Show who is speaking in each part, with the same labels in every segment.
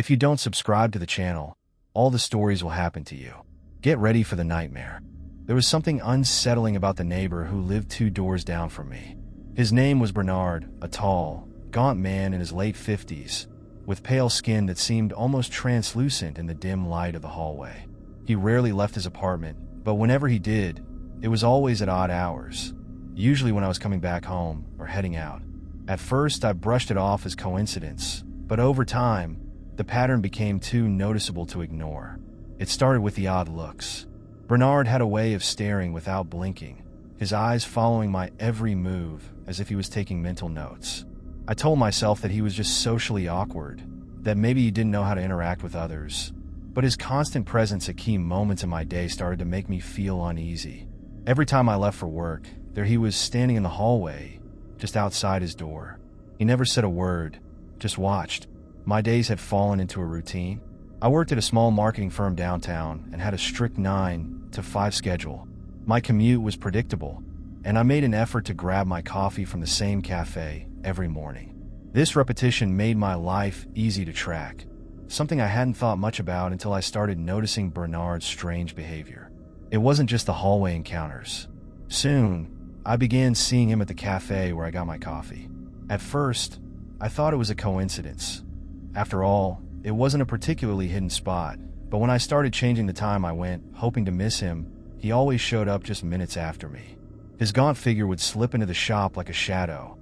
Speaker 1: If you don't subscribe to the channel, all the stories will happen to you. Get ready for the nightmare. There was something unsettling about the neighbor who lived 2 doors down from me. His name was Bernard, a tall, gaunt man in his late 50s, with pale skin that seemed almost translucent in the dim light of the hallway. He rarely left his apartment, but whenever he did, it was always at odd hours, usually when I was coming back home or heading out. At first, I brushed it off as coincidence, but over time, the pattern became too noticeable to ignore. It started with the odd looks. Bernard had a way of staring without blinking, his eyes following my every move as if he was taking mental notes. I told myself that he was just socially awkward, that maybe he didn't know how to interact with others, but his constant presence at key moments in my day started to make me feel uneasy. Every time I left for work, there he was standing in the hallway, just outside his door. He never said a word, just watched. My days had fallen into a routine. I worked at a small marketing firm downtown and had a strict 9 to 5 schedule. My commute was predictable, and I made an effort to grab my coffee from the same cafe every morning. This repetition made my life easy to track, something I hadn't thought much about until I started noticing Bernard's strange behavior. It wasn't just the hallway encounters. Soon, I began seeing him at the cafe where I got my coffee. At first, I thought it was a coincidence. After all, it wasn't a particularly hidden spot, but when I started changing the time I went, hoping to miss him, he always showed up just minutes after me. His gaunt figure would slip into the shop like a shadow,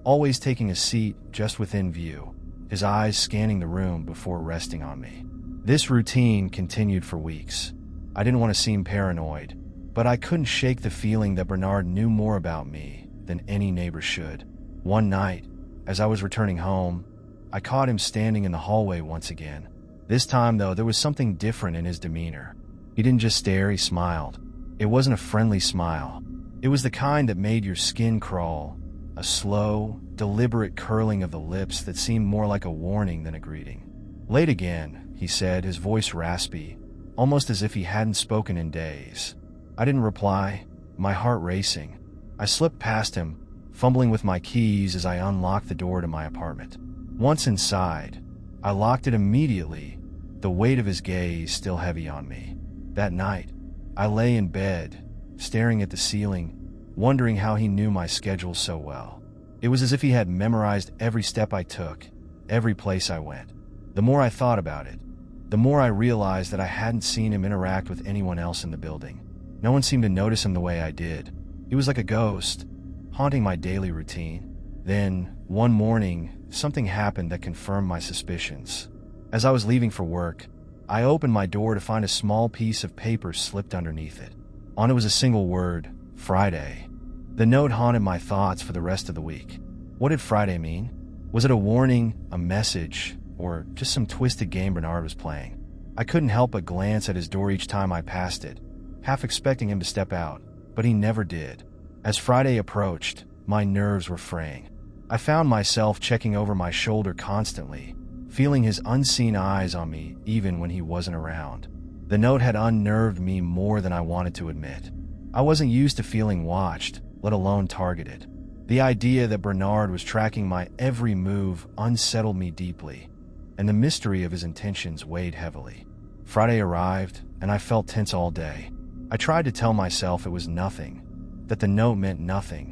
Speaker 1: always taking a seat just within view, his eyes scanning the room before resting on me. This routine continued for weeks. I didn't want to seem paranoid, but I couldn't shake the feeling that Bernard knew more about me than any neighbor should. One night, as I was returning home, I caught him standing in the hallway once again. This time, though, there was something different in his demeanor. He didn't just stare, he smiled. It wasn't a friendly smile. It was the kind that made your skin crawl, a slow, deliberate curling of the lips that seemed more like a warning than a greeting. "Late again," he said, his voice raspy, almost as if he hadn't spoken in days. I didn't reply, my heart racing. I slipped past him, fumbling with my keys as I unlocked the door to my apartment. Once inside, I locked it immediately, the weight of his gaze still heavy on me. That night, I lay in bed, staring at the ceiling, wondering how he knew my schedule so well. It was as if he had memorized every step I took, every place I went. The more I thought about it, the more I realized that I hadn't seen him interact with anyone else in the building. No one seemed to notice him the way I did. He was like a ghost, haunting my daily routine. Then, one morning, something happened that confirmed my suspicions. As I was leaving for work, I opened my door to find a small piece of paper slipped underneath it. On it was a single word, Friday. The note haunted my thoughts for the rest of the week. What did Friday mean? Was it a warning, a message, or just some twisted game Bernard was playing? I couldn't help but glance at his door each time I passed it, half expecting him to step out, but he never did. As Friday approached, my nerves were fraying. I found myself checking over my shoulder constantly, feeling his unseen eyes on me even when he wasn't around. The note had unnerved me more than I wanted to admit. I wasn't used to feeling watched, let alone targeted. The idea that Bernard was tracking my every move unsettled me deeply, and the mystery of his intentions weighed heavily. Friday arrived, and I felt tense all day. I tried to tell myself it was nothing, that the note meant nothing,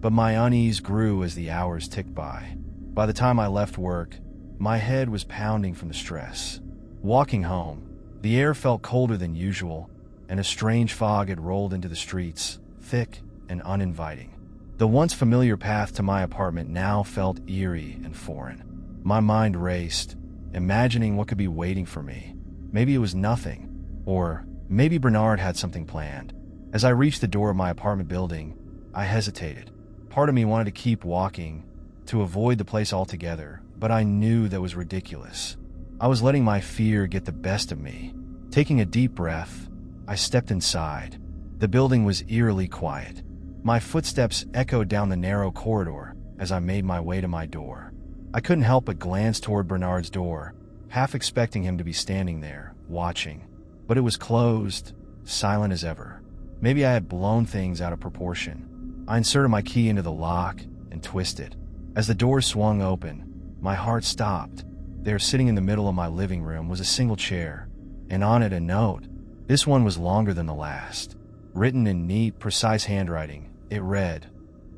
Speaker 1: but my unease grew as the hours ticked by. By the time I left work, my head was pounding from the stress. Walking home, the air felt colder than usual, and a strange fog had rolled into the streets, thick and uninviting. The once familiar path to my apartment now felt eerie and foreign. My mind raced, imagining what could be waiting for me. Maybe it was nothing, or maybe Bernard had something planned. As I reached the door of my apartment building, I hesitated. Part of me wanted to keep walking, to avoid the place altogether, but I knew that was ridiculous. I was letting my fear get the best of me. Taking a deep breath, I stepped inside. The building was eerily quiet. My footsteps echoed down the narrow corridor as I made my way to my door. I couldn't help but glance toward Bernard's door, half expecting him to be standing there, watching. But it was closed, silent as ever. Maybe I had blown things out of proportion. I inserted my key into the lock and twisted. As the door swung open, my heart stopped, There, sitting in the middle of my living room, was a single chair, and on it a note. This one was longer than the last. Written in neat, precise handwriting, it read,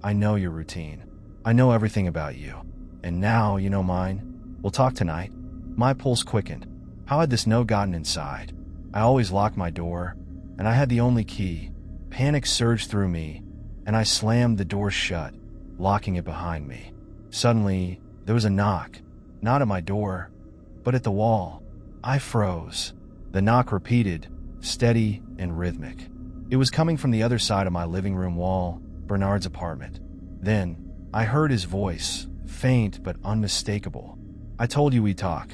Speaker 1: "I know your routine. I know everything about you. And now you know mine. We'll talk tonight." My pulse quickened. How had this note gotten inside? I always locked my door, and I had the only key. Panic surged through me, and I slammed the door shut, locking it behind me. Suddenly, there was a knock, not at my door, but at the wall. I froze. The knock repeated, steady and rhythmic. It was coming from the other side of my living room wall, Bernard's apartment. Then, I heard his voice, faint but unmistakable. "I told you we'd talk."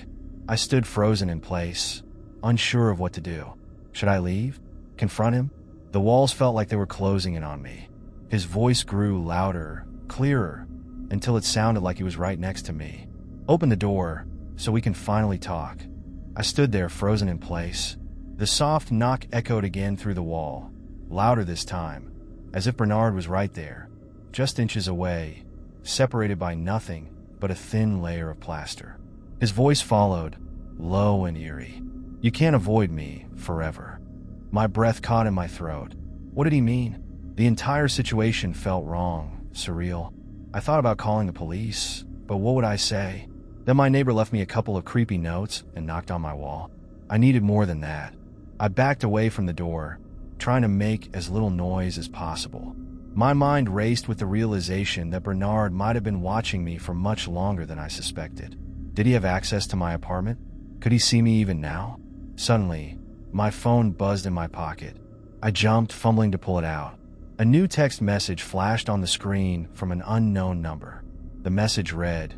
Speaker 1: I stood frozen in place, unsure of what to do. Should I leave? Confront him? The walls felt like they were closing in on me. His voice grew louder, clearer, until it sounded like he was right next to me. "Open the door, so we can finally talk." I stood there frozen in place. The soft knock echoed again through the wall, louder this time, as if Bernard was right there, just inches away, separated by nothing but a thin layer of plaster. His voice followed, low and eerie. "You can't avoid me forever." My breath caught in my throat. What did he mean? The entire situation felt wrong, surreal. I thought about calling the police, but what would I say? Then my neighbor left me a couple of creepy notes and knocked on my wall. I needed more than that. I backed away from the door, trying to make as little noise as possible. My mind raced with the realization that Bernard might have been watching me for much longer than I suspected. Did he have access to my apartment? Could he see me even now? Suddenly, my phone buzzed in my pocket. I jumped, fumbling to pull it out. A new text message flashed on the screen from an unknown number. The message read,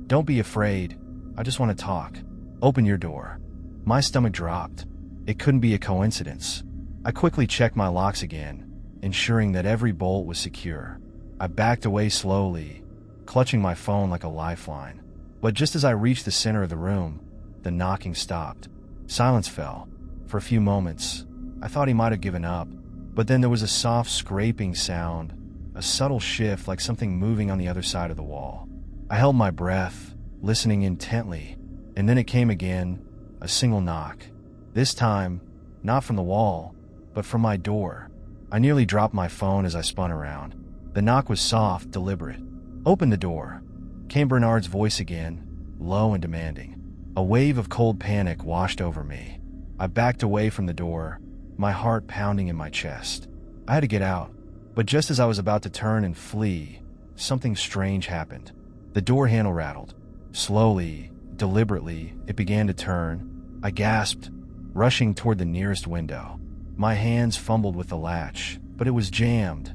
Speaker 1: "Don't be afraid. I just want to talk. Open your door." My stomach dropped. It couldn't be a coincidence. I quickly checked my locks again, ensuring that every bolt was secure. I backed away slowly, clutching my phone like a lifeline. But just as I reached the center of the room, the knocking stopped. Silence fell. For a few moments, I thought he might have given up, but then there was a soft scraping sound, a subtle shift like something moving on the other side of the wall. I held my breath, listening intently, and then it came again, a single knock. This time, not from the wall, but from my door. I nearly dropped my phone as I spun around. The knock was soft, deliberate. "Open the door," came Bernard's voice again, low and demanding. A wave of cold panic washed over me. I backed away from the door, my heart pounding in my chest. I had to get out, but just as I was about to turn and flee, something strange happened. The door handle rattled. Slowly, deliberately, it began to turn. I gasped, rushing toward the nearest window. My hands fumbled with the latch, but it was jammed,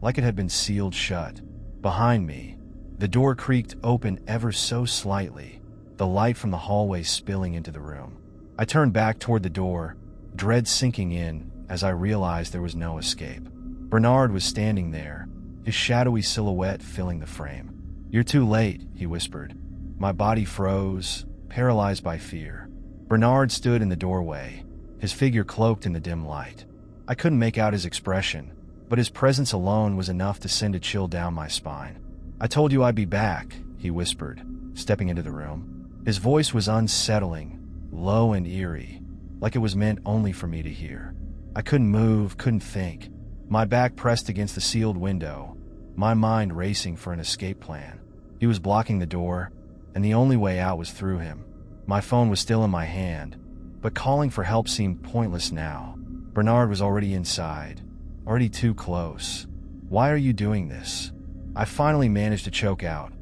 Speaker 1: like it had been sealed shut. Behind me, the door creaked open ever so slightly, the light from the hallway spilling into the room. I turned back toward the door, dread sinking in as I realized there was no escape. Bernard was standing there, his shadowy silhouette filling the frame. "You're too late," he whispered. My body froze, paralyzed by fear. Bernard stood in the doorway, his figure cloaked in the dim light. I couldn't make out his expression, but his presence alone was enough to send a chill down my spine. "I told you I'd be back," he whispered, stepping into the room. His voice was unsettling, low and eerie, like it was meant only for me to hear. I couldn't move, couldn't think. My back pressed against the sealed window, my mind racing for an escape plan. He was blocking the door, and the only way out was through him. My phone was still in my hand, but calling for help seemed pointless now. Bernard was already inside, already too close. "Why are you doing this?" I finally managed to choke out,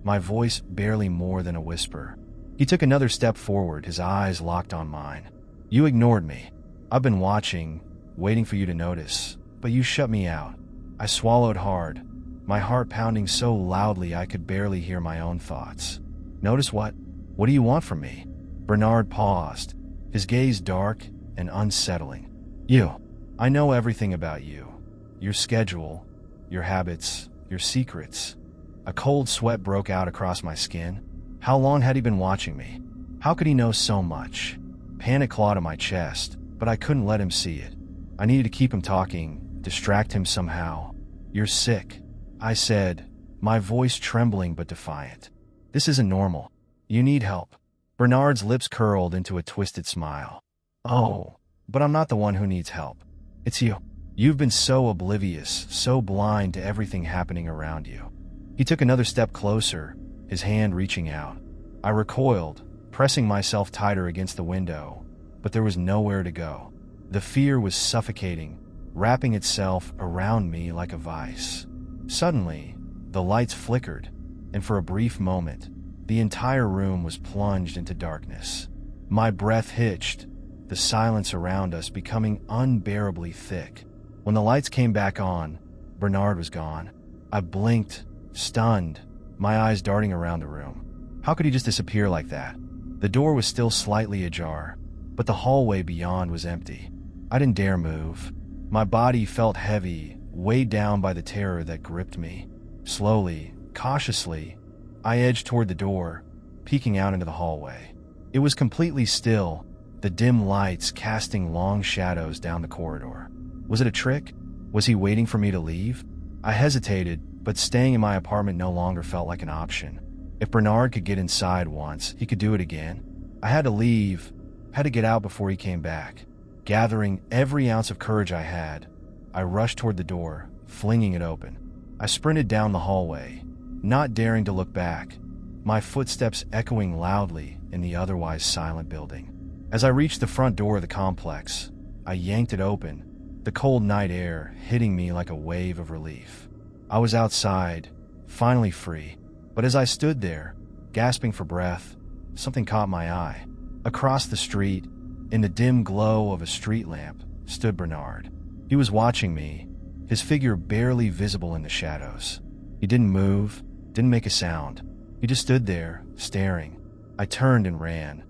Speaker 1: my voice barely more than a whisper. He took another step forward, his eyes locked on mine. "You ignored me. I've been watching, waiting for you to notice, but you shut me out." I swallowed hard, my heart pounding so loudly I could barely hear my own thoughts. "Notice what? What do you want from me?" Bernard paused, his gaze dark and unsettling. "You. I know everything about you. Your schedule, your habits, your secrets." A cold sweat broke out across my skin. How long had he been watching me? How could he know so much? Panic clawed at my chest, but I couldn't let him see it. I needed to keep him talking, distract him somehow. "You're sick," I said, my voice trembling but defiant. "This isn't normal. You need help." Bernard's lips curled into a twisted smile. "Oh, but I'm not the one who needs help. It's you. You've been so oblivious, so blind to everything happening around you." He took another step closer, his hand reaching out. I recoiled, pressing myself tighter against the window, but there was nowhere to go. The fear was suffocating, wrapping itself around me like a vice. Suddenly, the lights flickered, and for a brief moment, the entire room was plunged into darkness. My breath hitched, the silence around us becoming unbearably thick. When the lights came back on, Bernard was gone. I blinked, stunned, my eyes darting around the room. How could he just disappear like that? The door was still slightly ajar, but the hallway beyond was empty. I didn't dare move. My body felt heavy, weighed down by the terror that gripped me. Slowly, cautiously, I edged toward the door, peeking out into the hallway. It was completely still, the dim lights casting long shadows down the corridor. Was it a trick? Was he waiting for me to leave? I hesitated, but staying in my apartment no longer felt like an option. If Bernard could get inside once, he could do it again. I had to leave, had to get out before he came back. Gathering every ounce of courage I had, I rushed toward the door, flinging it open. I sprinted down the hallway, not daring to look back, my footsteps echoing loudly in the otherwise silent building. As I reached the front door of the complex, I yanked it open, the cold night air hitting me like a wave of relief. I was outside, finally free, but as I stood there, gasping for breath, something caught my eye. Across the street, in the dim glow of a street lamp, stood Bernard. He was watching me, his figure barely visible in the shadows. He didn't move, didn't make a sound. He just stood there, staring. I turned and ran,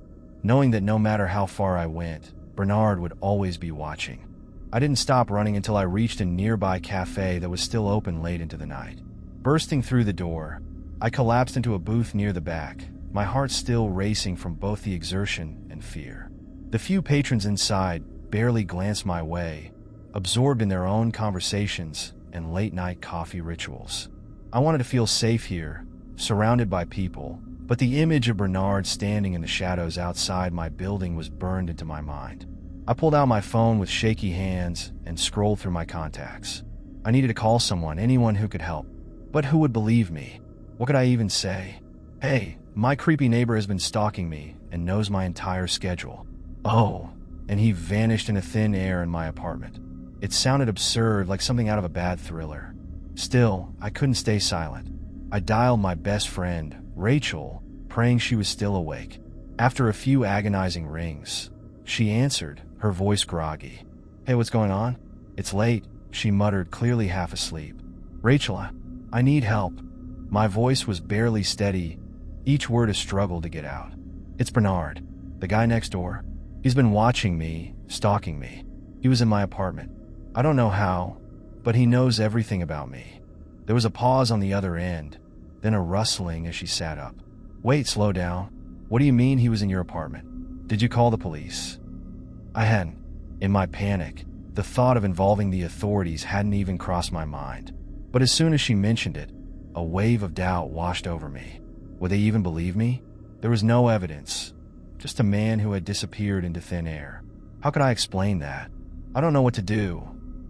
Speaker 1: knowing that no matter how far I went, Bernard would always be watching. I didn't stop running until I reached a nearby cafe that was still open late into the night. Bursting through the door, I collapsed into a booth near the back, my heart still racing from both the exertion and fear. The few patrons inside barely glanced my way, absorbed in their own conversations and late-night coffee rituals. I wanted to feel safe here, surrounded by people, but the image of Bernard standing in the shadows outside my building was burned into my mind. I pulled out my phone with shaky hands and scrolled through my contacts. I needed to call someone, anyone who could help. But who would believe me? What could I even say? Hey, my creepy neighbor has been stalking me and knows my entire schedule. Oh, and he vanished into thin air in my apartment. It sounded absurd, like something out of a bad thriller. Still, I couldn't stay silent. I dialed my best friend, Rachel, praying she was still awake. After a few agonizing rings, she answered, her voice groggy. "Hey, what's going on?" "It's late," she muttered, clearly half asleep. "Rachel, I need help." My voice was barely steady, each word a struggle to get out. "It's Bernard, the guy next door. He's been watching me, stalking me. He was in my apartment. I don't know how, but he knows everything about me." There was a pause on the other end, then a rustling as she sat up. "Wait, slow down. What do you mean he was in your apartment? Did you call the police?" I hadn't. In my panic, the thought of involving the authorities hadn't even crossed my mind. But as soon as she mentioned it, a wave of doubt washed over me. Would they even believe me? There was no evidence, just a man who had disappeared into thin air. How could I explain that? "I don't know what to do,"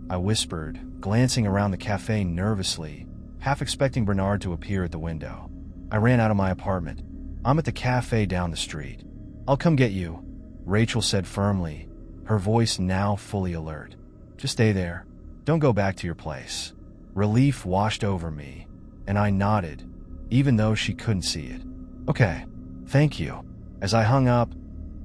Speaker 1: I whispered, glancing around the cafe nervously, half expecting Bernard to appear at the window. I ran out of my apartment. "I'm at the cafe down the street. I'll come get you," Rachel said firmly, her voice now fully alert. "Just stay there. Don't go back to your place." Relief washed over me, and I nodded, even though she couldn't see it. "Okay, thank you." As I hung up,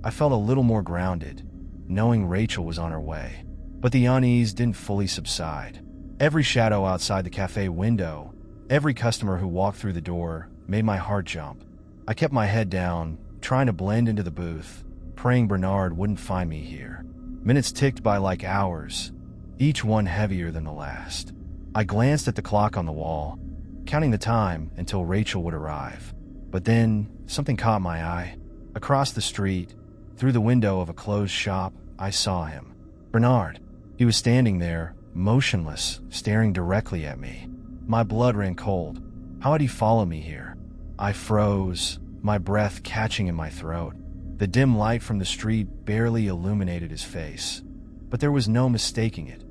Speaker 1: I felt a little more grounded, knowing Rachel was on her way. But the unease didn't fully subside. Every shadow outside the cafe window, every customer who walked through the door, made my heart jump. I kept my head down, trying to blend into the booth, praying Bernard wouldn't find me here. Minutes ticked by like hours, each one heavier than the last. I glanced at the clock on the wall, counting the time until Rachel would arrive. But then, something caught my eye. Across the street, through the window of a closed shop, I saw him. Bernard. He was standing there, motionless, staring directly at me. My blood ran cold. How had he followed me here? I froze, my breath catching in my throat. The dim light from the street barely illuminated his face, but there was no mistaking it.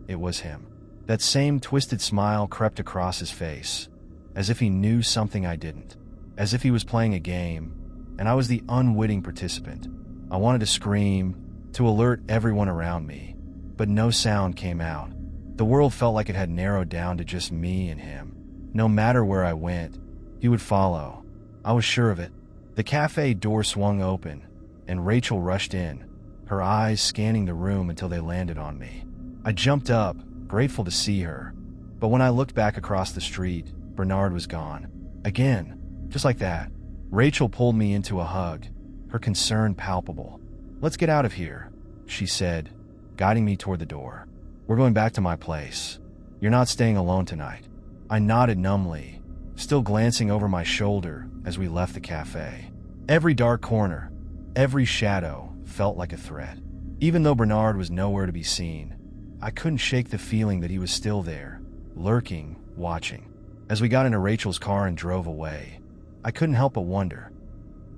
Speaker 1: It was him. That same twisted smile crept across his face, as if he knew something I didn't, as if he was playing a game, and I was the unwitting participant. I wanted to scream, to alert everyone around me, but no sound came out. The world felt like it had narrowed down to just me and him. No matter where I went, he would follow. I was sure of it. The cafe door swung open, and Rachel rushed in, her eyes scanning the room until they landed on me. I jumped up, grateful to see her, but when I looked back across the street, Bernard was gone. Again, just like that. Rachel pulled me into a hug, her concern palpable. "Let's get out of here," she said, guiding me toward the door. "We're going back to my place. You're not staying alone tonight." I nodded numbly, still glancing over my shoulder as we left the cafe. Every dark corner, every shadow felt like a threat. Even though Bernard was nowhere to be seen, I couldn't shake the feeling that he was still there, lurking, watching. As we got into Rachel's car and drove away, I couldn't help but wonder,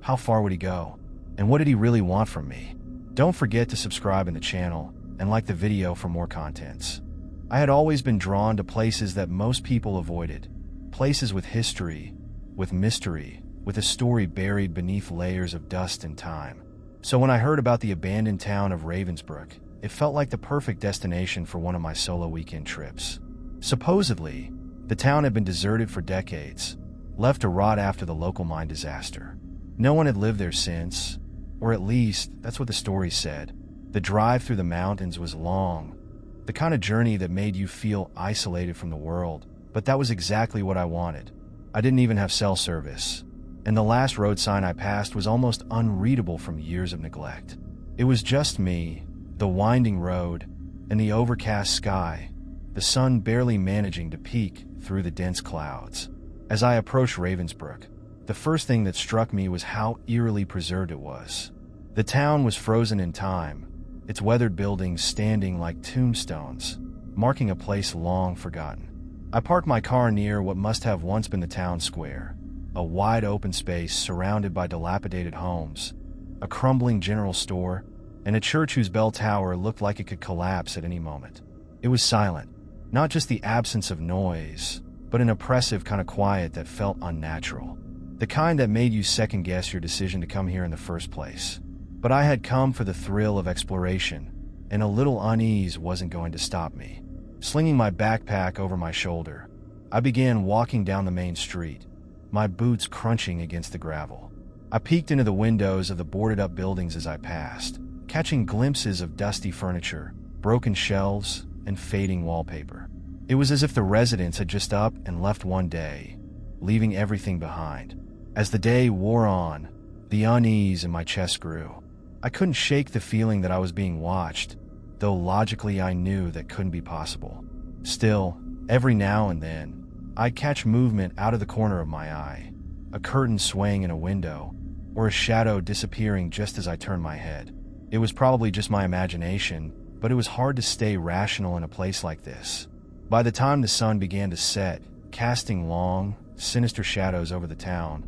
Speaker 1: how far would he go? And what did he really want from me? Don't forget to subscribe in the channel and like the video for more contents. I had always been drawn to places that most people avoided, places with history, with mystery, with a story buried beneath layers of dust and time. So when I heard about the abandoned town of Ravensbrück, it felt like the perfect destination for one of my solo weekend trips. Supposedly, the town had been deserted for decades, left to rot after the local mine disaster. No one had lived there since, or at least that's what the story said. The drive through the mountains was long, the kind of journey that made you feel isolated from the world, but that was exactly what I wanted. I didn't even have cell service, and the last road sign I passed was almost unreadable from years of neglect. It was just me, the winding road, and the overcast sky, the sun barely managing to peek through the dense clouds. As I approached Ravensbrück, the first thing that struck me was how eerily preserved it was. The town was frozen in time, its weathered buildings standing like tombstones, marking a place long forgotten. I parked my car near what must have once been the town square, a wide open space surrounded by dilapidated homes, a crumbling general store, and a church whose bell tower looked like it could collapse at any moment. It was silent, not just the absence of noise, but an oppressive kind of quiet that felt unnatural, the kind that made you second-guess your decision to come here in the first place. But I had come for the thrill of exploration, and a little unease wasn't going to stop me. Slinging my backpack over my shoulder, I began walking down the main street, my boots crunching against the gravel. I peeked into the windows of the boarded-up buildings as I passed, catching glimpses of dusty furniture, broken shelves, and fading wallpaper. It was as if the residents had just up and left one day, leaving everything behind. As the day wore on, the unease in my chest grew. I couldn't shake the feeling that I was being watched, though logically I knew that couldn't be possible. Still, every now and then, I'd catch movement out of the corner of my eye, a curtain swaying in a window, or a shadow disappearing just as I turned my head. It was probably just my imagination, but it was hard to stay rational in a place like this. By the time the sun began to set, casting long, sinister shadows over the town,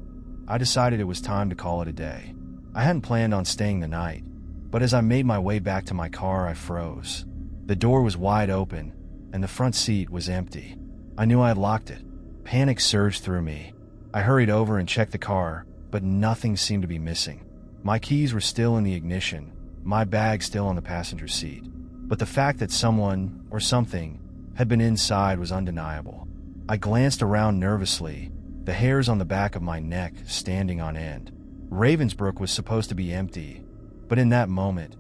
Speaker 1: I decided it was time to call it a day. I hadn't planned on staying the night, but as I made my way back to my car, I froze. The door was wide open, and the front seat was empty. I knew I had locked it. Panic surged through me. I hurried over and checked the car, but nothing seemed to be missing. My keys were still in the ignition, my bag still on the passenger seat. But the fact that someone, or something, had been inside was undeniable. I glanced around nervously, the hairs on the back of my neck standing on end. Ravensbrück was supposed to be empty, but in that moment,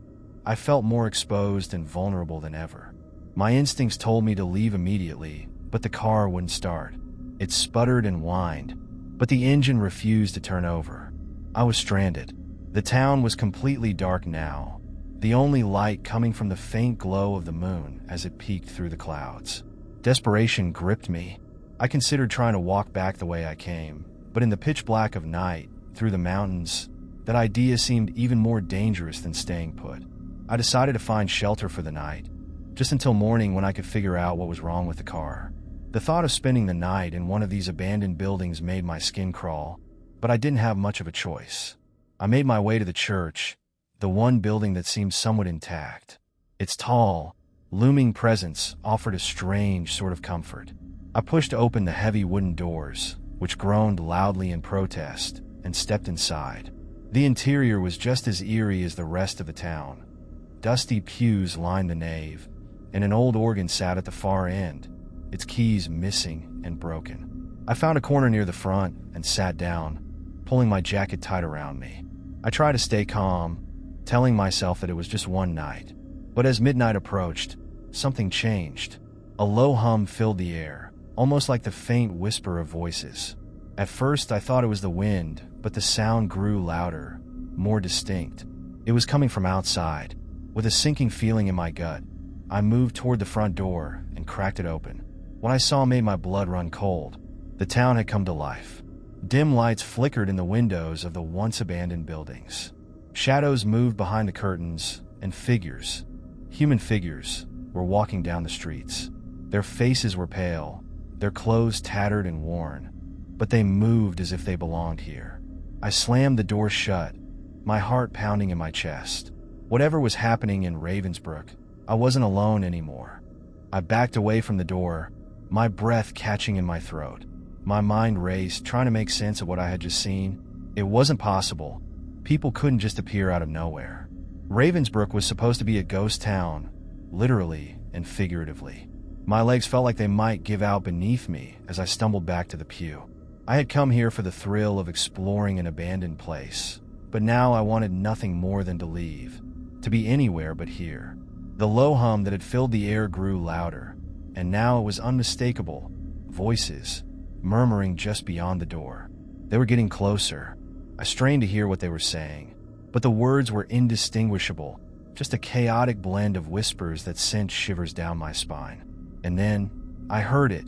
Speaker 1: I felt more exposed and vulnerable than ever. My instincts told me to leave immediately, but the car wouldn't start. It sputtered and whined, but the engine refused to turn over. I was stranded. The town was completely dark now, the only light coming from the faint glow of the moon as it peeked through the clouds. Desperation gripped me. I considered trying to walk back the way I came, but in the pitch black of night, through the mountains, that idea seemed even more dangerous than staying put. I decided to find shelter for the night, just until morning when I could figure out what was wrong with the car. The thought of spending the night in one of these abandoned buildings made my skin crawl, but I didn't have much of a choice. I made my way to the church, the one building that seemed somewhat intact. Its tall, looming presence offered a strange sort of comfort. I pushed open the heavy wooden doors, which groaned loudly in protest, and stepped inside. The interior was just as eerie as the rest of the town. Dusty pews lined the nave, and an old organ sat at the far end, its keys missing and broken. I found a corner near the front and sat down, pulling my jacket tight around me. I tried to stay calm, telling myself that it was just one night. But as midnight approached, something changed. A low hum filled the air, almost like the faint whisper of voices. At first, I thought it was the wind, but the sound grew louder, more distinct. It was coming from outside. With a sinking feeling in my gut, I moved toward the front door and cracked it open. What I saw made my blood run cold. The town had come to life. Dim lights flickered in the windows of the once abandoned buildings. Shadows moved behind the curtains, and figures, human figures, were walking down the streets. Their faces were pale, their clothes tattered and worn, but they moved as if they belonged here. I slammed the door shut, my heart pounding in my chest. Whatever was happening in Ravensbrück, I wasn't alone anymore. I backed away from the door, my breath catching in my throat. My mind raced, trying to make sense of what I had just seen. It wasn't possible. People couldn't just appear out of nowhere. Ravensbrück was supposed to be a ghost town, literally and figuratively. My legs felt like they might give out beneath me as I stumbled back to the pew. I had come here for the thrill of exploring an abandoned place, but now I wanted nothing more than to leave, to be anywhere but here. The low hum that had filled the air grew louder, and now it was unmistakable. Voices, murmuring just beyond the door. They were getting closer. I strained to hear what they were saying, but the words were indistinguishable, just a chaotic blend of whispers that sent shivers down my spine. And then, I heard it,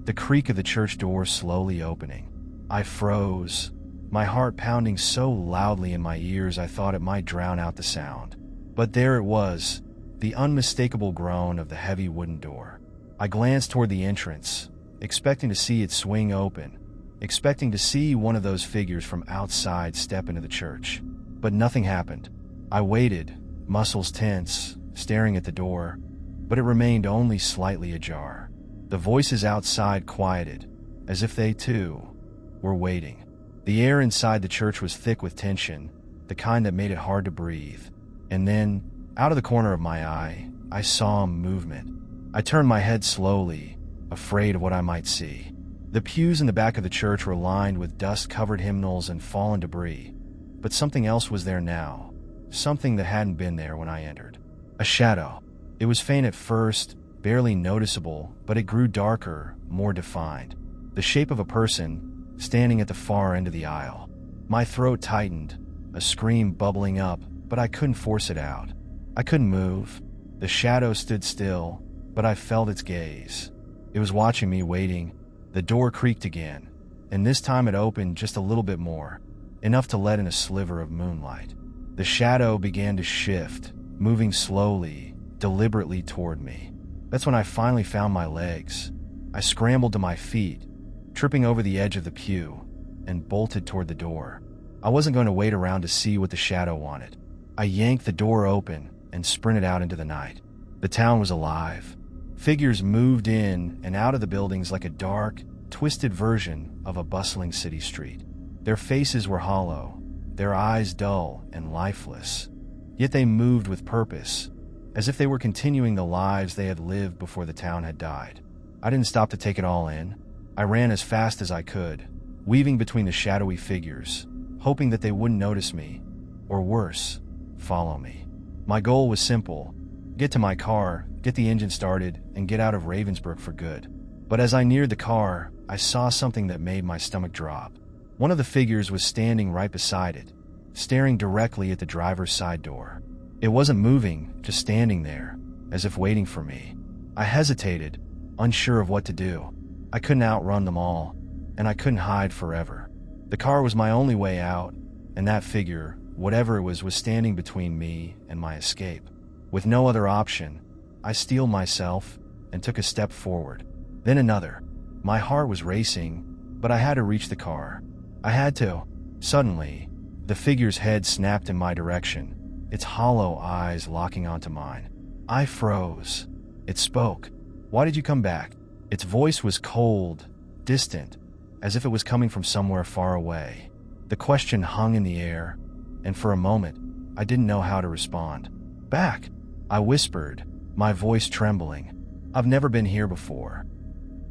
Speaker 1: the creak of the church door slowly opening. I froze, my heart pounding so loudly in my ears I thought it might drown out the sound. But there it was, the unmistakable groan of the heavy wooden door. I glanced toward the entrance, expecting to see it swing open, expecting to see one of those figures from outside step into the church. But nothing happened. I waited, muscles tense, staring at the door, but it remained only slightly ajar. The voices outside quieted, as if they, too, were waiting. The air inside the church was thick with tension, the kind that made it hard to breathe. And then, out of the corner of my eye, I saw movement. I turned my head slowly, afraid of what I might see. The pews in the back of the church were lined with dust-covered hymnals and fallen debris, but something else was there now, something that hadn't been there when I entered. A shadow. It was faint at first, barely noticeable, but it grew darker, more defined. The shape of a person, standing at the far end of the aisle. My throat tightened, a scream bubbling up, but I couldn't force it out. I couldn't move. The shadow stood still, but I felt its gaze. It was watching me, waiting. The door creaked again, and this time it opened just a little bit more, enough to let in a sliver of moonlight. The shadow began to shift, moving slowly, deliberately toward me. That's when I finally found my legs. I scrambled to my feet, tripping over the edge of the pew, and bolted toward the door. I wasn't going to wait around to see what the shadow wanted. I yanked the door open and sprinted out into the night. The town was alive. Figures moved in and out of the buildings like a dark, twisted version of a bustling city street. Their faces were hollow, their eyes dull and lifeless. Yet they moved with purpose, as if they were continuing the lives they had lived before the town had died. I didn't stop to take it all in. I ran as fast as I could, weaving between the shadowy figures, hoping that they wouldn't notice me, or worse, follow me. My goal was simple: get to my car, get the engine started, and get out of Ravensbrück for good. But as I neared the car, I saw something that made my stomach drop. One of the figures was standing right beside it, staring directly at the driver's side door. It wasn't moving, just standing there, as if waiting for me. I hesitated, unsure of what to do. I couldn't outrun them all, and I couldn't hide forever. The car was my only way out, and that figure, whatever it was standing between me and my escape. With no other option, I steeled myself and took a step forward, then another. My heart was racing, but I had to reach the car. I had to. Suddenly, The figure's head snapped in my direction, its hollow eyes locking onto mine. I froze. It spoke. "Why did you come back?" Its voice was cold, distant, as if it was coming from somewhere far away. The question hung in the air, and for a moment, I didn't know how to respond. "Back," I whispered, my voice trembling. "I've never been here before."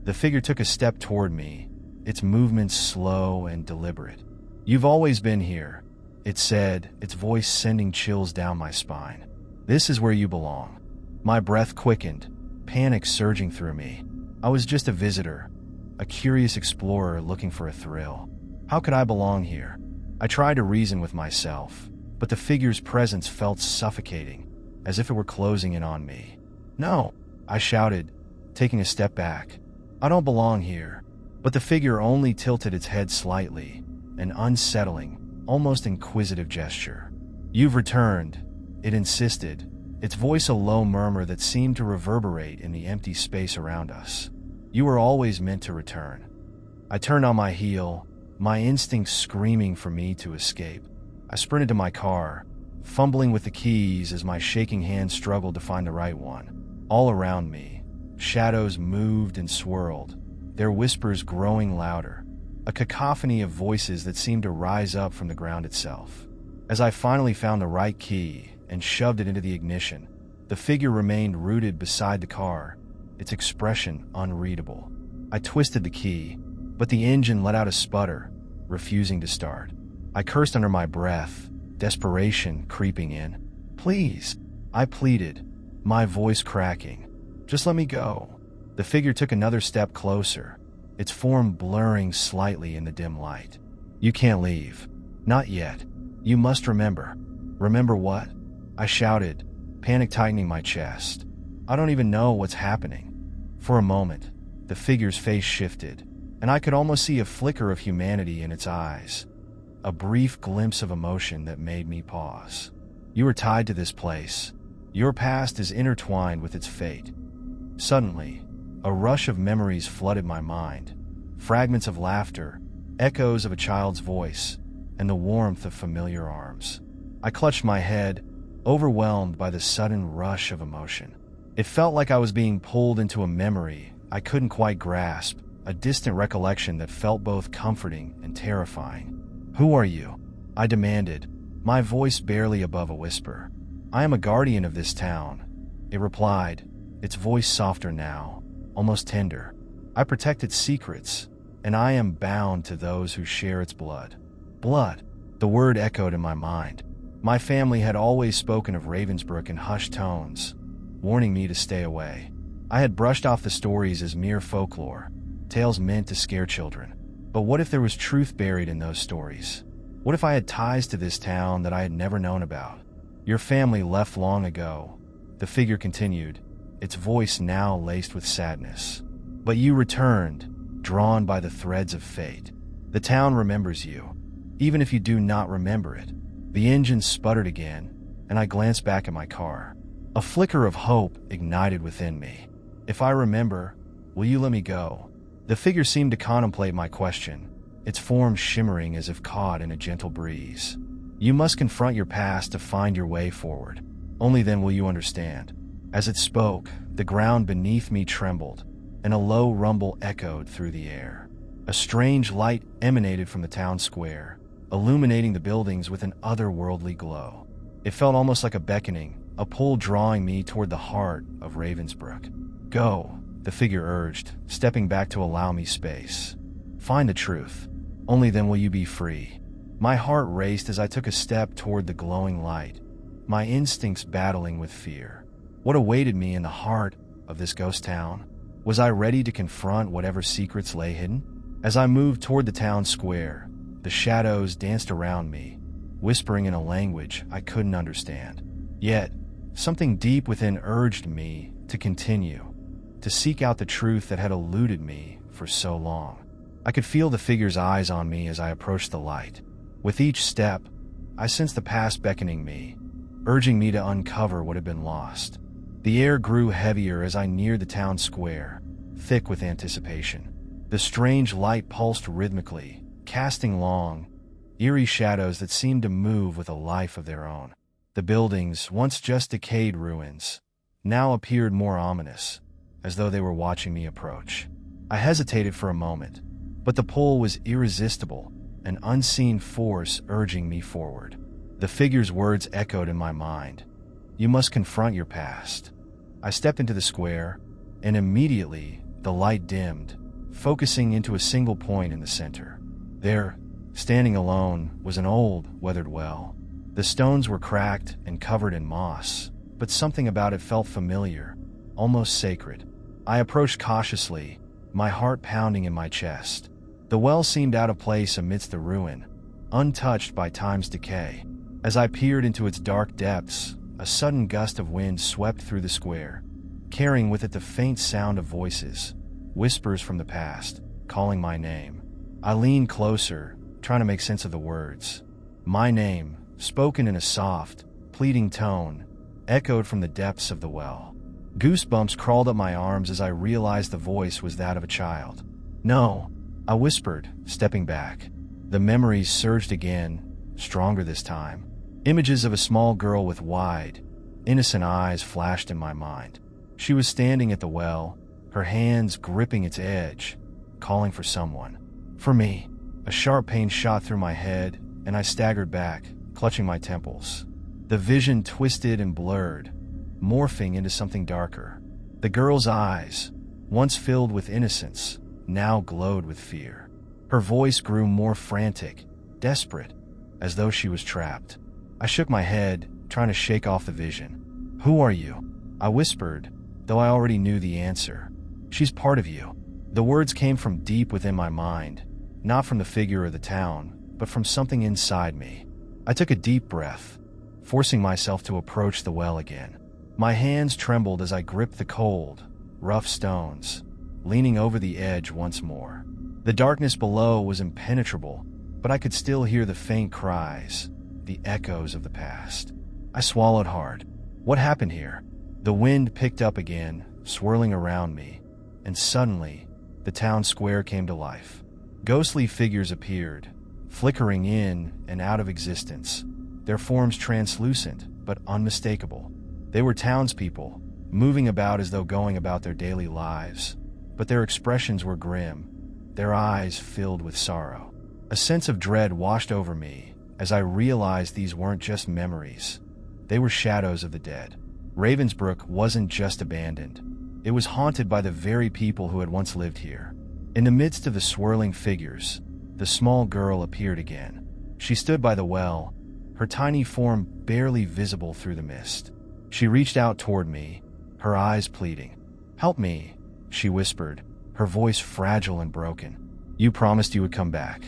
Speaker 1: The figure took a step toward me, its movements slow and deliberate. "You've always been here," it said, its voice sending chills down my spine. "This is where you belong." My breath quickened, panic surging through me. I was just a visitor, a curious explorer looking for a thrill. How could I belong here? I tried to reason with myself, but the figure's presence felt suffocating, as if it were closing in on me. "No," I shouted, taking a step back. "I don't belong here." But the figure only tilted its head slightly, an unsettling, almost inquisitive gesture. "You've returned," it insisted, its voice a low murmur that seemed to reverberate in the empty space around us. "You were always meant to return." I turned on my heel, my instincts screaming for me to escape. I sprinted to my car, fumbling with the keys as my shaking hand struggled to find the right one. All around me, shadows moved and swirled, their whispers growing louder, a cacophony of voices that seemed to rise up from the ground itself. As I finally found the right key and shoved it into the ignition, the figure remained rooted beside the car, its expression unreadable. I twisted the key, but the engine let out a sputter, refusing to start. I cursed under my breath, desperation creeping in. "Please," I pleaded, my voice cracking. "Just let me go." The figure took another step closer, its form blurring slightly in the dim light. "You can't leave. Not yet. You must remember." "Remember what?" I shouted, panic tightening my chest. "I don't even know what's happening." For a moment, the figure's face shifted, and I could almost see a flicker of humanity in its eyes, a brief glimpse of emotion that made me pause. "You are tied to this place. Your past is intertwined with its fate." Suddenly, a rush of memories flooded my mind, fragments of laughter, echoes of a child's voice, and the warmth of familiar arms. I clutched my head, overwhelmed by the sudden rush of emotion. It felt like I was being pulled into a memory I couldn't quite grasp, a distant recollection that felt both comforting and terrifying. "Who are you?" I demanded, my voice barely above a whisper. "I am a guardian of this town," it replied, its voice softer now, almost tender. "I protect its secrets, and I am bound to those who share its blood." Blood, the word echoed in my mind. My family had always spoken of Ravensbrook in hushed tones, warning me to stay away. I had brushed off the stories as mere folklore, tales meant to scare children. But what if there was truth buried in those stories? What if I had ties to this town that I had never known about? "Your family left long ago," the figure continued, its voice now laced with sadness. "But you returned, drawn by the threads of fate. The town remembers you, even if you do not remember it." The engine sputtered again, and I glanced back at my car. A flicker of hope ignited within me. "If I remember, will you let me go?" The figure seemed to contemplate my question, its form shimmering as if caught in a gentle breeze. "You must confront your past to find your way forward. Only then will you understand." As it spoke, the ground beneath me trembled, and a low rumble echoed through the air. A strange light emanated from the town square, illuminating the buildings with an otherworldly glow. It felt almost like a beckoning, a pull drawing me toward the heart of Ravensbrook. "Go," the figure urged, stepping back to allow me space. "Find the truth. Only then will you be free." My heart raced as I took a step toward the glowing light, my instincts battling with fear. What awaited me in the heart of this ghost town? Was I ready to confront whatever secrets lay hidden? As I moved toward the town square, the shadows danced around me, whispering in a language I couldn't understand. Yet, something deep within urged me to continue, to seek out the truth that had eluded me for so long. I could feel the figure's eyes on me as I approached the light. With each step, I sensed the past beckoning me, urging me to uncover what had been lost. The air grew heavier as I neared the town square, thick with anticipation. The strange light pulsed rhythmically, casting long, eerie shadows that seemed to move with a life of their own. The buildings, once just decayed ruins, now appeared more ominous, as though they were watching me approach. I hesitated for a moment, but the pull was irresistible, an unseen force urging me forward. The figure's words echoed in my mind. You must confront your past. I stepped into the square, and immediately the light dimmed, focusing into a single point in the center. There, standing alone, was an old, weathered well. The stones were cracked and covered in moss, but something about it felt familiar, almost sacred. I approached cautiously, my heart pounding in my chest. The well seemed out of place amidst the ruin, untouched by time's decay. As I peered into its dark depths, a sudden gust of wind swept through the square, carrying with it the faint sound of voices, whispers from the past, calling my name. I leaned closer, trying to make sense of the words. My name, spoken in a soft, pleading tone, echoed from the depths of the well. Goosebumps crawled up my arms as I realized the voice was that of a child. No, I whispered, stepping back. The memories surged again, stronger this time. Images of a small girl with wide, innocent eyes flashed in my mind. She was standing at the well, her hands gripping its edge, calling for someone. For me. A sharp pain shot through my head, and I staggered back, clutching my temples. The vision twisted and blurred, morphing into something darker. The girl's eyes, once filled with innocence, now glowed with fear. Her voice grew more frantic, desperate, as though she was trapped. I shook my head, trying to shake off the vision. Who are you? I whispered, though I already knew the answer. She's part of you. The words came from deep within my mind, not from the figure or the town, but from something inside me. I took a deep breath, forcing myself to approach the well again. My hands trembled as I gripped the cold, rough stones, leaning over the edge once more. The darkness below was impenetrable, but I could still hear the faint cries, the echoes of the past. I swallowed hard. What happened here? The wind picked up again, swirling around me, and suddenly, the town square came to life. Ghostly figures appeared, flickering in and out of existence, their forms translucent but unmistakable. They were townspeople, moving about as though going about their daily lives, but their expressions were grim, their eyes filled with sorrow. A sense of dread washed over me as I realized these weren't just memories. They were shadows of the dead. Ravensbrook wasn't just abandoned. It was haunted by the very people who had once lived here. In the midst of the swirling figures, the small girl appeared again. She stood by the well, her tiny form barely visible through the mist. She reached out toward me, her eyes pleading. "Help me," she whispered, her voice fragile and broken. "You promised you would come back."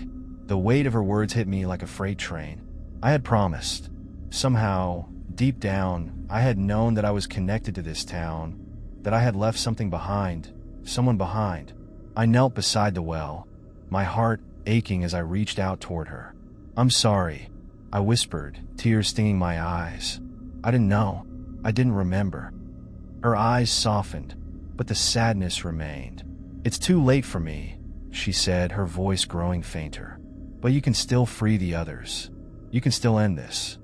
Speaker 1: The weight of her words hit me like a freight train. I had promised. Somehow, deep down, I had known that I was connected to this town, that I had left something behind, someone behind. I knelt beside the well, my heart aching as I reached out toward her. "I'm sorry," I whispered, tears stinging my eyes. "I didn't know. I didn't remember." Her eyes softened, but the sadness remained. "It's too late for me," she said, her voice growing fainter. "But you can still free the others. You can still end this."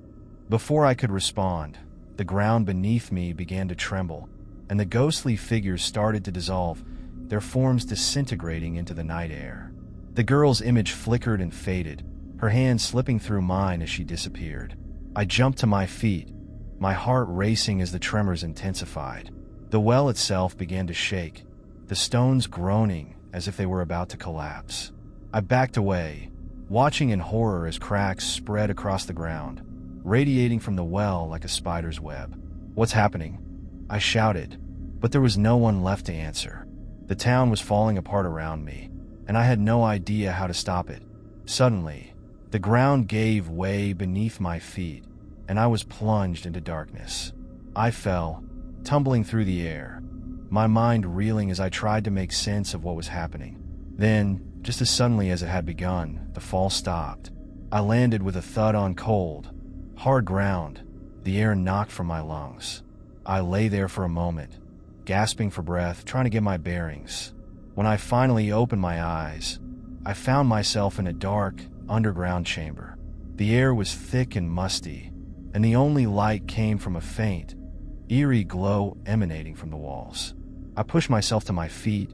Speaker 1: Before I could respond, the ground beneath me began to tremble, and the ghostly figures started to dissolve, their forms disintegrating into the night air. The girl's image flickered and faded, her hand slipping through mine as she disappeared. I jumped to my feet, my heart racing as the tremors intensified. The well itself began to shake, the stones groaning as if they were about to collapse. I backed away, watching in horror as cracks spread across the ground, radiating from the well like a spider's web. "What's happening?" I shouted, but there was no one left to answer. The town was falling apart around me, and I had no idea how to stop it. Suddenly, the ground gave way beneath my feet, and I was plunged into darkness. I fell, tumbling through the air, my mind reeling as I tried to make sense of what was happening. Then, just as suddenly as it had begun, the fall stopped. I landed with a thud on cold, hard ground, the air knocked from my lungs. I lay there for a moment, gasping for breath, trying to get my bearings. When I finally opened my eyes, I found myself in a dark, underground chamber. The air was thick and musty, and the only light came from a faint, eerie glow emanating from the walls. I pushed myself to my feet,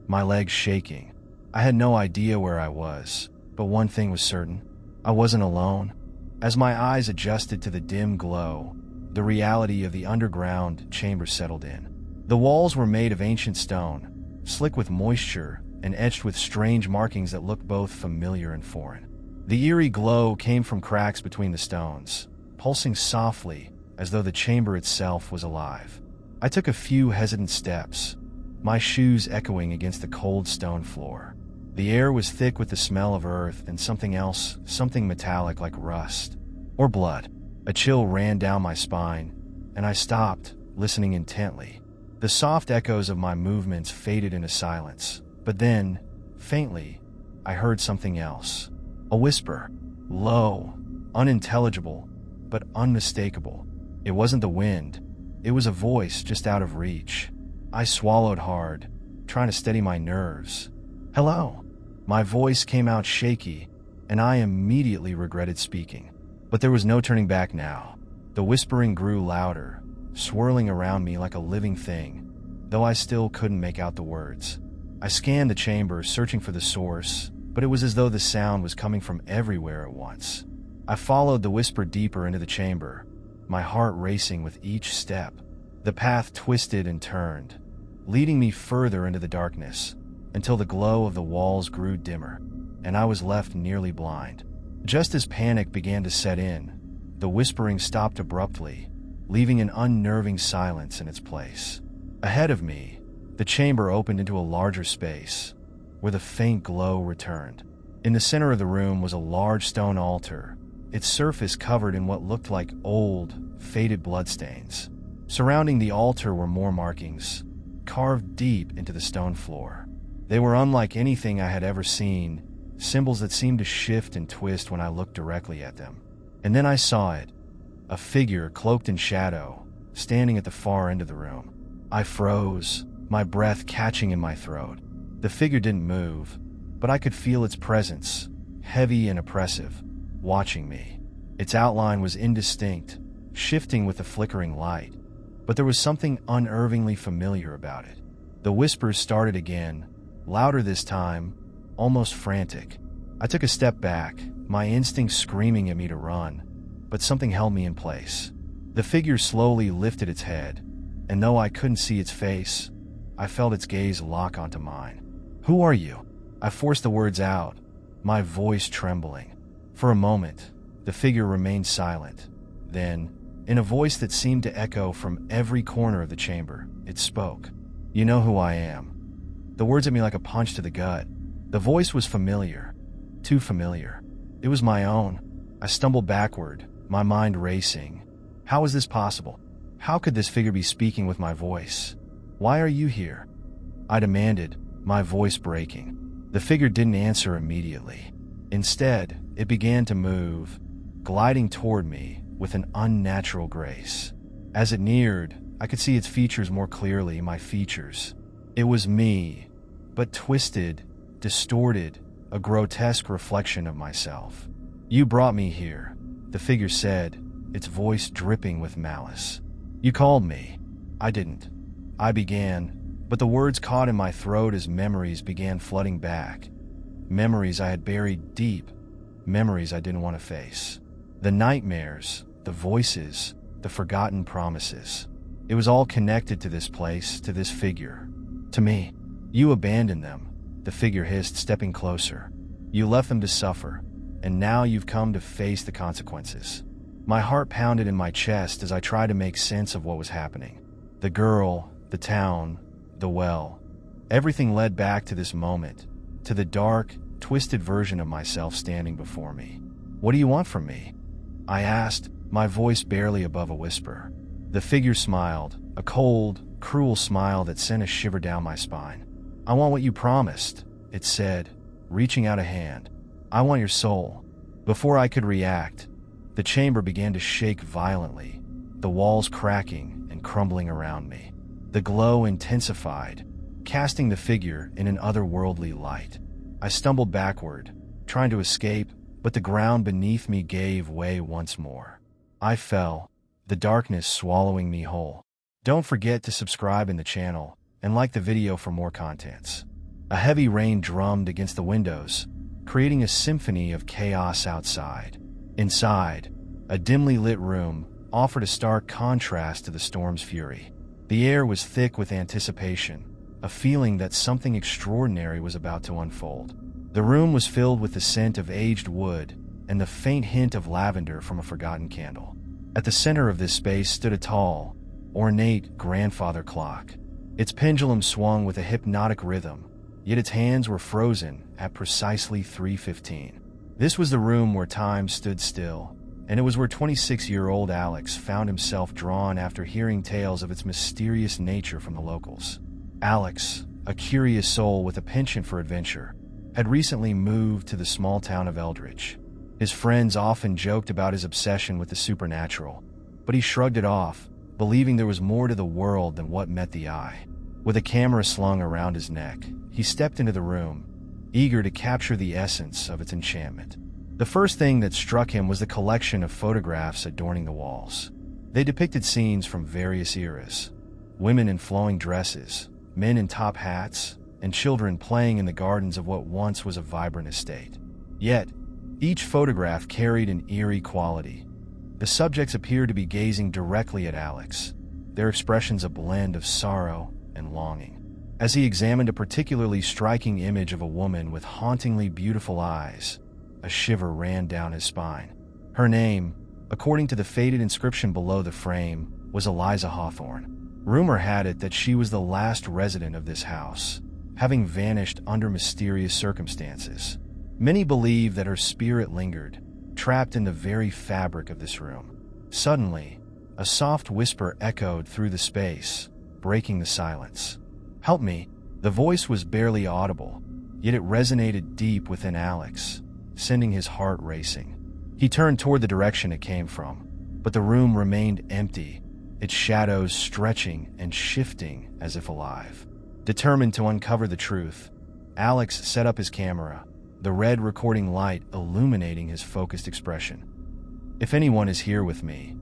Speaker 1: my legs shaking. I had no idea where I was, but one thing was certain: I wasn't alone. As my eyes adjusted to the dim glow, the reality of the underground chamber settled in. The walls were made of ancient stone, slick with moisture and etched with strange markings that looked both familiar and foreign. The eerie glow came from cracks between the stones, pulsing softly as though the chamber itself was alive. I took a few hesitant steps, my shoes echoing against the cold stone floor. The air was thick with the smell of earth and something else, something metallic like rust or blood. A chill ran down my spine, and I stopped, listening intently. The soft echoes of my movements faded into silence, but then, faintly, I heard something else. A whisper, low, unintelligible, but unmistakable. It wasn't the wind. It was a voice just out of reach. I swallowed hard, trying to steady my nerves. "Hello." My voice came out shaky, and I immediately regretted speaking. But there was no turning back now. The whispering grew louder, swirling around me like a living thing, though I still couldn't make out the words. I scanned the chamber, searching for the source, but it was as though the sound was coming from everywhere at once. I followed the whisper deeper into the chamber, my heart racing with each step. The path twisted and turned, leading me further into the darkness, until the glow of the walls grew dimmer, and I was left nearly blind. Just as panic began to set in, the whispering stopped abruptly, leaving an unnerving silence in its place. Ahead of me, the chamber opened into a larger space, where the faint glow returned. In the center of the room was a large stone altar, its surface covered in what looked like old, faded bloodstains. Surrounding the altar were more markings, carved deep into the stone floor. They were unlike anything I had ever seen, symbols that seemed to shift and twist when I looked directly at them. And then I saw it, a figure cloaked in shadow, standing at the far end of the room. I froze, my breath catching in my throat. The figure didn't move, but I could feel its presence, heavy and oppressive, watching me. Its outline was indistinct, shifting with the flickering light, but there was something unnervingly familiar about it. The whispers started again, louder this time, almost frantic. I took a step back, my instincts screaming at me to run, but something held me in place. The figure slowly lifted its head, and though I couldn't see its face, I felt its gaze lock onto mine. "Who are you?" I forced the words out, my voice trembling. For a moment, the figure remained silent. Then, in a voice that seemed to echo from every corner of the chamber, it spoke. "You know who I am." The words hit me like a punch to the gut. The voice was familiar, too familiar. It was my own. I stumbled backward, my mind racing. How was this possible? How could this figure be speaking with my voice? "Why are you here?" I demanded, my voice breaking. The figure didn't answer immediately. Instead, it began to move, gliding toward me with an unnatural grace. As it neared, I could see its features more clearly, my features. It was me, but twisted, distorted, a grotesque reflection of myself. "You brought me here," the figure said, its voice dripping with malice. "You called me." "I didn't." I began, but the words caught in my throat as memories began flooding back. Memories I had buried deep, memories I didn't want to face. The nightmares, the voices, the forgotten promises. It was all connected to this place, to this figure, to me. "You abandoned them," the figure hissed, stepping closer. "You left them to suffer, and now you've come to face the consequences." My heart pounded in my chest as I tried to make sense of what was happening. The girl, the town, the well. Everything led back to this moment, to the dark, twisted version of myself standing before me. "What do you want from me?" I asked, my voice barely above a whisper. The figure smiled, a cold, cruel smile that sent a shiver down my spine. "I want what you promised," it said, reaching out a hand. "I want your soul." Before I could react, the chamber began to shake violently, the walls cracking and crumbling around me. The glow intensified, casting the figure in an otherworldly light. I stumbled backward, trying to escape, but the ground beneath me gave way once more. I fell, the darkness swallowing me whole. Don't forget to subscribe in the channel and like the video for more contents. A heavy rain drummed against the windows, creating a symphony of chaos outside. Inside, a dimly lit room offered a stark contrast to the storm's fury. The air was thick with anticipation, a feeling that something extraordinary was about to unfold. The room was filled with the scent of aged wood and the faint hint of lavender from a forgotten candle. At the center of this space stood a tall, ornate grandfather clock. Its pendulum swung with a hypnotic rhythm, yet its hands were frozen at precisely 3:15. This was the room where time stood still, and it was where 26-year-old Alex found himself drawn after hearing tales of its mysterious nature from the locals. Alex, a curious soul with a penchant for adventure, had recently moved to the small town of Eldridge. His friends often joked about his obsession with the supernatural, but he shrugged it off, believing there was more to the world than what met the eye. With a camera slung around his neck, he stepped into the room, eager to capture the essence of its enchantment. The first thing that struck him was the collection of photographs adorning the walls. They depicted scenes from various eras: women in flowing dresses, men in top hats, and children playing in the gardens of what once was a vibrant estate. Yet, each photograph carried an eerie quality. The subjects appeared to be gazing directly at Alex, their expressions a blend of sorrow and longing. As he examined a particularly striking image of a woman with hauntingly beautiful eyes, a shiver ran down his spine. Her name, according to the faded inscription below the frame, was Eliza Hawthorne. Rumor had it that she was the last resident of this house, having vanished under mysterious circumstances. Many believe that her spirit lingered, trapped in the very fabric of this room. Suddenly, a soft whisper echoed through the space, breaking the silence. "Help me." The voice was barely audible, yet it resonated deep within Alex, sending his heart racing. He turned toward the direction it came from, but the room remained empty, its shadows stretching and shifting as if alive. Determined to uncover the truth, Alex set up his camera, the red recording light illuminating his focused expression. "If anyone is here with me,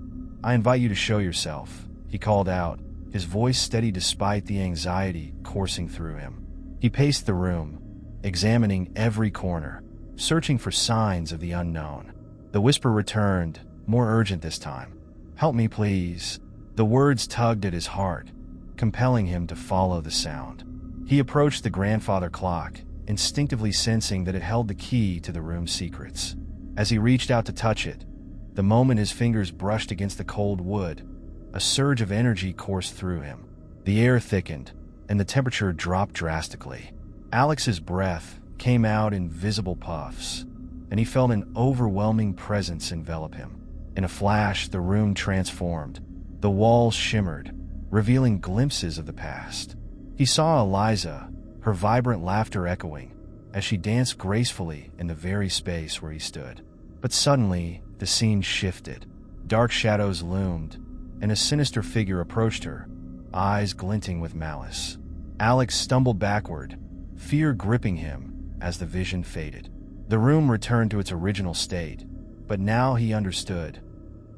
Speaker 1: I invite you to show yourself," he called out, his voice steady despite the anxiety coursing through him. He paced the room, examining every corner, searching for signs of the unknown. The whisper returned, more urgent this time. "Help me, please." The words tugged at his heart, compelling him to follow the sound. He approached the grandfather clock, instinctively sensing that it held the key to the room's secrets. As he reached out to touch it, the moment his fingers brushed against the cold wood, a surge of energy coursed through him. The air thickened, and the temperature dropped drastically. Alex's breath came out in visible puffs, and he felt an overwhelming presence envelop him. In a flash, the room transformed. The walls shimmered, revealing glimpses of the past. He saw Eliza, her vibrant laughter echoing, as she danced gracefully in the very space where he stood. But suddenly, the scene shifted. Dark shadows loomed, and a sinister figure approached her, eyes glinting with malice. Alex stumbled backward, fear gripping him as the vision faded. The room returned to its original state, but now he understood.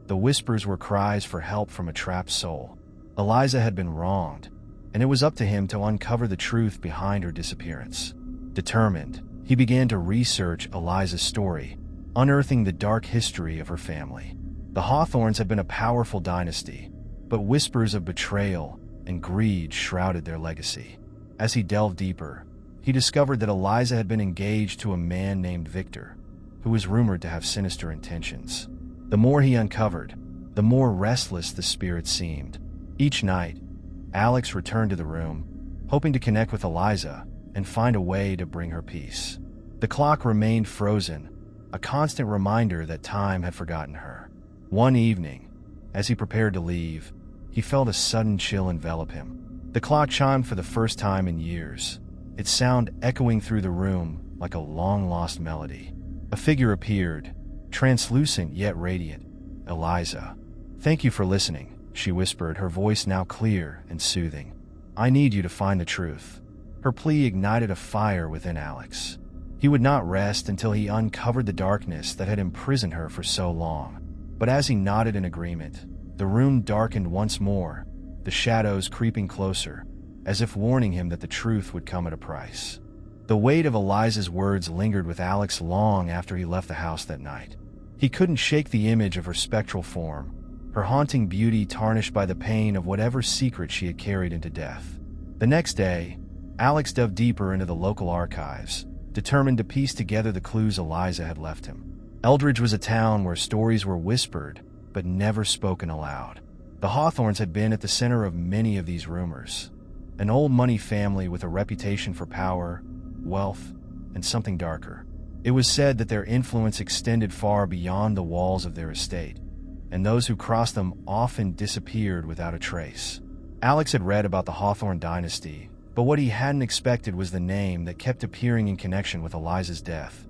Speaker 1: The whispers were cries for help from a trapped soul. Eliza had been wronged, and it was up to him to uncover the truth behind her disappearance. Determined, he began to research Eliza's story, unearthing the dark history of her family. The Hawthorns had been a powerful dynasty, but whispers of betrayal and greed shrouded their legacy. As he delved deeper, he discovered that Eliza had been engaged to a man named Victor, who was rumored to have sinister intentions. The more he uncovered, the more restless the spirit seemed. Each night, Alex returned to the room, hoping to connect with Eliza and find a way to bring her peace. The clock remained frozen, a constant reminder that time had forgotten her. One evening, as he prepared to leave, he felt a sudden chill envelop him. The clock chimed for the first time in years, its sound echoing through the room like a long-lost melody. A figure appeared, translucent yet radiant. "Eliza, thank you for listening," she whispered, her voice now clear and soothing. "I need you to find the truth." Her plea ignited a fire within Alex. He would not rest until he uncovered the darkness that had imprisoned her for so long. But as he nodded in agreement, the room darkened once more, the shadows creeping closer, as if warning him that the truth would come at a price. The weight of Eliza's words lingered with Alex long after he left the house that night. He couldn't shake the image of her spectral form, her haunting beauty tarnished by the pain of whatever secret she had carried into death. The next day, Alex dove deeper into the local archives, determined to piece together the clues Eliza had left him. Eldridge was a town where stories were whispered, but never spoken aloud. The Hawthorns had been at the center of many of these rumors. An old money family with a reputation for power, wealth, and something darker. It was said that their influence extended far beyond the walls of their estate, and those who crossed them often disappeared without a trace. Alex had read about the Hawthorne dynasty, but what he hadn't expected was the name that kept appearing in connection with Eliza's death.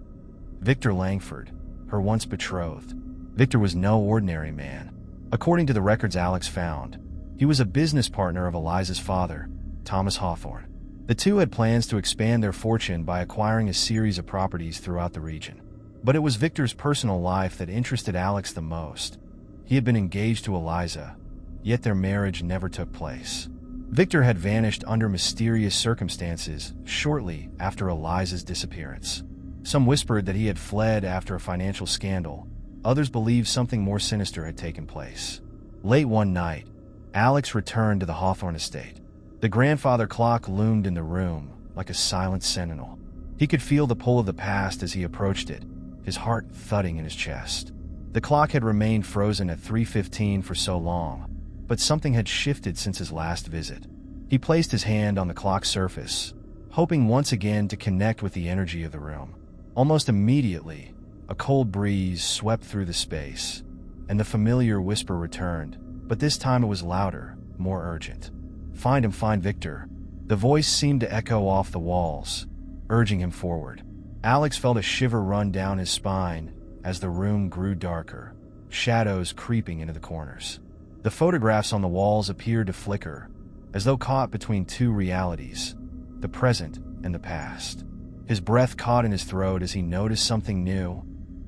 Speaker 1: Victor Langford, her once betrothed. Victor was no ordinary man. According to the records Alex found, he was a business partner of Eliza's father, Thomas Hawthorne. The two had plans to expand their fortune by acquiring a series of properties throughout the region. But it was Victor's personal life that interested Alex the most. He had been engaged to Eliza, yet their marriage never took place. Victor had vanished under mysterious circumstances shortly after Eliza's disappearance. Some whispered that he had fled after a financial scandal. Others believed something more sinister had taken place. Late one night, Alex returned to the Hawthorne estate. The grandfather clock loomed in the room like a silent sentinel. He could feel the pull of the past as he approached it, his heart thudding in his chest. The clock had remained frozen at 3:15 for so long, but something had shifted since his last visit. He placed his hand on the clock's surface, hoping once again to connect with the energy of the room. Almost immediately, a cold breeze swept through the space, and the familiar whisper returned, but this time it was louder, more urgent. "Find him, find Victor." The voice seemed to echo off the walls, urging him forward. Alex felt a shiver run down his spine as the room grew darker, shadows creeping into the corners. The photographs on the walls appeared to flicker, as though caught between two realities, the present and the past. His breath caught in his throat as he noticed something new,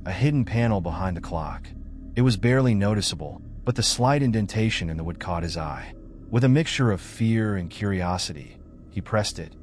Speaker 1: a hidden panel behind the clock. It was barely noticeable, but the slight indentation in the wood caught his eye. With a mixture of fear and curiosity, he pressed it,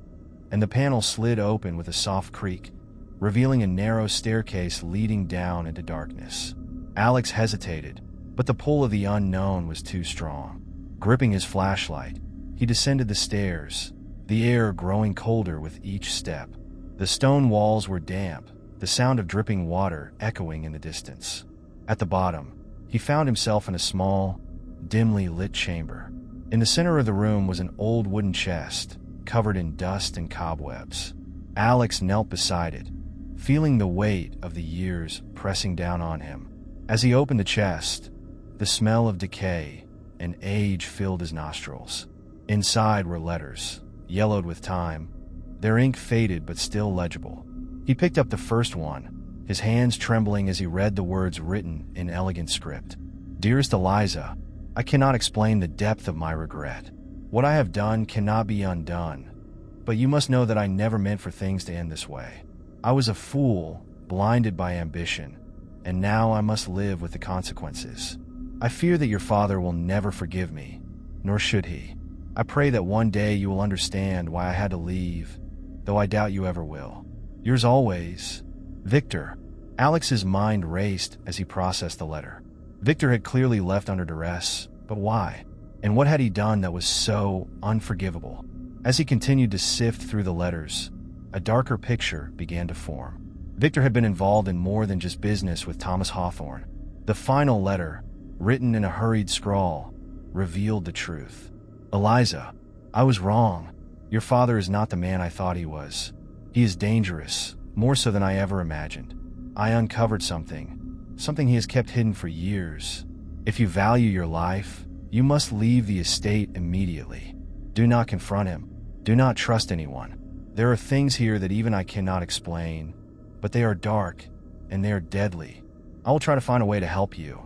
Speaker 1: and the panel slid open with a soft creak, revealing a narrow staircase leading down into darkness. Alex hesitated, but the pull of the unknown was too strong. Gripping his flashlight, he descended the stairs, the air growing colder with each step. The stone walls were damp, the sound of dripping water echoing in the distance. At the bottom, he found himself in a small, dimly lit chamber. In the center of the room was an old wooden chest, covered in dust and cobwebs. Alex knelt beside it, feeling the weight of the years pressing down on him. As he opened the chest, the smell of decay and age filled his nostrils. Inside were letters, yellowed with time, their ink faded but still legible. He picked up the first one, his hands trembling as he read the words written in elegant script. "Dearest Eliza, I cannot explain the depth of my regret. What I have done cannot be undone, but you must know that I never meant for things to end this way. I was a fool, blinded by ambition, and now I must live with the consequences. I fear that your father will never forgive me, nor should he. I pray that one day you will understand why I had to leave, though I doubt you ever will. Yours always, Victor." Alex's mind raced as he processed the letter. Victor had clearly left under duress, but why? And what had he done that was so unforgivable? As he continued to sift through the letters, a darker picture began to form. Victor had been involved in more than just business with Thomas Hawthorne. The final letter, written in a hurried scrawl, revealed the truth. "Eliza, I was wrong. Your father is not the man I thought he was. He is dangerous, more so than I ever imagined. I uncovered something he has kept hidden for years. If you value your life, you must leave the estate immediately. Do not confront him. Do not trust anyone. There are things here that even I cannot explain, but they are dark and they are deadly. I will try to find a way to help you,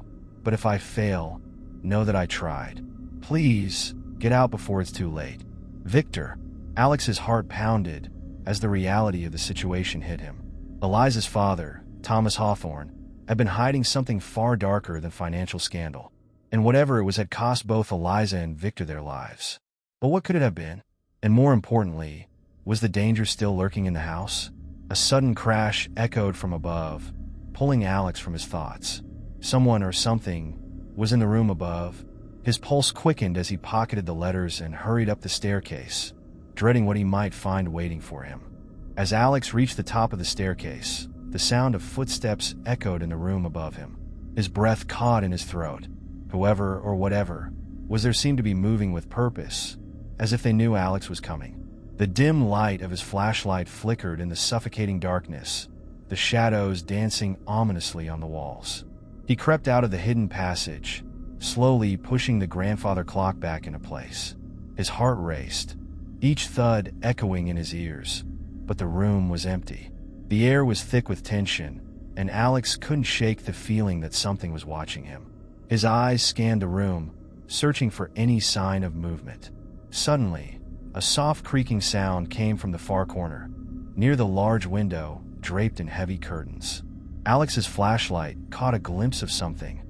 Speaker 1: but if I fail, know that I tried. Please, get out before it's too late. Victor." Alex's heart pounded as the reality of the situation hit him. Eliza's father, Thomas Hawthorne, had been hiding something far darker than financial scandal, and whatever it was had cost both Eliza and Victor their lives. But what could it have been? And more importantly, was the danger still lurking in the house? A sudden crash echoed from above, pulling Alex from his thoughts. Someone or something was in the room above. His pulse quickened as he pocketed the letters and hurried up the staircase, dreading what he might find waiting for him. As Alex reached the top of the staircase, the sound of footsteps echoed in the room above him. His breath caught in his throat. Whoever or whatever was there seemed to be moving with purpose, as if they knew Alex was coming. The dim light of his flashlight flickered in the suffocating darkness, the shadows dancing ominously on the walls. He crept out of the hidden passage, slowly pushing the grandfather clock back into place. His heart raced, each thud echoing in his ears, but the room was empty. The air was thick with tension, and Alex couldn't shake the feeling that something was watching him. His eyes scanned the room, searching for any sign of movement. Suddenly, a soft creaking sound came from the far corner, near the large window draped in heavy curtains. Alex's flashlight caught a glimpse of something,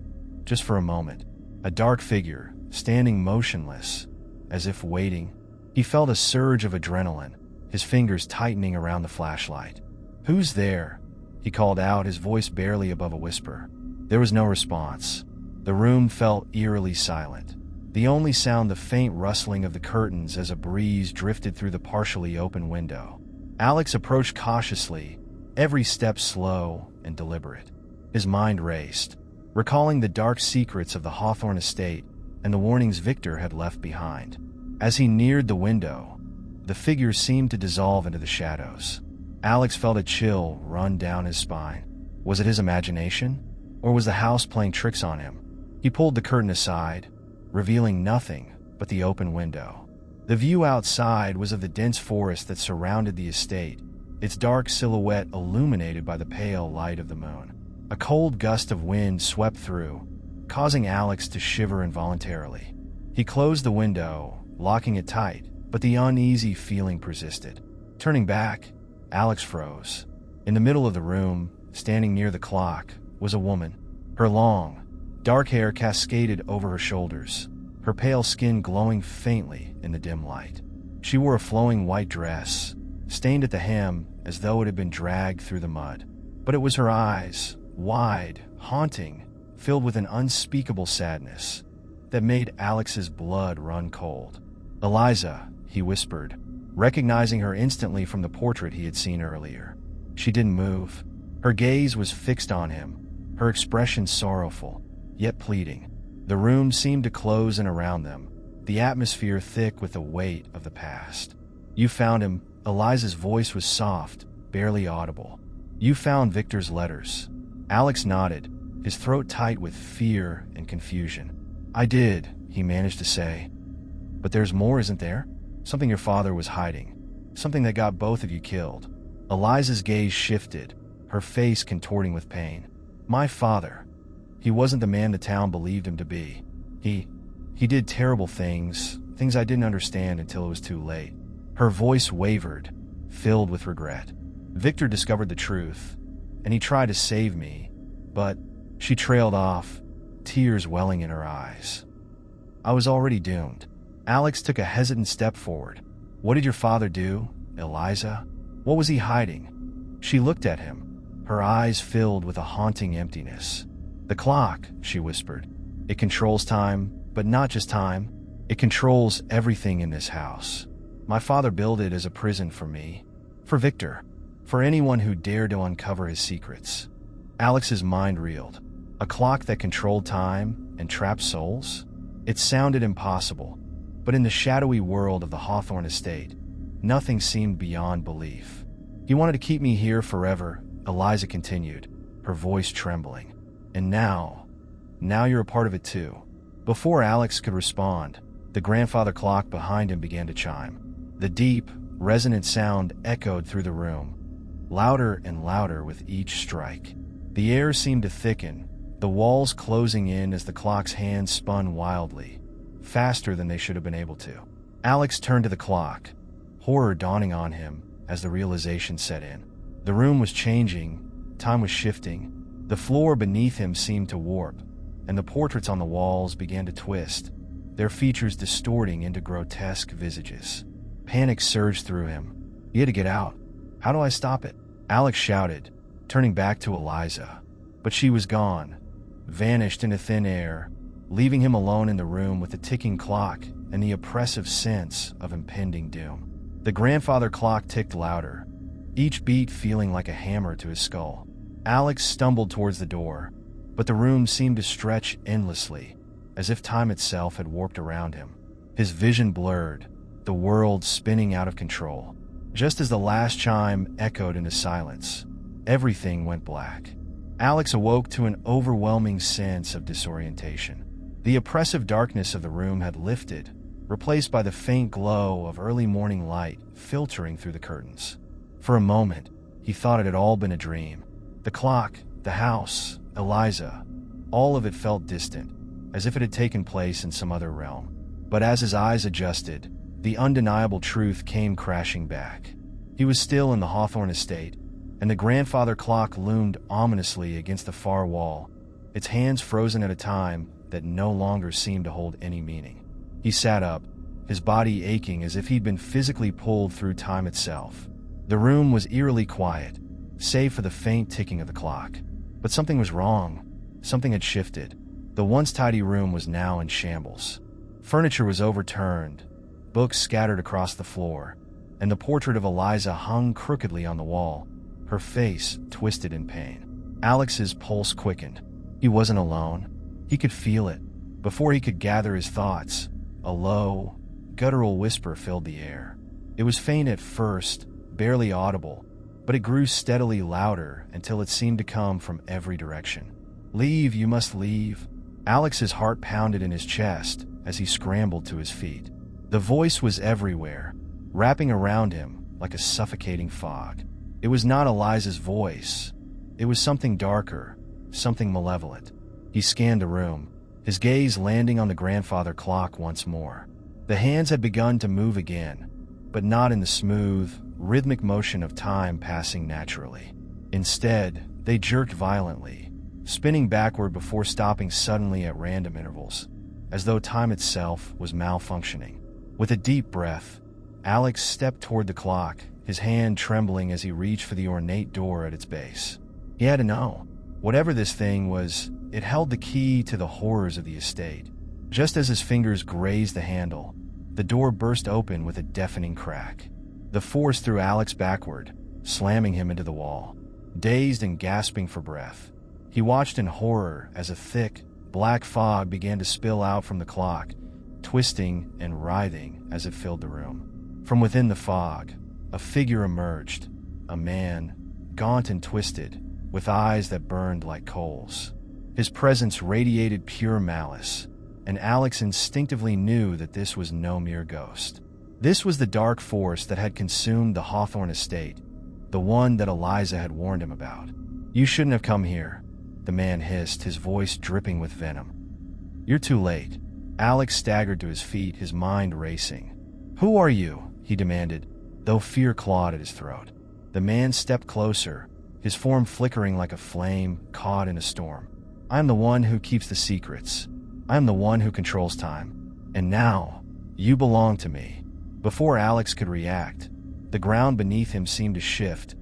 Speaker 1: just for a moment. A dark figure, standing motionless, as if waiting. He felt a surge of adrenaline, his fingers tightening around the flashlight. "Who's there?" he called out, his voice barely above a whisper. There was no response. The room felt eerily silent. The only sound the faint rustling of the curtains as a breeze drifted through the partially open window. Alex approached cautiously, every step slow and deliberate. His mind raced, recalling the dark secrets of the Hawthorne estate and the warnings Victor had left behind. As he neared the window, the figure seemed to dissolve into the shadows. Alex felt a chill run down his spine. Was it his imagination? Or was the house playing tricks on him? He pulled the curtain aside, revealing nothing but the open window. The view outside was of the dense forest that surrounded the estate, its dark silhouette illuminated by the pale light of the moon. A cold gust of wind swept through, causing Alex to shiver involuntarily. He closed the window, locking it tight, but the uneasy feeling persisted. Turning back, Alex froze. In the middle of the room, standing near the clock, was a woman. Her long, dark hair cascaded over her shoulders, her pale skin glowing faintly in the dim light. She wore a flowing white dress, stained at the hem as though it had been dragged through the mud. But it was her eyes, wide, haunting, filled with an unspeakable sadness, that made Alex's blood run cold. "Eliza," he whispered, recognizing her instantly from the portrait he had seen earlier. She didn't move. Her gaze was fixed on him, her expression sorrowful, yet pleading. The room seemed to close in around them, the atmosphere thick with the weight of the past. "You found him." Eliza's voice was soft, barely audible. "You found Victor's letters." Alex nodded, his throat tight with fear and confusion. "I did," he managed to say. "But there's more, isn't there? Something your father was hiding. Something that got both of you killed." Eliza's gaze shifted, her face contorting with pain. "My father. He wasn't the man the town believed him to be. He did terrible things I didn't understand until it was too late." Her voice wavered, filled with regret. "Victor discovered the truth, and he tried to save me, but..." She trailed off, tears welling in her eyes. "I was already doomed." Alex took a hesitant step forward. "What did your father do, Eliza? What was he hiding?" She looked at him, her eyes filled with a haunting emptiness. "The clock," she whispered. "It controls time, but not just time. It controls everything in this house. My father built it as a prison for me, for Victor, for anyone who dared to uncover his secrets." Alex's mind reeled. A clock that controlled time and trapped souls? It sounded impossible, but in the shadowy world of the Hawthorne estate, nothing seemed beyond belief. "He wanted to keep me here forever," Eliza continued, her voice trembling. "And now you're a part of it too." Before Alex could respond, the grandfather clock behind him began to chime. The deep, resonant sound echoed through the room, louder and louder with each strike. The air seemed to thicken, the walls closing in as the clock's hands spun wildly, faster than they should have been able to. Alex turned to the clock, horror dawning on him as the realization set in. The room was changing, time was shifting. The floor beneath him seemed to warp, and the portraits on the walls began to twist, their features distorting into grotesque visages. Panic surged through him. He had to get out. How do I stop it? Alex shouted, turning back to Eliza. But she was gone, vanished into thin air, leaving him alone in the room with the ticking clock and the oppressive sense of impending doom. The grandfather clock ticked louder, each beat feeling like a hammer to his skull. Alex stumbled towards the door, but the room seemed to stretch endlessly, as if time itself had warped around him. His vision blurred, the world spinning out of control. Just as the last chime echoed into silence, everything went black. Alex awoke to an overwhelming sense of disorientation. The oppressive darkness of the room had lifted, replaced by the faint glow of early morning light filtering through the curtains. For a moment, he thought it had all been a dream. The clock, the house, Eliza, all of it felt distant, as if it had taken place in some other realm. But as his eyes adjusted, the undeniable truth came crashing back. He was still in the Hawthorne estate, and the grandfather clock loomed ominously against the far wall, its hands frozen at a time that no longer seemed to hold any meaning. He sat up, his body aching as if he'd been physically pulled through time itself. The room was eerily quiet, save for the faint ticking of the clock. But something was wrong. Something had shifted. The once tidy room was now in shambles. Furniture was overturned, books scattered across the floor, and the portrait of Eliza hung crookedly on the wall, her face twisted in pain. Alex's pulse quickened. He wasn't alone. He could feel it. Before he could gather his thoughts, a low, guttural whisper filled the air. It was faint at first, barely audible, but it grew steadily louder until it seemed to come from every direction. "Leave, you must leave." Alex's heart pounded in his chest as he scrambled to his feet. The voice was everywhere, wrapping around him like a suffocating fog. It was not Eliza's voice. It was something darker, something malevolent. He scanned the room, his gaze landing on the grandfather clock once more. The hands had begun to move again, but not in the smooth, rhythmic motion of time passing naturally. Instead, they jerked violently, spinning backward before stopping suddenly at random intervals, as though time itself was malfunctioning. With a deep breath, Alex stepped toward the clock, his hand trembling as he reached for the ornate door at its base. He had to know. Whatever this thing was, it held the key to the horrors of the estate. Just as his fingers grazed the handle, the door burst open with a deafening crack. The force threw Alex backward, slamming him into the wall. Dazed and gasping for breath, he watched in horror as a thick, black fog began to spill out from the clock, twisting and writhing as it filled the room. From within the fog, a figure emerged, a man, gaunt and twisted, with eyes that burned like coals. His presence radiated pure malice, and Alex instinctively knew that this was no mere ghost. This was the dark force that had consumed the Hawthorne estate, the one that Eliza had warned him about. "You shouldn't have come here," the man hissed, his voice dripping with venom. "You're too late." Alex staggered to his feet, his mind racing. "Who are you?" he demanded, though fear clawed at his throat. The man stepped closer, his form flickering like a flame caught in a storm. "I'm the one who keeps the secrets. I'm the one who controls time. And now, you belong to me." Before Alex could react, the ground beneath him seemed to shift,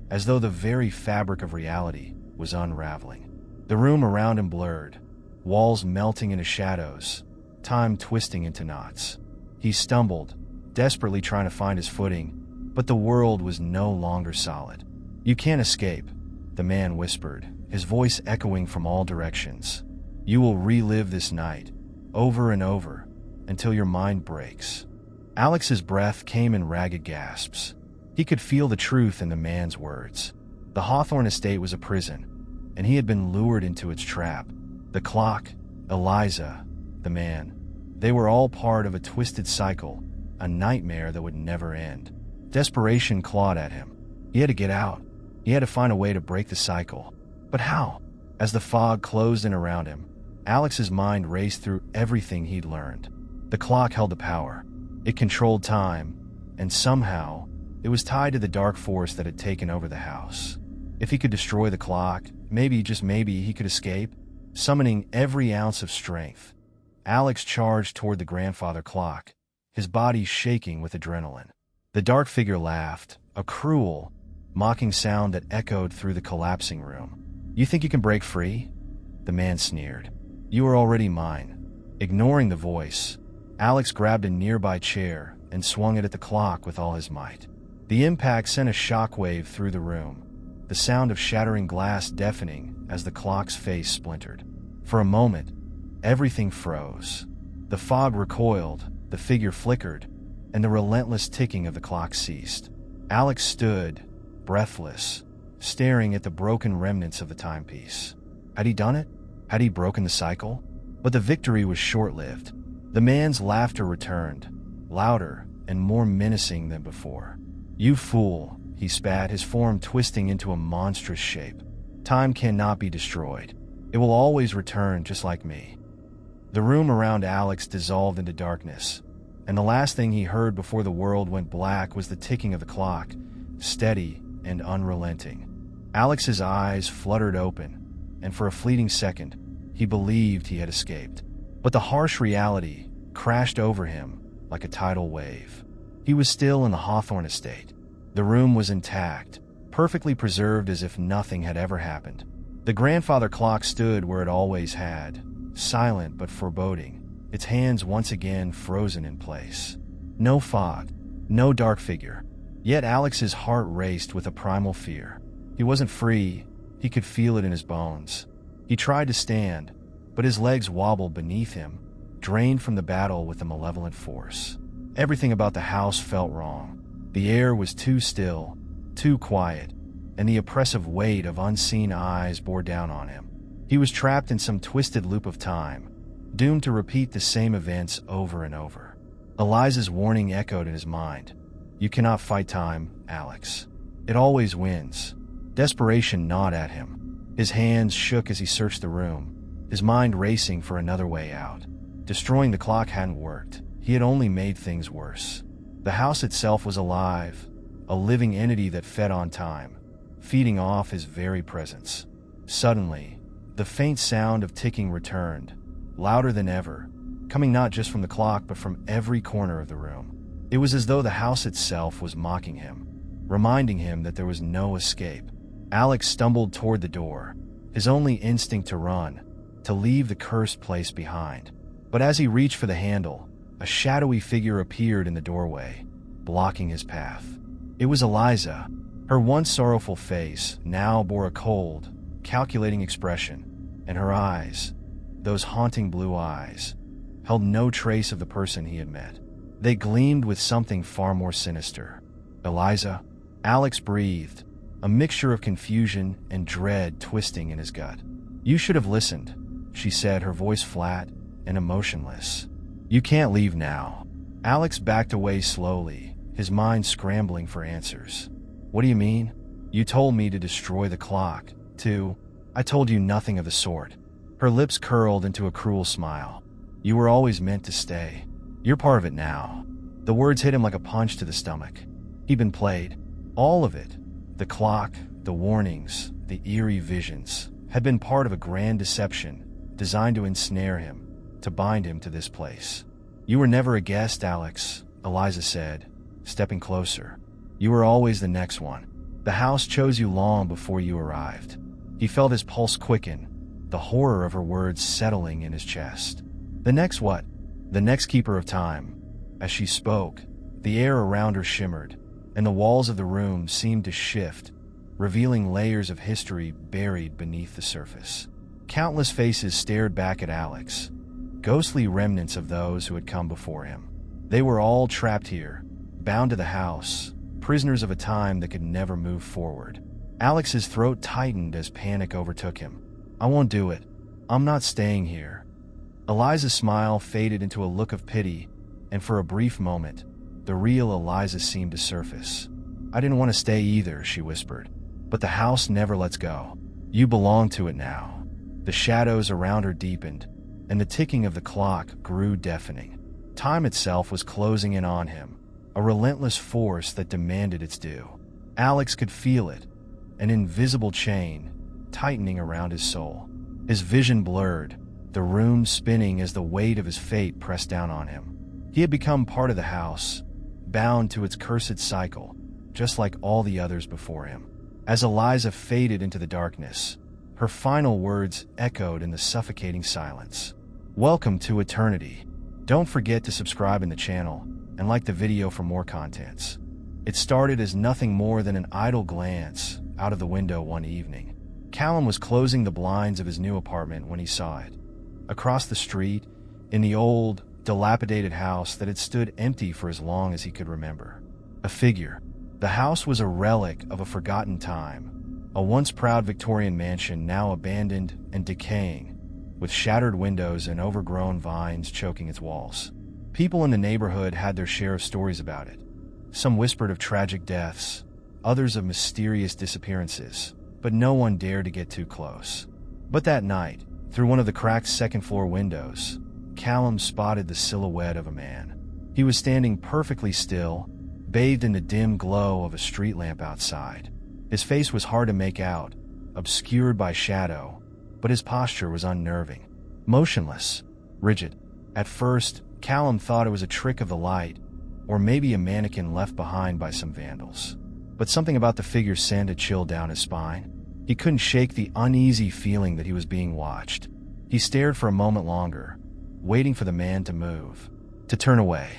Speaker 1: as though the very fabric of reality was unraveling. The room around him blurred, walls melting into shadows, time twisting into knots. He stumbled, desperately trying to find his footing, but the world was no longer solid. "You can't escape," the man whispered, his voice echoing from all directions. "You will relive this night, over and over, until your mind breaks." Alex's breath came in ragged gasps. He could feel the truth in the man's words. The Hawthorne estate was a prison, and he had been lured into its trap. The clock, Eliza, the man, they were all part of a twisted cycle, a nightmare that would never end. Desperation clawed at him. He had to get out. He had to find a way to break the cycle. But how? As the fog closed in around him, Alex's mind raced through everything he'd learned. The clock held the power. It controlled time, and somehow, It was tied to the dark force that had taken over the house. If he could destroy the clock, maybe, just maybe, he could escape. Summoning every ounce of strength, Alex charged toward the grandfather clock, his body shaking with adrenaline. The dark figure laughed, a cruel, mocking sound that echoed through the collapsing room. "You think you can break free?" The man sneered. "You are already mine." Ignoring the voice, Alex grabbed a nearby chair and swung it at the clock with all his might. The impact sent a shockwave through the room, the sound of shattering glass deafening as the clock's face splintered. For a moment, everything froze. The fog recoiled, the figure flickered, and the relentless ticking of the clock ceased. Alex stood, breathless, staring at the broken remnants of the timepiece. Had he done it? Had he broken the cycle? But the victory was short-lived. The man's laughter returned, louder and more menacing than before. "You fool," he spat, his form twisting into a monstrous shape. "Time cannot be destroyed. It will always return just like me." The room around Alex dissolved into darkness, and the last thing he heard before the world went black was the ticking of the clock, steady and unrelenting. Alex's eyes fluttered open, and for a fleeting second, he believed he had escaped. But the harsh reality crashed over him like a tidal wave. He was still in the Hawthorne estate. The room was intact, perfectly preserved as if nothing had ever happened. The grandfather clock stood where it always had, silent but foreboding, its hands once again frozen in place. No fog, no dark figure. Yet Alex's heart raced with a primal fear. He wasn't free, he could feel it in his bones. He tried to stand, but his legs wobbled beneath him, drained from the battle with a malevolent force. Everything about the house felt wrong. The air was too still, too quiet, and the oppressive weight of unseen eyes bore down on him. He was trapped in some twisted loop of time, doomed to repeat the same events over and over. Eliza's warning echoed in his mind. "You cannot fight time, Alex. It always wins." Desperation gnawed at him. His hands shook as he searched the room, his mind racing for another way out. Destroying the clock hadn't worked. He had only made things worse. The house itself was alive, a living entity that fed on time, feeding off his very presence. Suddenly, the faint sound of ticking returned, louder than ever, coming not just from the clock but from every corner of the room. It was as though the house itself was mocking him, reminding him that there was no escape. Alex stumbled toward the door, his only instinct to run, to leave the cursed place behind. But as he reached for the handle, a shadowy figure appeared in the doorway, blocking his path. It was Eliza. Her once sorrowful face now bore a cold, calculating expression, and her eyes, those haunting blue eyes, held no trace of the person he had met. They gleamed with something far more sinister. "Eliza?" Alex breathed, a mixture of confusion and dread twisting in his gut. "You should have listened," she said, her voice flat and emotionless. "You can't leave now." Alex backed away slowly, his mind scrambling for answers. "What do you mean?" "You told me to destroy the clock, too." "I told you nothing of the sort." Her lips curled into a cruel smile. "You were always meant to stay. You're part of it now." The words hit him like a punch to the stomach. He'd been played. All of it, the clock, the warnings, the eerie visions, had been part of a grand deception designed to ensnare him, to bind him to this place. "You were never a guest, Alex," Eliza said, stepping closer. "You were always the next one. The house chose you long before you arrived." He felt his pulse quicken, the horror of her words settling in his chest. "The next what?" "The next keeper of time." As she spoke, the air around her shimmered, and the walls of the room seemed to shift, revealing layers of history buried beneath the surface. Countless faces stared back at Alex, ghostly remnants of those who had come before him. They were all trapped here, bound to the house, prisoners of a time that could never move forward. Alex's throat tightened as panic overtook him. "I won't do it. I'm not staying here." Eliza's smile faded into a look of pity, and for a brief moment, the real Eliza seemed to surface. "I didn't want to stay either," she whispered, "but the house never lets go. You belong to it now." The shadows around her deepened, and the ticking of the clock grew deafening. Time itself was closing in on him, a relentless force that demanded its due. Alex could feel it, an invisible chain tightening around his soul. His vision blurred, the room spinning as the weight of his fate pressed down on him. He had become part of the house, bound to its cursed cycle, just like all the others before him. As Eliza faded into the darkness, her final words echoed in the suffocating silence. Welcome to eternity. Don't forget to subscribe in the channel and like the video for more contents. It started as nothing more than an idle glance out of the window one evening. Callum was closing the blinds of his new apartment when he saw it. Across the street, in the old, dilapidated house that had stood empty for as long as he could remember. A figure. The house was a relic of a forgotten time, a once proud Victorian mansion now abandoned and decaying, with shattered windows and overgrown vines choking its walls. People in the neighborhood had their share of stories about it. Some whispered of tragic deaths, others of mysterious disappearances, but no one dared to get too close. But that night, through one of the cracked second-floor windows, Callum spotted the silhouette of a man. He was standing perfectly still, bathed in the dim glow of a street lamp outside. His face was hard to make out, obscured by shadow, but his posture was unnerving. Motionless, rigid. At first, Callum thought it was a trick of the light, or maybe a mannequin left behind by some vandals. But something about the figure sent a chill down his spine. He couldn't shake the uneasy feeling that he was being watched. He stared for a moment longer, waiting for the man to move, to turn away,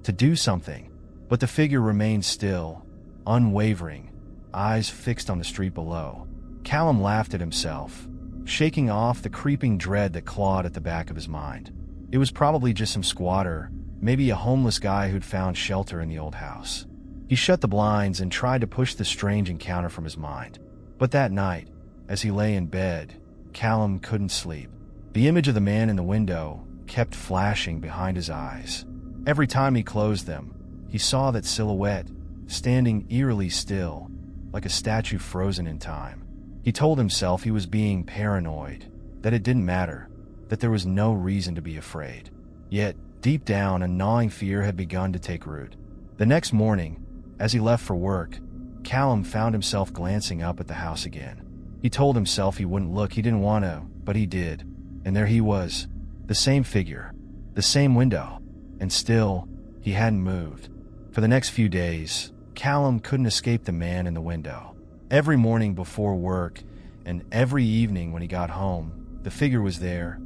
Speaker 1: to do something. But the figure remained still, unwavering, eyes fixed on the street below. Callum laughed at himself, shaking off the creeping dread that clawed at the back of his mind. It was probably just some squatter, maybe a homeless guy who'd found shelter in the old house. He shut the blinds and tried to push the strange encounter from his mind. But that night, as he lay in bed, Callum couldn't sleep. The image of the man in the window kept flashing behind his eyes. Every time he closed them, he saw that silhouette, standing eerily still, like a statue frozen in time. He told himself he was being paranoid, that it didn't matter, that there was no reason to be afraid. Yet, deep down, a gnawing fear had begun to take root. The next morning, as he left for work, Callum found himself glancing up at the house again. He told himself he wouldn't look, he didn't want to, but he did. And there he was, the same figure, the same window, and still, he hadn't moved. For the next few days, Callum couldn't escape the man in the window. Every morning before work, and every evening when he got home, the figure was there,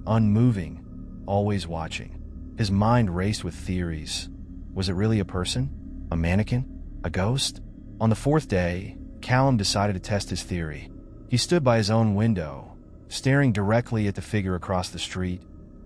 Speaker 1: unmoving, always watching. His mind raced with theories. Was it really a person? A mannequin? A ghost? On the fourth day, Callum decided to test his theory. He stood by his own window, staring directly at the figure across the street,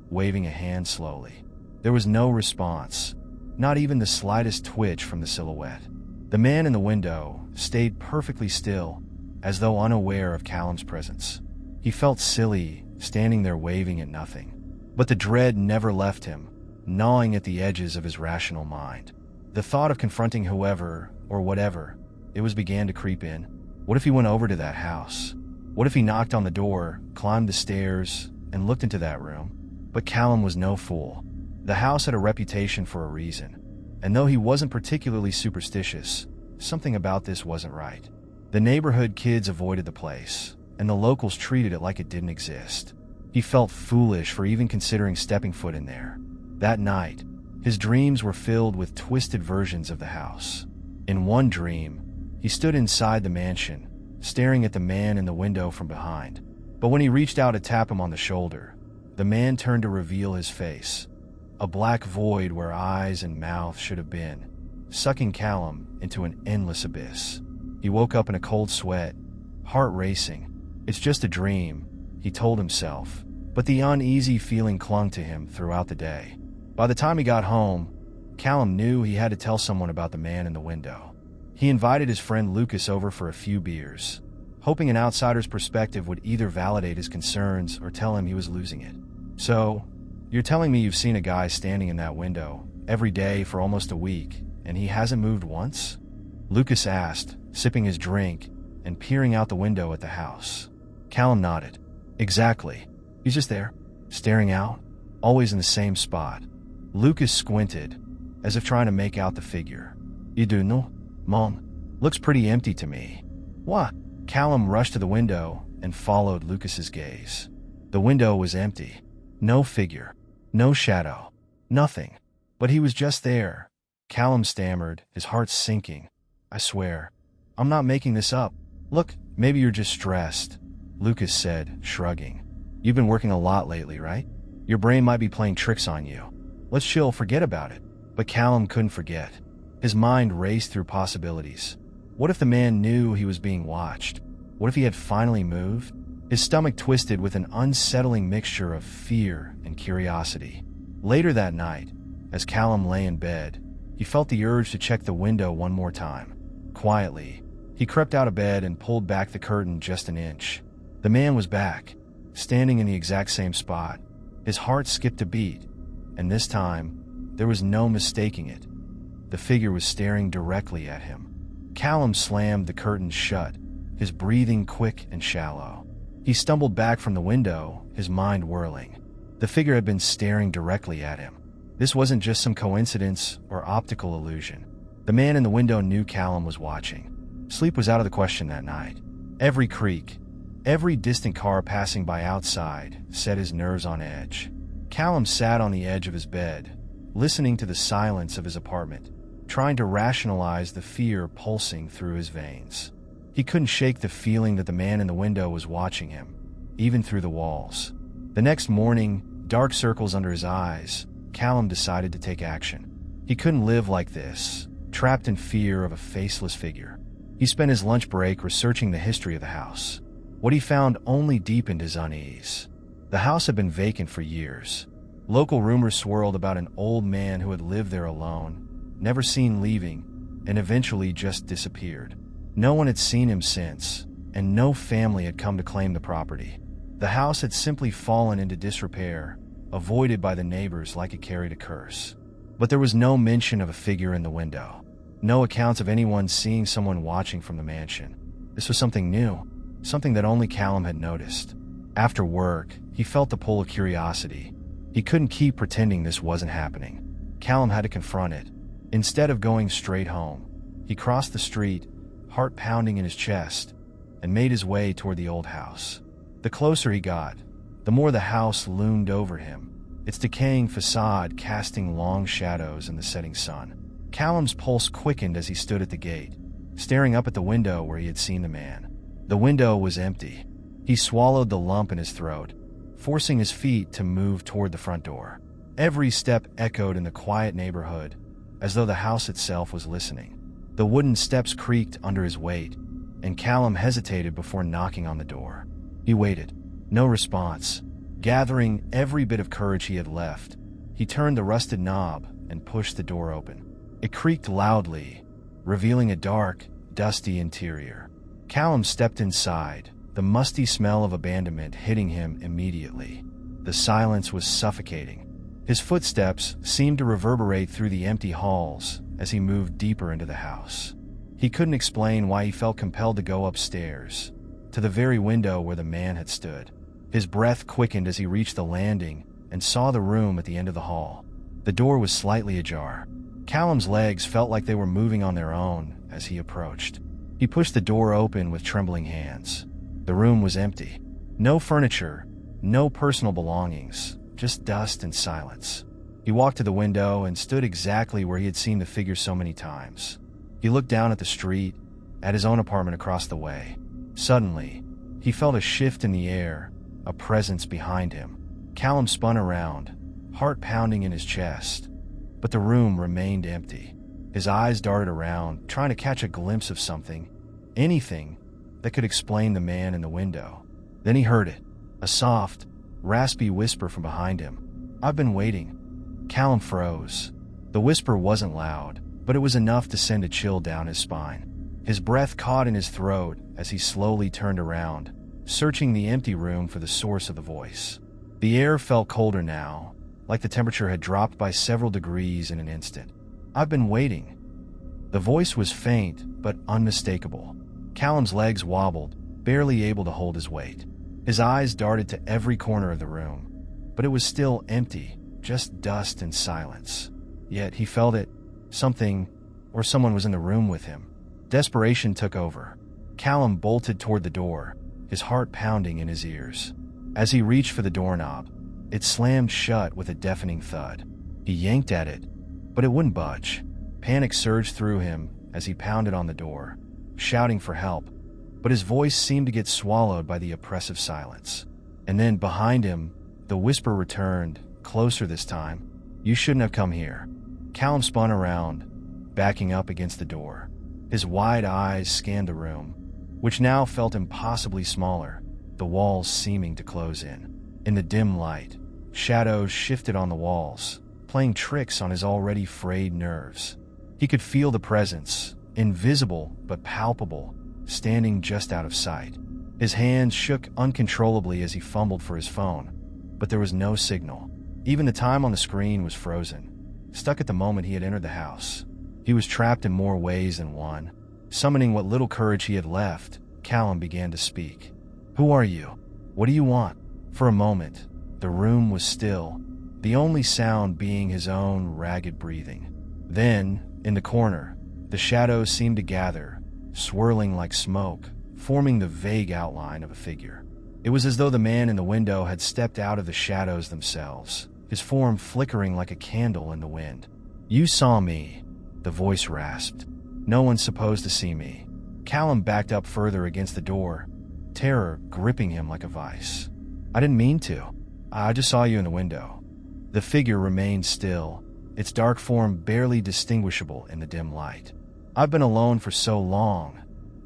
Speaker 1: waving a hand slowly. There was no response, not even the slightest twitch from the silhouette. The man in the window stayed perfectly still, as though unaware of Callum's presence. He felt silly, standing there waving at nothing. But the dread never left him, gnawing at the edges of his rational mind. The thought of confronting whoever, or whatever, it was began to creep in. What if he went over to that house? What if he knocked on the door, climbed the stairs, and looked into that room? But Callum was no fool. The house had a reputation for a reason, and though he wasn't particularly superstitious, something about this wasn't right. The neighborhood kids avoided the place, and the locals treated it like it didn't exist. He felt foolish for even considering stepping foot in there. That night, his dreams were filled with twisted versions of the house. In one dream, he stood inside the mansion, staring at the man in the window from behind. But when he reached out to tap him on the shoulder, the man turned to reveal his face, a black void where eyes and mouth should have been, sucking Callum into an endless abyss. He woke up in a cold sweat, heart racing. It's just a dream, he told himself, but the uneasy feeling clung to him throughout the day. By the time he got home, Callum knew he had to tell someone about the man in the window. He invited his friend Lucas over for a few beers, hoping an outsider's perspective would either validate his concerns or tell him he was losing it. So, you're telling me you've seen a guy standing in that window every day for almost a week, and he hasn't moved once? Lucas asked, sipping his drink and peering out the window at the house. Callum nodded. Exactly. He's just there, staring out, always in the same spot. Lucas squinted, as if trying to make out the figure. "You do know, Mom? Looks pretty empty to me." "What?" Callum rushed to the window and followed Lucas's gaze. The window was empty. No figure. No shadow. Nothing. But he was just there. Callum stammered, his heart sinking. "I swear, I'm not making this up. Look, maybe you're just stressed," Lucas said, shrugging. "You've been working a lot lately, right? Your brain might be playing tricks on you. Let's chill, forget about it." But Callum couldn't forget. His mind raced through possibilities. What if the man knew he was being watched? What if he had finally moved? His stomach twisted with an unsettling mixture of fear and curiosity. Later that night, as Callum lay in bed, he felt the urge to check the window one more time. Quietly, he crept out of bed and pulled back the curtain just an inch. The man was back, standing in the exact same spot. His heart skipped a beat, and this time, there was no mistaking it. The figure was staring directly at him. Callum slammed the curtains shut, his breathing quick and shallow. He stumbled back from the window, his mind whirling. The figure had been staring directly at him. This wasn't just some coincidence or optical illusion. The man in the window knew Callum was watching. Sleep was out of the question that night. Every creak, every distant car passing by outside set his nerves on edge. Callum sat on the edge of his bed, listening to the silence of his apartment, trying to rationalize the fear pulsing through his veins. He couldn't shake the feeling that the man in the window was watching him, even through the walls. The next morning, dark circles under his eyes, Callum decided to take action. He couldn't live like this, trapped in fear of a faceless figure. He spent his lunch break researching the history of the house. What he found only deepened his unease. The house had been vacant for years. Local rumors swirled about an old man who had lived there alone, never seen leaving, and eventually just disappeared. No one had seen him since, and no family had come to claim the property. The house had simply fallen into disrepair, avoided by the neighbors like it carried a curse. But there was no mention of a figure in the window. No accounts of anyone seeing someone watching from the mansion. This was something new, something that only Callum had noticed. After work, he felt the pull of curiosity. He couldn't keep pretending this wasn't happening. Callum had to confront it. Instead of going straight home, he crossed the street, heart pounding in his chest, and made his way toward the old house. The closer he got, the more the house loomed over him, its decaying facade casting long shadows in the setting sun. Callum's pulse quickened as he stood at the gate, staring up at the window where he had seen the man. The window was empty. He swallowed the lump in his throat, forcing his feet to move toward the front door. Every step echoed in the quiet neighborhood, as though the house itself was listening. The wooden steps creaked under his weight, and Callum hesitated before knocking on the door. He waited. No response. Gathering every bit of courage he had left, he turned the rusted knob and pushed the door open. It creaked loudly, revealing a dark, dusty interior. Callum stepped inside, the musty smell of abandonment hitting him immediately. The silence was suffocating. His footsteps seemed to reverberate through the empty halls as he moved deeper into the house. He couldn't explain why he felt compelled to go upstairs, to the very window where the man had stood. His breath quickened as he reached the landing and saw the room at the end of the hall. The door was slightly ajar. Callum's legs felt like they were moving on their own as he approached. He pushed the door open with trembling hands. The room was empty. No furniture, no personal belongings, just dust and silence. He walked to the window and stood exactly where he had seen the figure so many times. He looked down at the street, at his own apartment across the way. Suddenly, he felt a shift in the air, a presence behind him. Callum spun around, heart pounding in his chest, but the room remained empty. His eyes darted around, trying to catch a glimpse of something, anything that could explain the man in the window. Then he heard it, a soft, raspy whisper from behind him. "I've been waiting." Callum froze. The whisper wasn't loud, but it was enough to send a chill down his spine. His breath caught in his throat as he slowly turned around, searching the empty room for the source of the voice. The air felt colder now, like the temperature had dropped by several degrees in an instant. "I've been waiting." The voice was faint, but unmistakable. Callum's legs wobbled, barely able to hold his weight. His eyes darted to every corner of the room, but it was still empty, just dust and silence. yet he felt it. Something or someone was in the room with him. Desperation took over. Callum bolted toward the door, his heart pounding in his ears. As he reached for the doorknob, it slammed shut with a deafening thud. He yanked at it, but it wouldn't budge. Panic surged through him as he pounded on the door, shouting for help, but his voice seemed to get swallowed by the oppressive silence. And then behind him, the whisper returned, closer this time. "You shouldn't have come here." Callum spun around, backing up against the door. His wide eyes scanned the room, which now felt impossibly smaller, the walls seeming to close in. In the dim light, shadows shifted on the walls, playing tricks on his already frayed nerves. He could feel the presence, invisible but palpable, standing just out of sight. His hands shook uncontrollably as he fumbled for his phone, but there was no signal. Even the time on the screen was frozen, stuck at the moment he had entered the house. He was trapped in more ways than one. Summoning what little courage he had left, Callum began to speak. "Who are you? What do you want?" For a moment, the room was still, the only sound being his own ragged breathing. Then, in the corner, the shadows seemed to gather, swirling like smoke, forming the vague outline of a figure. It was as though the man in the window had stepped out of the shadows themselves, his form flickering like a candle in the wind. "You saw me," the voice rasped. "No one's supposed to see me." Callum backed up further against the door, terror gripping him like a vice. "I didn't mean to. I just saw you in the window." The figure remained still, its dark form barely distinguishable in the dim light. "I've been alone for so long,"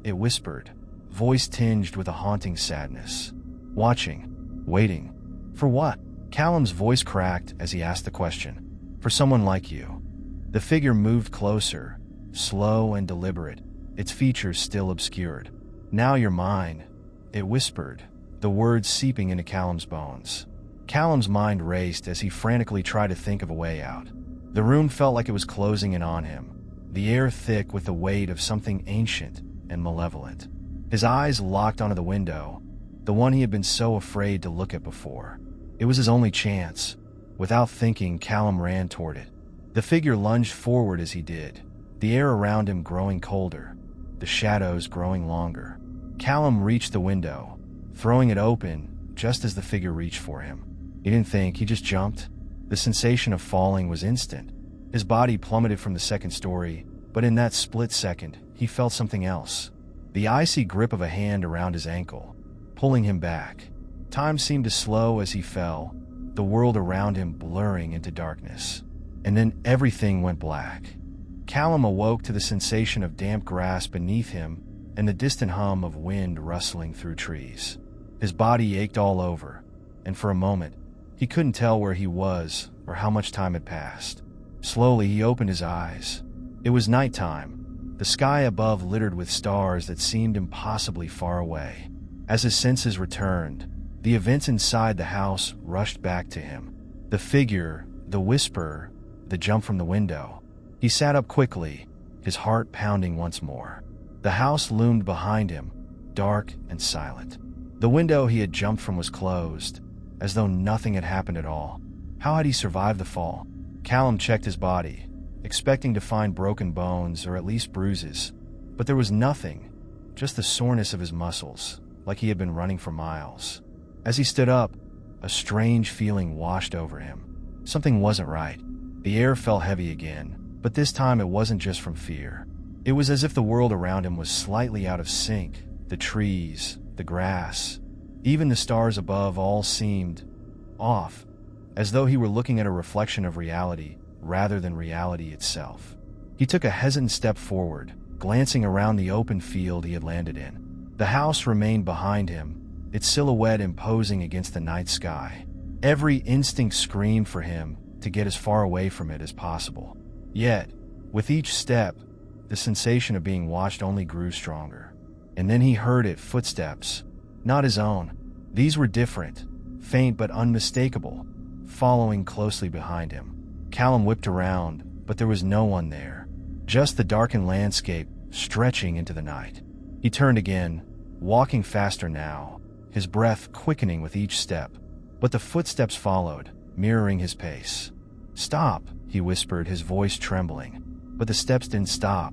Speaker 1: it whispered, voice tinged with a haunting sadness. "Watching, waiting. For what?" Callum's voice cracked as he asked the question. "For someone like you." The figure moved closer, slow and deliberate, its features still obscured. "Now you're mine," it whispered, the words seeping into Callum's bones. Callum's mind raced as he frantically tried to think of a way out. The room felt like it was closing in on him, the air thick with the weight of something ancient and malevolent. His eyes locked onto the window, the one he had been so afraid to look at before. It was his only chance. Without thinking, Callum ran toward it. The figure lunged forward as he did, the air around him growing colder, the shadows growing longer. Callum reached the window, throwing it open just as the figure reached for him. He didn't think, he just jumped. The sensation of falling was instant. His body plummeted from the second story, but in that split second, he felt something else. The icy grip of a hand around his ankle, pulling him back. Time seemed to slow as he fell, the world around him blurring into darkness. And then everything went black. Callum awoke to the sensation of damp grass beneath him and the distant hum of wind rustling through trees. His body ached all over, and for a moment, he couldn't tell where he was or how much time had passed. Slowly, he opened his eyes. It was nighttime, the sky above littered with stars that seemed impossibly far away. As his senses returned, the events inside the house rushed back to him. The figure, the whisper, the jump from the window. He sat up quickly, his heart pounding once more. The house loomed behind him, dark and silent. The window he had jumped from was closed, as though nothing had happened at all. How had he survived the fall? Callum checked his body, expecting to find broken bones or at least bruises, but there was nothing, just the soreness of his muscles, like he had been running for miles. As he stood up, a strange feeling washed over him. Something wasn't right. The air felt heavy again, but this time it wasn't just from fear. It was as if the world around him was slightly out of sync. The trees, the grass, even the stars above all seemed off, as though he were looking at a reflection of reality rather than reality itself. He took a hesitant step forward, glancing around the open field he had landed in. The house remained behind him, its silhouette imposing against the night sky. Every instinct screamed for him to get as far away from it as possible. Yet, with each step, the sensation of being watched only grew stronger. And then he heard it, footsteps, not his own. These were different, faint but unmistakable, following closely behind him. Callum whipped around, but there was no one there, just the darkened landscape stretching into the night. He turned again, walking faster now, his breath quickening with each step, but the footsteps followed, mirroring his pace. "Stop," he whispered, his voice trembling. But the steps didn't stop.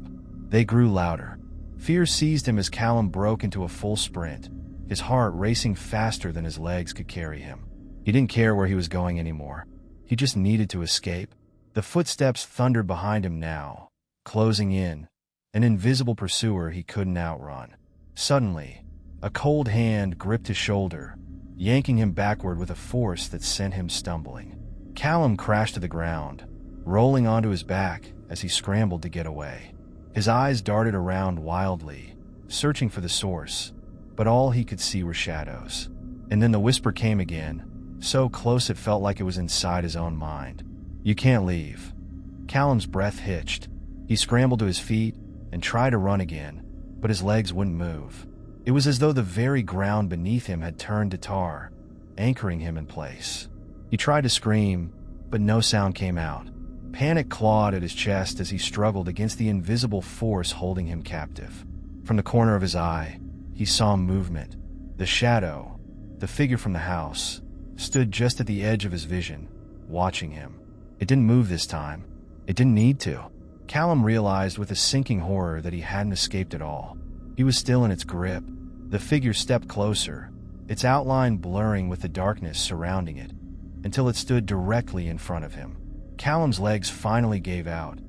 Speaker 1: They grew louder. Fear seized him as Callum broke into a full sprint, his heart racing faster than his legs could carry him. He didn't care where he was going anymore. He just needed to escape. The footsteps thundered behind him now, closing in, an invisible pursuer he couldn't outrun. Suddenly, a cold hand gripped his shoulder, yanking him backward with a force that sent him stumbling. Callum crashed to the ground, rolling onto his back as he scrambled to get away. His eyes darted around wildly, searching for the source, but all he could see were shadows. And then the whisper came again, so close it felt like it was inside his own mind. "You can't leave." Callum's breath hitched. He scrambled to his feet and tried to run again, but his legs wouldn't move. It was as though the very ground beneath him had turned to tar, anchoring him in place. He tried to scream, but no sound came out. Panic clawed at his chest as he struggled against the invisible force holding him captive. From the corner of his eye, he saw movement. The shadow, the figure from the house, stood just at the edge of his vision, watching him. It didn't move this time. It didn't need to. Callum realized with a sinking horror that he hadn't escaped at all. He was still in its grip. The figure stepped closer, its outline blurring with the darkness surrounding it, until it stood directly in front of him. Callum's legs finally gave out,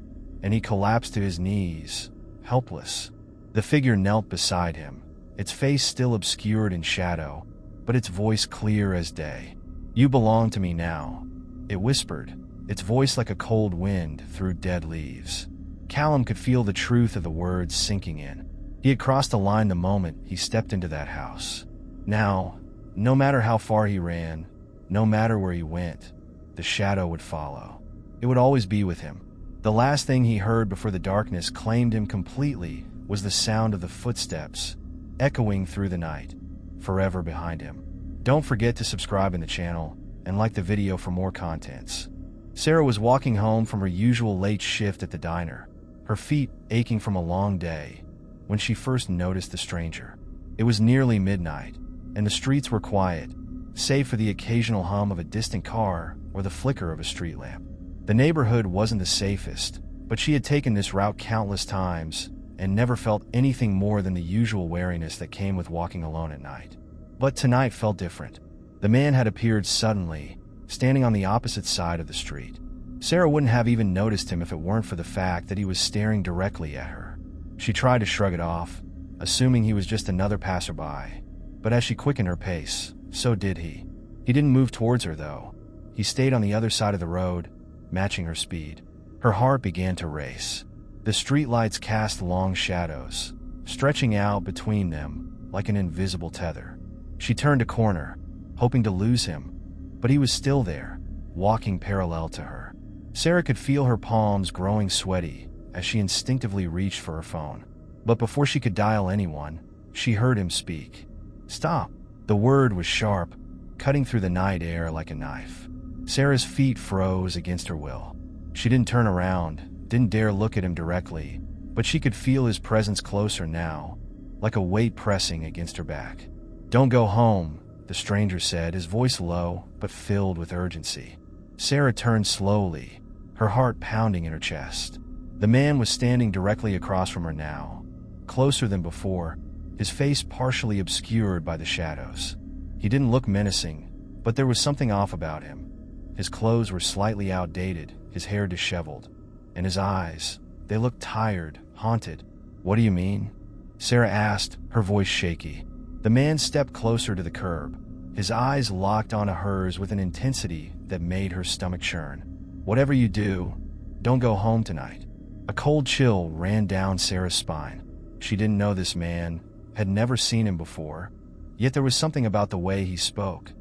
Speaker 1: and he collapsed to his knees, helpless. The figure knelt beside him, its face still obscured in shadow, but its voice clear as day. "You belong to me now," it whispered, its voice like a cold wind through dead leaves. Callum could feel the truth of the words sinking in. He had crossed the line the moment he stepped into that house. Now, no matter how far he ran, no matter where he went, the shadow would follow. It would always be with him. The last thing he heard before the darkness claimed him completely was the sound of the footsteps, echoing through the night, forever behind him. Don't forget to subscribe in the channel and like the video for more contents. Sarah was walking home from her usual late shift at the diner, her feet aching from a long day, when she first noticed the stranger. It was nearly midnight, and the streets were quiet, save for the occasional hum of a distant car or the flicker of a street lamp. The neighborhood wasn't the safest, but she had taken this route countless times and never felt anything more than the usual wariness that came with walking alone at night. But tonight felt different. The man had appeared suddenly, standing on the opposite side of the street. Sarah wouldn't have even noticed him if it weren't for the fact that he was staring directly at her. She tried to shrug it off, assuming he was just another passerby, but as she quickened her pace, so did he. He didn't move towards her, though. He stayed on the other side of the road, matching her speed. Her heart began to race. The streetlights cast long shadows, stretching out between them like an invisible tether. She turned a corner, hoping to lose him, but he was still there, walking parallel to her. Sarah could feel her palms growing sweaty as she instinctively reached for her phone. But before she could dial anyone, she heard him speak. "Stop." The word was sharp, cutting through the night air like a knife. Sarah's feet froze against her will. She didn't turn around, didn't dare look at him directly, but she could feel his presence closer now, like a weight pressing against her back. "Don't go home," the stranger said, his voice low but filled with urgency. Sarah turned slowly, her heart pounding in her chest. The man was standing directly across from her now, closer than before, his face partially obscured by the shadows. He didn't look menacing, but there was something off about him. His clothes were slightly outdated, his hair disheveled, and his eyes, they looked tired, haunted. "What do you mean?" Sarah asked, her voice shaky. The man stepped closer to the curb, his eyes locked onto hers with an intensity that made her stomach churn. "Whatever you do, don't go home tonight." A cold chill ran down Sarah's spine. She didn't know this man, had never seen him before, yet there was something about the way he spoke,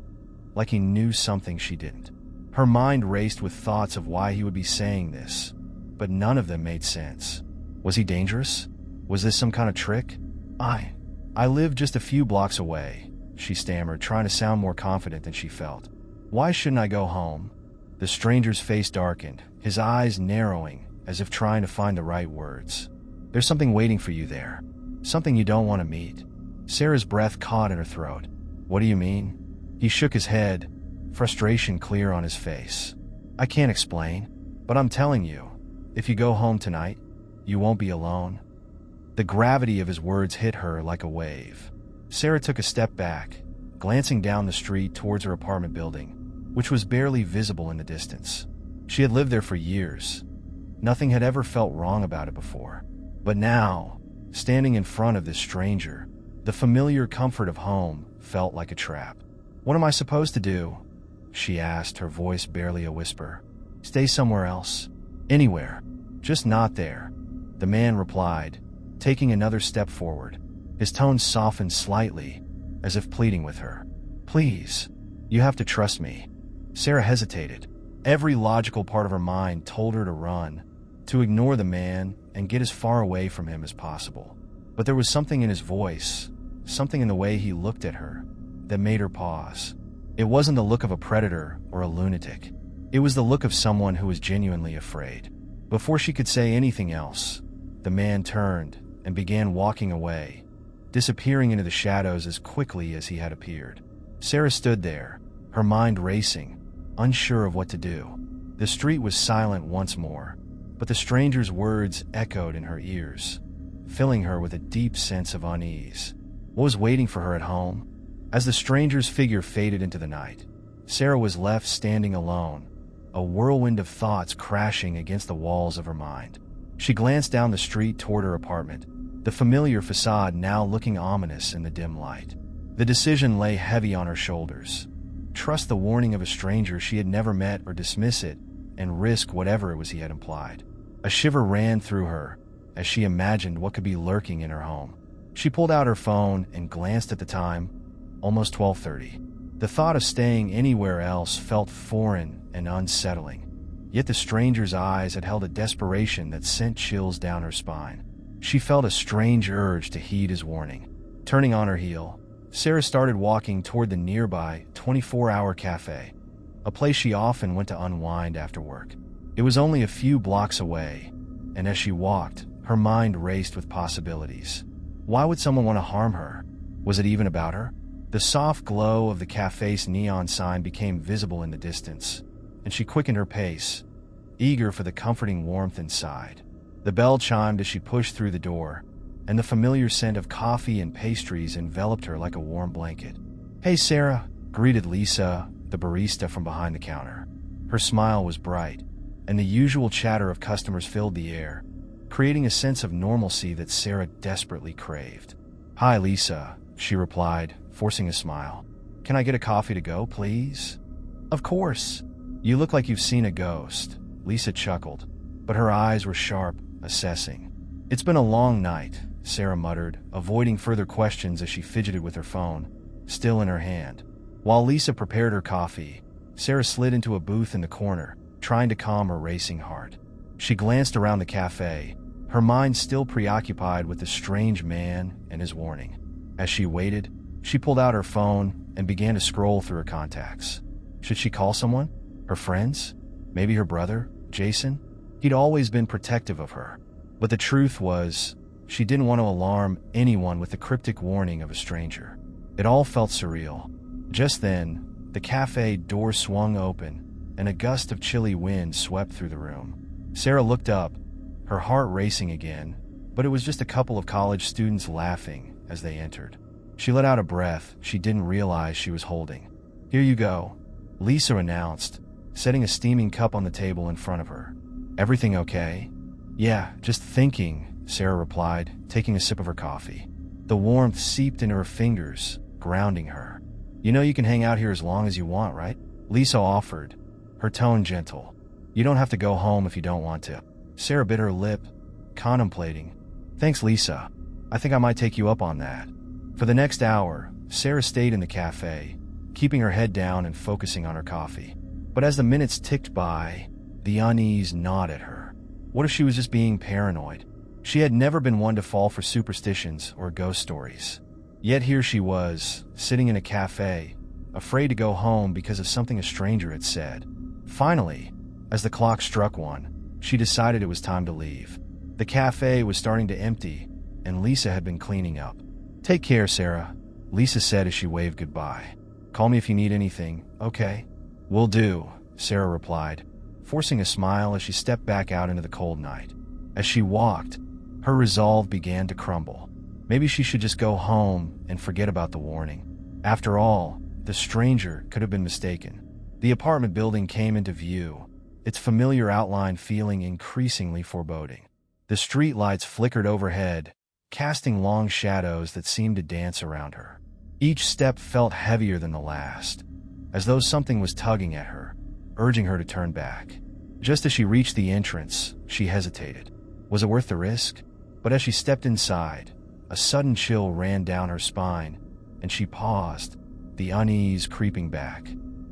Speaker 1: like he knew something she didn't. Her mind raced with thoughts of why he would be saying this, but none of them made sense. Was he dangerous? Was this some kind of trick? I live just a few blocks away," she stammered, trying to sound more confident than she felt. "Why shouldn't I go home?" The stranger's face darkened, his eyes narrowing as if trying to find the right words. "There's something waiting for you there. Something you don't want to meet." Sarah's breath caught in her throat. "What do you mean?" He shook his head, frustration clear on his face. "I can't explain. But I'm telling you, if you go home tonight, you won't be alone." The gravity of his words hit her like a wave. Sarah took a step back, glancing down the street towards her apartment building, which was barely visible in the distance. She had lived there for years. Nothing had ever felt wrong about it before. But now, standing in front of this stranger, the familiar comfort of home felt like a trap. "What am I supposed to do?" she asked, her voice barely a whisper. "Stay somewhere else. Anywhere. Just not there," the man replied, taking another step forward. His tone softened slightly, as if pleading with her. "Please, you have to trust me." Sarah hesitated. Every logical part of her mind told her to run, to ignore the man and get as far away from him as possible. But there was something in his voice, something in the way he looked at her, that made her pause. It wasn't the look of a predator or a lunatic. It was the look of someone who was genuinely afraid. Before she could say anything else, the man turned and began walking away, disappearing into the shadows as quickly as he had appeared. Sarah stood there, her mind racing, unsure of what to do. The street was silent once more, but the stranger's words echoed in her ears, filling her with a deep sense of unease. What was waiting for her at home? As the stranger's figure faded into the night, Sarah was left standing alone, a whirlwind of thoughts crashing against the walls of her mind. She glanced down the street toward her apartment, the familiar facade now looking ominous in the dim light. The decision lay heavy on her shoulders. Trust the warning of a stranger she had never met, or dismiss it and risk whatever it was he had implied. A shiver ran through her as she imagined what could be lurking in her home. She pulled out her phone and glanced at the time, almost 12:30. The thought of staying anywhere else felt foreign and unsettling. Yet the stranger's eyes had held a desperation that sent chills down her spine. She felt a strange urge to heed his warning. Turning on her heel, Sarah started walking toward the nearby 24-hour cafe, a place she often went to unwind after work. It was only a few blocks away, and as she walked, her mind raced with possibilities. Why would someone want to harm her? Was it even about her? The soft glow of the cafe's neon sign became visible in the distance, and she quickened her pace, eager for the comforting warmth inside. The bell chimed as she pushed through the door, and the familiar scent of coffee and pastries enveloped her like a warm blanket. "Hey, Sarah," greeted Lisa, the barista from behind the counter. Her smile was bright, and the usual chatter of customers filled the air, creating a sense of normalcy that Sarah desperately craved. "Hi, Lisa," she replied, forcing a smile. "Can I get a coffee to go, please?" "Of course. You look like you've seen a ghost," Lisa chuckled, but her eyes were sharp, assessing. "It's been a long night," Sarah muttered, avoiding further questions as she fidgeted with her phone, still in her hand. While Lisa prepared her coffee, Sarah slid into a booth in the corner, trying to calm her racing heart. She glanced around the cafe, her mind still preoccupied with the strange man and his warning. As she waited, she pulled out her phone and began to scroll through her contacts. Should she call someone? Her friends? Maybe her brother, Jason? He'd always been protective of her. But the truth was, she didn't want to alarm anyone with the cryptic warning of a stranger. It all felt surreal. Just then, the cafe door swung open, and a gust of chilly wind swept through the room. Sarah looked up, her heart racing again, but it was just a couple of college students laughing as they entered. She let out a breath she didn't realize she was holding. "Here you go," Lisa announced, setting a steaming cup on the table in front of her. "Everything okay?" "Yeah, just thinking," Sarah replied, taking a sip of her coffee. The warmth seeped into her fingers, grounding her. "You know you can hang out here as long as you want, right?" Lisa offered, her tone gentle. "You don't have to go home if you don't want to." Sarah bit her lip, contemplating. "Thanks, Lisa. I think I might take you up on that." For the next hour, Sarah stayed in the cafe, keeping her head down and focusing on her coffee. But as the minutes ticked by, the unease gnawed at her. What if she was just being paranoid? She had never been one to fall for superstitions or ghost stories. Yet here she was, sitting in a cafe, afraid to go home because of something a stranger had said. Finally, as the clock struck 1, she decided it was time to leave. The cafe was starting to empty, and Lisa had been cleaning up. "Take care, Sarah," Lisa said as she waved goodbye. "Call me if you need anything, okay?" "Will do," Sarah replied, forcing a smile as she stepped back out into the cold night. As she walked, her resolve began to crumble. Maybe she should just go home and forget about the warning. After all, the stranger could have been mistaken. The apartment building came into view, its familiar outline feeling increasingly foreboding. The street lights flickered overhead, casting long shadows that seemed to dance around her. Each step felt heavier than the last, as though something was tugging at her, urging her to turn back. Just as she reached the entrance, she hesitated. Was it worth the risk? But as she stepped inside, a sudden chill ran down her spine, and she paused, the unease creeping back.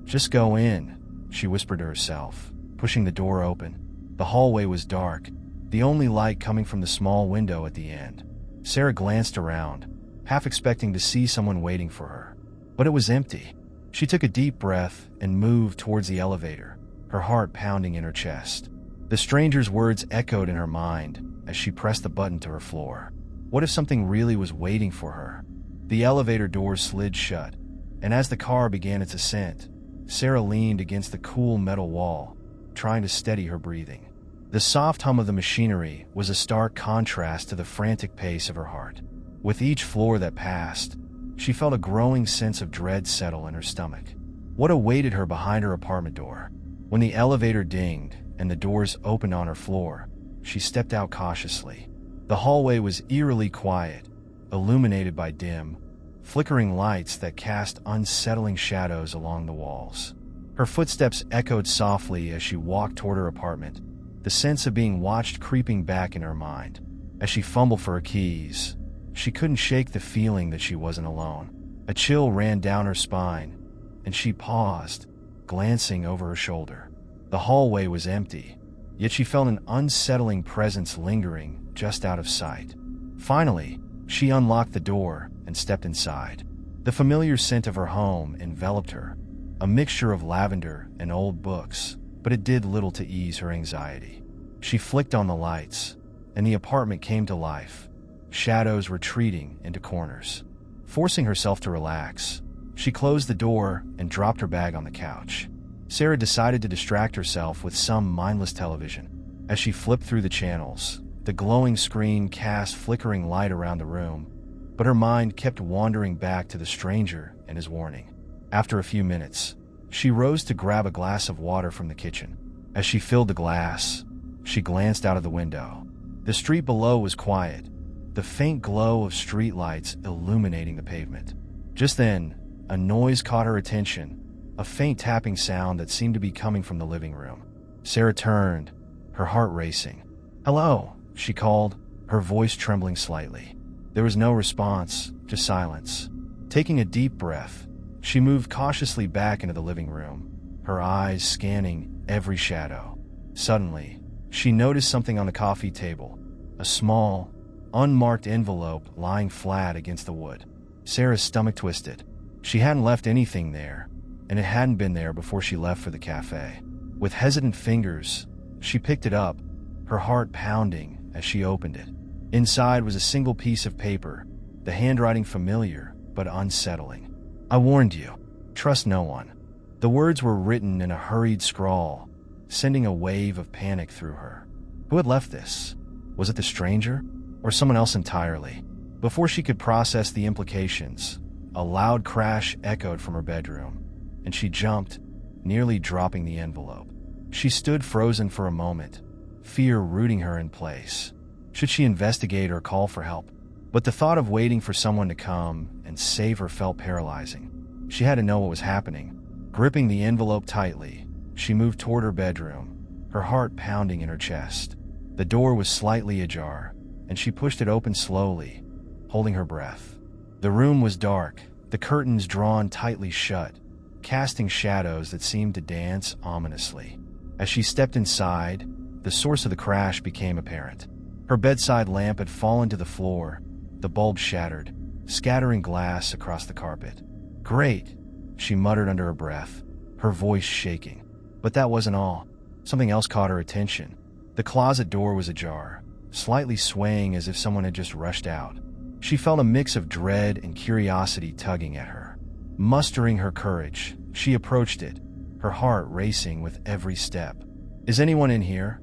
Speaker 1: "Just go in," she whispered to herself, pushing the door open. The hallway was dark, the only light coming from the small window at the end. Sarah glanced around, half expecting to see someone waiting for her. But it was empty. She took a deep breath and moved towards the elevator, her heart pounding in her chest. The stranger's words echoed in her mind as she pressed the button to her floor. What if something really was waiting for her? The elevator doors slid shut, and as the car began its ascent, Sarah leaned against the cool metal wall, trying to steady her breathing. The soft hum of the machinery was a stark contrast to the frantic pace of her heart. With each floor that passed, she felt a growing sense of dread settle in her stomach. What awaited her behind her apartment door? When the elevator dinged and the doors opened on her floor, she stepped out cautiously. The hallway was eerily quiet, illuminated by dim, flickering lights that cast unsettling shadows along the walls. Her footsteps echoed softly as she walked toward her apartment, the sense of being watched creeping back in her mind. As she fumbled for her keys, she couldn't shake the feeling that she wasn't alone. A chill ran down her spine, and she paused, glancing over her shoulder. The hallway was empty, yet she felt an unsettling presence lingering just out of sight. Finally, she unlocked the door and stepped inside. The familiar scent of her home enveloped her, a mixture of lavender and old books, but it did little to ease her anxiety. She flicked on the lights, and the apartment came to life, shadows retreating into corners. Forcing herself to relax, she closed the door and dropped her bag on the couch. Sarah decided to distract herself with some mindless television. As she flipped through the channels, the glowing screen cast flickering light around the room, but her mind kept wandering back to the stranger and his warning. After a few minutes, she rose to grab a glass of water from the kitchen. As she filled the glass, she glanced out of the window. The street below was quiet, the faint glow of streetlights illuminating the pavement. Just then, a noise caught her attention, a faint tapping sound that seemed to be coming from the living room. Sarah turned, her heart racing. "Hello," she called, her voice trembling slightly. There was no response, just silence. Taking a deep breath, she moved cautiously back into the living room, her eyes scanning every shadow. Suddenly, she noticed something on the coffee table, a small, unmarked envelope lying flat against the wood. Sarah's stomach twisted. She hadn't left anything there, and it hadn't been there before she left for the cafe. With hesitant fingers, she picked it up, her heart pounding as she opened it. Inside was a single piece of paper, the handwriting familiar but unsettling. "I warned you. Trust no one." The words were written in a hurried scrawl, sending a wave of panic through her. Who had left this? Was it the stranger, or someone else entirely? Before she could process the implications, a loud crash echoed from her bedroom, and she jumped, nearly dropping the envelope. She stood frozen for a moment, fear rooting her in place. Should she investigate or call for help? But the thought of waiting for someone to come and save her felt paralyzing. She had to know what was happening. Gripping the envelope tightly, she moved toward her bedroom, her heart pounding in her chest. The door was slightly ajar, and she pushed it open slowly, holding her breath. The room was dark, the curtains drawn tightly shut, casting shadows that seemed to dance ominously. As she stepped inside, the source of the crash became apparent. Her bedside lamp had fallen to the floor, the bulb shattered, scattering glass across the carpet. "Great," she muttered under her breath, her voice shaking. But that wasn't all. Something else caught her attention. The closet door was ajar, slightly swaying as if someone had just rushed out. She felt a mix of dread and curiosity tugging at her. Mustering her courage, she approached it, her heart racing with every step. "Is anyone in here?"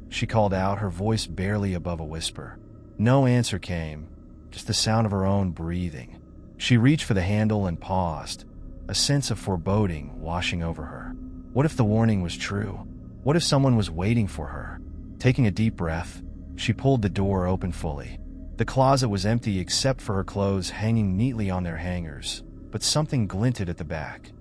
Speaker 1: She called out, her voice barely above a whisper. No answer came, just the sound of her own breathing. She reached for the handle and paused, a sense of foreboding washing over her. What if the warning was true? What if someone was waiting for her? Taking a deep breath, she pulled the door open fully. The closet was empty except for her clothes hanging neatly on their hangers, but something glinted at the back,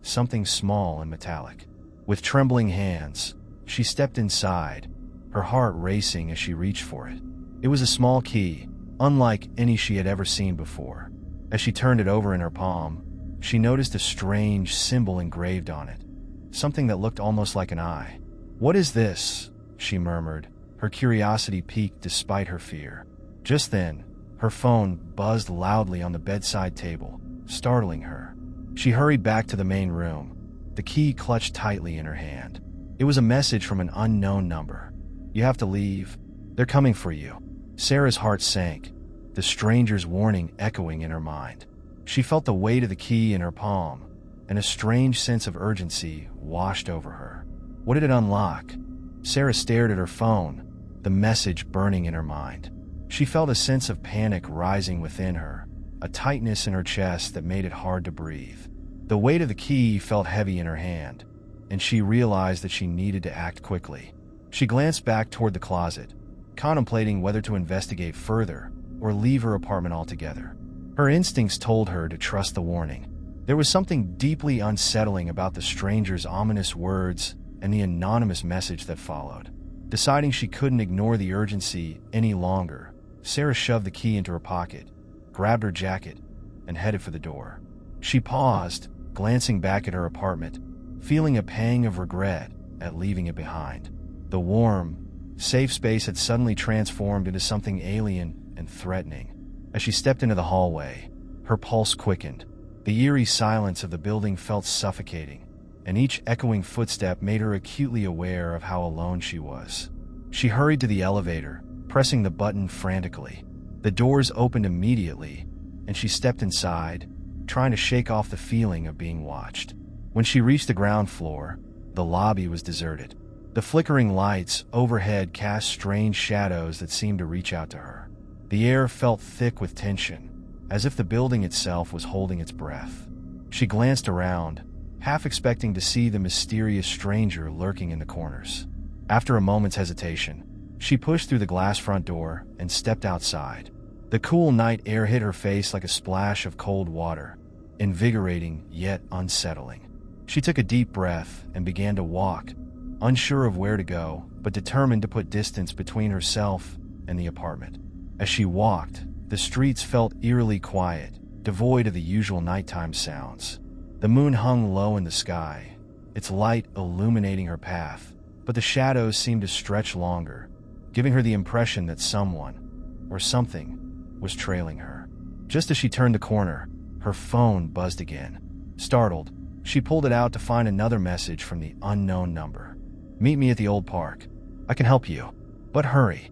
Speaker 1: something small and metallic. With trembling hands, she stepped inside, her heart racing as she reached for it. It was a small key, unlike any she had ever seen before. As she turned it over in her palm, she noticed a strange symbol engraved on it, something that looked almost like an eye. "What is this?" she murmured, her curiosity piqued despite her fear. Just then, her phone buzzed loudly on the bedside table, startling her. She hurried back to the main room, the key clutched tightly in her hand. It was a message from an unknown number. "You have to leave. They're coming for you." Sarah's heart sank, the stranger's warning echoing in her mind. She felt the weight of the key in her palm, and a strange sense of urgency washed over her. What did it unlock? Sarah stared at her phone, the message burning in her mind. She felt a sense of panic rising within her, a tightness in her chest that made it hard to breathe. The weight of the key felt heavy in her hand, and she realized that she needed to act quickly. She glanced back toward the closet, contemplating whether to investigate further or leave her apartment altogether. Her instincts told her to trust the warning. There was something deeply unsettling about the stranger's ominous words and the anonymous message that followed. Deciding she couldn't ignore the urgency any longer, Sarah shoved the key into her pocket, grabbed her jacket, and headed for the door. She paused, glancing back at her apartment, feeling a pang of regret at leaving it behind. The warm, safe space had suddenly transformed into something alien and threatening. As she stepped into the hallway, her pulse quickened. The eerie silence of the building felt suffocating, and each echoing footstep made her acutely aware of how alone she was. She hurried to the elevator, pressing the button frantically. The doors opened immediately, and she stepped inside, trying to shake off the feeling of being watched. When she reached the ground floor, the lobby was deserted. The flickering lights overhead cast strange shadows that seemed to reach out to her. The air felt thick with tension, as if the building itself was holding its breath. She glanced around, half expecting to see the mysterious stranger lurking in the corners. After a moment's hesitation, she pushed through the glass front door and stepped outside. The cool night air hit her face like a splash of cold water, invigorating yet unsettling. She took a deep breath and began to walk, unsure of where to go, but determined to put distance between herself and the apartment. As she walked, the streets felt eerily quiet, devoid of the usual nighttime sounds. The moon hung low in the sky, its light illuminating her path, but the shadows seemed to stretch longer, giving her the impression that someone, or something, was trailing her. Just as she turned the corner, her phone buzzed again. Startled, she pulled it out to find another message from the unknown number. "Meet me at the old park. I can help you, but hurry."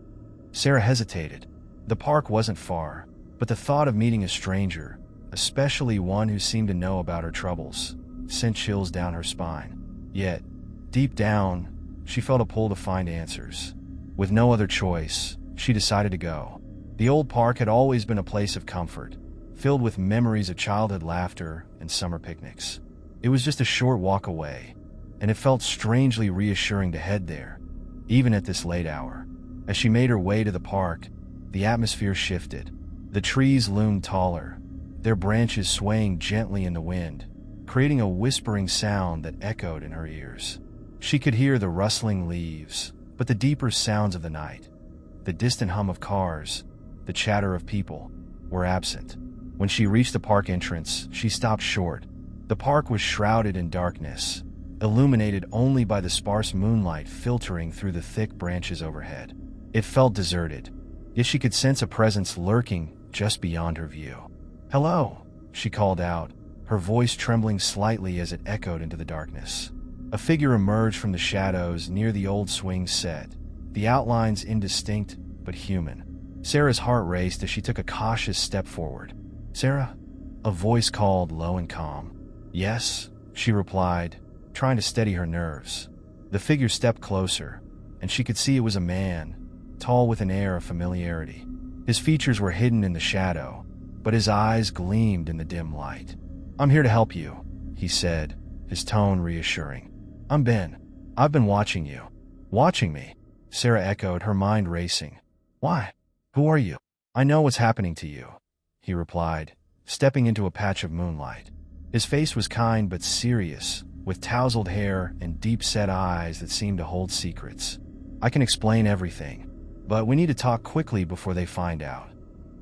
Speaker 1: Sarah hesitated. The park wasn't far, but the thought of meeting a stranger, especially one who seemed to know about her troubles, sent chills down her spine. Yet, deep down, she felt a pull to find answers. With no other choice, she decided to go. The old park had always been a place of comfort, filled with memories of childhood laughter and summer picnics. It was just a short walk away, and it felt strangely reassuring to head there, even at this late hour. As she made her way to the park, the atmosphere shifted. The trees loomed taller, their branches swaying gently in the wind, creating a whispering sound that echoed in her ears. She could hear the rustling leaves, but the deeper sounds of the night, the distant hum of cars, the chatter of people, were absent. When she reached the park entrance, she stopped short. The park was shrouded in darkness, illuminated only by the sparse moonlight filtering through the thick branches overhead. It felt deserted, yet she could sense a presence lurking just beyond her view. "Hello," she called out, her voice trembling slightly as it echoed into the darkness. A figure emerged from the shadows near the old swing set, the outlines indistinct but human. Sarah's heart raced as she took a cautious step forward. "Sarah?" A voice called, low and calm. "Yes," she replied, trying to steady her nerves. The figure stepped closer, and she could see it was a man, tall with an air of familiarity. His features were hidden in the shadow, but his eyes gleamed in the dim light. "I'm here to help you," he said, his tone reassuring. "I'm Ben. I've been watching you." "Watching me?" Sarah echoed, her mind racing. "Why? Who are you?" "I know what's happening to you," he replied, stepping into a patch of moonlight. His face was kind but serious, with tousled hair and deep-set eyes that seemed to hold secrets. "I can explain everything, but we need to talk quickly before they find out."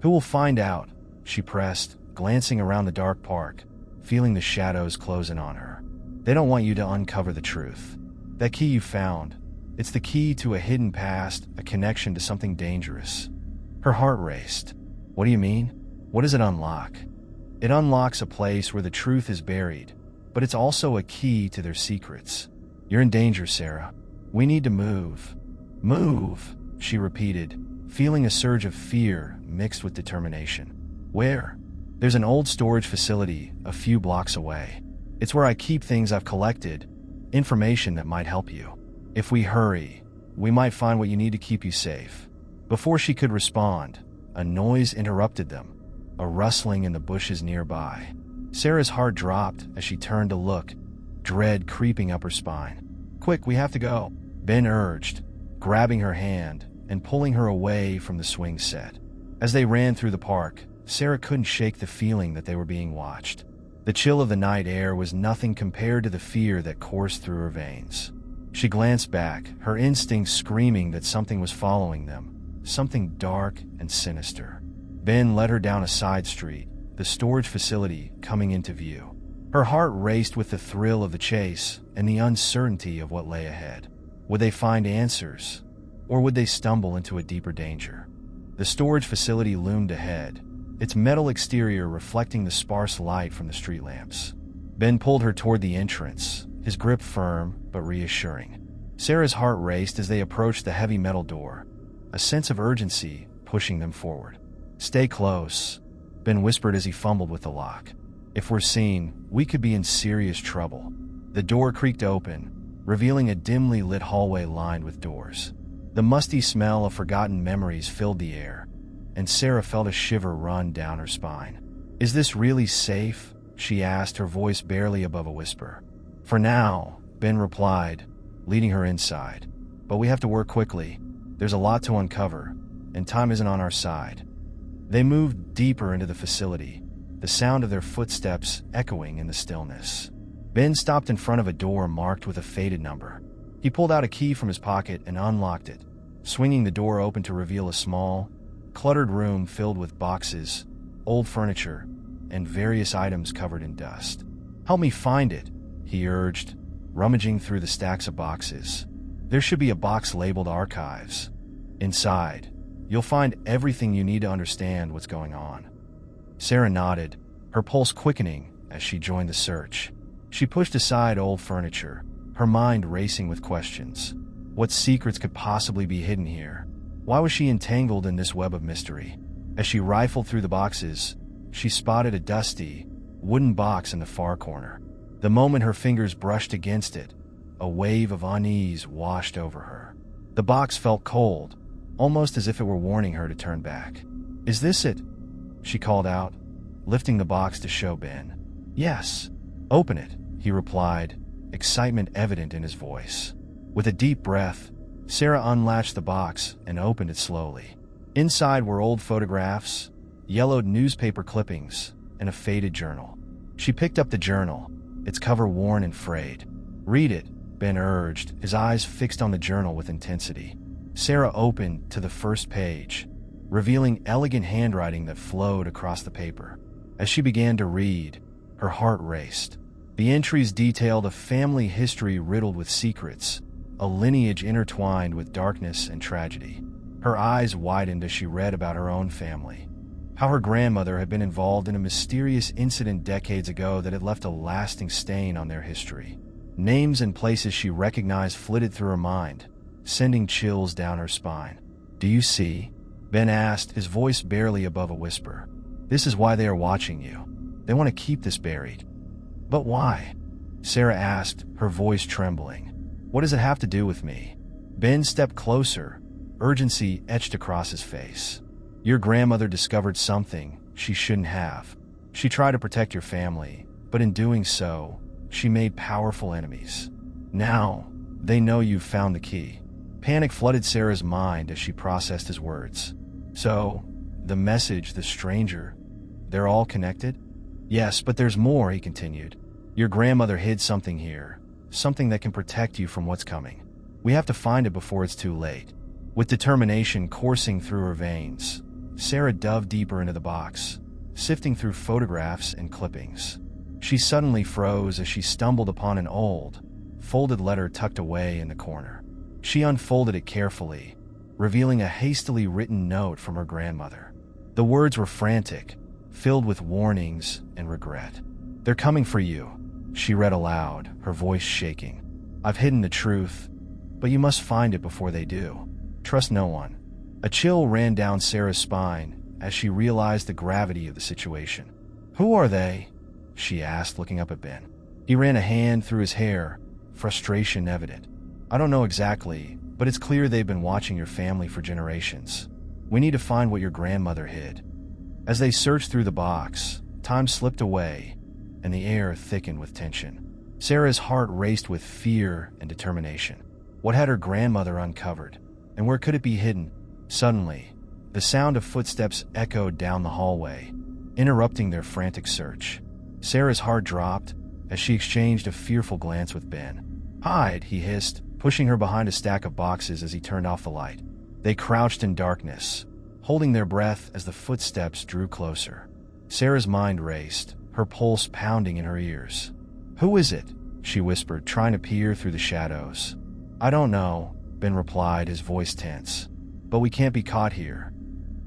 Speaker 1: "Who will find out?" she pressed, glancing around the dark park, feeling the shadows closing on her. "They don't want you to uncover the truth. That key you found, it's the key to a hidden past, a connection to something dangerous." Her heart raced. "What do you mean? What does it unlock?" "It unlocks a place where the truth is buried, but it's also a key to their secrets. You're in danger, Sarah. We need to move." "Move," she repeated, feeling a surge of fear mixed with determination. "Where?" "There's an old storage facility a few blocks away. It's where I keep things I've collected, information that might help you. If we hurry, we might find what you need to keep you safe." Before she could respond, a noise interrupted them, a rustling in the bushes nearby. Sarah's heart dropped as she turned to look, dread creeping up her spine. "Quick, we have to go," Ben urged, grabbing her hand and pulling her away from the swing set. As they ran through the park, Sarah couldn't shake the feeling that they were being watched. The chill of the night air was nothing compared to the fear that coursed through her veins. She glanced back, her instincts screaming that something was following them, something dark and sinister. Ben led her down a side street, the storage facility coming into view. Her heart raced with the thrill of the chase and the uncertainty of what lay ahead. Would they find answers, or would they stumble into a deeper danger? The storage facility loomed ahead, its metal exterior reflecting the sparse light from the street lamps. Ben pulled her toward the entrance, his grip firm but reassuring. Sarah's heart raced as they approached the heavy metal door, a sense of urgency pushing them forward. "Stay close," Ben whispered as he fumbled with the lock. "If we're seen, we could be in serious trouble." The door creaked open, revealing a dimly lit hallway lined with doors. The musty smell of forgotten memories filled the air, and Sarah felt a shiver run down her spine. "Is this really safe?" she asked, her voice barely above a whisper. "For now," Ben replied, leading her inside. "But we have to work quickly. There's a lot to uncover, and time isn't on our side." They moved deeper into the facility, the sound of their footsteps echoing in the stillness. Ben stopped in front of a door marked with a faded number. He pulled out a key from his pocket and unlocked it, swinging the door open to reveal a small, cluttered room filled with boxes, old furniture, and various items covered in dust. "Help me find it," he urged, rummaging through the stacks of boxes. "There should be a box labeled Archives. Inside, you'll find everything you need to understand what's going on." Sarah nodded, her pulse quickening as she joined the search. She pushed aside old furniture, her mind racing with questions. What secrets could possibly be hidden here? Why was she entangled in this web of mystery? As she rifled through the boxes, she spotted a dusty, wooden box in the far corner. The moment her fingers brushed against it, a wave of unease washed over her. The box felt cold, almost as if it were warning her to turn back. "Is this it?" she called out, lifting the box to show Ben. "Yes." "Open it," he replied, excitement evident in his voice. With a deep breath, Sarah unlatched the box and opened it slowly. Inside were old photographs, yellowed newspaper clippings, and a faded journal. She picked up the journal, its cover worn and frayed. "Read it," Ben urged, his eyes fixed on the journal with intensity. Sarah opened to the first page, revealing elegant handwriting that flowed across the paper. As she began to read, her heart raced. The entries detailed a family history riddled with secrets, a lineage intertwined with darkness and tragedy. Her eyes widened as she read about her own family, how her grandmother had been involved in a mysterious incident decades ago that had left a lasting stain on their history. Names and places she recognized flitted through her mind, sending chills down her spine. "Do you see?" Ben asked, his voice barely above a whisper. "This is why they are watching you. They want to keep this buried." "But why?" Sarah asked, her voice trembling. What does it have to do with me? Ben stepped closer, urgency etched across his face. Your grandmother discovered something she shouldn't have. She tried to protect your family, but in doing so, she made powerful enemies. Now, they know you've found the key. Panic flooded Sarah's mind as she processed his words. So, the message, the stranger, they're all connected? Yes, but there's more, he continued. Your grandmother hid something here, something that can protect you from what's coming. We have to find it before it's too late. With determination coursing through her veins, Sarah dove deeper into the box, sifting through photographs and clippings. She suddenly froze as she stumbled upon an old, folded letter tucked away in the corner. She unfolded it carefully, revealing a hastily written note from her grandmother. The words were frantic, filled with warnings and regret. They're coming for you, she read aloud, her voice shaking. I've hidden the truth, but you must find it before they do. Trust no one. A chill ran down Sarah's spine as she realized the gravity of the situation. Who are they? She asked, looking up at Ben. He ran a hand through his hair, frustration evident. I don't know exactly, but it's clear they've been watching your family for generations. We need to find what your grandmother hid. As they searched through the box, time slipped away, and the air thickened with tension. Sarah's heart raced with fear and determination. What had her grandmother uncovered, and where could it be hidden? Suddenly, the sound of footsteps echoed down the hallway, interrupting their frantic search. Sarah's heart dropped as she exchanged a fearful glance with Ben. Hide, he hissed, pushing her behind a stack of boxes as he turned off the light. They crouched in darkness, holding their breath as the footsteps drew closer. Sarah's mind raced, her pulse pounding in her ears. Who is it? She whispered, trying to peer through the shadows. I don't know, Ben replied, his voice tense. But we can't be caught here.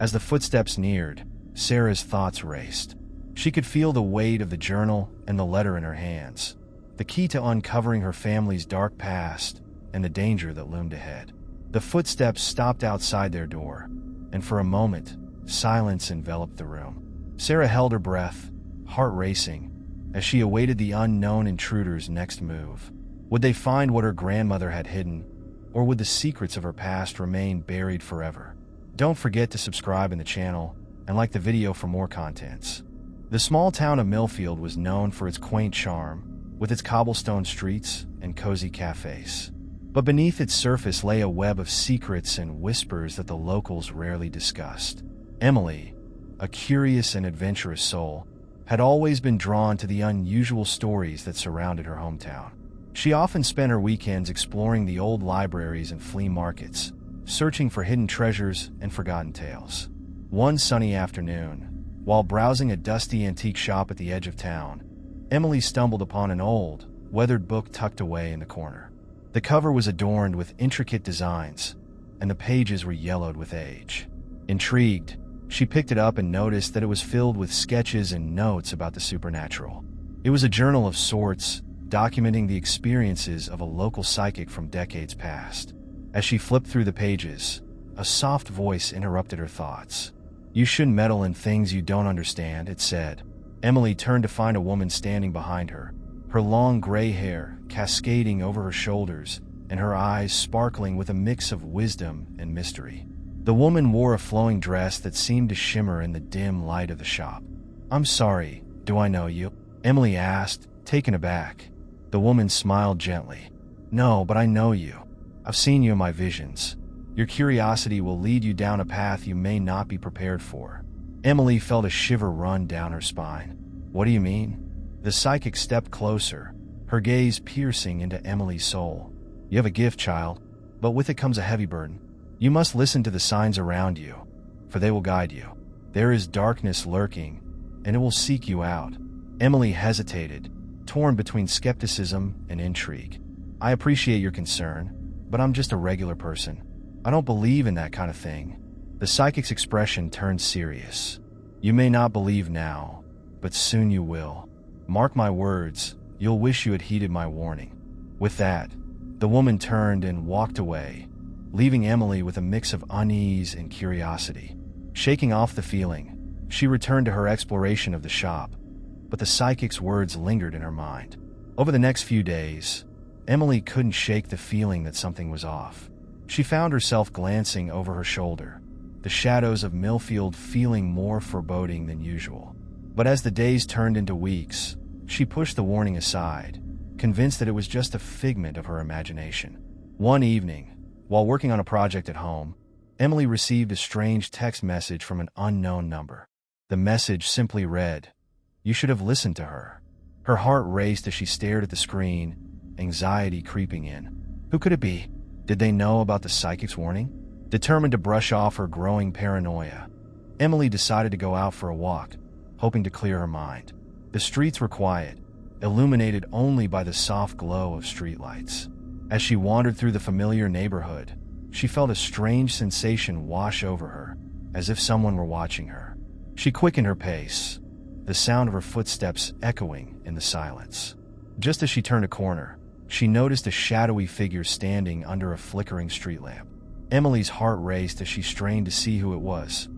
Speaker 1: As the footsteps neared, Sarah's thoughts raced. She could feel the weight of the journal and the letter in her hands, the key to uncovering her family's dark past and the danger that loomed ahead. The footsteps stopped outside their door, and for a moment, silence enveloped the room. Sarah held her breath, heart racing, as she awaited the unknown intruder's next move. Would they find what her grandmother had hidden, or would the secrets of her past remain buried forever? Don't forget to subscribe in the channel and like the video for more contents. The small town of Millfield was known for its quaint charm, with its cobblestone streets and cozy cafes. But beneath its surface lay a web of secrets and whispers that the locals rarely discussed. Emily, a curious and adventurous soul, had always been drawn to the unusual stories that surrounded her hometown. She often spent her weekends exploring the old libraries and flea markets, searching for hidden treasures and forgotten tales. One sunny afternoon, while browsing a dusty antique shop at the edge of town, Emily stumbled upon an old, weathered book tucked away in the corner. The cover was adorned with intricate designs, and the pages were yellowed with age. Intrigued, she picked it up and noticed that it was filled with sketches and notes about the supernatural. It was a journal of sorts, documenting the experiences of a local psychic from decades past. As she flipped through the pages, a soft voice interrupted her thoughts. You shouldn't meddle in things you don't understand, it said. Emily turned to find a woman standing behind her, her long gray hair cascading over her shoulders and her eyes sparkling with a mix of wisdom and mystery. The woman wore a flowing dress that seemed to shimmer in the dim light of the shop. I'm sorry, do I know you? Emily asked, taken aback. The woman smiled gently. No, but I know you. I've seen you in my visions. Your curiosity will lead you down a path you may not be prepared for. Emily felt a shiver run down her spine. What do you mean? The psychic stepped closer, her gaze piercing into Emily's soul. You have a gift, child, but with it comes a heavy burden. You must listen to the signs around you, for they will guide you. There is darkness lurking, and it will seek you out. Emily hesitated, torn between skepticism and intrigue. I appreciate your concern, but I'm just a regular person. I don't believe in that kind of thing. The psychic's expression turned serious. You may not believe now, but soon you will. Mark my words, you'll wish you had heeded my warning. With that, the woman turned and walked away, leaving Emily with a mix of unease and curiosity. Shaking off the feeling, she returned to her exploration of the shop, but the psychic's words lingered in her mind. Over the next few days, Emily couldn't shake the feeling that something was off. She found herself glancing over her shoulder, the shadows of Millfield feeling more foreboding than usual. But as the days turned into weeks, she pushed the warning aside, convinced that it was just a figment of her imagination. One evening, while working on a project at home, Emily received a strange text message from an unknown number. The message simply read, "You should have listened to her." Her heart raced as she stared at the screen, anxiety creeping in. Who could it be? Did they know about the psychic's warning? Determined to brush off her growing paranoia, Emily decided to go out for a walk, hoping to clear her mind. The streets were quiet, illuminated only by the soft glow of streetlights. As she wandered through the familiar neighborhood, she felt a strange sensation wash over her, as if someone were watching her. She quickened her pace, the sound of her footsteps echoing in the silence. Just as she turned a corner, she noticed a shadowy figure standing under a flickering street lamp. Emily's heart raced as she strained to see who it was,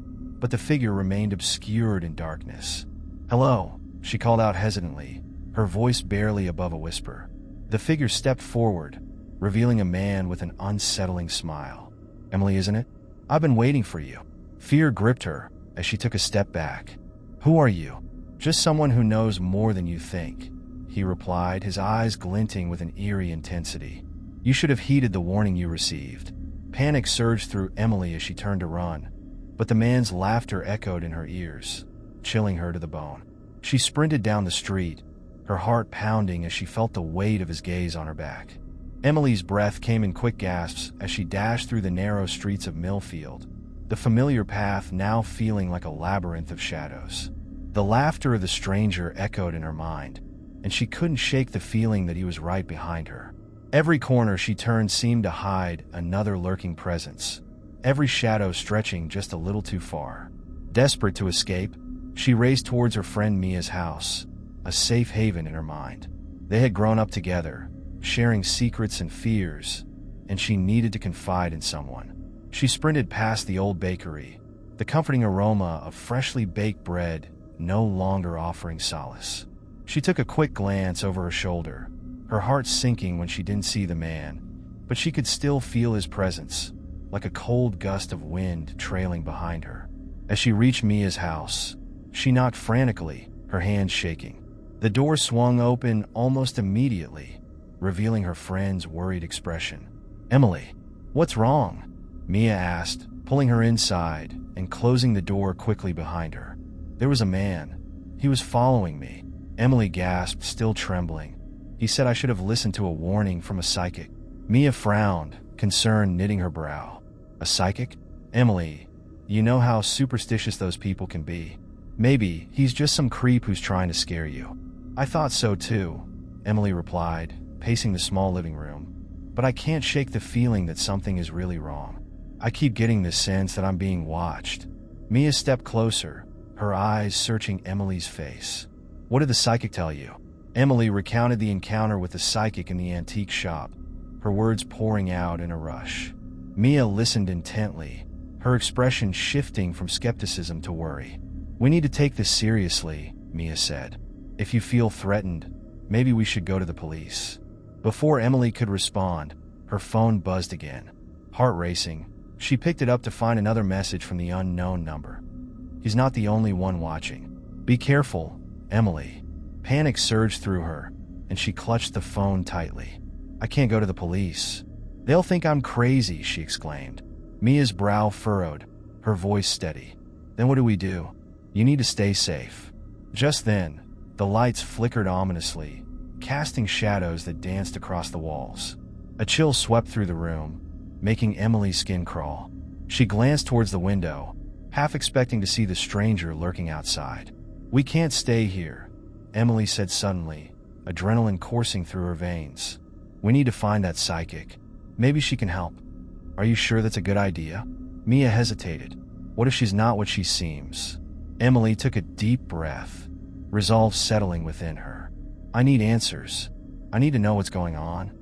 Speaker 1: but the figure remained obscured in darkness. "Hello," she called out hesitantly, her voice barely above a whisper. The figure stepped forward, revealing a man with an unsettling smile. "Emily, isn't it? I've been waiting for you." Fear gripped her as she took a step back. "Who are you?" "Just someone who knows more than you think," he replied, his eyes glinting with an eerie intensity. "You should have heeded the warning you received." Panic surged through Emily as she turned to run, but the man's laughter echoed in her ears, chilling her to the bone. She sprinted down the street, her heart pounding as she felt the weight of his gaze on her back. Emily's breath came in quick gasps as she dashed through the narrow streets of Millfield, the familiar path now feeling like a labyrinth of shadows. The laughter of the stranger echoed in her mind, and she couldn't shake the feeling that he was right behind her. Every corner she turned seemed to hide another lurking presence, every shadow stretching just a little too far. Desperate to escape, she raced towards her friend Mia's house, a safe haven in her mind. They had grown up together, sharing secrets and fears, and she needed to confide in someone. She sprinted past the old bakery, the comforting aroma of freshly baked bread no longer offering solace. She took a quick glance over her shoulder, her heart sinking when she didn't see the man, but she could still feel his presence, like a cold gust of wind trailing behind her. As she reached Mia's house, she knocked frantically, her hands shaking. The door swung open almost immediately, revealing her friend's worried expression. "Emily, what's wrong?" Mia asked, pulling her inside and closing the door quickly behind her. "There was a man. He was following me." Emily gasped, still trembling. "He said I should have listened to a warning from a psychic." Mia frowned, concern knitting her brow. "A psychic? Emily, you know how superstitious those people can be. Maybe he's just some creep who's trying to scare you." "I thought so too," Emily replied, pacing the small living room. "But I can't shake the feeling that something is really wrong. I keep getting this sense that I'm being watched." Mia stepped closer, her eyes searching Emily's face. "What did the psychic tell you?" Emily recounted the encounter with the psychic in the antique shop, her words pouring out in a rush. Mia listened intently, her expression shifting from skepticism to worry. "We need to take this seriously," Mia said. "If you feel threatened, maybe we should go to the police." Before Emily could respond, her phone buzzed again. Heart racing, she picked it up to find another message from the unknown number. "He's not the only one watching. Be careful, Emily." Panic surged through her, and she clutched the phone tightly. "I can't go to the police. They'll think I'm crazy," she exclaimed. Mia's brow furrowed, her voice steady. "Then what do we do? You need to stay safe." Just then, the lights flickered ominously, casting shadows that danced across the walls. A chill swept through the room, making Emily's skin crawl. She glanced towards the window, half expecting to see the stranger lurking outside. "We can't stay here," Emily said suddenly, adrenaline coursing through her veins. "We need to find that psychic. Maybe she can help." "Are you sure that's a good idea?" Mia hesitated. "What if she's not what she seems?" Emily took a deep breath, resolve settling within her. "I need answers. I need to know what's going on."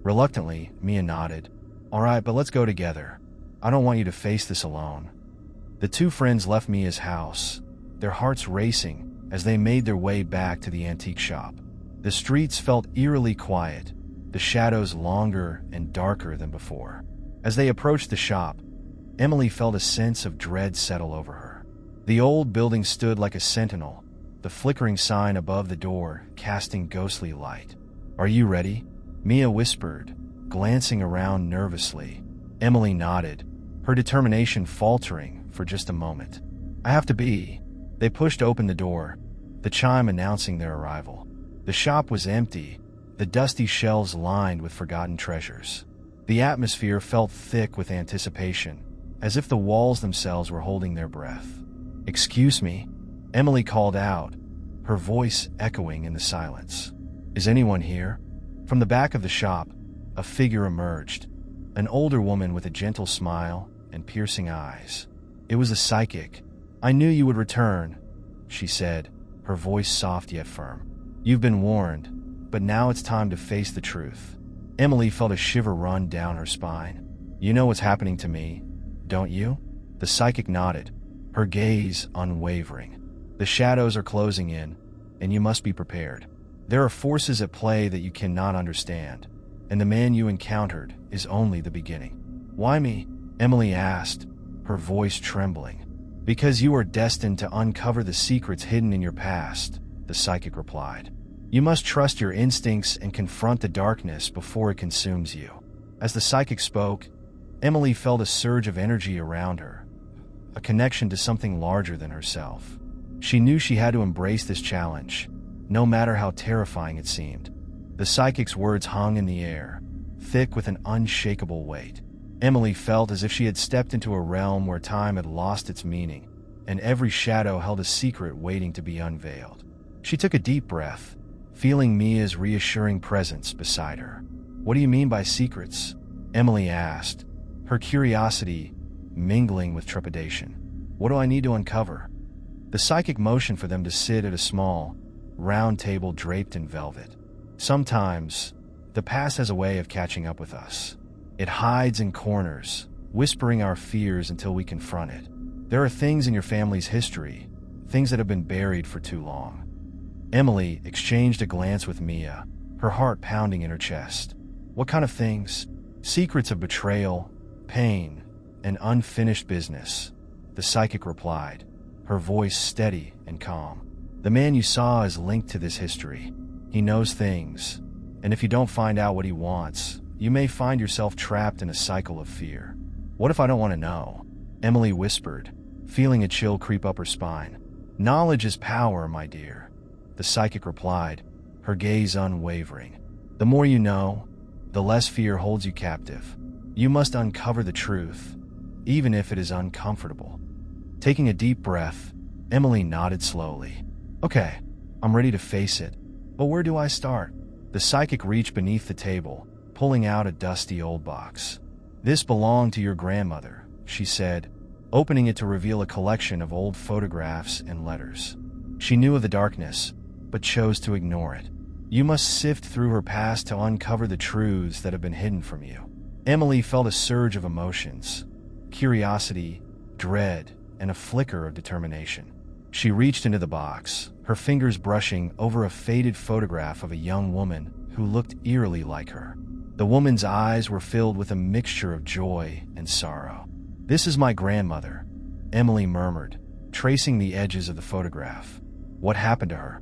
Speaker 1: Reluctantly, Mia nodded. "All right, but let's go together. I don't want you to face this alone." The two friends left Mia's house, their hearts racing as they made their way back to the antique shop. The streets felt eerily quiet, the shadows longer and darker than before. As they approached the shop, Emily felt a sense of dread settle over her. The old building stood like a sentinel, the flickering sign above the door casting ghostly light. "Are you ready?" Mia whispered, glancing around nervously. Emily nodded, her determination faltering for just a moment. "I have to be." They pushed open the door, the chime announcing their arrival. The shop was empty, the dusty shelves lined with forgotten treasures. The atmosphere felt thick with anticipation, as if the walls themselves were holding their breath. "Excuse me," Emily called out, her voice echoing in the silence. "Is anyone here?" From the back of the shop, a figure emerged, an older woman with a gentle smile and piercing eyes. It was a psychic. "I knew you would return," she said, her voice soft yet firm. "You've been warned, but now it's time to face the truth." Emily felt a shiver run down her spine. "You know what's happening to me, don't you?" The psychic nodded, her gaze unwavering. "The shadows are closing in, and you must be prepared. There are forces at play that you cannot understand, and the man you encountered is only the beginning." "Why me?" Emily asked, her voice trembling. "Because you are destined to uncover the secrets hidden in your past," the psychic replied. "You must trust your instincts and confront the darkness before it consumes you." As the psychic spoke, Emily felt a surge of energy around her, a connection to something larger than herself. She knew she had to embrace this challenge, no matter how terrifying it seemed. The psychic's words hung in the air, thick with an unshakable weight. Emily felt as if she had stepped into a realm where time had lost its meaning, and every shadow held a secret waiting to be unveiled. She took a deep breath, feeling Mia's reassuring presence beside her. "What do you mean by secrets?" Emily asked, her curiosity mingling with trepidation. "What do I need to uncover?" The psychic motioned for them to sit at a small, round table draped in velvet. "Sometimes, the past has a way of catching up with us. It hides in corners, whispering our fears until we confront it. There are things in your family's history, things that have been buried for too long." Emily exchanged a glance with Mia, her heart pounding in her chest. "What kind of things?" "Secrets of betrayal, pain, and unfinished business," the psychic replied, her voice steady and calm. "The man you saw is linked to this history. He knows things, and if you don't find out what he wants, you may find yourself trapped in a cycle of fear." "What if I don't want to know?" Emily whispered, feeling a chill creep up her spine. "Knowledge is power, my dear," the psychic replied, her gaze unwavering. "The more you know, the less fear holds you captive. You must uncover the truth, even if it is uncomfortable." Taking a deep breath, Emily nodded slowly. "Okay, I'm ready to face it, but where do I start?" The psychic reached beneath the table, pulling out a dusty old box. "This belonged to your grandmother," she said, opening it to reveal a collection of old photographs and letters. She knew of the darkness, but chose to ignore it. "You must sift through her past to uncover the truths that have been hidden from you." Emily felt a surge of emotions: curiosity, dread, and a flicker of determination. She reached into the box, her fingers brushing over a faded photograph of a young woman who looked eerily like her. The woman's eyes were filled with a mixture of joy and sorrow. "This is my grandmother," Emily murmured, tracing the edges of the photograph. "What happened to her?"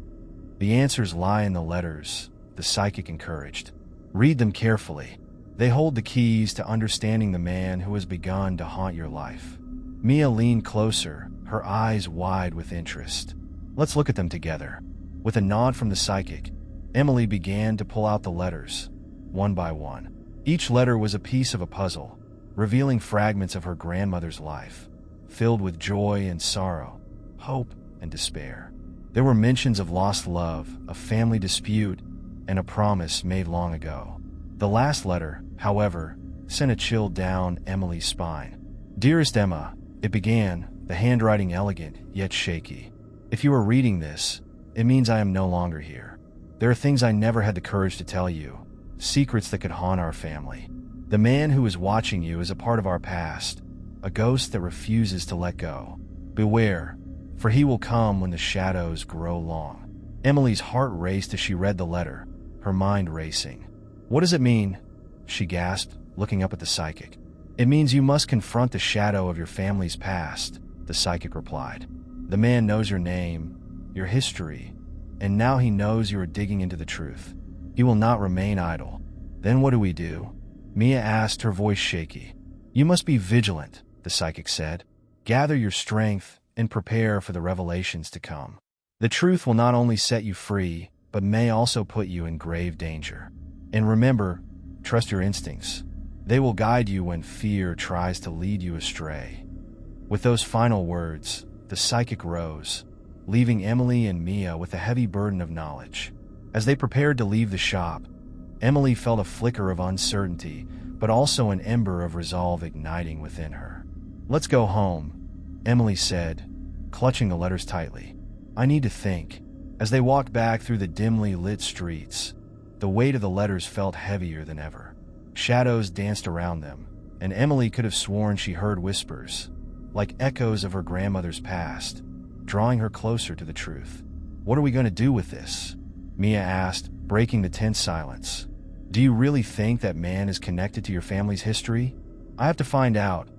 Speaker 1: "The answers lie in the letters," the psychic encouraged. "Read them carefully. They hold the keys to understanding the man who has begun to haunt your life." Mia leaned closer, her eyes wide with interest. "Let's look at them together." With a nod from the psychic, Emily began to pull out the letters, one by one. Each letter was a piece of a puzzle, revealing fragments of her grandmother's life, filled with joy and sorrow, hope and despair. There were mentions of lost love, a family dispute, and a promise made long ago. The last letter, however, sent a chill down Emily's spine. "Dearest Emma," it began, the handwriting elegant yet shaky. "If you are reading this, it means I am no longer here. There are things I never had the courage to tell you, secrets that could haunt our family. The man who is watching you is a part of our past, a ghost that refuses to let go. Beware, for he will come when the shadows grow long." Emily's heart raced as she read the letter, her mind racing. What does it mean? She gasped, looking up at the psychic. It means you must confront the shadow of your family's past, the psychic replied. The man knows your name, your history, and now he knows you are digging into the truth. He will not remain idle. Then what do we do? Mia asked, her voice shaky. You must be vigilant, the psychic said. Gather your strength and prepare for the revelations to come. The truth will not only set you free, but may also put you in grave danger. And remember, trust your instincts. They will guide you when fear tries to lead you astray. With those final words, the psychic rose, leaving Emily and Mia with a heavy burden of knowledge. As they prepared to leave the shop, Emily felt a flicker of uncertainty, but also an ember of resolve igniting within her. Let's go home, Emily said, clutching the letters tightly. I need to think. As they walked back through the dimly lit streets, the weight of the letters felt heavier than ever. Shadows danced around them, and Emily could have sworn she heard whispers, like echoes of her grandmother's past, drawing her closer to the truth. What are we going to do with this? Mia asked, breaking the tense silence. Do you really think that man is connected to your family's history? I have to find out,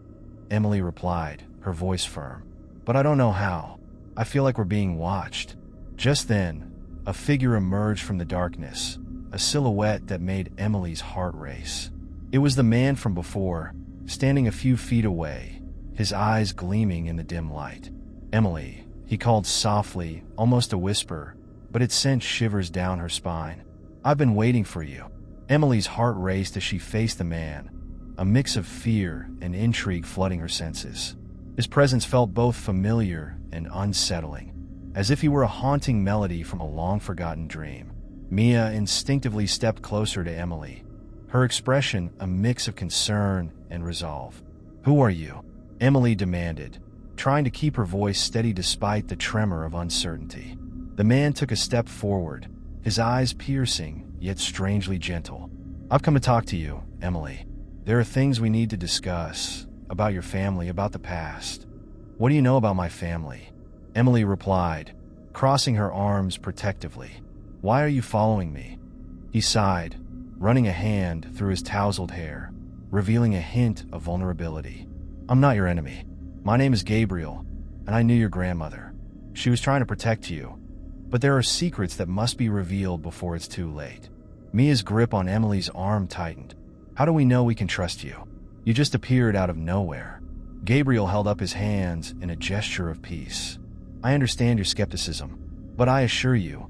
Speaker 1: Emily replied, her voice firm. But I don't know how. I feel like we're being watched. Just then, a figure emerged from the darkness, a silhouette that made Emily's heart race. It was the man from before, standing a few feet away, his eyes gleaming in the dim light. Emily, he called softly, almost a whisper, but it sent shivers down her spine. I've been waiting for you. Emily's heart raced as she faced the man, a mix of fear and intrigue flooding her senses. His presence felt both familiar and unsettling, as if he were a haunting melody from a long-forgotten dream. Mia instinctively stepped closer to Emily, her expression a mix of concern and resolve. Who are you? Emily demanded, trying to keep her voice steady despite the tremor of uncertainty. The man took a step forward, his eyes piercing, yet strangely gentle. I've come to talk to you, Emily. There are things we need to discuss, about your family, about the past. What do you know about my family? Emily replied, crossing her arms protectively. Why are you following me? He sighed, running a hand through his tousled hair, revealing a hint of vulnerability. I'm not your enemy. My name is Gabriel, and I knew your grandmother. She was trying to protect you, but there are secrets that must be revealed before it's too late. Mia's grip on Emily's arm tightened. How do we know we can trust you? You just appeared out of nowhere. Gabriel held up his hands in a gesture of peace. I understand your skepticism, but I assure you,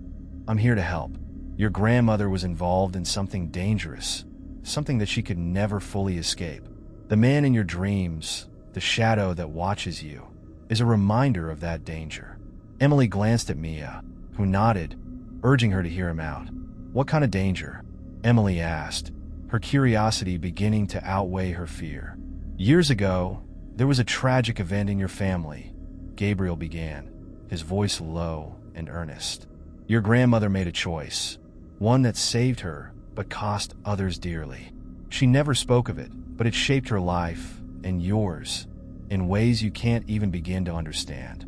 Speaker 1: I'm here to help. Your grandmother was involved in something dangerous, something that she could never fully escape. The man in your dreams, the shadow that watches you, is a reminder of that danger. Emily glanced at Mia, who nodded, urging her to hear him out. What kind of danger? Emily asked, her curiosity beginning to outweigh her fear. Years ago, there was a tragic event in your family, Gabriel began, his voice low and earnest. Your grandmother made a choice, one that saved her but cost others dearly. She never spoke of it, but it shaped her life and yours in ways you can't even begin to understand.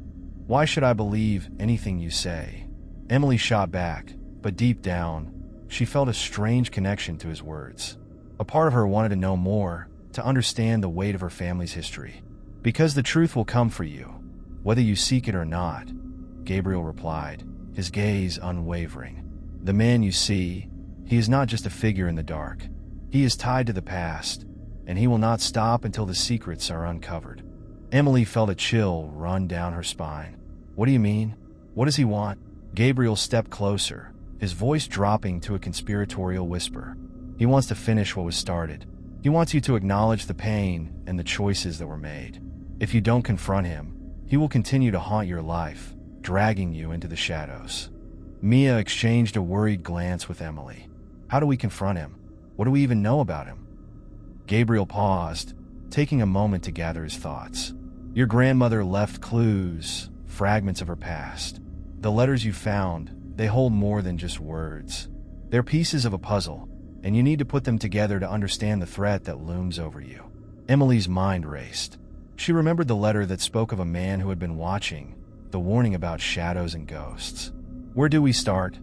Speaker 1: Why should I believe anything you say? Emily shot back, but deep down, she felt a strange connection to his words. A part of her wanted to know more, to understand the weight of her family's history. Because the truth will come for you, whether you seek it or not, Gabriel replied, his gaze unwavering. The man you see, he is not just a figure in the dark. He is tied to the past, and he will not stop until the secrets are uncovered. Emily felt a chill run down her spine. What do you mean? What does he want? Gabriel stepped closer, his voice dropping to a conspiratorial whisper. He wants to finish what was started. He wants you to acknowledge the pain and the choices that were made. If you don't confront him, he will continue to haunt your life, dragging you into the shadows. Mia exchanged a worried glance with Emily. How do we confront him? What do we even know about him? Gabriel paused, taking a moment to gather his thoughts. Your grandmother left clues, fragments of her past. The letters you found, they hold more than just words. They're pieces of a puzzle, and you need to put them together to understand the threat that looms over you. Emily's mind raced. She remembered the letter that spoke of a man who had been watching, the warning about shadows and ghosts. Where do we start?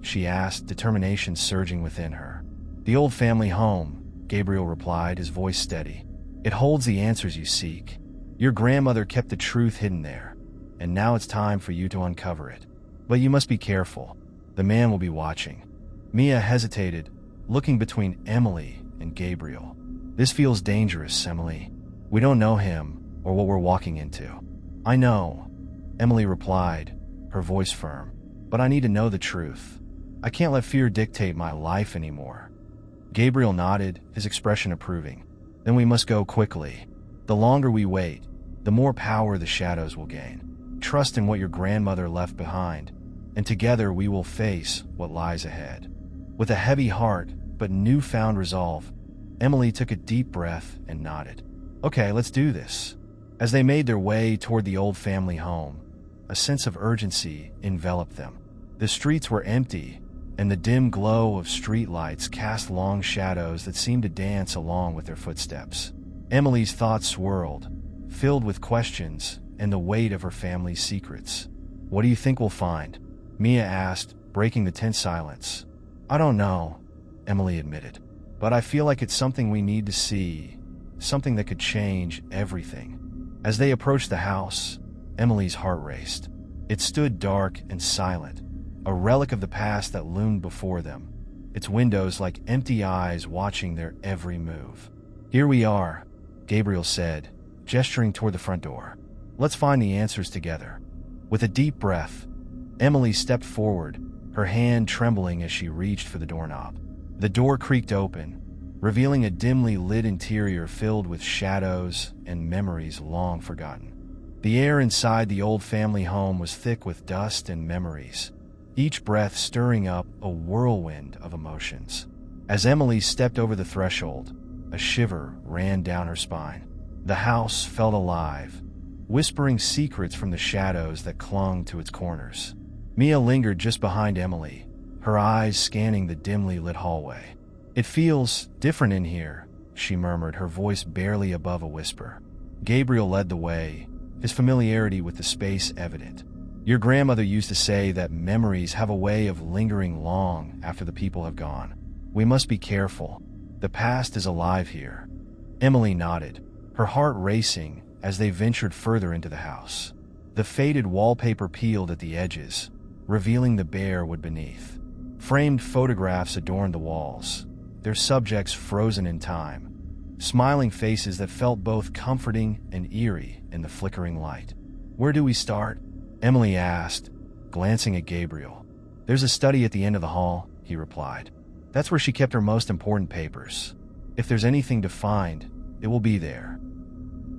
Speaker 1: She asked, determination surging within her. "The old family home," Gabriel replied, his voice steady. "It holds the answers you seek. Your grandmother kept the truth hidden there, and now it's time for you to uncover it. But you must be careful. The man will be watching." Mia hesitated, looking between Emily and Gabriel. "This feels dangerous, Emily. We don't know him or what we're walking into." "I know," Emily replied, her voice firm. "But I need to know the truth. I can't let fear dictate my life anymore." Gabriel nodded, his expression approving. "Then we must go quickly. The longer we wait, the more power the shadows will gain. Trust in what your grandmother left behind, and together we will face what lies ahead." With a heavy heart but newfound resolve, Emily took a deep breath and nodded. "Okay, let's do this." As they made their way toward the old family home, a sense of urgency enveloped them. The streets were empty, and the dim glow of streetlights cast long shadows that seemed to dance along with their footsteps. Emily's thoughts swirled, filled with questions and the weight of her family's secrets. "What do you think we'll find?" Mia asked, breaking the tense silence. "I don't know," Emily admitted, "but I feel like it's something we need to see, something that could change everything." As they approached the house, Emily's heart raced. It stood dark and silent, a relic of the past that loomed before them, its windows like empty eyes watching their every move. "Here we are," Gabriel said, gesturing toward the front door. "Let's find the answers together." With a deep breath, Emily stepped forward, her hand trembling as she reached for the doorknob. The door creaked open, revealing a dimly lit interior filled with shadows and memories long forgotten. The air inside the old family home was thick with dust and memories, each breath stirring up a whirlwind of emotions. As Emily stepped over the threshold, a shiver ran down her spine. The house felt alive, whispering secrets from the shadows that clung to its corners. Mia lingered just behind Emily, her eyes scanning the dimly lit hallway. "It feels different in here," she murmured, her voice barely above a whisper. Gabriel led the way, his familiarity with the space evident. "Your grandmother used to say that memories have a way of lingering long after the people have gone. We must be careful. The past is alive here." Emily nodded, her heart racing as they ventured further into the house. The faded wallpaper peeled at the edges, revealing the bare wood beneath. Framed photographs adorned the walls, their subjects frozen in time, smiling faces that felt both comforting and eerie in the flickering light. "Where do we start?" Emily asked, glancing at Gabriel. "There's a study at the end of the hall," he replied. "That's where she kept her most important papers. If there's anything to find, it will be there."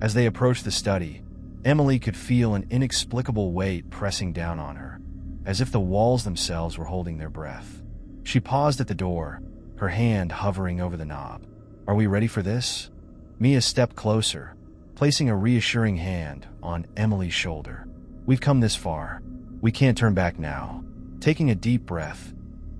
Speaker 1: As they approached the study, Emily could feel an inexplicable weight pressing down on her, as if the walls themselves were holding their breath. She paused at the door, her hand hovering over the knob. "Are we ready for this?" Mia stepped closer, placing a reassuring hand on Emily's shoulder. "We've come this far. We can't turn back now." Taking a deep breath,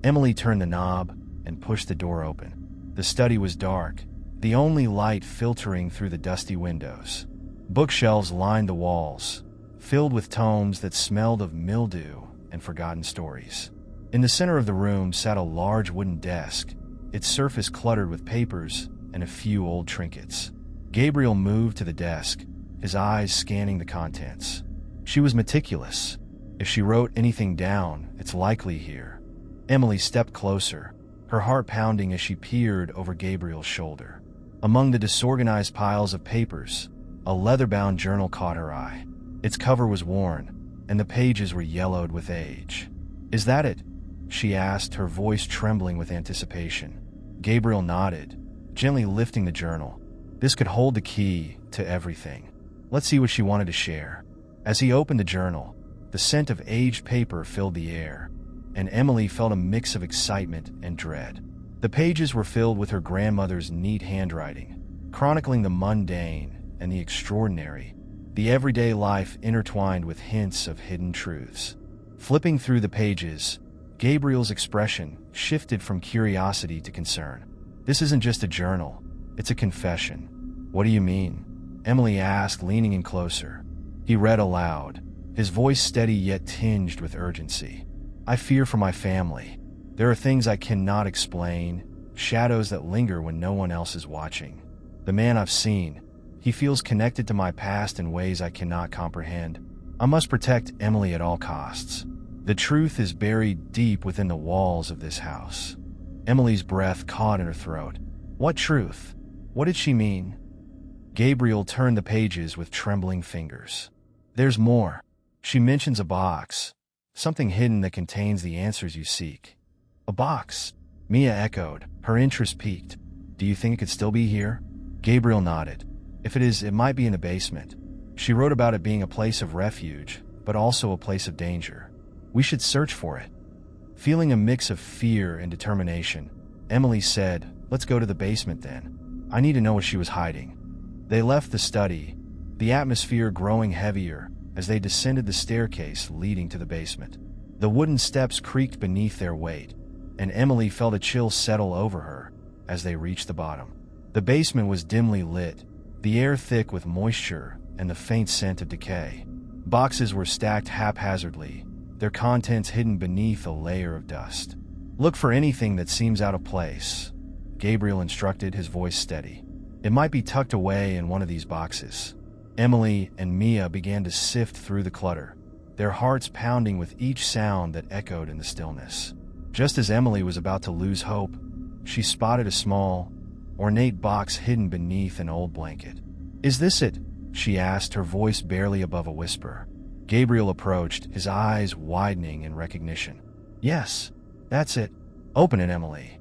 Speaker 1: Emily turned the knob and pushed the door open. The study was dark, the only light filtering through the dusty windows. Bookshelves lined the walls, filled with tomes that smelled of mildew and forgotten stories. In the center of the room sat a large wooden desk, its surface cluttered with papers and a few old trinkets. Gabriel moved to the desk, his eyes scanning the contents. She was meticulous. If she wrote anything down, it's likely here. Emily stepped closer, her heart pounding as she peered over Gabriel's shoulder. Among the disorganized piles of papers, a leather-bound journal caught her eye. Its cover was worn, and the pages were yellowed with age. "Is that it?" she asked, her voice trembling with anticipation. Gabriel nodded, gently lifting the journal. This could hold the key to everything. Let's see what she wanted to share. As he opened the journal, the scent of aged paper filled the air, and Emily felt a mix of excitement and dread. The pages were filled with her grandmother's neat handwriting, chronicling the mundane and the extraordinary, the everyday life intertwined with hints of hidden truths. Flipping through the pages, Gabriel's expression shifted from curiosity to concern. "This isn't just a journal, it's a confession." "What do you mean?" Emily asked, leaning in closer. He read aloud, his voice steady yet tinged with urgency. "I fear for my family. There are things I cannot explain, shadows that linger when no one else is watching. The man I've seen, he feels connected to my past in ways I cannot comprehend. I must protect Emily at all costs. The truth is buried deep within the walls of this house. Emily's breath caught in her throat. What truth? What did she mean? Gabriel turned the pages with trembling fingers. There's more. She mentions a box, something hidden that contains the answers you seek. A box? Mia echoed, her interest piqued. Do you think it could still be here? Gabriel nodded. If it is, it might be in the basement. She wrote about it being a place of refuge, but also a place of danger. We should search for it. Feeling a mix of fear and determination, Emily said, let's go to the basement then. I need to know what she was hiding. They left the study, the atmosphere growing heavier as they descended the staircase leading to the basement. The wooden steps creaked beneath their weight, and Emily felt a chill settle over her as they reached the bottom. The basement was dimly lit, the air thick with moisture and the faint scent of decay. Boxes were stacked haphazardly, their contents hidden beneath a layer of dust. Look for anything that seems out of place, Gabriel instructed, his voice steady. It might be tucked away in one of these boxes. Emily and Mia began to sift through the clutter, their hearts pounding with each sound that echoed in the stillness. Just as Emily was about to lose hope, she spotted a small, ornate box hidden beneath an old blanket. Is this it? She asked, her voice barely above a whisper. Gabriel approached, his eyes widening in recognition. Yes, that's it. Open it, Emily.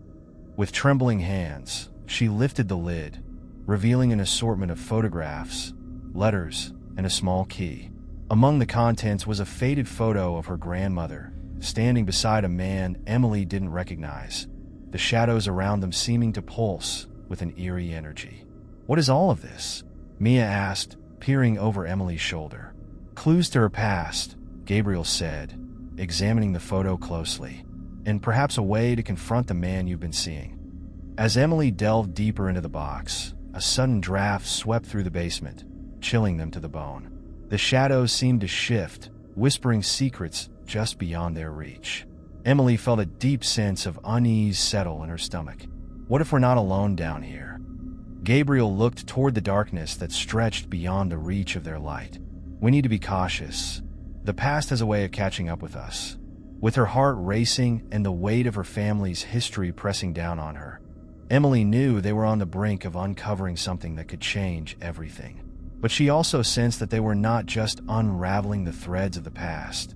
Speaker 1: With trembling hands, she lifted the lid, revealing an assortment of photographs, letters, and a small key. Among the contents was a faded photo of her grandmother, standing beside a man Emily didn't recognize, the shadows around them seeming to pulse with an eerie energy. What is all of this? Mia asked, peering over Emily's shoulder. Clues to her past, Gabriel said, examining the photo closely, and perhaps a way to confront the man you've been seeing. As Emily delved deeper into the box, a sudden draft swept through the basement, chilling them to the bone. The shadows seemed to shift, whispering secrets just beyond their reach. Emily felt a deep sense of unease settle in her stomach. What if we're not alone down here? Gabriel looked toward the darkness that stretched beyond the reach of their light. We need to be cautious. The past has a way of catching up with us. With her heart racing and the weight of her family's history pressing down on her, Emily knew they were on the brink of uncovering something that could change everything. But she also sensed that they were not just unraveling the threads of the past.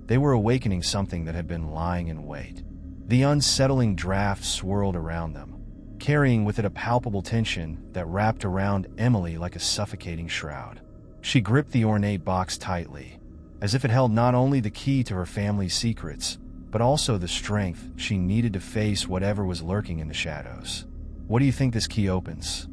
Speaker 1: They were awakening something that had been lying in wait. The unsettling draft swirled around them, carrying with it a palpable tension that wrapped around Emily like a suffocating shroud. She gripped the ornate box tightly, as if it held not only the key to her family's secrets, but also the strength she needed to face whatever was lurking in the shadows. What do you think this key opens?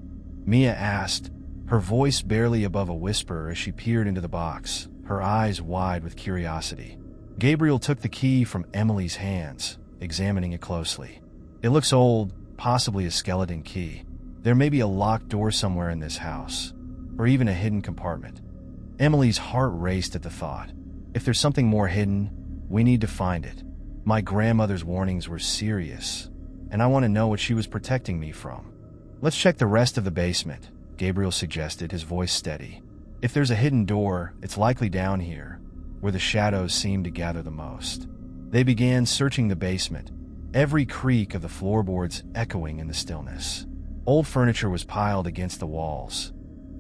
Speaker 1: Mia asked, her voice barely above a whisper as she peered into the box, her eyes wide with curiosity. Gabriel took the key from Emily's hands, examining it closely. It looks old, possibly a skeleton key. There may be a locked door somewhere in this house, or even a hidden compartment. Emily's heart raced at the thought. If there's something more hidden, we need to find it. My grandmother's warnings were serious, and I want to know what she was protecting me from. Let's check the rest of the basement, Gabriel suggested, his voice steady. If there's a hidden door, it's likely down here, where the shadows seem to gather the most. They began searching the basement, every creak of the floorboards echoing in the stillness. Old furniture was piled against the walls,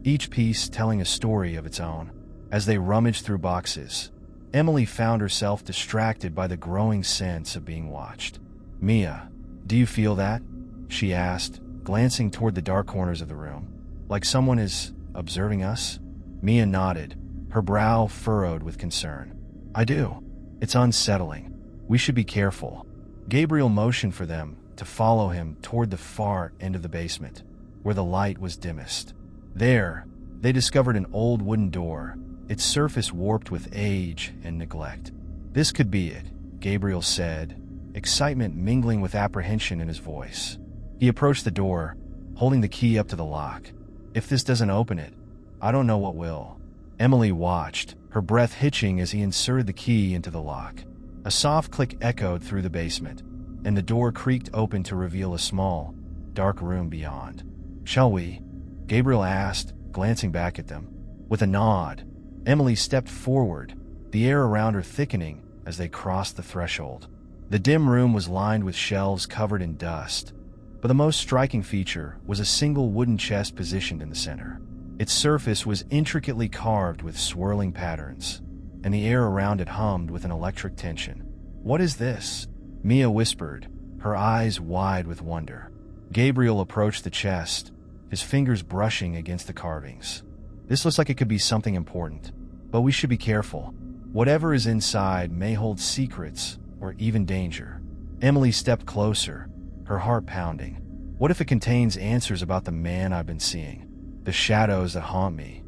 Speaker 1: each piece telling a story of its own. As they rummaged through boxes, Emily found herself distracted by the growing sense of being watched. Mia, do you feel that? She asked, glancing toward the dark corners of the room. Like someone is observing us? Mia nodded, her brow furrowed with concern. I do. It's unsettling. We should be careful. Gabriel motioned for them to follow him toward the far end of the basement, where the light was dimmest. There, they discovered an old wooden door, its surface warped with age and neglect. This could be it, Gabriel said, excitement mingling with apprehension in his voice. He approached the door, holding the key up to the lock. If this doesn't open it, I don't know what will. Emily watched, her breath hitching as he inserted the key into the lock. A soft click echoed through the basement, and the door creaked open to reveal a small, dark room beyond. "Shall we?" Gabriel asked, glancing back at them. With a nod, Emily stepped forward, the air around her thickening as they crossed the threshold. The dim room was lined with shelves covered in dust, but the most striking feature was a single wooden chest positioned in the center. Its surface was intricately carved with swirling patterns, and the air around it hummed with an electric tension. "What is this?" Mia whispered, her eyes wide with wonder. Gabriel approached the chest, his fingers brushing against the carvings. "This looks like it could be something important, but we should be careful. Whatever is inside may hold secrets or even danger." Emily stepped closer, her heart pounding. "What if it contains answers about the man I've been seeing? The shadows that haunt me?"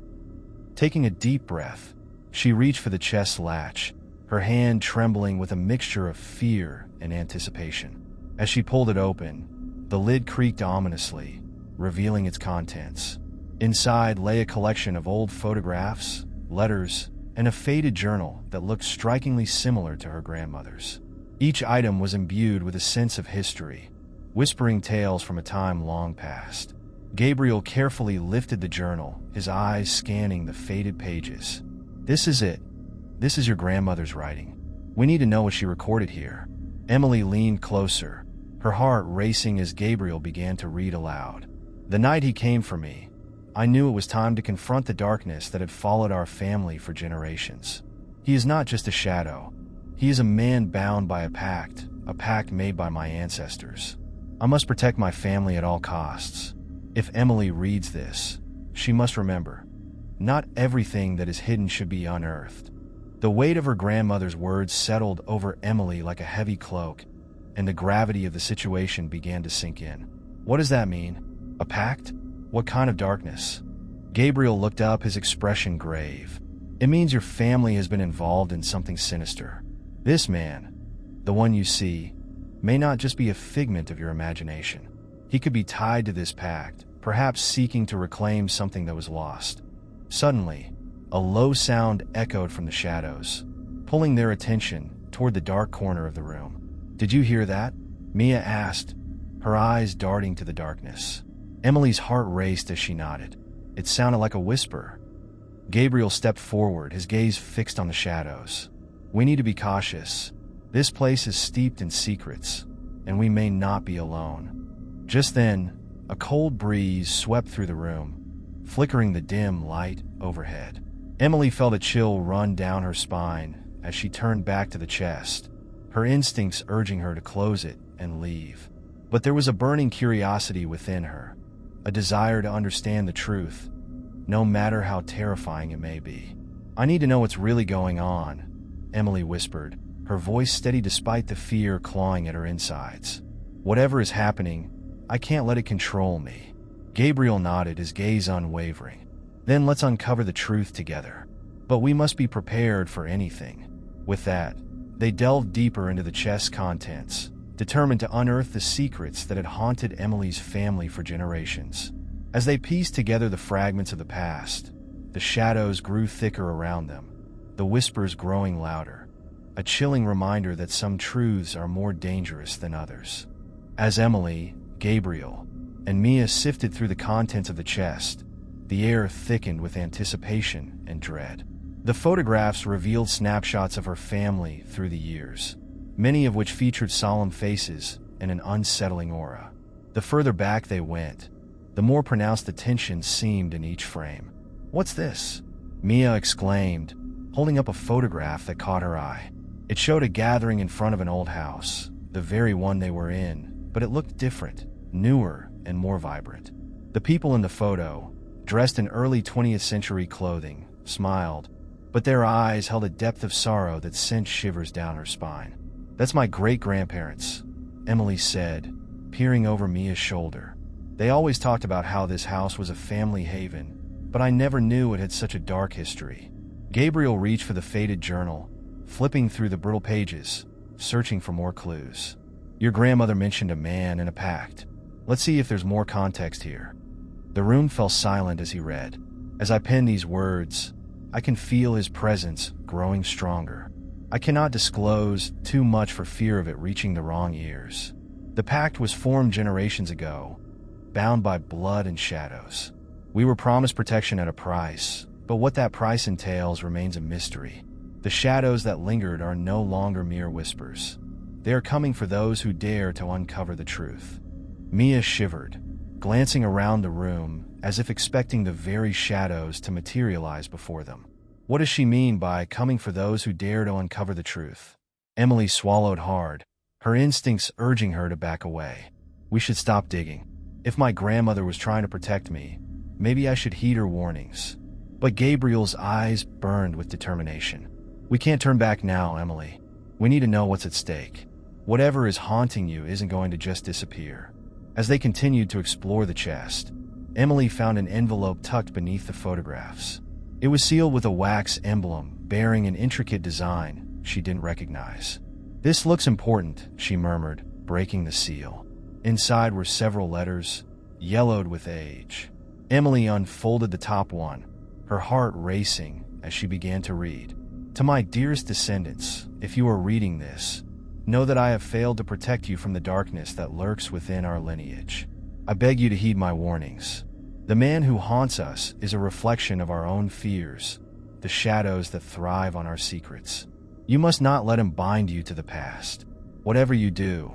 Speaker 1: Taking a deep breath, she reached for the chest latch, her hand trembling with a mixture of fear and anticipation. As she pulled it open, the lid creaked ominously, revealing its contents. Inside lay a collection of old photographs, letters, and a faded journal that looked strikingly similar to her grandmother's. Each item was imbued with a sense of history, whispering tales from a time long past. Gabriel carefully lifted the journal, his eyes scanning the faded pages. "This is it. This is your grandmother's writing. We need to know what she recorded here." Emily leaned closer, her heart racing as Gabriel began to read aloud. "The night he came for me, I knew it was time to confront the darkness that had followed our family for generations. He is not just a shadow. He is a man bound by a pact made by my ancestors. I must protect my family at all costs." If Emily reads this, she must remember, not everything that is hidden should be unearthed. The weight of her grandmother's words settled over Emily like a heavy cloak, and the gravity of the situation began to sink in. "What does that mean? A pact? What kind of darkness?" Gabriel looked up, his expression grave. "It means your family has been involved in something sinister. This man, the one you see, may not just be a figment of your imagination. He could be tied to this pact, perhaps seeking to reclaim something that was lost." Suddenly, a low sound echoed from the shadows, pulling their attention toward the dark corner of the room. "Did you hear that?" Mia asked, her eyes darting to the darkness. Emily's heart raced as she nodded. It sounded like a whisper. Gabriel stepped forward, his gaze fixed on the shadows. "We need to be cautious. This place is steeped in secrets, and we may not be alone." Just then, a cold breeze swept through the room, flickering the dim light overhead. Emily felt a chill run down her spine as she turned back to the chest, her instincts urging her to close it and leave. But there was a burning curiosity within her, a desire to understand the truth, no matter how terrifying it may be. "I need to know what's really going on," Emily whispered, her voice steady despite the fear clawing at her insides. "Whatever is happening, I can't let it control me." Gabriel nodded, his gaze unwavering. "Then let's uncover the truth together. But we must be prepared for anything." With that, they delved deeper into the chest's contents, determined to unearth the secrets that had haunted Emily's family for generations. As they pieced together the fragments of the past, the shadows grew thicker around them, the whispers growing louder, a chilling reminder that some truths are more dangerous than others. As Emily, Gabriel, and Mia sifted through the contents of the chest, the air thickened with anticipation and dread. The photographs revealed snapshots of her family through the years, many of which featured solemn faces and an unsettling aura. The further back they went, the more pronounced the tension seemed in each frame. "What's this?" Mia exclaimed, holding up a photograph that caught her eye. It showed a gathering in front of an old house, the very one they were in, but it looked different, newer, and more vibrant. The people in the photo, dressed in early 20th century clothing, smiled, but their eyes held a depth of sorrow that sent shivers down her spine. "That's my great-grandparents," Emily said, peering over Mia's shoulder. "They always talked about how this house was a family haven, but I never knew it had such a dark history." Gabriel reached for the faded journal, flipping through the brittle pages, searching for more clues. "Your grandmother mentioned a man and a pact. Let's see if there's more context here." The room fell silent as he read. "As I pen these words, I can feel his presence growing stronger. I cannot disclose too much for fear of it reaching the wrong ears. The pact was formed generations ago, bound by blood and shadows. We were promised protection at a price, but what that price entails remains a mystery. The shadows that lingered are no longer mere whispers. They are coming for those who dare to uncover the truth. Mia shivered, glancing around the room as if expecting the very shadows to materialize before them. What does she mean by coming for those who dare to uncover the truth? Emily swallowed hard, her instincts urging her to back away. We should stop digging. If my grandmother was trying to protect me, maybe I should heed her warnings. But Gabriel's eyes burned with determination. We can't turn back now, Emily. We need to know what's at stake. Whatever is haunting you isn't going to just disappear. As they continued to explore the chest, Emily found an envelope tucked beneath the photographs. It was sealed with a wax emblem bearing an intricate design she didn't recognize. "This looks important," she murmured, breaking the seal. Inside were several letters, yellowed with age. Emily unfolded the top one, her heart racing as she began to read. "To my dearest descendants, if you are reading this, know that I have failed to protect you from the darkness that lurks within our lineage. I beg you to heed my warnings. The man who haunts us is a reflection of our own fears, the shadows that thrive on our secrets. You must not let him bind you to the past. Whatever you do,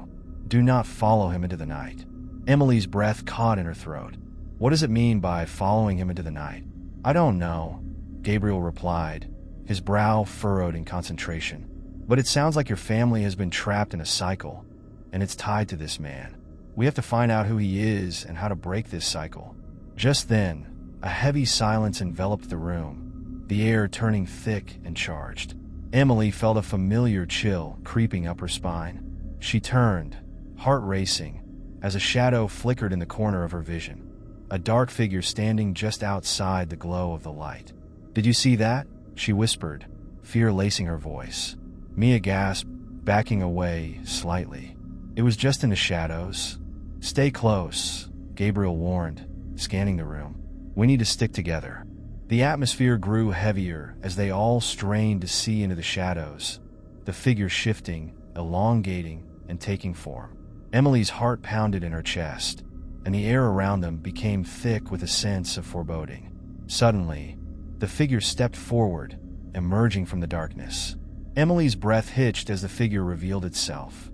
Speaker 1: do not follow him into the night." Emily's breath caught in her throat. "What does it mean by following him into the night?" "I don't know," Gabriel replied, his brow furrowed in concentration. "But it sounds like your family has been trapped in a cycle, and it's tied to this man. We have to find out who he is and how to break this cycle." Just then, a heavy silence enveloped the room, the air turning thick and charged. Emily felt a familiar chill creeping up her spine. She turned, heart racing, as a shadow flickered in the corner of her vision. A dark figure standing just outside the glow of the light. "Did you see that?" she whispered, fear lacing her voice. Mia gasped, backing away slightly. "It was just in the shadows." "Stay close," Gabriel warned, scanning the room. "We need to stick together." The atmosphere grew heavier as they all strained to see into the shadows, the figure shifting, elongating, and taking form. Emily's heart pounded in her chest, and the air around them became thick with a sense of foreboding. Suddenly, the figure stepped forward, emerging from the darkness. Emily's breath hitched as the figure revealed itself.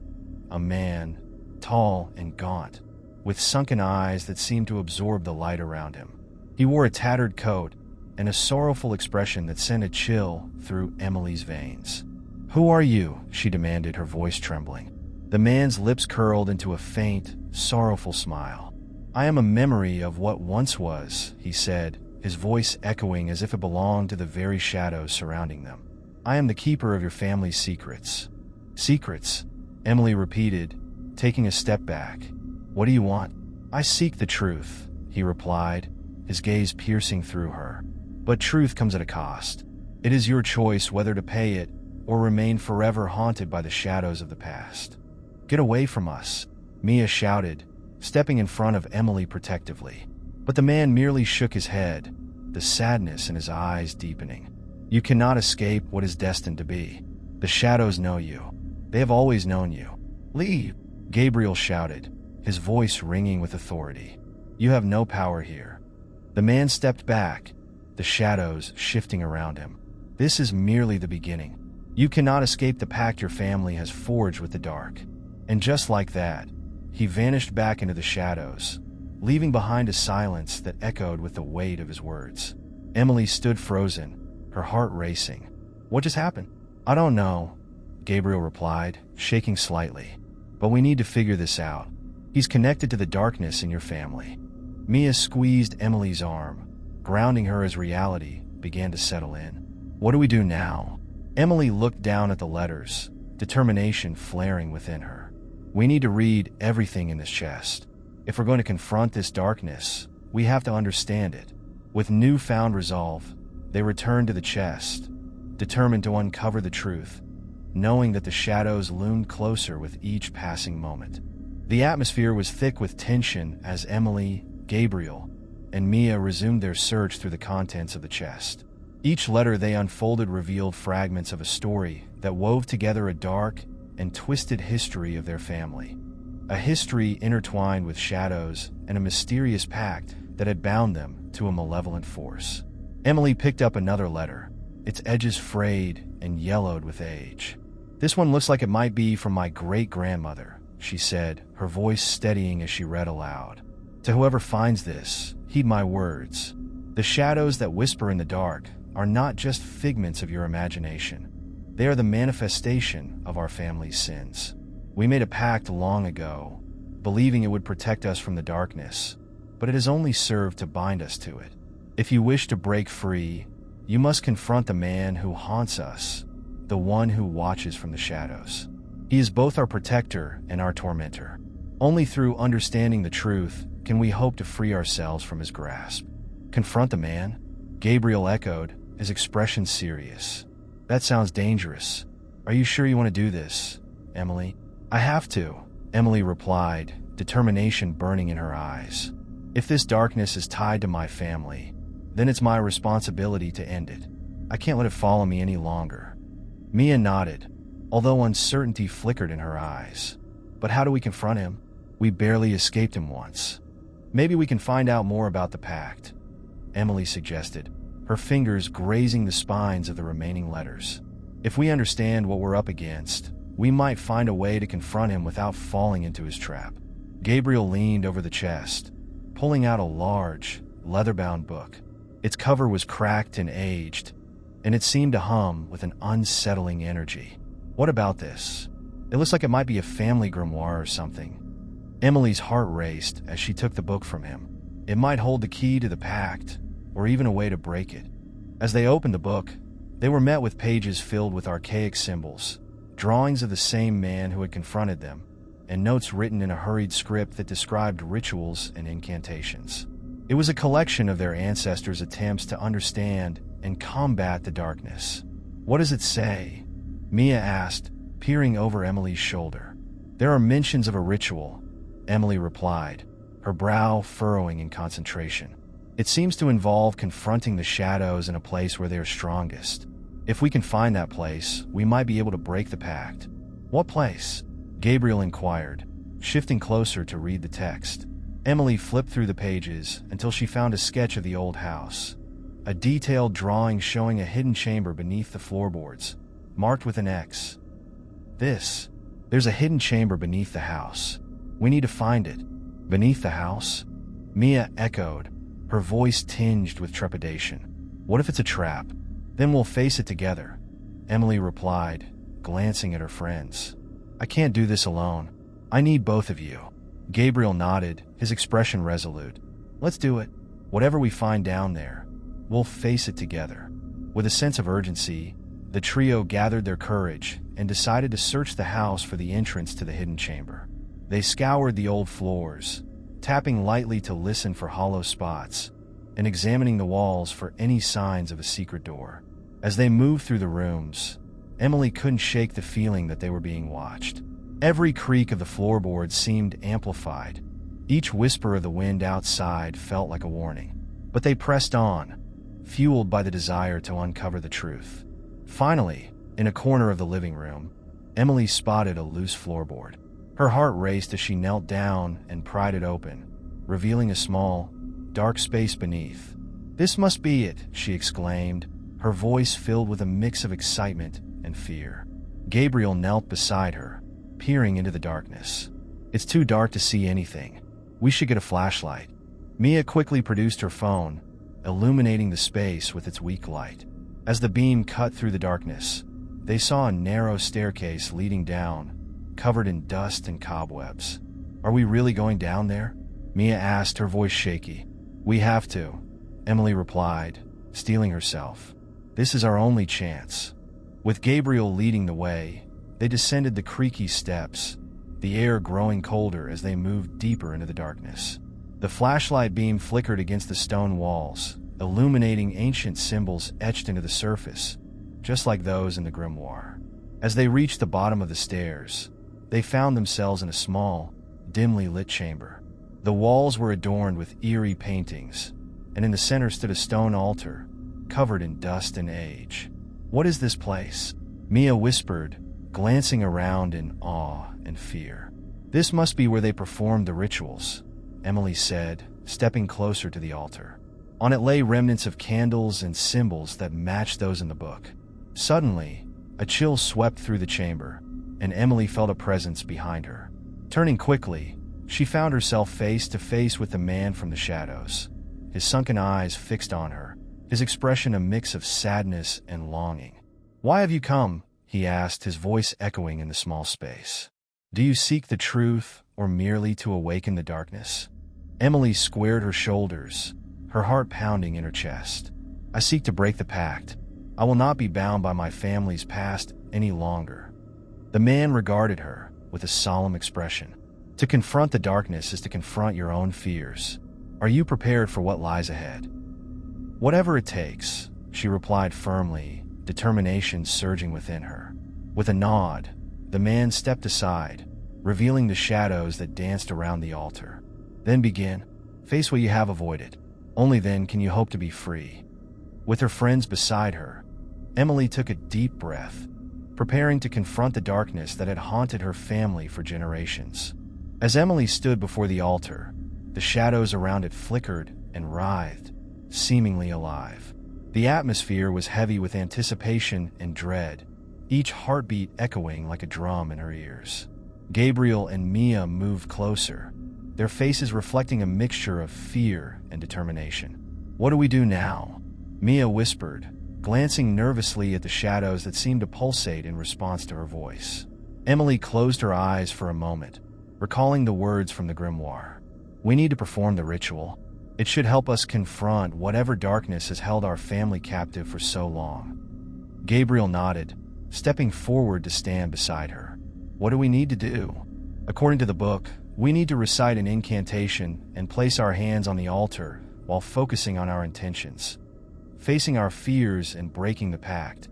Speaker 1: A man, tall and gaunt, with sunken eyes that seemed to absorb the light around him. He wore a tattered coat and a sorrowful expression that sent a chill through Emily's veins. "Who are you?" she demanded, her voice trembling. The man's lips curled into a faint, sorrowful smile. "I am a memory of what once was," he said, his voice echoing as if it belonged to the very shadows surrounding them. "I am the keeper of your family's secrets." "Secrets?" Emily repeated, taking a step back. "What do you want?" "I seek the truth," he replied, his gaze piercing through her. "But truth comes at a cost. It is your choice whether to pay it or remain forever haunted by the shadows of the past." "Get away from us," Mia shouted, stepping in front of Emily protectively. But the man merely shook his head, the sadness in his eyes deepening. "You cannot escape what is destined to be. The shadows know you. They have always known you." "Leave," Gabriel shouted, his voice ringing with authority. "You have no power here." The man stepped back, the shadows shifting around him. "This is merely the beginning. You cannot escape the pact your family has forged with the dark." And just like that, he vanished back into the shadows, leaving behind a silence that echoed with the weight of his words. Emily stood frozen, her heart racing. "What just happened?" "I don't know," Gabriel replied, shaking slightly. "But we need to figure this out. He's connected to the darkness in your family." Mia squeezed Emily's arm, grounding her as reality began to settle in. "What do we do now?" Emily looked down at the letters, determination flaring within her. "We need to read everything in this chest. If we're going to confront this darkness, we have to understand it." With newfound resolve, they returned to the chest, determined to uncover the truth, knowing that the shadows loomed closer with each passing moment. The atmosphere was thick with tension as Emily, Gabriel, and Mia resumed their search through the contents of the chest. Each letter they unfolded revealed fragments of a story that wove together a dark and twisted history of their family. A history intertwined with shadows and a mysterious pact that had bound them to a malevolent force. Emily picked up another letter, its edges frayed and yellowed with age. "This one looks like it might be from my great-grandmother," she said, her voice steadying as she read aloud. "To whoever finds this, heed my words. The shadows that whisper in the dark are not just figments of your imagination. They are the manifestation of our family's sins. We made a pact long ago, believing it would protect us from the darkness, but it has only served to bind us to it. If you wish to break free, you must confront the man who haunts us, the one who watches from the shadows. He is both our protector and our tormentor. Only through understanding the truth can we hope to free ourselves from his grasp." "Confront the man?" Gabriel echoed, his expression serious. "That sounds dangerous. Are you sure you want to do this, Emily?" "I have to," Emily replied, determination burning in her eyes. "If this darkness is tied to my family, then it's my responsibility to end it. I can't let it follow me any longer." Mia nodded, although uncertainty flickered in her eyes. "But how do we confront him? We barely escaped him once." "Maybe we can find out more about the pact," Emily suggested, her fingers grazing the spines of the remaining letters. "If we understand what we're up against, we might find a way to confront him without falling into his trap." Gabriel leaned over the chest, pulling out a large, leather-bound book. Its cover was cracked and aged, and it seemed to hum with an unsettling energy. "What about this? It looks like it might be a family grimoire or something." Emily's heart raced as she took the book from him. It might hold the key to the pact, or even a way to break it. As they opened the book, they were met with pages filled with archaic symbols, drawings of the same man who had confronted them, and notes written in a hurried script that described rituals and incantations. It was a collection of their ancestors' attempts to understand and combat the darkness. "What does it say?" Mia asked, peering over Emily's shoulder. "There are mentions of a ritual," Emily replied, her brow furrowing in concentration. "It seems to involve confronting the shadows in a place where they are strongest. If we can find that place, we might be able to break the pact." "What place?" Gabriel inquired, shifting closer to read the text. Emily flipped through the pages until she found a sketch of the old house, a detailed drawing showing a hidden chamber beneath the floorboards, marked with an X. There's a hidden chamber beneath the house. We need to find it." "Beneath the house?" Mia echoed, her voice tinged with trepidation. "What if it's a trap? Then we'll face it together," Emily replied, glancing at her friends. "I can't do this alone. I need both of you." Gabriel nodded, his expression resolute. "Let's do it. Whatever we find down there, we'll face it together." With a sense of urgency, the trio gathered their courage and decided to search the house for the entrance to the hidden chamber. They scoured the old floors, tapping lightly to listen for hollow spots, and examining the walls for any signs of a secret door. As they moved through the rooms, Emily couldn't shake the feeling that they were being watched. Every creak of the floorboards seemed amplified. Each whisper of the wind outside felt like a warning. But they pressed on, fueled by the desire to uncover the truth. Finally, in a corner of the living room, Emily spotted a loose floorboard. Her heart raced as she knelt down and pried it open, revealing a small, dark space beneath. "This must be it," she exclaimed, her voice filled with a mix of excitement and fear. Gabriel knelt beside her, peering into the darkness. "It's too dark to see anything. We should get a flashlight." Mia quickly produced her phone, illuminating the space with its weak light. As the beam cut through the darkness, they saw a narrow staircase leading down, covered in dust and cobwebs. "Are we really going down there?" Mia asked, her voice shaky. "We have to," Emily replied, steeling herself. "This is our only chance." With Gabriel leading the way, they descended the creaky steps, the air growing colder as they moved deeper into the darkness. The flashlight beam flickered against the stone walls, illuminating ancient symbols etched into the surface, just like those in the grimoire. As they reached the bottom of the stairs, they found themselves in a small, dimly lit chamber. The walls were adorned with eerie paintings, and in the center stood a stone altar, covered in dust and age. "What is this place?" Mia whispered, glancing around in awe and fear. "This must be where they performed the rituals," Emily said, stepping closer to the altar. On it lay remnants of candles and symbols that matched those in the book. Suddenly, a chill swept through the chamber, and Emily felt a presence behind her. Turning quickly, she found herself face to face with the man from the shadows, his sunken eyes fixed on her, his expression a mix of sadness and longing. "Why have you come?" he asked, his voice echoing in the small space. "Do you seek the truth or merely to awaken the darkness?" Emily squared her shoulders, her heart pounding in her chest. "I seek to break the pact. I will not be bound by my family's past any longer." The man regarded her with a solemn expression. "To confront the darkness is to confront your own fears. Are you prepared for what lies ahead?" "Whatever it takes," she replied firmly, determination surging within her. With a nod, the man stepped aside, revealing the shadows that danced around the altar. "Then begin. Face what you have avoided. Only then can you hope to be free." With her friends beside her, Emily took a deep breath, preparing to confront the darkness that had haunted her family for generations. As Emily stood before the altar, the shadows around it flickered and writhed, seemingly alive. The atmosphere was heavy with anticipation and dread, each heartbeat echoing like a drum in her ears. Gabriel and Mia moved closer, their faces reflecting a mixture of fear and determination. "What do we do now?" Mia whispered, glancing nervously at the shadows that seemed to pulsate in response to her voice. Emily closed her eyes for a moment, recalling the words from the grimoire. "We need to perform the ritual. It should help us confront whatever darkness has held our family captive for so long." Gabriel nodded, stepping forward to stand beside her. "What do we need to do?" "According to the book, we need to recite an incantation and place our hands on the altar while focusing on our intentions, facing our fears and breaking the pact,"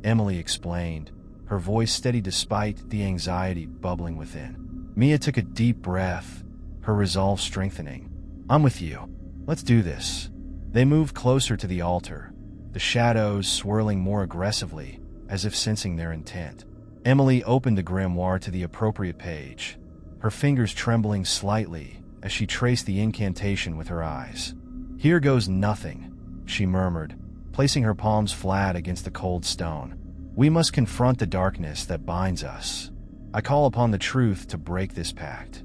Speaker 1: Emily explained, her voice steady despite the anxiety bubbling within. Mia took a deep breath, her resolve strengthening. "I'm with you. Let's do this." They moved closer to the altar, the shadows swirling more aggressively, as if sensing their intent. Emily opened the grimoire to the appropriate page, her fingers trembling slightly as she traced the incantation with her eyes. "Here goes nothing," she murmured, placing her palms flat against the cold stone. "We must confront the darkness that binds us. I call upon the truth to break this pact."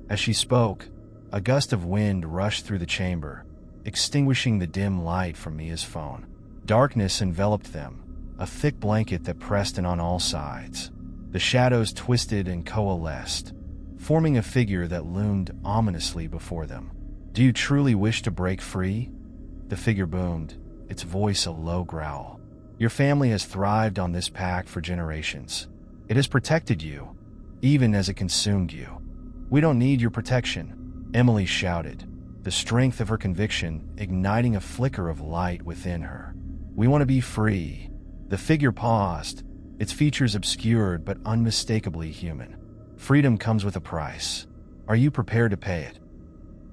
Speaker 1: As she spoke, a gust of wind rushed through the chamber, extinguishing the dim light from Mia's phone. Darkness enveloped them, a thick blanket that pressed in on all sides. The shadows twisted and coalesced, forming a figure that loomed ominously before them. "Do you truly wish to break free?" The figure boomed, its voice a low growl. "Your family has thrived on this pact for generations. It has protected you, even as it consumed you. We don't need your protection," Emily shouted, the strength of her conviction igniting a flicker of light within her. "We want to be free." The figure paused, its features obscured but unmistakably human. "Freedom comes with a price. Are you prepared to pay it?"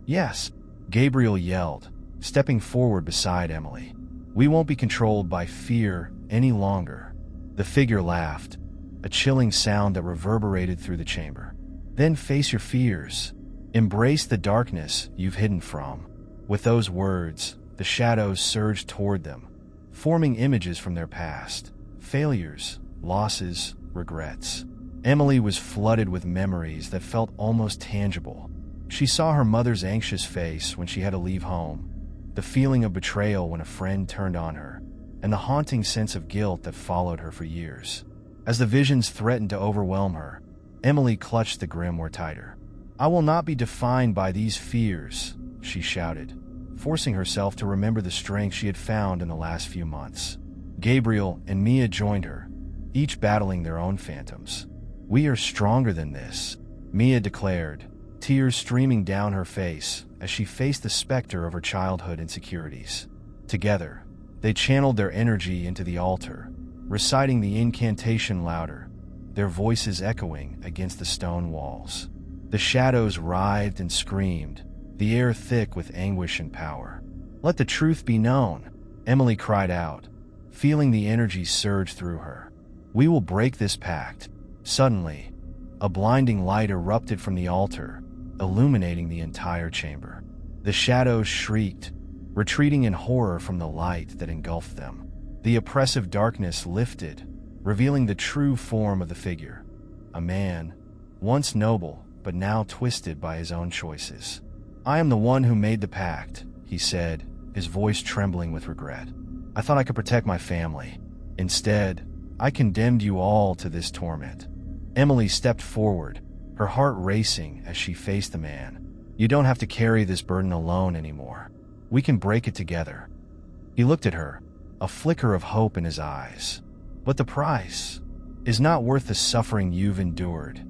Speaker 1: "Yes," Gabriel yelled, stepping forward beside Emily. "We won't be controlled by fear any longer." The figure laughed, a chilling sound that reverberated through the chamber. "Then face your fears. Embrace the darkness you've hidden from." With those words, the shadows surged toward them, forming images from their past, failures, losses, regrets. Emily was flooded with memories that felt almost tangible. She saw her mother's anxious face when she had to leave home, the feeling of betrayal when a friend turned on her, and the haunting sense of guilt that followed her for years. As the visions threatened to overwhelm her, Emily clutched the grimoire tighter. "I will not be defined by these fears," she shouted, forcing herself to remember the strength she had found in the last few months. Gabriel and Mia joined her, each battling their own phantoms. "We are stronger than this," Mia declared, tears streaming down her face as she faced the specter of her childhood insecurities. Together, they channeled their energy into the altar, reciting the incantation louder, their voices echoing against the stone walls. The shadows writhed and screamed, the air thick with anguish and power. "Let the truth be known," Emily cried out, feeling the energy surge through her. "We will break this pact." Suddenly, a blinding light erupted from the altar, illuminating the entire chamber. The shadows shrieked, retreating in horror from the light that engulfed them. The oppressive darkness lifted, revealing the true form of the figure. A man, once noble, but now twisted by his own choices. "I am the one who made the pact," he said, his voice trembling with regret. "I thought I could protect my family. Instead, I condemned you all to this torment." Emily stepped forward, her heart racing as she faced the man. "You don't have to carry this burden alone anymore. We can break it together." He looked at her, a flicker of hope in his eyes. "But the price is not worth the suffering you've endured,"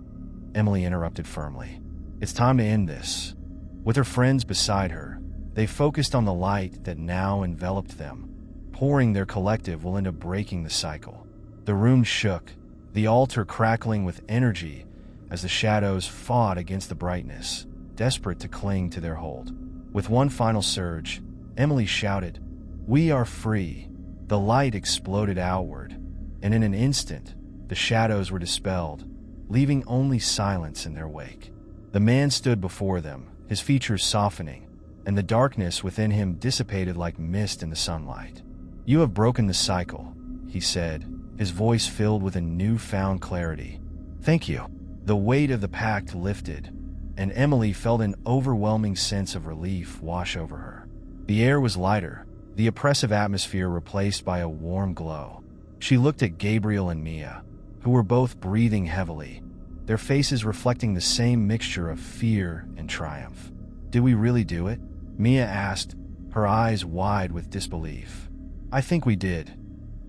Speaker 1: Emily interrupted firmly. "It's time to end this." With her friends beside her, they focused on the light that now enveloped them. Pouring their collective will end up breaking the cycle. The room shook, the altar crackling with energy as the shadows fought against the brightness, desperate to cling to their hold. With one final surge, Emily shouted, "We are free." The light exploded outward, and in an instant, the shadows were dispelled, leaving only silence in their wake. The man stood before them, his features softening, and the darkness within him dissipated like mist in the sunlight. "You have broken the cycle," he said, his voice filled with a newfound clarity. "Thank you." The weight of the pact lifted, and Emily felt an overwhelming sense of relief wash over her. The air was lighter, the oppressive atmosphere replaced by a warm glow. She looked at Gabriel and Mia, who were both breathing heavily, their faces reflecting the same mixture of fear and triumph. "Did we really do it?" Mia asked, her eyes wide with disbelief. "I think we did,"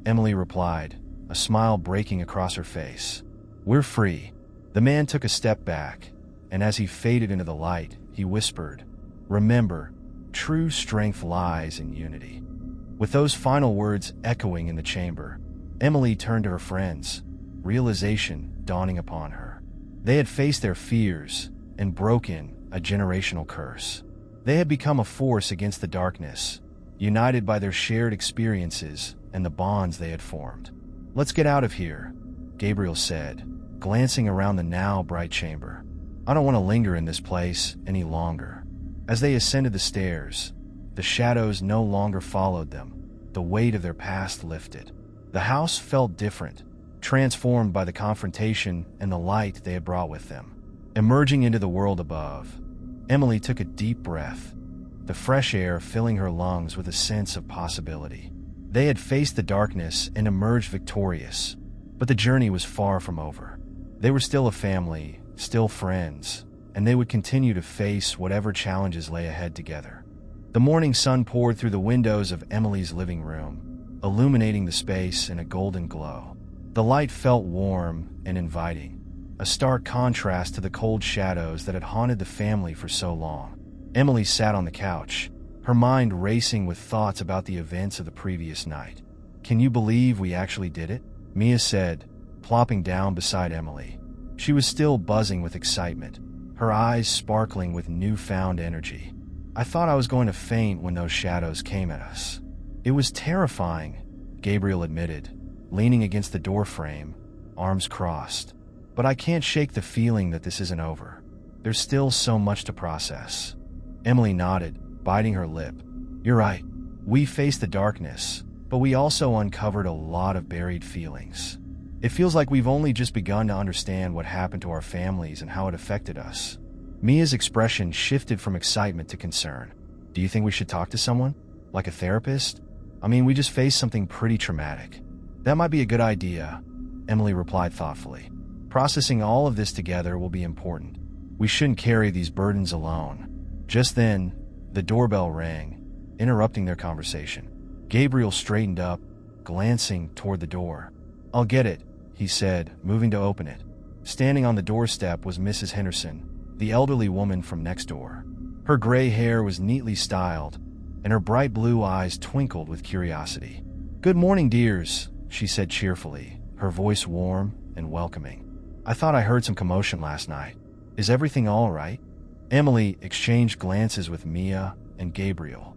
Speaker 1: Emily replied, a smile breaking across her face. "We're free." The man took a step back, and as he faded into the light, he whispered, "Remember, true strength lies in unity." With those final words echoing in the chamber, Emily turned to her friends, realization dawning upon her. They had faced their fears and broken a generational curse. They had become a force against the darkness, united by their shared experiences and the bonds they had formed. "Let's get out of here," Gabriel said, glancing around the now bright chamber. "I don't want to linger in this place any longer." As they ascended the stairs, the shadows no longer followed them. The weight of their past lifted. The house felt different, transformed by the confrontation and the light they had brought with them. Emerging into the world above, Emily took a deep breath, the fresh air filling her lungs with a sense of possibility. They had faced the darkness and emerged victorious, but the journey was far from over. They were still a family, still friends, and they would continue to face whatever challenges lay ahead together. The morning sun poured through the windows of Emily's living room, illuminating the space in a golden glow. The light felt warm and inviting, a stark contrast to the cold shadows that had haunted the family for so long. Emily sat on the couch, her mind racing with thoughts about the events of the previous night. "Can you believe we actually did it?" Mia said, plopping down beside Emily. She was still buzzing with excitement, her eyes sparkling with newfound energy. "I thought I was going to faint when those shadows came at us." "It was terrifying," Gabriel admitted, leaning against the doorframe, arms crossed. "But I can't shake the feeling that this isn't over. There's still so much to process." Emily nodded, biting her lip. "You're right. We faced the darkness, but we also uncovered a lot of buried feelings. It feels like we've only just begun to understand what happened to our families and how it affected us." Mia's expression shifted from excitement to concern. "Do you think we should talk to someone? Like a therapist? I mean, we just faced something pretty traumatic." "That might be a good idea," Emily replied thoughtfully. "Processing all of this together will be important. We shouldn't carry these burdens alone." Just then, the doorbell rang, interrupting their conversation. Gabriel straightened up, glancing toward the door. "I'll get it," he said, moving to open it. Standing on the doorstep was Mrs. Henderson, the elderly woman from next door. Her gray hair was neatly styled, and her bright blue eyes twinkled with curiosity. "Good morning, dears," she said cheerfully, her voice warm and welcoming. "I thought I heard some commotion last night. Is everything all right?" Emily exchanged glances with Mia and Gabriel.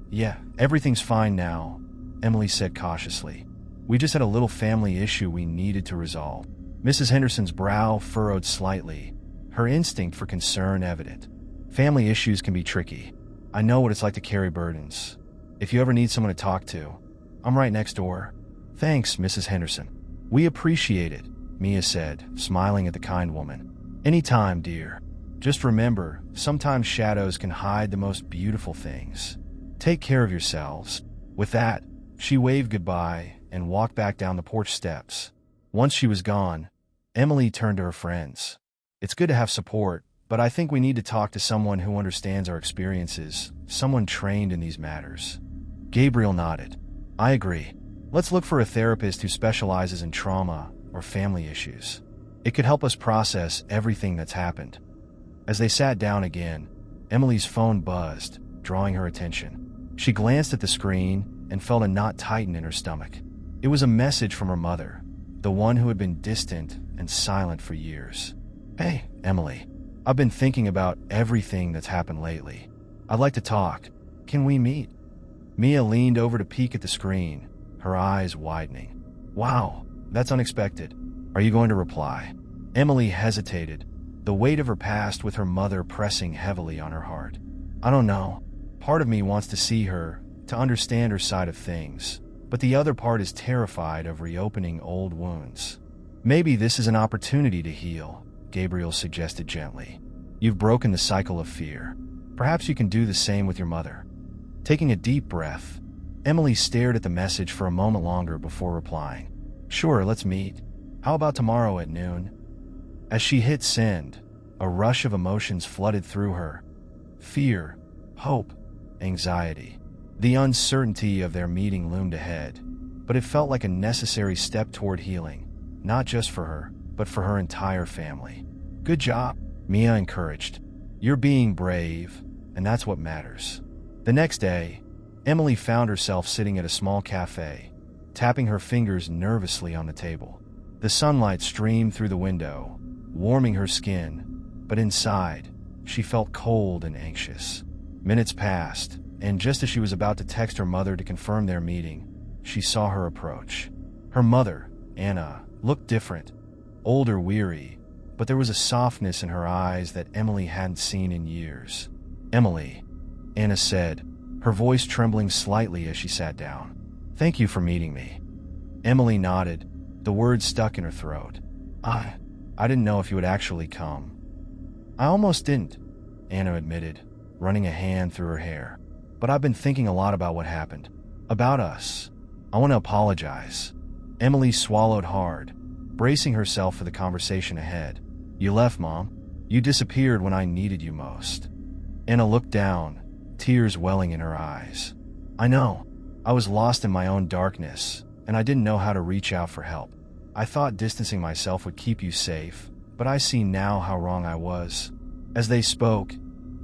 Speaker 1: Yeah, everything's fine now, Emily said cautiously. We just had a little family issue we needed to resolve. Mrs. Henderson's brow furrowed slightly, her instinct for concern evident. Family issues can be tricky. I know what it's like to carry burdens. If you ever need someone to talk to, I'm right next door. Thanks, Mrs. Henderson. We appreciate it, Mia said, smiling at the kind woman. Anytime, dear. Just remember, sometimes shadows can hide the most beautiful things. Take care of yourselves. With that, she waved goodbye and walked back down the porch steps. Once she was gone, Emily turned to her friends. It's good to have support, but I think we need to talk to someone who understands our experiences, someone trained in these matters. Gabriel nodded. I agree. Let's look for a therapist who specializes in trauma or family issues. It could help us process everything that's happened. As they sat down again, Emily's phone buzzed, drawing her attention. She glanced at the screen and felt a knot tighten in her stomach. It was a message from her mother, the one who had been distant and silent for years. Hey, Emily. I've been thinking about everything that's happened lately. I'd like to talk. Can we meet? Mia leaned over to peek at the screen, her eyes widening. Wow, that's unexpected. Are you going to reply? Emily hesitated, the weight of her past with her mother pressing heavily on her heart. I don't know. Part of me wants to see her, to understand her side of things, but the other part is terrified of reopening old wounds. Maybe this is an opportunity to heal, Gabriel suggested gently. You've broken the cycle of fear. Perhaps you can do the same with your mother. Taking a deep breath, Emily stared at the message for a moment longer before replying. Sure, let's meet. How about tomorrow at noon? As she hit send, a rush of emotions flooded through her. Fear, hope, anxiety. The uncertainty of their meeting loomed ahead, but it felt like a necessary step toward healing, not just for her, but for her entire family. Good job, Mia encouraged. You're being brave, and that's what matters. The next day, Emily found herself sitting at a small cafe, tapping her fingers nervously on the table. The sunlight streamed through the window, warming her skin, but inside, she felt cold and anxious. Minutes passed, and just as she was about to text her mother to confirm their meeting, she saw her approach. Her mother, Anna, looked different, older, weary, but there was a softness in her eyes that Emily hadn't seen in years. Emily, Anna said, her voice trembling slightly as she sat down. Thank you for meeting me. Emily nodded, the words stuck in her throat. I didn't know if you would actually come. I almost didn't, Anna admitted, running a hand through her hair. But I've been thinking a lot about what happened. About us. I want to apologize. Emily swallowed hard, bracing herself for the conversation ahead. You left, Mom. You disappeared when I needed you most. Anna looked down, tears welling in her eyes. I know. I was lost in my own darkness, and I didn't know how to reach out for help. I thought distancing myself would keep you safe, but I see now how wrong I was. As they spoke,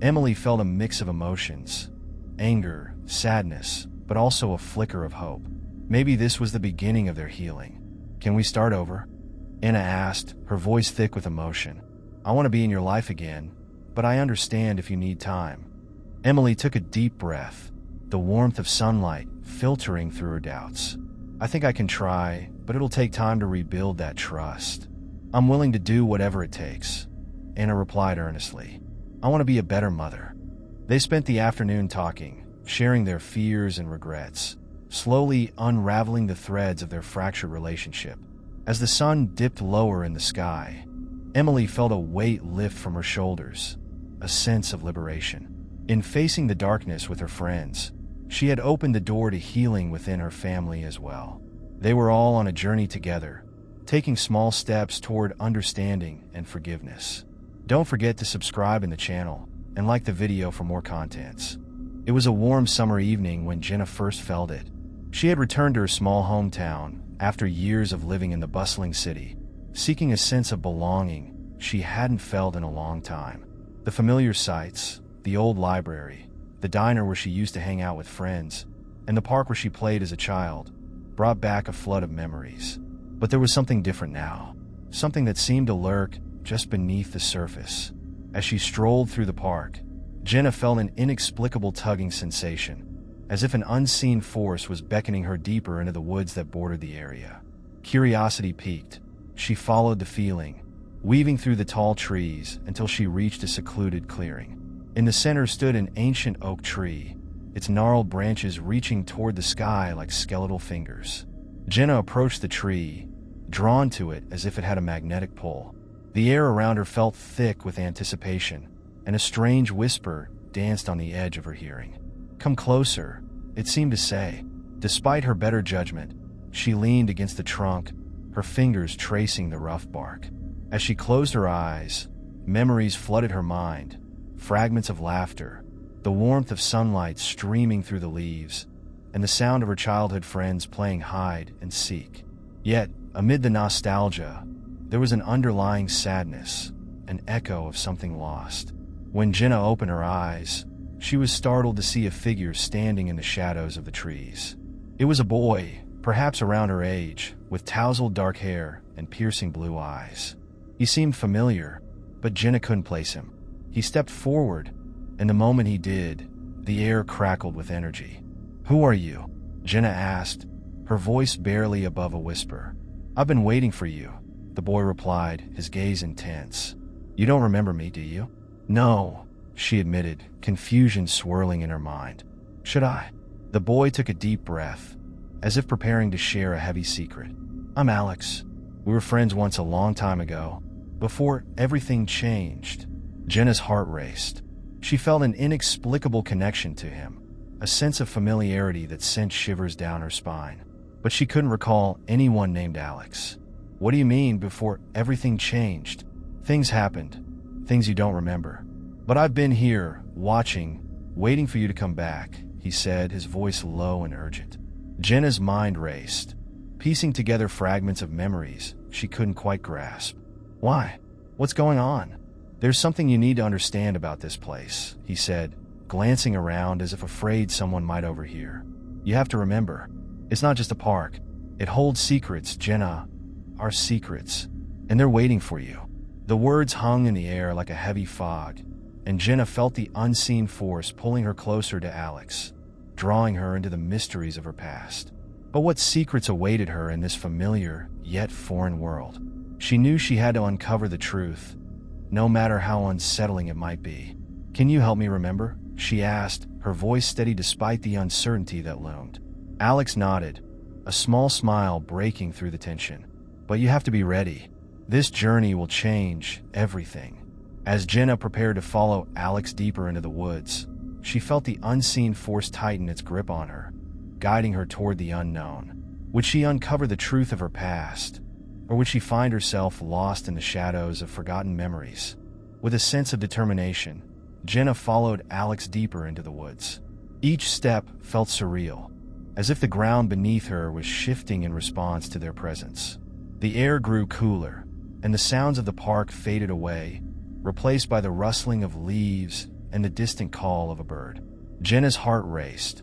Speaker 1: Emily felt a mix of emotions. Anger, sadness, but also a flicker of hope. Maybe this was the beginning of their healing. Can we start over? Anna asked, her voice thick with emotion. I want to be in your life again, but I understand if you need time. Emily took a deep breath, the warmth of sunlight filtering through her doubts. I think I can try, but it'll take time to rebuild that trust. I'm willing to do whatever it takes, Anna replied earnestly. I want to be a better mother. They spent the afternoon talking, sharing their fears and regrets, slowly unraveling the threads of their fractured relationship. As the sun dipped lower in the sky, Emily felt a weight lift from her shoulders, a sense of liberation. In facing the darkness with her friends, she had opened the door to healing within her family as well. They were all on a journey together, taking small steps toward understanding and forgiveness. Don't forget to subscribe in the channel and like the video for more contents. It was a warm summer evening when Jenna first felt it. She had returned to her small hometown after years of living in the bustling city, seeking a sense of belonging she hadn't felt in a long time. The familiar sights, the old library, the diner where she used to hang out with friends, and the park where she played as a child, brought back a flood of memories. But there was something different now, something that seemed to lurk just beneath the surface. As she strolled through the park, Jenna felt an inexplicable tugging sensation. as if an unseen force was beckoning her deeper into the woods that bordered the area. Curiosity piqued. She followed the feeling, weaving through the tall trees until she reached a secluded clearing. In the center stood an ancient oak tree, its gnarled branches reaching toward the sky like skeletal fingers. Jenna approached the tree, drawn to it as if it had a magnetic pull. The air around her felt thick with anticipation, and a strange whisper danced on the edge of her hearing. "Come closer," it seemed to say. Despite her better judgment, she leaned against the trunk, her fingers tracing the rough bark. As she closed her eyes, memories flooded her mind, fragments of laughter, the warmth of sunlight streaming through the leaves, and the sound of her childhood friends playing hide and seek. Yet, amid the nostalgia, there was an underlying sadness, an echo of something lost. When Jenna opened her eyes, she was startled to see a figure standing in the shadows of the trees. It was a boy, perhaps around her age, with tousled dark hair and piercing blue eyes. He seemed familiar, but Jenna couldn't place him. He stepped forward, and the moment he did, the air crackled with energy. "Who are you?" Jenna asked, her voice barely above a whisper. "I've been waiting for you," the boy replied, his gaze intense. "You don't remember me, do you?" "No," she admitted, confusion swirling in her mind. "Should I?" The boy took a deep breath, as if preparing to share a heavy secret. "I'm Alex. We were friends once a long time ago, before everything changed." Jenna's heart raced. She felt an inexplicable connection to him, a sense of familiarity that sent shivers down her spine. But she couldn't recall anyone named Alex. "What do you mean, before everything changed?" "Things happened, things you don't remember. But I've been here, watching, waiting for you to come back," he said, his voice low and urgent. Jenna's mind raced, piecing together fragments of memories she couldn't quite grasp. "Why? What's going on?" "There's something you need to understand about this place," he said, glancing around as if afraid someone might overhear. "You have to remember, it's not just a park. It holds secrets, Jenna. Our secrets. And they're waiting for you." The words hung in the air like a heavy fog, and Jenna felt the unseen force pulling her closer to Alex, drawing her into the mysteries of her past. But what secrets awaited her in this familiar, yet foreign world? She knew she had to uncover the truth, no matter how unsettling it might be. "Can you help me remember?" she asked, her voice steady despite the uncertainty that loomed. Alex nodded, a small smile breaking through the tension. "But you have to be ready. This journey will change everything." As Jenna prepared to follow Alex deeper into the woods, she felt the unseen force tighten its grip on her, guiding her toward the unknown. Would she uncover the truth of her past, or would she find herself lost in the shadows of forgotten memories? With a sense of determination, Jenna followed Alex deeper into the woods. Each step felt surreal, as if the ground beneath her was shifting in response to their presence. The air grew cooler, and the sounds of the park faded away, replaced by the rustling of leaves and the distant call of a bird. Jenna's heart raced,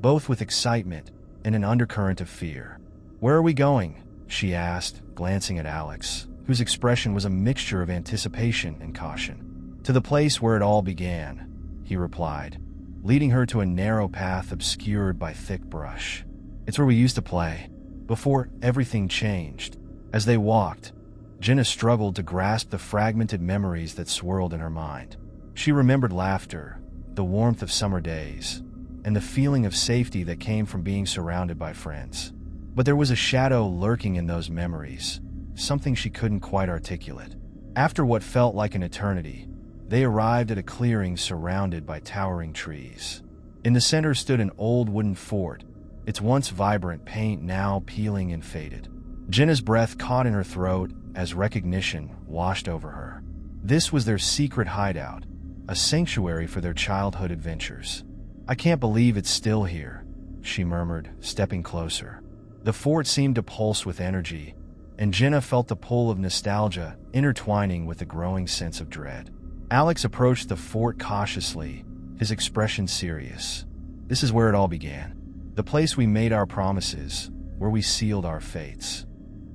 Speaker 1: both with excitement and an undercurrent of fear. "Where are we going?" she asked, glancing at Alex, whose expression was a mixture of anticipation and caution. "To the place where it all began," he replied, leading her to a narrow path obscured by thick brush. "It's where we used to play, before everything changed." As they walked, Jenna struggled to grasp the fragmented memories that swirled in her mind. She remembered laughter, the warmth of summer days, and the feeling of safety that came from being surrounded by friends. But there was a shadow lurking in those memories, something she couldn't quite articulate. After what felt like an eternity, they arrived at a clearing surrounded by towering trees. In the center stood an old wooden fort, its once vibrant paint now peeling and faded. Jenna's breath caught in her throat as recognition washed over her. This was their secret hideout, a sanctuary for their childhood adventures. "I can't believe it's still here," she murmured, stepping closer. The fort seemed to pulse with energy, and Jenna felt the pull of nostalgia intertwining with a growing sense of dread. Alex approached the fort cautiously, his expression serious. "This is where it all began. The place we made our promises, where we sealed our fates."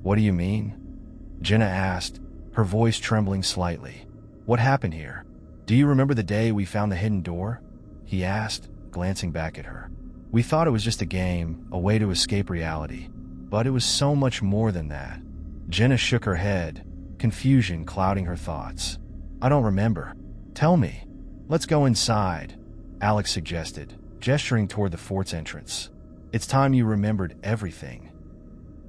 Speaker 1: "What do you mean?" Jenna asked, her voice trembling slightly. "What happened here? Do you remember the day we found the hidden door?" he asked, glancing back at her. We thought it was just a game, a way to escape reality. But it was so much more than that. Jenna shook her head, confusion clouding her thoughts. I don't remember. Tell me. Let's go inside, Alex suggested, gesturing toward the fort's entrance. It's time you remembered everything.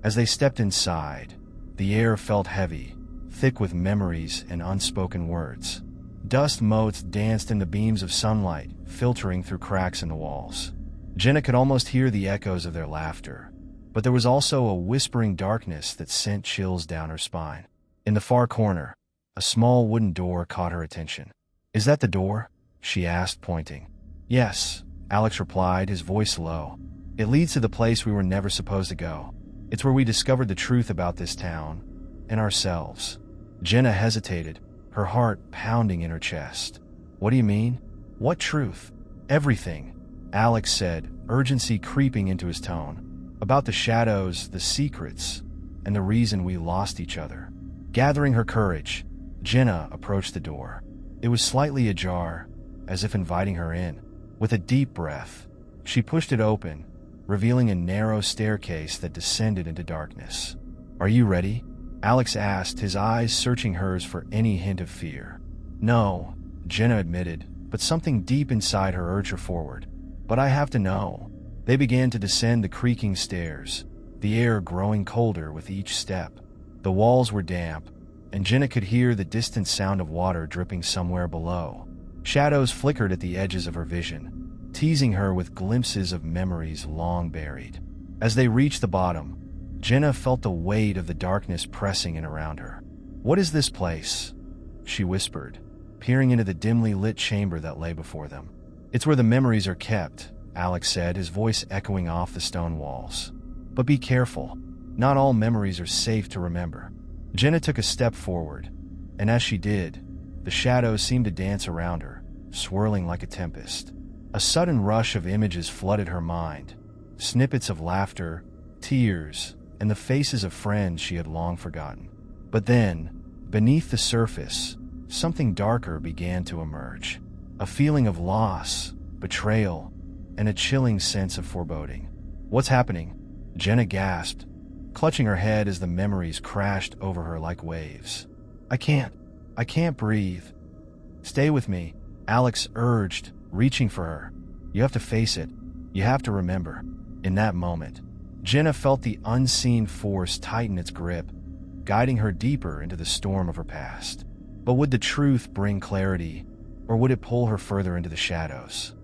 Speaker 1: As they stepped inside, the air felt heavy, thick with memories and unspoken words. Dust motes danced in the beams of sunlight, filtering through cracks in the walls. Jenna could almost hear the echoes of their laughter, but there was also a whispering darkness that sent chills down her spine. In the far corner, a small wooden door caught her attention. Is that the door? She asked, pointing. Yes, Alex replied, his voice low. It leads to the place we were never supposed to go. It's where we discovered the truth about this town and ourselves. Jenna hesitated, her heart pounding in her chest. What do you mean? What truth? Everything, Alex said, urgency creeping into his tone. About the shadows, the secrets, and the reason we lost each other. Gathering her courage, Jenna approached the door. It was slightly ajar, as if inviting her in. With a deep breath, she pushed it open, revealing a narrow staircase that descended into darkness. Are you ready? Alex asked, his eyes searching hers for any hint of fear. No, Jenna admitted, but something deep inside her urged her forward. But I have to know. They began to descend the creaking stairs, the air growing colder with each step. The walls were damp, and Jenna could hear the distant sound of water dripping somewhere below. Shadows flickered at the edges of her vision, teasing her with glimpses of memories long buried. As they reached the bottom, Jenna felt the weight of the darkness pressing in around her. What is this place? She whispered, peering into the dimly lit chamber that lay before them. It's where the memories are kept, Alex said, his voice echoing off the stone walls. But be careful. Not all memories are safe to remember. Jenna took a step forward, and as she did, the shadows seemed to dance around her, swirling like a tempest. A sudden rush of images flooded her mind, snippets of laughter, tears, and the faces of friends she had long forgotten. But then, beneath the surface, something darker began to emerge. A feeling of loss, betrayal, and a chilling sense of foreboding. What's happening? Jenna gasped, clutching her head as the memories crashed over her like waves. I can't breathe. Stay with me, Alex urged, reaching for her. You have to face it. You have to remember. In that moment, Jenna felt the unseen force tighten its grip, guiding her deeper into the storm of her past. But would the truth bring clarity, or would it pull her further into the shadows?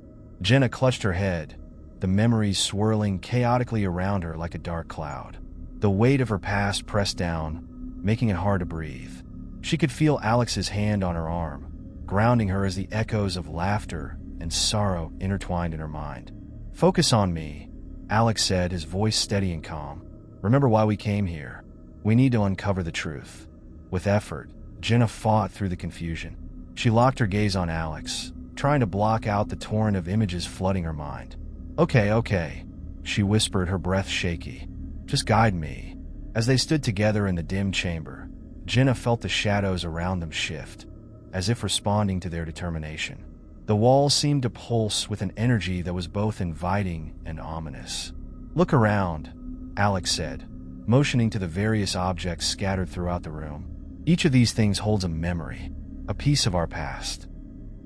Speaker 1: Jenna clutched her head, the memories swirling chaotically around her like a dark cloud. The weight of her past pressed down, making it hard to breathe. She could feel Alex's hand on her arm, grounding her as the echoes of laughter and sorrow intertwined in her mind. Focus on me, Alex said, his voice steady and calm. Remember why we came here. We need to uncover the truth. With effort, Jenna fought through the confusion. She locked her gaze on Alex, trying to block out the torrent of images flooding her mind. Okay, she whispered, her breath shaky. Just guide me. As they stood together in the dim chamber, Jenna felt the shadows around them shift, as if responding to their determination. The walls seemed to pulse with an energy that was both inviting and ominous. Look around, Alex said, motioning to the various objects scattered throughout the room. Each of these things holds a memory, a piece of our past.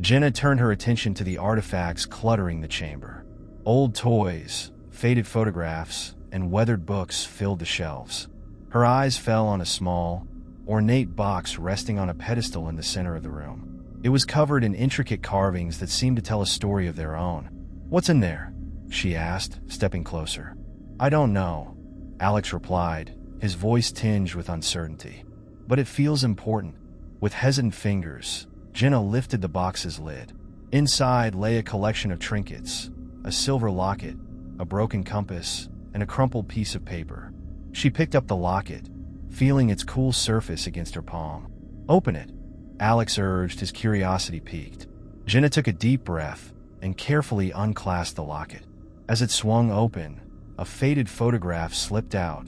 Speaker 1: Jenna turned her attention to the artifacts cluttering the chamber. Old toys, faded photographs, and weathered books filled the shelves. Her eyes fell on a small, ornate box resting on a pedestal in the center of the room. It was covered in intricate carvings that seemed to tell a story of their own. What's in there? She asked, stepping closer. I don't know, Alex replied, his voice tinged with uncertainty. But it feels important. With hesitant fingers, Jenna lifted the box's lid. Inside lay a collection of trinkets, a silver locket, a broken compass, and a crumpled piece of paper. She picked up the locket, feeling its cool surface against her palm. Open it, Alex urged, his curiosity piqued. Jenna took a deep breath and carefully unclasped the locket. As it swung open, a faded photograph slipped out,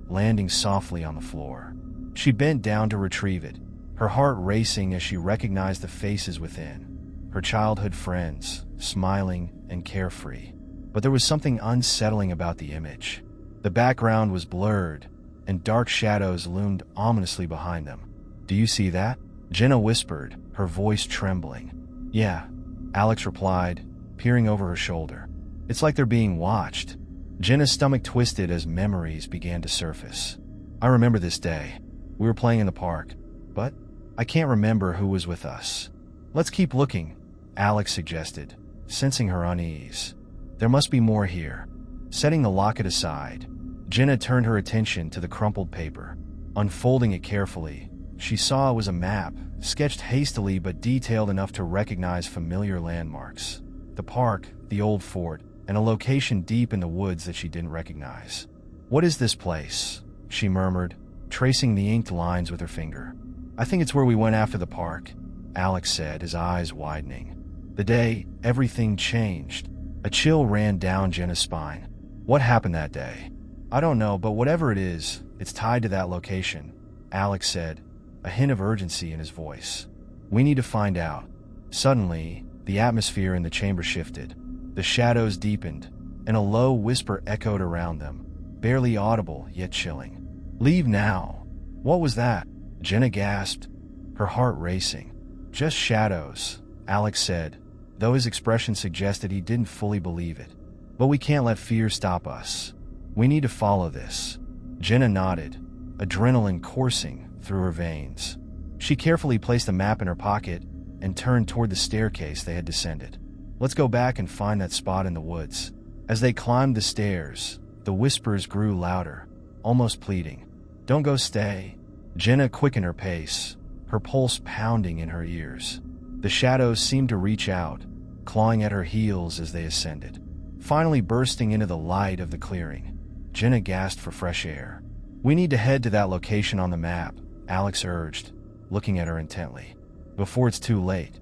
Speaker 1: landing softly on the floor. She bent down to retrieve it, her heart racing as she recognized the faces within. Her childhood friends, smiling and carefree. but there was something unsettling about the image. The background was blurred, and dark shadows loomed ominously behind them. "Do you see that?" Jenna whispered, her voice trembling. "Yeah," Alex replied, peering over her shoulder. "It's like they're being watched." Jenna's stomach twisted as memories began to surface. "I remember this day. We were playing in the park, but I can't remember who was with us." "Let's keep looking," Alex suggested, sensing her unease. "There must be more here." Setting the locket aside, Jenna turned her attention to the crumpled paper. Unfolding it carefully, she saw it was a map, sketched hastily but detailed enough to recognize familiar landmarks. The park, the old fort, and a location deep in the woods that she didn't recognize. "What is this place?" she murmured, tracing the inked lines with her finger. "I think it's where we went after the park," Alex said, his eyes widening. The day everything changed. A chill ran down Jenna's spine. "What happened that day?" "I don't know, but whatever it is, it's tied to that location," Alex said, a hint of urgency in his voice. "We need to find out." Suddenly, the atmosphere in the chamber shifted. The shadows deepened, and a low whisper echoed around them, barely audible yet chilling. "Leave now." "What was that?" Jenna gasped, her heart racing. "Just shadows," Alex said, though his expression suggested he didn't fully believe it. "But we can't let fear stop us. We need to follow this." Jenna nodded, adrenaline coursing through her veins. She carefully placed the map in her pocket and turned toward the staircase they had descended. "Let's go back and find that spot in the woods." As they climbed the stairs, the whispers grew louder, almost pleading. "Don't go, stay." Jenna quickened her pace, her pulse pounding in her ears. The shadows seemed to reach out, clawing at her heels as they ascended. Finally bursting into the light of the clearing, Jenna gasped for fresh air. "We need to head to that location on the map," Alex urged, looking at her intently. "Before it's too late."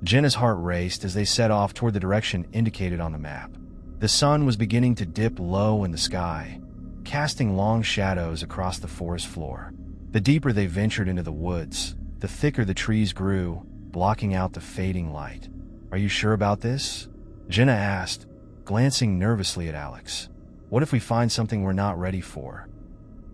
Speaker 1: Jenna's heart raced as they set off toward the direction indicated on the map. The sun was beginning to dip low in the sky, casting long shadows across the forest floor. The deeper they ventured into the woods, the thicker the trees grew, blocking out the fading light. "Are you sure about this?" Jenna asked, glancing nervously at Alex. "What if we find something we're not ready for?"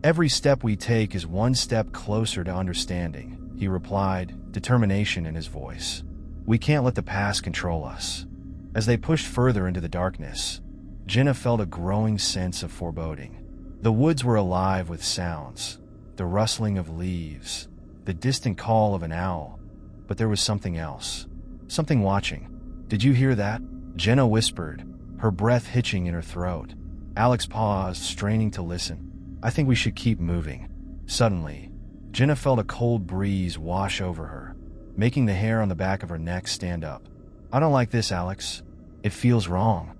Speaker 1: "Every step we take is one step closer to understanding," he replied, determination in his voice. "We can't let the past control us." As they pushed further into the darkness, Jenna felt a growing sense of foreboding. The woods were alive with sounds, the rustling of leaves, the distant call of an owl. But there was something else. Something watching. "Did you hear that?" Jenna whispered, her breath hitching in her throat. Alex paused, straining to listen. "I think we should keep moving." Suddenly, Jenna felt a cold breeze wash over her, making the hair on the back of her neck stand up. "I don't like this, Alex. It feels wrong."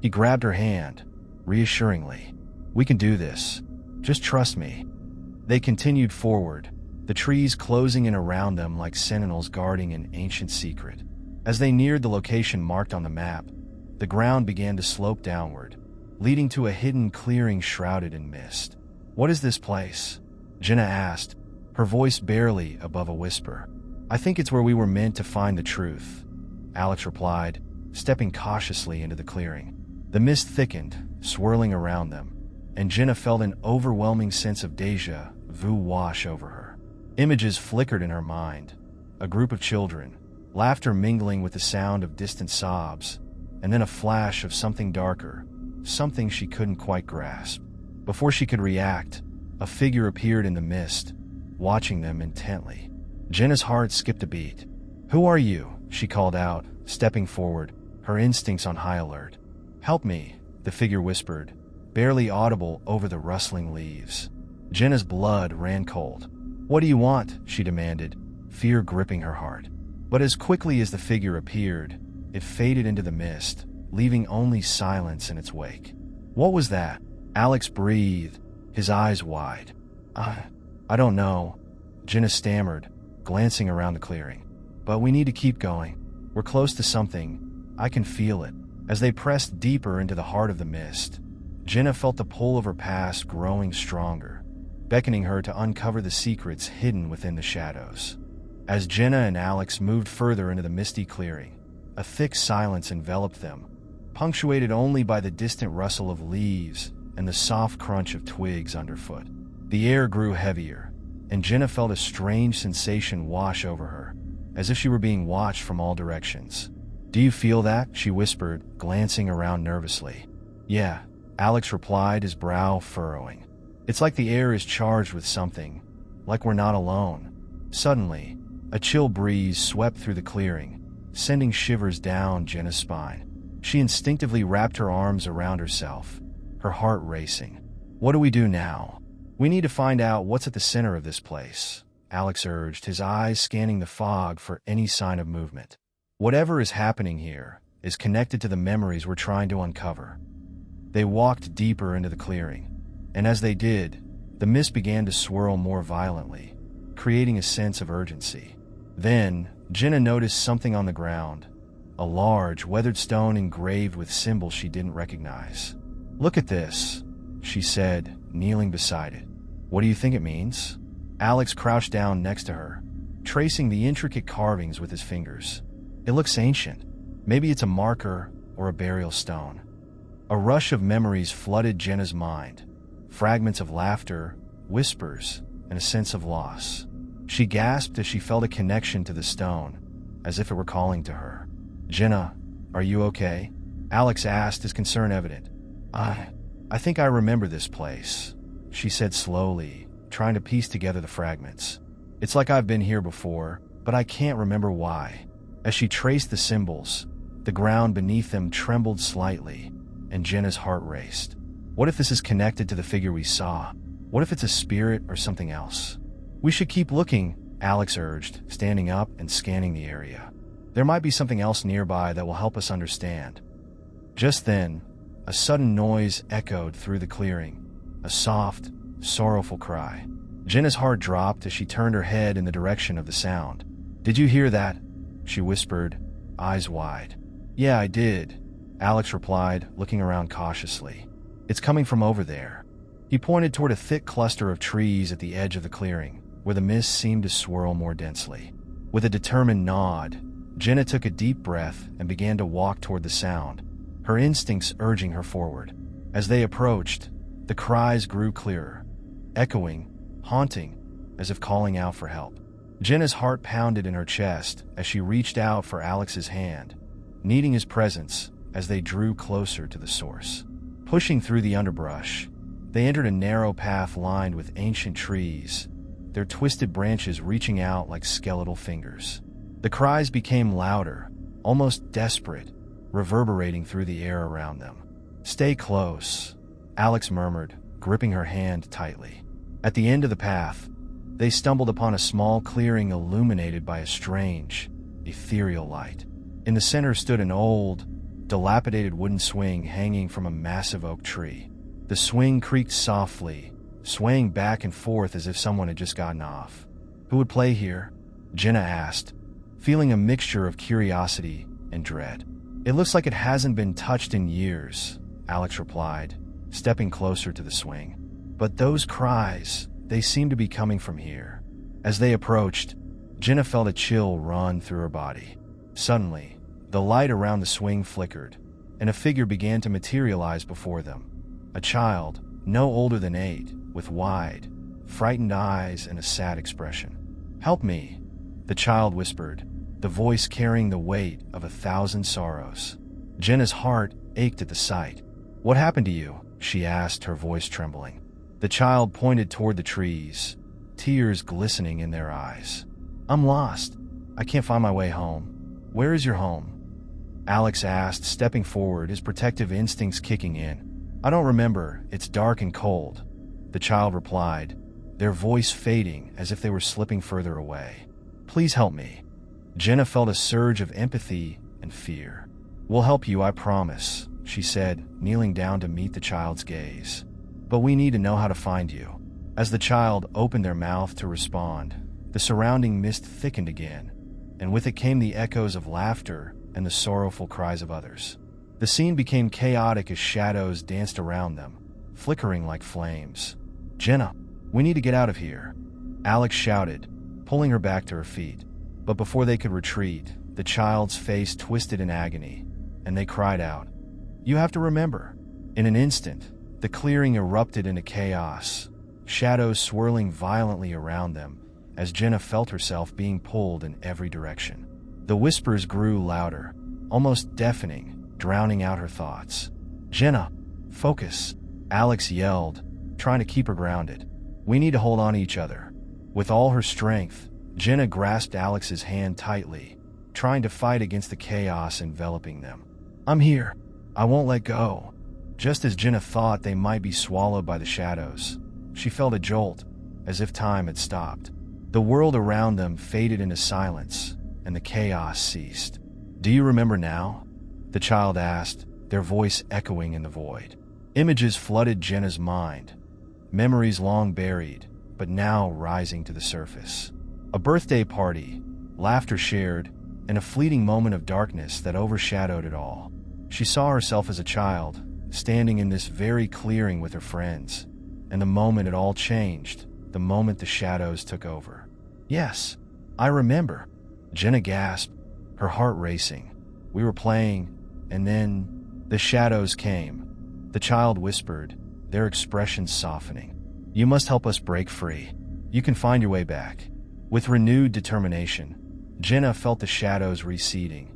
Speaker 1: He grabbed her hand, reassuringly. "We can do this. Just trust me." They continued forward, the trees closing in around them like sentinels guarding an ancient secret. As they neared the location marked on the map, the ground began to slope downward, leading to a hidden clearing shrouded in mist. "What is this place?" Jenna asked, her voice barely above a whisper. "I think it's where we were meant to find the truth," Alex replied, stepping cautiously into the clearing. The mist thickened, swirling around them, and Jenna felt an overwhelming sense of déjà vu wash over her. Images flickered in her mind. A group of children, laughter mingling with the sound of distant sobs, and then a flash of something darker, something she couldn't quite grasp. Before she could react, a figure appeared in the mist, watching them intently. Jenna's heart skipped a beat. "Who are you?" she called out, stepping forward, her instincts on high alert. "Help me," the figure whispered, barely audible over the rustling leaves. Jenna's blood ran cold. "What do you want?" she demanded, fear gripping her heart. But as quickly as the figure appeared, it faded into the mist, leaving only silence in its wake. "What was that?" Alex breathed, his eyes wide. I don't know," Jenna stammered, glancing around the clearing. "But we need to keep going. We're close to something. I can feel it." As they pressed deeper into the heart of the mist, Jenna felt the pull of her past growing stronger, beckoning her to uncover the secrets hidden within the shadows. As Jenna and Alex moved further into the misty clearing, a thick silence enveloped them, punctuated only by the distant rustle of leaves and the soft crunch of twigs underfoot. The air grew heavier, and Jenna felt a strange sensation wash over her, as if she were being watched from all directions. "Do you feel that?" she whispered, glancing around nervously. "Yeah," Alex replied, his brow furrowing. "It's like the air is charged with something, like we're not alone." Suddenly, a chill breeze swept through the clearing, sending shivers down Jenna's spine. She instinctively wrapped her arms around herself, her heart racing. "What do we do now?" "We need to find out what's at the center of this place," Alex urged, his eyes scanning the fog for any sign of movement. "Whatever is happening here is connected to the memories we're trying to uncover." They walked deeper into the clearing, and as they did, the mist began to swirl more violently, creating a sense of urgency. Then, Jenna noticed something on the ground, a large, weathered stone engraved with symbols she didn't recognize. "Look at this," she said, kneeling beside it. "What do you think it means?" Alex crouched down next to her, tracing the intricate carvings with his fingers. "It looks ancient. Maybe it's a marker or a burial stone." A rush of memories flooded Jenna's mind, fragments of laughter, whispers, and a sense of loss. She gasped as she felt a connection to the stone, as if it were calling to her. "Jenna, are you okay?" Alex asked, his concern evident. I think I remember this place," she said slowly, trying to piece together the fragments. "It's like I've been here before, but I can't remember why." As she traced the symbols, the ground beneath them trembled slightly, and Jenna's heart raced. What if this is connected to the figure we saw? What if it's a spirit or something else? "We should keep looking," Alex urged, standing up and scanning the area. "There might be something else nearby that will help us understand." Just then, a sudden noise echoed through the clearing, a soft, sorrowful cry. Jenna's heart dropped as she turned her head in the direction of the sound. "Did you hear that?" she whispered, eyes wide. "Yeah, I did," Alex replied, looking around cautiously. "It's coming from over there." He pointed toward a thick cluster of trees at the edge of the clearing, where the mist seemed to swirl more densely. With a determined nod, Jenna took a deep breath and began to walk toward the sound, her instincts urging her forward. As they approached, the cries grew clearer, echoing, haunting, as if calling out for help. Jenna's heart pounded in her chest as she reached out for Alex's hand, needing his presence as they drew closer to the source. Pushing through the underbrush, they entered a narrow path lined with ancient trees, their twisted branches reaching out like skeletal fingers. The cries became louder, almost desperate, reverberating through the air around them. "Stay close," Alex murmured, gripping her hand tightly. At the end of the path, they stumbled upon a small clearing illuminated by a strange, ethereal light. In the center stood an old, dilapidated wooden swing hanging from a massive oak tree. The swing creaked softly, swaying back and forth as if someone had just gotten off. "Who would play here?" Jenna asked, feeling a mixture of curiosity and dread. "It looks like it hasn't been touched in years," Alex replied, stepping closer to the swing. "But those cries, they seem to be coming from here." As they approached, Jenna felt a chill run through her body. Suddenly, the light around the swing flickered, and a figure began to materialize before them. A child, no older than 8, with wide, frightened eyes and a sad expression. "Help me," the child whispered, the voice carrying the weight of 1,000 sorrows. Jenna's heart ached at the sight. "What happened to you?" she asked, her voice trembling. The child pointed toward the trees, tears glistening in their eyes. "I'm lost. I can't find my way home." "Where is your home?" Alex asked, stepping forward, his protective instincts kicking in. "I don't remember. It's dark and cold," the child replied, their voice fading as if they were slipping further away. "Please help me." Jenna felt a surge of empathy and fear. "We'll help you, I promise," she said, kneeling down to meet the child's gaze. "But we need to know how to find you." As the child opened their mouth to respond, the surrounding mist thickened again, and with it came the echoes of laughter and the sorrowful cries of others. The scene became chaotic as shadows danced around them, flickering like flames. "Jenna, we need to get out of here," Alex shouted, pulling her back to her feet. But before they could retreat, the child's face twisted in agony, and they cried out, You have to remember. In an instant, the clearing erupted into chaos, shadows swirling violently around them as Jenna felt herself being pulled in every direction. The whispers grew louder, almost deafening, drowning out her thoughts. "Jenna, focus," Alex yelled, trying to keep her grounded. "We need to hold on to each other." With all her strength, Jenna grasped Alex's hand tightly, trying to fight against the chaos enveloping them. "I'm here. I won't let go." Just as Jenna thought they might be swallowed by the shadows, she felt a jolt, as if time had stopped. The world around them faded into silence, and the chaos ceased. "Do you remember now?" the child asked, their voice echoing in the void. Images flooded Jenna's mind, memories long buried, but now rising to the surface. A birthday party, laughter shared, and a fleeting moment of darkness that overshadowed it all. She saw herself as a child, standing in this very clearing with her friends, and the moment it all changed, the moment the shadows took over. "Yes, I remember," Jenna gasped, her heart racing. "We were playing, and then the shadows came," the child whispered, their expressions softening. "You must help us break free. You can find your way back." With renewed determination, Jenna felt the shadows receding,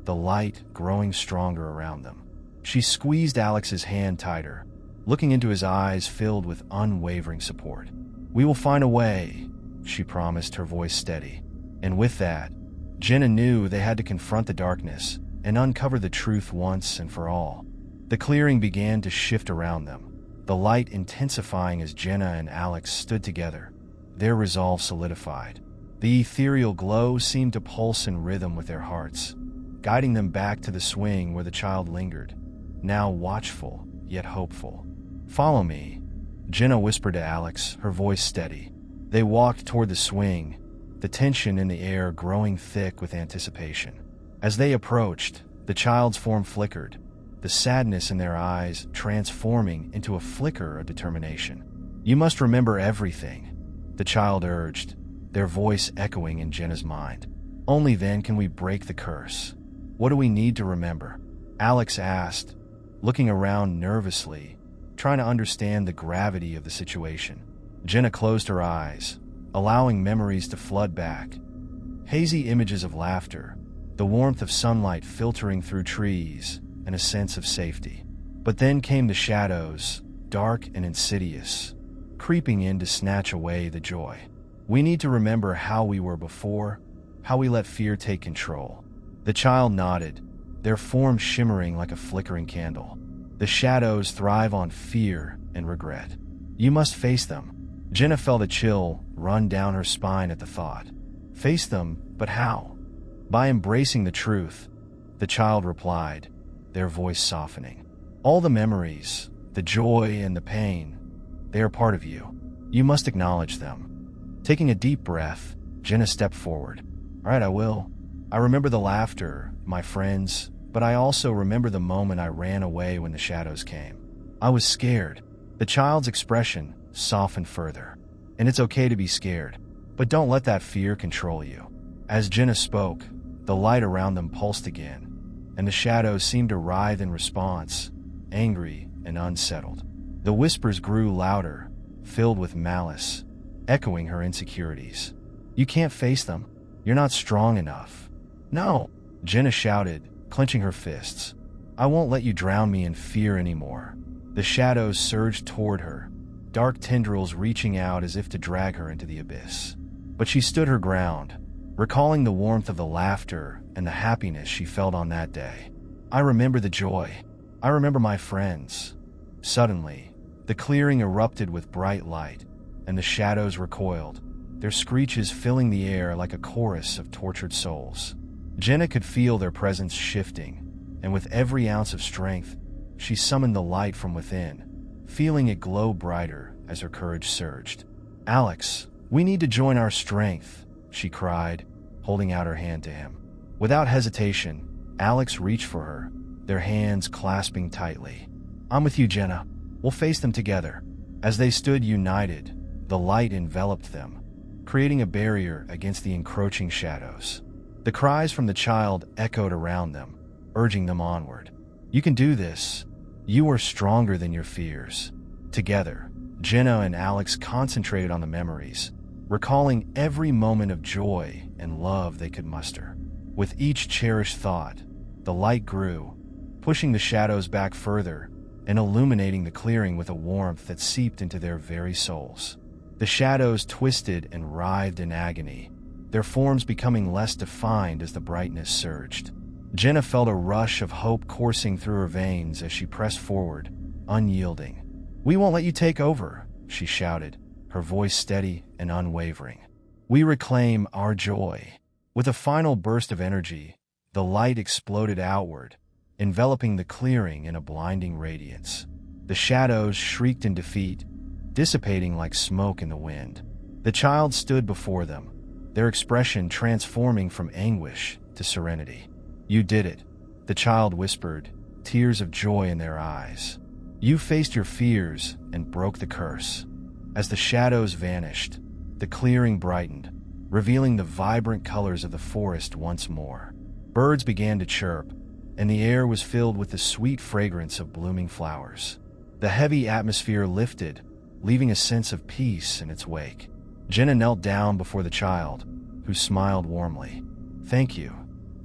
Speaker 1: the light growing stronger around them. She squeezed Alex's hand tighter, looking into his eyes filled with unwavering support. "We will find a way," she promised, her voice steady. And with that, Jenna knew they had to confront the darkness and uncover the truth once and for all. The clearing began to shift around them, the light intensifying as Jenna and Alex stood together, their resolve solidified. The ethereal glow seemed to pulse in rhythm with their hearts, guiding them back to the swing where the child lingered, now watchful yet hopeful. "Follow me," Jenna whispered to Alex, her voice steady. They walked toward the swing, the tension in the air growing thick with anticipation. As they approached, the child's form flickered, the sadness in their eyes transforming into a flicker of determination. "You must remember everything," the child urged, their voice echoing in Jenna's mind. "Only then can we break the curse." "What do we need to remember?" Alex asked, looking around nervously, trying to understand the gravity of the situation. Jenna closed her eyes, allowing memories to flood back. Hazy images of laughter, the warmth of sunlight filtering through trees, and a sense of safety. But then came the shadows, dark and insidious, creeping in to snatch away the joy. "We need to remember how we were before, how we let fear take control." The child nodded, their form shimmering like a flickering candle. "The shadows thrive on fear and regret. You must face them." Jenna felt a chill run down her spine at the thought. "Face them, but how?" "By embracing the truth," the child replied, their voice softening. "All the memories, the joy and the pain, they are part of you. You must acknowledge them." Taking a deep breath, Jenna stepped forward. "All right, I will. I remember the laughter, my friends, but I also remember the moment I ran away when the shadows came. I was scared." The child's expression softened further. "And it's okay to be scared, but don't let that fear control you." As Jenna spoke, the light around them pulsed again, and the shadows seemed to writhe in response, angry and unsettled. The whispers grew louder, filled with malice, echoing her insecurities. "You can't face them. You're not strong enough." "No," Jenna shouted, clenching her fists. "I won't let you drown me in fear anymore." The shadows surged toward her, dark tendrils reaching out as if to drag her into the abyss. But she stood her ground, recalling the warmth of the laughter and the happiness she felt on that day. "I remember the joy. I remember my friends." Suddenly, the clearing erupted with bright light, and the shadows recoiled, their screeches filling the air like a chorus of tortured souls. Jenna could feel their presence shifting, and with every ounce of strength, she summoned the light from within, feeling it glow brighter as her courage surged. "Alex, we need to join our strength," she cried, holding out her hand to him. Without hesitation, Alex reached for her, their hands clasping tightly. "I'm with you, Jenna. We'll face them together." As they stood united, the light enveloped them, creating a barrier against the encroaching shadows. The cries from the child echoed around them, urging them onward. You can do this. You are stronger than your fears. Together, Jenna and Alex concentrated on the memories, recalling every moment of joy and love they could muster. With each cherished thought, the light grew, pushing the shadows back further and illuminating the clearing with a warmth that seeped into their very souls. The shadows twisted and writhed in agony, their forms becoming less defined as the brightness surged. Jenna felt a rush of hope coursing through her veins as she pressed forward, unyielding. "We won't let you take over," she shouted, her voice steady and unwavering. "We reclaim our joy." With a final burst of energy, the light exploded outward, enveloping the clearing in a blinding radiance. The shadows shrieked in defeat, dissipating like smoke in the wind. The child stood before them, their expression transforming from anguish to serenity. "You did it," the child whispered, tears of joy in their eyes. "You faced your fears and broke the curse." As the shadows vanished, the clearing brightened, revealing the vibrant colors of the forest once more. Birds began to chirp, and the air was filled with the sweet fragrance of blooming flowers. The heavy atmosphere lifted, leaving a sense of peace in its wake. Jenna knelt down before the child, who smiled warmly. "Thank you,"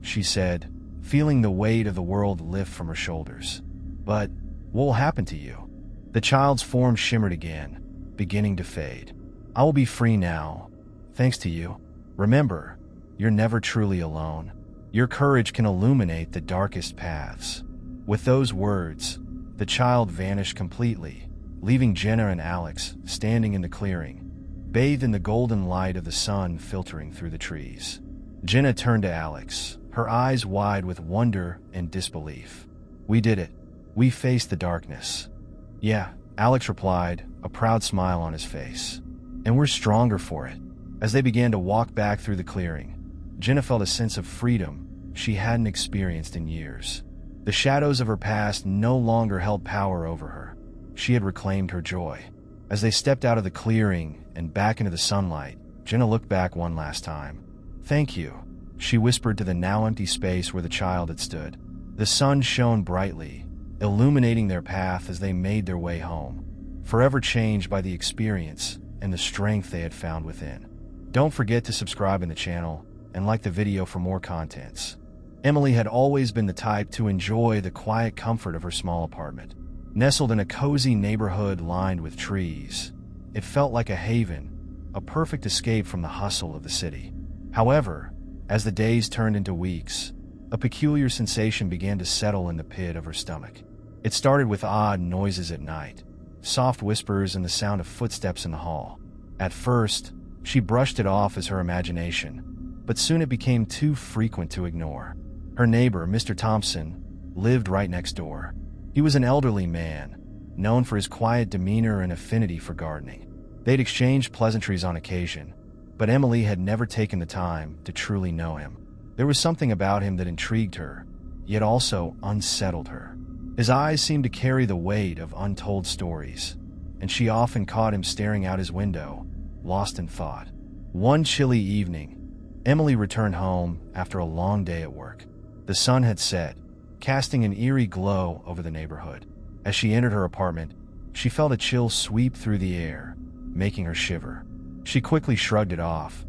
Speaker 1: she said, feeling the weight of the world lift from her shoulders. "But what will happen to you?" The child's form shimmered again, beginning to fade. "I will be free now, thanks to you. Remember, you're never truly alone. Your courage can illuminate the darkest paths." With those words, the child vanished completely, leaving Jenna and Alex standing in the clearing, bathed in the golden light of the sun filtering through the trees. Jenna turned to Alex, her eyes wide with wonder and disbelief. "We did it. We faced the darkness." "Yeah," Alex replied, a proud smile on his face. "And we're stronger for it." As they began to walk back through the clearing, Jenna felt a sense of freedom she hadn't experienced in years. The shadows of her past no longer held power over her. She had reclaimed her joy. As they stepped out of the clearing and back into the sunlight, Jenna looked back one last time. "Thank you," she whispered to the now empty space where the child had stood. The sun shone brightly, illuminating their path as they made their way home, forever changed by the experience and the strength they had found within. Don't forget to subscribe in the channel and like the video for more contents. Emily had always been the type to enjoy the quiet comfort of her small apartment. Nestled in a cozy neighborhood lined with trees, it felt like a haven, a perfect escape from the hustle of the city. However, as the days turned into weeks, a peculiar sensation began to settle in the pit of her stomach. It started with odd noises at night, soft whispers and the sound of footsteps in the hall. At first, she brushed it off as her imagination, but soon it became too frequent to ignore. Her neighbor, Mr. Thompson, lived right next door. He was an elderly man, known for his quiet demeanor and affinity for gardening. They'd exchanged pleasantries on occasion, but Emily had never taken the time to truly know him. There was something about him that intrigued her, yet also unsettled her. His eyes seemed to carry the weight of untold stories, and she often caught him staring out his window, lost in thought. One chilly evening, Emily returned home after a long day at work. The sun had set, casting an eerie glow over the neighborhood. As she entered her apartment, she felt a chill sweep through the air, making her shiver. She quickly shrugged it off,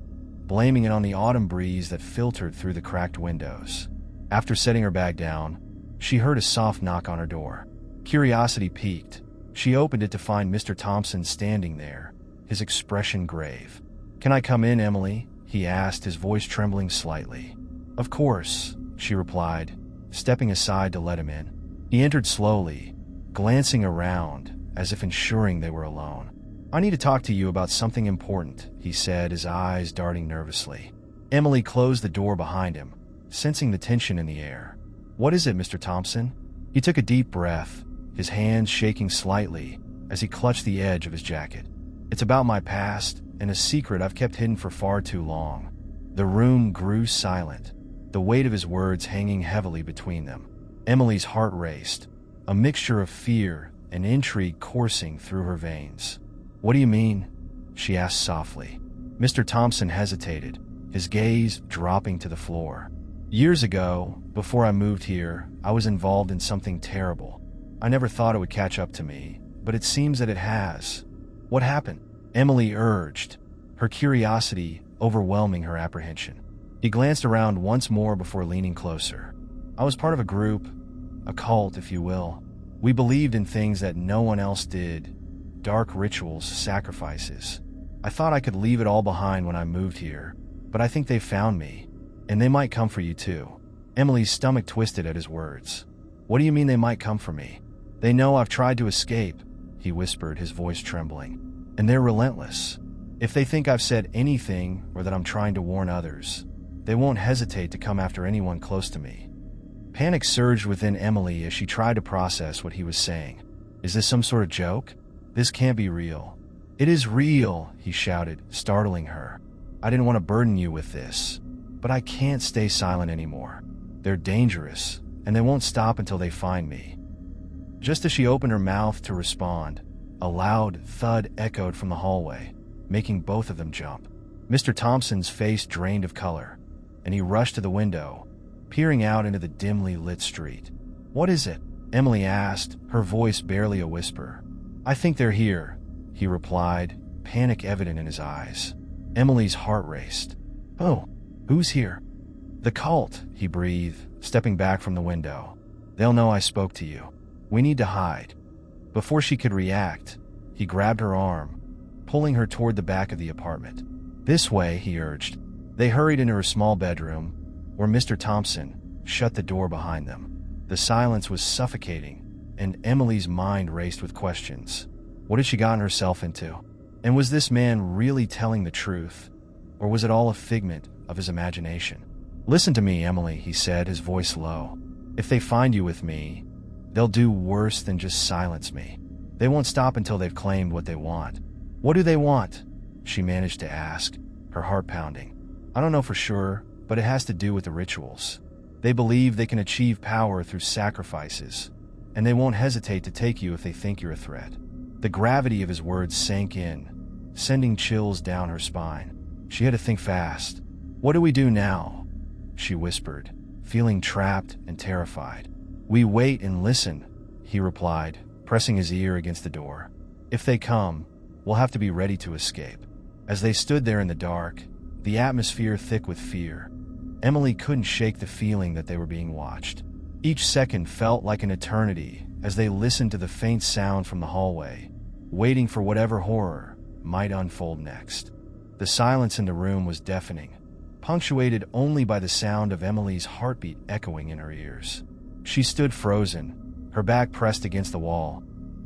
Speaker 1: blaming it on the autumn breeze that filtered through the cracked windows. After setting her bag down, she heard a soft knock on her door. Curiosity piqued. She opened it to find Mr. Thompson standing there, his expression grave. "Can I come in, Emily?" he asked, his voice trembling slightly. "Of course," she replied, stepping aside to let him in. He entered slowly, glancing around as if ensuring they were alone. "I need to talk to you about something important," he said, his eyes darting nervously. Emily closed the door behind him, sensing the tension in the air. "What is it, Mr. Thompson?" He took a deep breath, his hands shaking slightly as he clutched the edge of his jacket. "It's about my past and a secret I've kept hidden for far too long." The room grew silent, the weight of his words hanging heavily between them. Emily's heart raced, a mixture of fear and intrigue coursing through her veins. "What do you mean?" she asked softly. Mr. Thompson hesitated, his gaze dropping to the floor. Years ago, before I moved here, I was involved in something terrible. I never thought it would catch up to me, but it seems that it has. What happened? Emily urged, her curiosity overwhelming her apprehension. He glanced around once more before leaning closer. I was part of a group, a cult, if you will. We believed in things that no one else did. Dark rituals, sacrifices. I thought I could leave it all behind when I moved here, but I think they found me, and they might come for you too. Emily's stomach twisted at his words. What do you mean they might come for me? They know I've tried to escape, he whispered, his voice trembling. And they're relentless. If they think I've said anything or that I'm trying to warn others, they won't hesitate to come after anyone close to me. Panic surged within Emily as she tried to process what he was saying. Is this some sort of joke? This can't be real. It is real, he shouted, startling her. I didn't want to burden you with this, but I can't stay silent anymore. They're dangerous, and they won't stop until they find me. Just as she opened her mouth to respond, a loud thud echoed from the hallway, making both of them jump. Mr. Thompson's face drained of color, and he rushed to the window, peering out into the dimly lit street. What is it? Emily asked, her voice barely a whisper. I think they're here, he replied, panic evident in his eyes. Emily's heart raced. Oh, who's here? The cult, he breathed, stepping back from the window. They'll know I spoke to you. We need to hide. Before she could react, he grabbed her arm, pulling her toward the back of the apartment. This way, he urged. They hurried into her small bedroom, where Mr. Thompson shut the door behind them. The silence was suffocating, and Emily's mind raced with questions. What had she gotten herself into? And was this man really telling the truth, or was it all a figment of his imagination? Listen to me, Emily, he said, his voice low. If they find you with me, they'll do worse than just silence me. They won't stop until they've claimed what they want. What do they want? She managed to ask, her heart pounding. I don't know for sure, but it has to do with the rituals. They believe they can achieve power through sacrifices, and they won't hesitate to take you if they think you're a threat. The gravity of his words sank in, sending chills down her spine. She had to think fast. What do we do now? She whispered, feeling trapped and terrified. We wait and listen, he replied, pressing his ear against the door. If they come, we'll have to be ready to escape. As they stood there in the dark, the atmosphere thick with fear, Emily couldn't shake the feeling that they were being watched. Each second felt like an eternity as they listened to the faint sound from the hallway, waiting for whatever horror might unfold next. The silence in the room was deafening, punctuated only by the sound of Emily's heartbeat echoing in her ears. She stood frozen, her back pressed against the wall,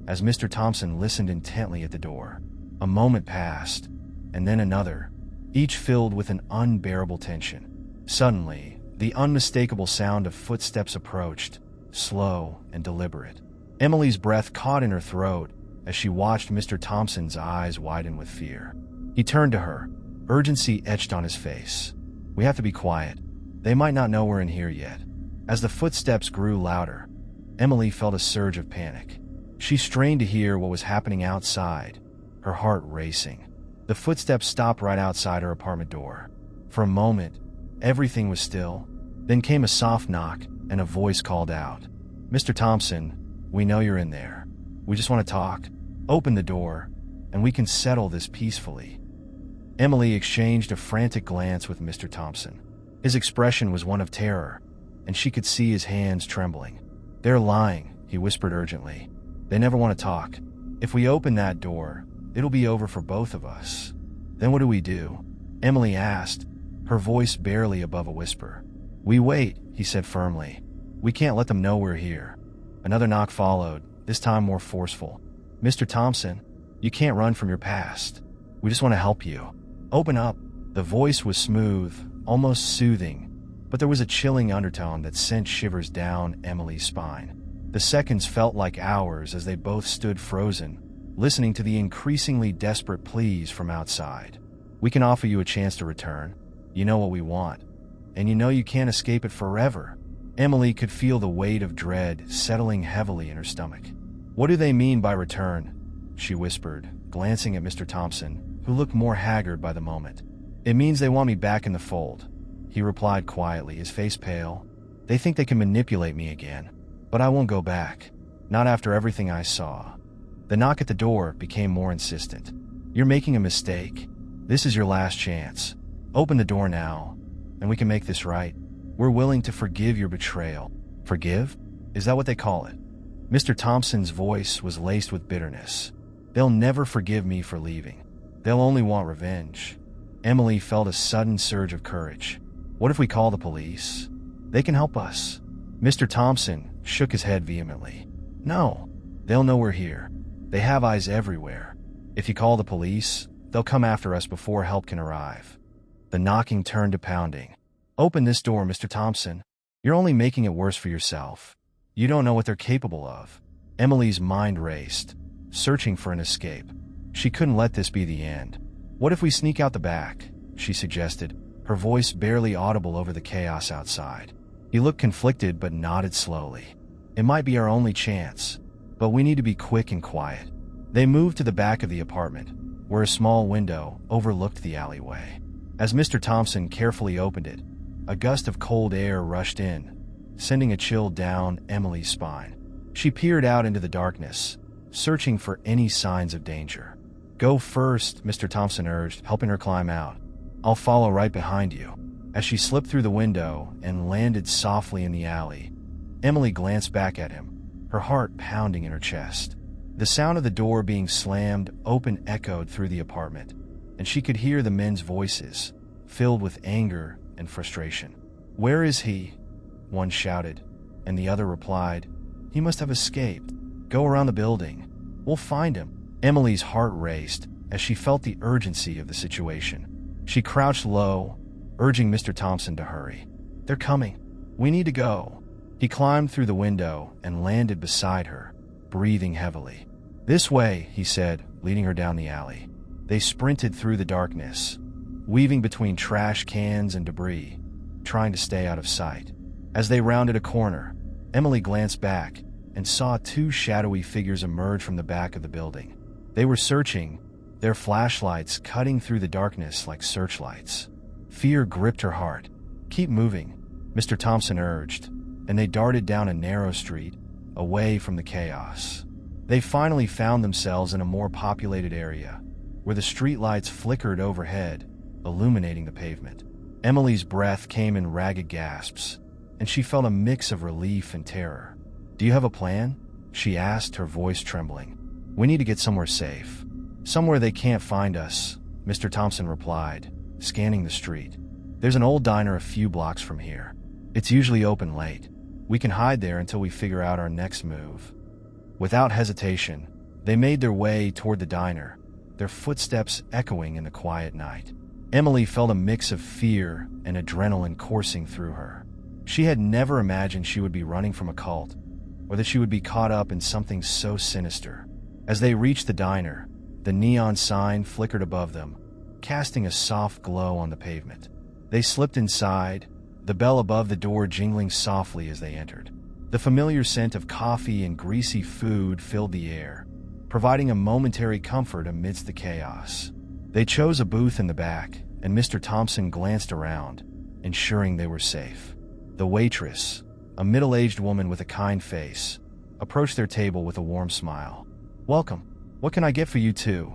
Speaker 1: as Mr. Thompson listened intently at the door. A moment passed, and then another, each filled with an unbearable tension. Suddenly, the unmistakable sound of footsteps approached, slow and deliberate. Emily's breath caught in her throat as she watched Mr. Thompson's eyes widen with fear. He turned to her, urgency etched on his face. We have to be quiet. They might not know we're in here yet. As the footsteps grew louder, Emily felt a surge of panic. She strained to hear what was happening outside, her heart racing. The footsteps stopped right outside her apartment door. For a moment, everything was still. Then came a soft knock, and a voice called out, Mr. Thompson, we know you're in there. We just want to talk. Open the door, and we can settle this peacefully. Emily exchanged a frantic glance with Mr. Thompson. His expression was one of terror, and she could see his hands trembling. They're lying, he whispered urgently. They never want to talk. If we open that door, it'll be over for both of us. Then what do we do? Emily asked, her voice barely above a whisper. We wait, he said firmly. We can't let them know we're here. Another knock followed, this time more forceful. Mr. Thompson, you can't run from your past. We just want to help you. Open up. The voice was smooth, almost soothing, but there was a chilling undertone that sent shivers down Emily's spine. The seconds felt like hours as they both stood frozen, listening to the increasingly desperate pleas from outside. We can offer you a chance to return. You know what we want, and you know you can't escape it forever. Emily could feel the weight of dread settling heavily in her stomach. What do they mean by return? She whispered, glancing at Mr. Thompson, who looked more haggard by the moment. It means they want me back in the fold. he replied quietly, his face pale. "They think they can manipulate me again, but I won't go back. Not after everything I saw." The knock at the door became more insistent. "You're making a mistake. This is your last chance. Open the door now, and we can make this right. We're willing to forgive your betrayal." "Forgive? Is that what they call it?" Mr. Thompson's voice was laced with bitterness. "They'll never forgive me for leaving. They'll only want revenge." Emily felt a sudden surge of courage. "What if we call the police? They can help us." Mr. Thompson shook his head vehemently. "No, they'll know we're here. They have eyes everywhere. If you call the police, they'll come after us before help can arrive." The knocking turned to pounding. "Open this door, Mr. Thompson. You're only making it worse for yourself. You don't know what they're capable of." Emily's mind raced, searching for an escape. She couldn't let this be the end. "What if we sneak out the back?" she suggested, her voice barely audible over the chaos outside. He looked conflicted but nodded slowly. "It might be our only chance, but we need to be quick and quiet." They moved to the back of the apartment, where a small window overlooked the alleyway. As Mr. Thompson carefully opened it, a gust of cold air rushed in, sending a chill down Emily's spine. She peered out into the darkness, searching for any signs of danger. "Go first," Mr. Thompson urged, helping her climb out. "I'll follow right behind you." As she slipped through the window and landed softly in the alley, Emily glanced back at him, her heart pounding in her chest. The sound of the door being slammed open echoed through the apartment, and she could hear the men's voices, filled with anger and frustration. "Where is he?" one shouted, and the other replied, "He must have escaped. Go around the building. We'll find him." Emily's heart raced as she felt the urgency of the situation. She crouched low, urging Mr. Thompson to hurry. "They're coming. We need to go." He climbed through the window and landed beside her, breathing heavily. "This way," he said, leading her down the alley. They sprinted through the darkness, weaving between trash cans and debris, trying to stay out of sight. As they rounded a corner, Emily glanced back and saw two shadowy figures emerge from the back of the building. They were searching, their flashlights cutting through the darkness like searchlights. Fear gripped her heart. "Keep moving," Mr. Thompson urged, and they darted down a narrow street, away from the chaos. They finally found themselves in a more populated area, where the streetlights flickered overhead, illuminating the pavement. Emily's breath came in ragged gasps, and she felt a mix of relief and terror. "Do you have a plan?" she asked, her voice trembling. "We need to get somewhere safe. Somewhere they can't find us," Mr. Thompson replied, scanning the street. "There's an old diner a few blocks from here. It's usually open late. We can hide there until we figure out our next move." Without hesitation, they made their way toward the diner, their footsteps echoing in the quiet night. Emily felt a mix of fear and adrenaline coursing through her. She had never imagined she would be running from a cult, or that she would be caught up in something so sinister. As they reached the diner, the neon sign flickered above them, casting a soft glow on the pavement. They slipped inside, the bell above the door jingling softly as they entered. The familiar scent of coffee and greasy food filled the air, providing a momentary comfort amidst the chaos. They chose a booth in the back, and Mr. Thompson glanced around, ensuring they were safe. The waitress, a middle-aged woman with a kind face, approached their table with a warm smile. "Welcome. What can I get for you two?"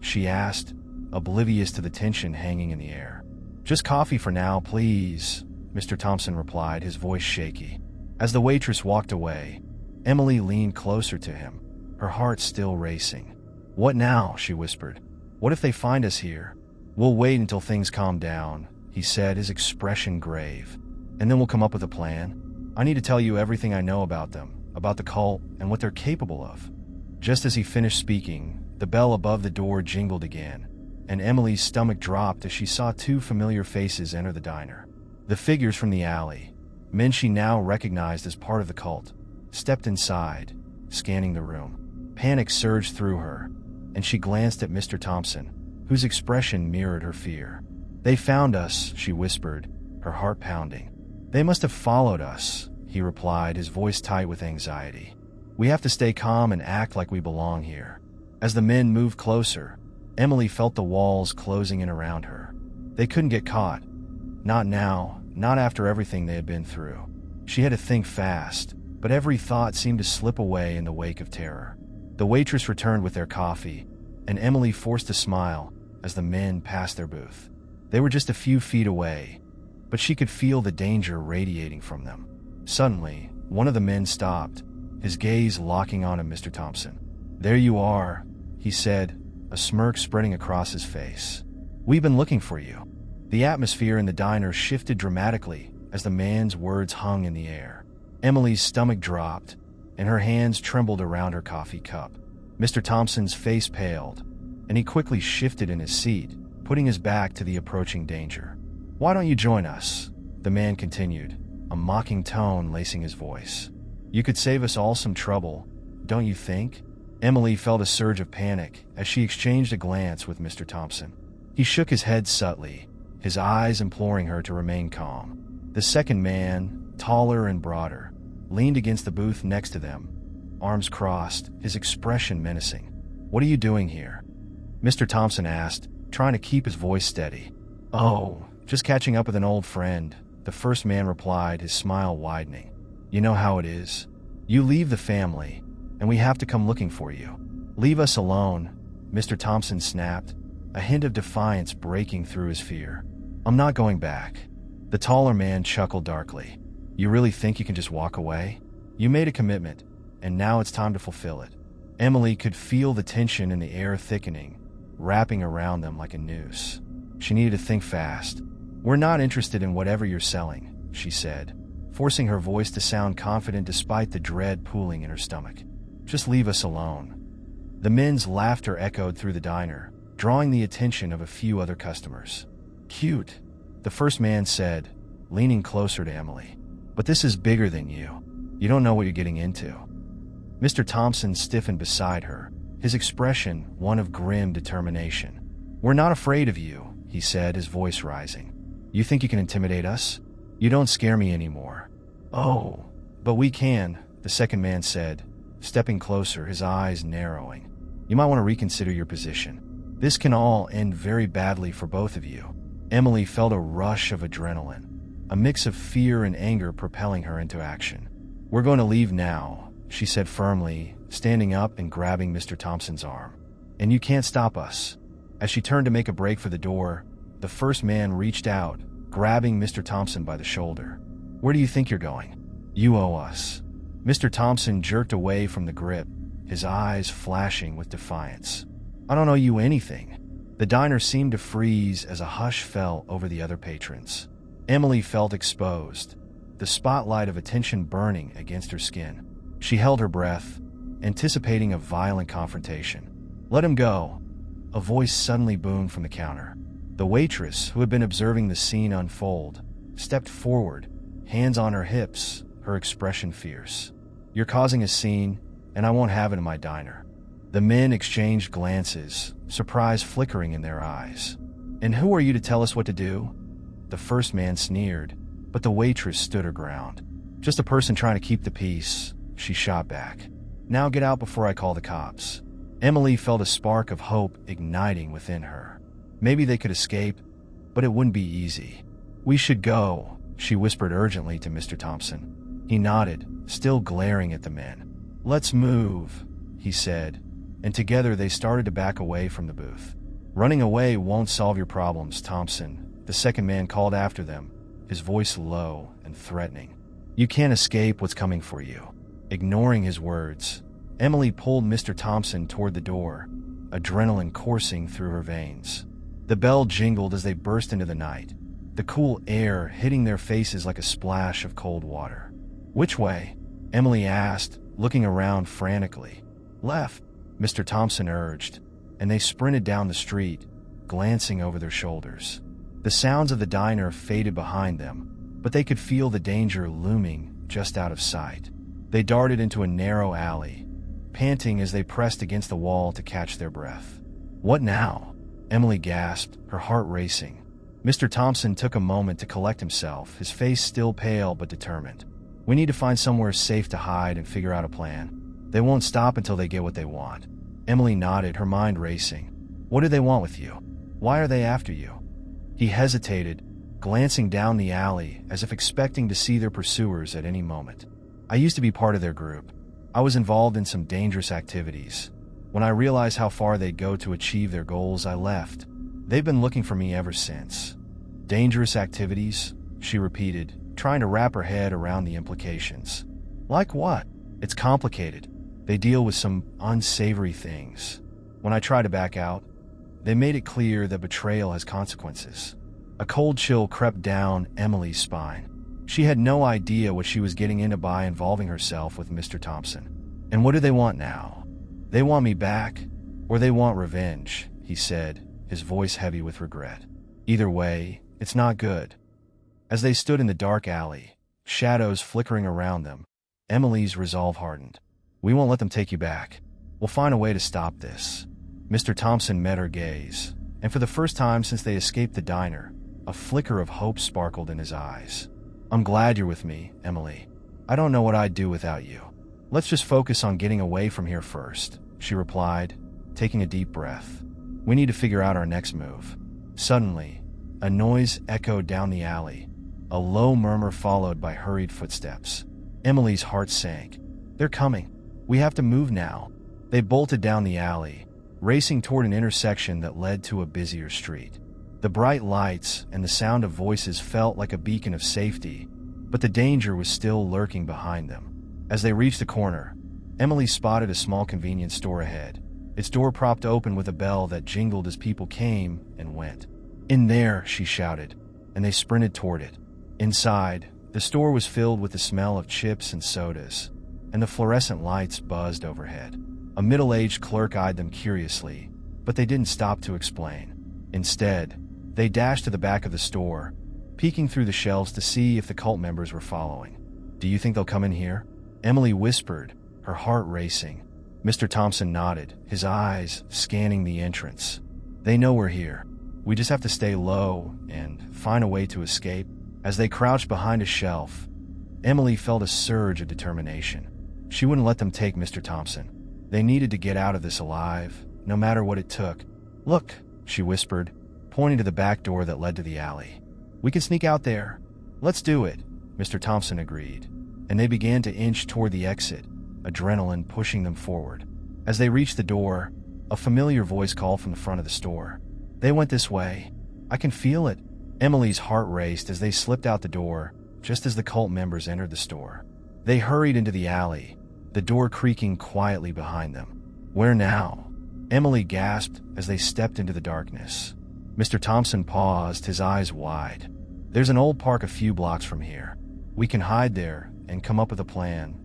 Speaker 1: she asked, oblivious to the tension hanging in the air. "Just coffee for now, please," Mr. Thompson replied, his voice shaky. As the waitress walked away, Emily leaned closer to him, her heart still racing. "What now?" she whispered. "What if they find us here?" "We'll wait until things calm down," he said, his expression grave. "And then we'll come up with a plan. I need to tell you everything I know about them, about the cult, and what they're capable of." Just as he finished speaking, the bell above the door jingled again, and Emily's stomach dropped as she saw two familiar faces enter the diner. The figures from the alley, men she now recognized as part of the cult, stepped inside, scanning the room. Panic surged through her, and she glanced at Mr. Thompson, whose expression mirrored her fear. "They found us," she whispered, her heart pounding. "They must have followed us," he replied, his voice tight with anxiety. "We have to stay calm and act like we belong here." As the men moved closer, Emily felt the walls closing in around her. They couldn't get caught. Not now, not after everything they had been through. She had to think fast, but every thought seemed to slip away in the wake of terror. The waitress returned with their coffee, and Emily forced a smile as the men passed their booth. They were just a few feet away, but she could feel the danger radiating from them. Suddenly, one of the men stopped, his gaze locking on Mr. Thompson. "There you are," he said, a smirk spreading across his face. "We've been looking for you." The atmosphere in the diner shifted dramatically as the man's words hung in the air. Emily's stomach dropped, and her hands trembled around her coffee cup. Mr. Thompson's face paled, and he quickly shifted in his seat, putting his back to the approaching danger. "Why don't you join us?" the man continued, a mocking tone lacing his voice. "You could save us all some trouble, don't you think?" Emily felt a surge of panic as she exchanged a glance with Mr. Thompson. He shook his head subtly, his eyes imploring her to remain calm. The second man, taller and broader, leaned against the booth next to them, arms crossed, his expression menacing. "What are you doing here?" Mr. Thompson asked, trying to keep his voice steady. "Oh, just catching up with an old friend," the first man replied, his smile widening. "You know how it is. You leave the family, and we have to come looking for you. Leave us alone," Mr. Thompson snapped, a hint of defiance breaking through his fear. "I'm not going back." The taller man chuckled darkly. "You really think you can just walk away? You made a commitment, and now it's time to fulfill it." Emily could feel the tension in the air thickening, wrapping around them like a noose. She needed to think fast. "We're not interested in whatever you're selling," she said, forcing her voice to sound confident despite the dread pooling in her stomach. "Just leave us alone." The men's laughter echoed through the diner, drawing the attention of a few other customers. "Cute," the first man said, leaning closer to Emily. "But this is bigger than you. You don't know what you're getting into." Mr. Thompson stiffened beside her, his expression one of grim determination. "We're not afraid of you," he said, his voice rising. "You think you can intimidate us? You don't scare me anymore." "Oh, but we can," the second man said, stepping closer, his eyes narrowing. "You might want to reconsider your position. This can all end very badly for both of you." Emily felt a rush of adrenaline, a mix of fear and anger propelling her into action. "We're going to leave now," she said firmly, standing up and grabbing Mr. Thompson's arm. "And you can't stop us." As she turned to make a break for the door, the first man reached out, grabbing Mr. Thompson by the shoulder. "Where do you think you're going? You owe us." Mr. Thompson jerked away from the grip, his eyes flashing with defiance. "I don't owe you anything." The diner seemed to freeze as a hush fell over the other patrons. Emily felt exposed, the spotlight of attention burning against her skin. She held her breath, anticipating a violent confrontation. "Let him go," a voice suddenly boomed from the counter. The waitress, who had been observing the scene unfold, stepped forward, hands on her hips, her expression fierce. "You're causing a scene, and I won't have it in my diner." The men exchanged glances, surprise flickering in their eyes. "And who are you to tell us what to do?" The first man sneered, but the waitress stood her ground. "Just a person trying to keep the peace," she shot back. "Now get out before I call the cops." Emily felt a spark of hope igniting within her. Maybe they could escape, but it wouldn't be easy. "We should go," she whispered urgently to Mr. Thompson. He nodded, still glaring at the men. "Let's move," he said, and together they started to back away from the booth. "Running away won't solve your problems, Thompson," the second man called after them, his voice low and threatening. "You can't escape what's coming for you." Ignoring his words, Emily pulled Mr. Thompson toward the door, adrenaline coursing through her veins. The bell jingled as they burst into the night, the cool air hitting their faces like a splash of cold water. "Which way?" Emily asked, looking around frantically. "Left," Mr. Thompson urged, and they sprinted down the street, glancing over their shoulders. The sounds of the diner faded behind them, but they could feel the danger looming just out of sight. They darted into a narrow alley, panting as they pressed against the wall to catch their breath. "What now?" Emily gasped, her heart racing. Mr. Thompson took a moment to collect himself, his face still pale but determined. "We need to find somewhere safe to hide and figure out a plan. They won't stop until they get what they want." Emily nodded, her mind racing. "What do they want with you? Why are they after you?" He hesitated, glancing down the alley as if expecting to see their pursuers at any moment. I used to be part of their group. I was involved in some dangerous activities. When I realized how far they'd go to achieve their goals, I left. They've been looking for me ever since. Dangerous activities? She repeated, trying to wrap her head around the implications. Like what? It's complicated. They deal with some unsavory things. When I tried to back out, they made it clear that betrayal has consequences. A cold chill crept down Emily's spine. She had no idea what she was getting into by involving herself with Mr. Thompson. And what do they want now? They want me back, or they want revenge, he said, his voice heavy with regret. Either way, it's not good. As they stood in the dark alley, shadows flickering around them, Emily's resolve hardened. We won't let them take you back. We'll find a way to stop this. Mr. Thompson met her gaze, and for the first time since they escaped the diner, a flicker of hope sparkled in his eyes. I'm glad you're with me, Emily. I don't know what I'd do without you. Let's just focus on getting away from here first, she replied, taking a deep breath. We need to figure out our next move. Suddenly, a noise echoed down the alley, a low murmur followed by hurried footsteps. Emily's heart sank. They're coming. We have to move now. They bolted down the alley, racing toward an intersection that led to a busier street. The bright lights and the sound of voices felt like a beacon of safety, but the danger was still lurking behind them. As they reached the corner, Emily spotted a small convenience store ahead, its door propped open with a bell that jingled as people came and went. In there, she shouted, and they sprinted toward it. Inside, the store was filled with the smell of chips and sodas, and the fluorescent lights buzzed overhead. A middle-aged clerk eyed them curiously, but they didn't stop to explain. Instead, they dashed to the back of the store, peeking through the shelves to see if the cult members were following. Do you think they'll come in here? Emily whispered, her heart racing. Mr. Thompson nodded, his eyes scanning the entrance. They know we're here. We just have to stay low and find a way to escape. As they crouched behind a shelf, Emily felt a surge of determination. She wouldn't let them take Mr. Thompson. They needed to get out of this alive, no matter what it took. Look, she whispered, pointing to the back door that led to the alley. We can sneak out there. Let's do it, Mr. Thompson agreed, and they began to inch toward the exit, adrenaline pushing them forward. As they reached the door, a familiar voice called from the front of the store. They went this way. I can feel it. Emily's heart raced as they slipped out the door, just as the cult members entered the store. They hurried into the alley, the door creaking quietly behind them. Where now? Emily gasped as they stepped into the darkness. Mr. Thompson paused, his eyes wide. There's an old park a few blocks from here. We can hide there and come up with a plan.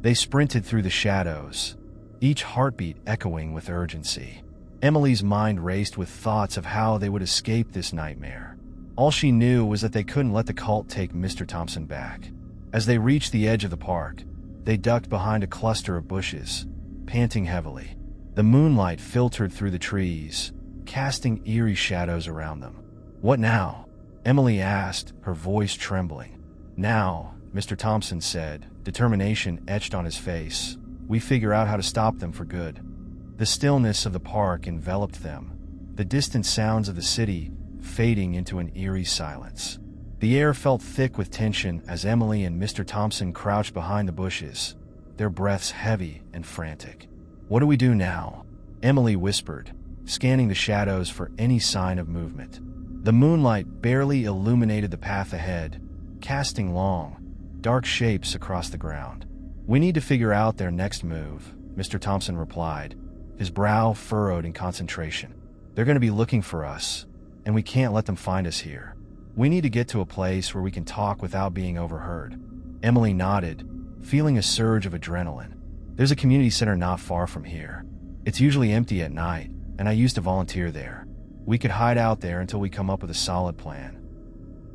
Speaker 1: They sprinted through the shadows, each heartbeat echoing with urgency. Emily's mind raced with thoughts of how they would escape this nightmare. All she knew was that they couldn't let the cult take Mr. Thompson back. As they reached the edge of the park, they ducked behind a cluster of bushes, panting heavily. The moonlight filtered through the trees, casting eerie shadows around them. What now? Emily asked, her voice trembling. Now, Mr. Thompson said, determination etched on his face. We figure out how to stop them for good. The stillness of the park enveloped them, the distant sounds of the city fading into an eerie silence. The air felt thick with tension as Emily and Mr. Thompson crouched behind the bushes, their breaths heavy and frantic. What do we do now? Emily whispered, scanning the shadows for any sign of movement. The moonlight barely illuminated the path ahead, casting long, dark shapes across the ground. We need to figure out their next move, Mr. Thompson replied, his brow furrowed in concentration. They're going to be looking for us, and we can't let them find us here. We need to get to a place where we can talk without being overheard. Emily nodded, feeling a surge of adrenaline. There's a community center not far from here. It's usually empty at night, and I used to volunteer there. We could hide out there until we come up with a solid plan.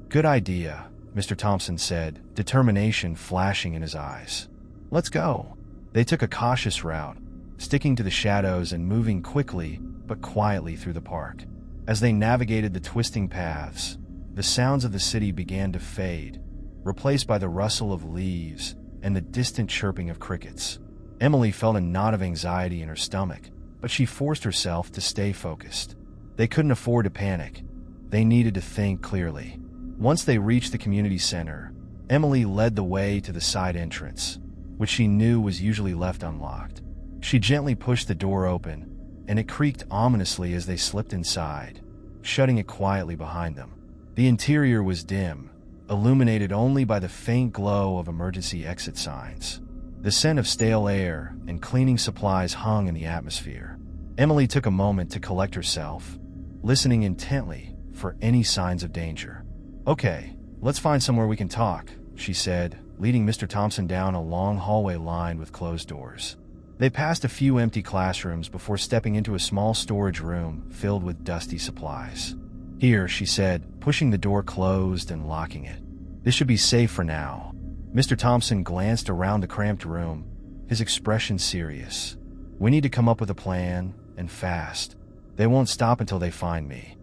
Speaker 1: Good idea, Mr. Thompson said, determination flashing in his eyes. Let's go. They took a cautious route, sticking to the shadows and moving quickly but quietly through the park. As they navigated the twisting paths, the sounds of the city began to fade, replaced by the rustle of leaves and the distant chirping of crickets. Emily felt a knot of anxiety in her stomach, but she forced herself to stay focused. They couldn't afford to panic. They needed to think clearly. Once they reached the community center, Emily led the way to the side entrance, which she knew was usually left unlocked. She gently pushed the door open, and it creaked ominously as they slipped inside, shutting it quietly behind them. The interior was dim, illuminated only by the faint glow of emergency exit signs. The scent of stale air and cleaning supplies hung in the atmosphere. Emily took a moment to collect herself, listening intently for any signs of danger. "Okay, let's find somewhere we can talk," she said, leading Mr. Thompson down a long hallway lined with closed doors. They passed a few empty classrooms before stepping into a small storage room filled with dusty supplies. "Here," she said, pushing the door closed and locking it. "This should be safe for now." Mr. Thompson glanced around the cramped room, his expression serious. "We need to come up with a plan, and fast. They won't stop until they find me."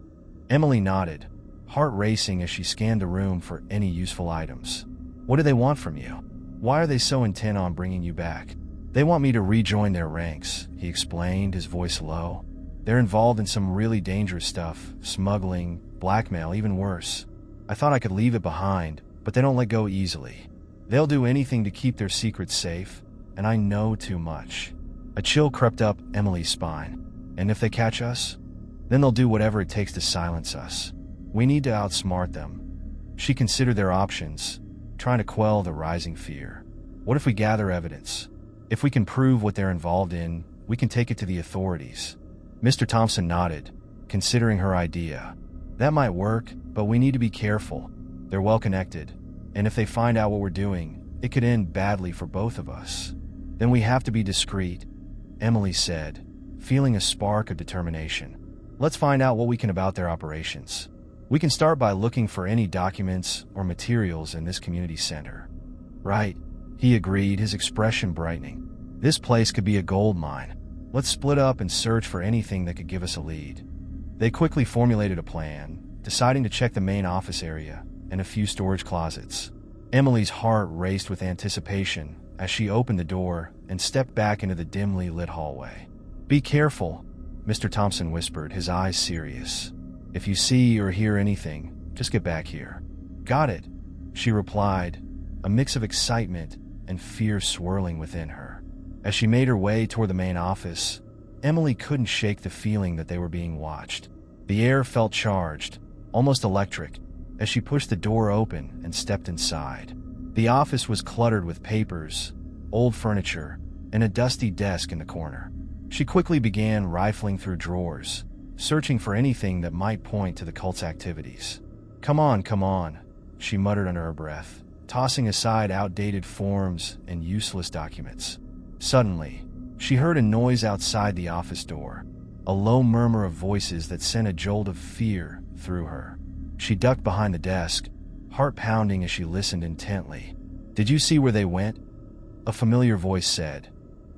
Speaker 1: Emily nodded, heart racing as she scanned the room for any useful items. "What do they want from you? Why are they so intent on bringing you back?" "They want me to rejoin their ranks," he explained, his voice low. "They're involved in some really dangerous stuff, smuggling, blackmail, even worse. I thought I could leave it behind, but they don't let go easily. They'll do anything to keep their secrets safe, and I know too much." A chill crept up Emily's spine. "And if they catch us? Then they'll do whatever it takes to silence us. We need to outsmart them." She considered their options, trying to quell the rising fear. "What if we gather evidence? If we can prove what they're involved in, we can take it to the authorities." Mr. Thompson nodded, considering her idea. "That might work, but we need to be careful. They're well connected, and if they find out what we're doing, it could end badly for both of us." "Then we have to be discreet," Emily said, feeling a spark of determination. "Let's find out what we can about their operations. We can start by looking for any documents or materials in this community center." "Right," he agreed, his expression brightening. "This place could be a gold mine. Let's split up and search for anything that could give us a lead." They quickly formulated a plan, deciding to check the main office area and a few storage closets. Emily's heart raced with anticipation as she opened the door and stepped back into the dimly lit hallway. "Be careful," Mr. Thompson whispered, his eyes serious. "If you see or hear anything, just get back here." "Got it," she replied, a mix of excitement and fear swirling within her. As she made her way toward the main office, Emily couldn't shake the feeling that they were being watched. The air felt charged, almost electric, as she pushed the door open and stepped inside. The office was cluttered with papers, old furniture, and a dusty desk in the corner. She quickly began rifling through drawers, searching for anything that might point to the cult's activities. Come on," she muttered under her breath, tossing aside outdated forms and useless documents. Suddenly, she heard a noise outside the office door, a low murmur of voices that sent a jolt of fear through her. She ducked behind the desk, heart pounding as she listened intently. "Did you see where they went?" a familiar voice said,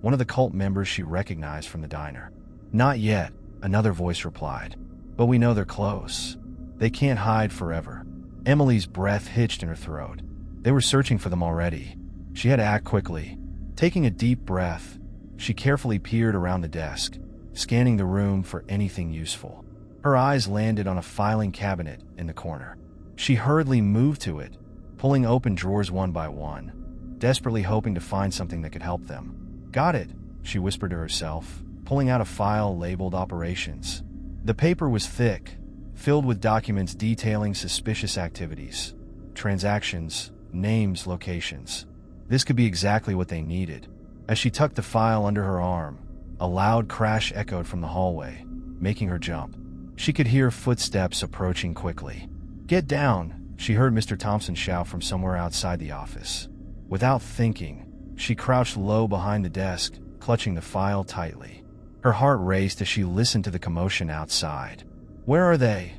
Speaker 1: one of the cult members she recognized from the diner. "Not yet," another voice replied, "but we know they're close. They can't hide forever." Emily's breath hitched in her throat. They were searching for them already. She had to act quickly. Taking a deep breath, she carefully peered around the desk, scanning the room for anything useful. Her eyes landed on a filing cabinet in the corner. She hurriedly moved to it, pulling open drawers one by one, desperately hoping to find something that could help them. "Got it," she whispered to herself, pulling out a file labeled Operations. The paper was thick, filled with documents detailing suspicious activities, transactions, names, locations. This could be exactly what they needed. As she tucked the file under her arm, a loud crash echoed from the hallway, making her jump. She could hear footsteps approaching quickly. "Get down," she heard Mr. Thompson shout from somewhere outside the office. Without thinking, she crouched low behind the desk, clutching the file tightly. Her heart raced as she listened to the commotion outside. "Where are they?"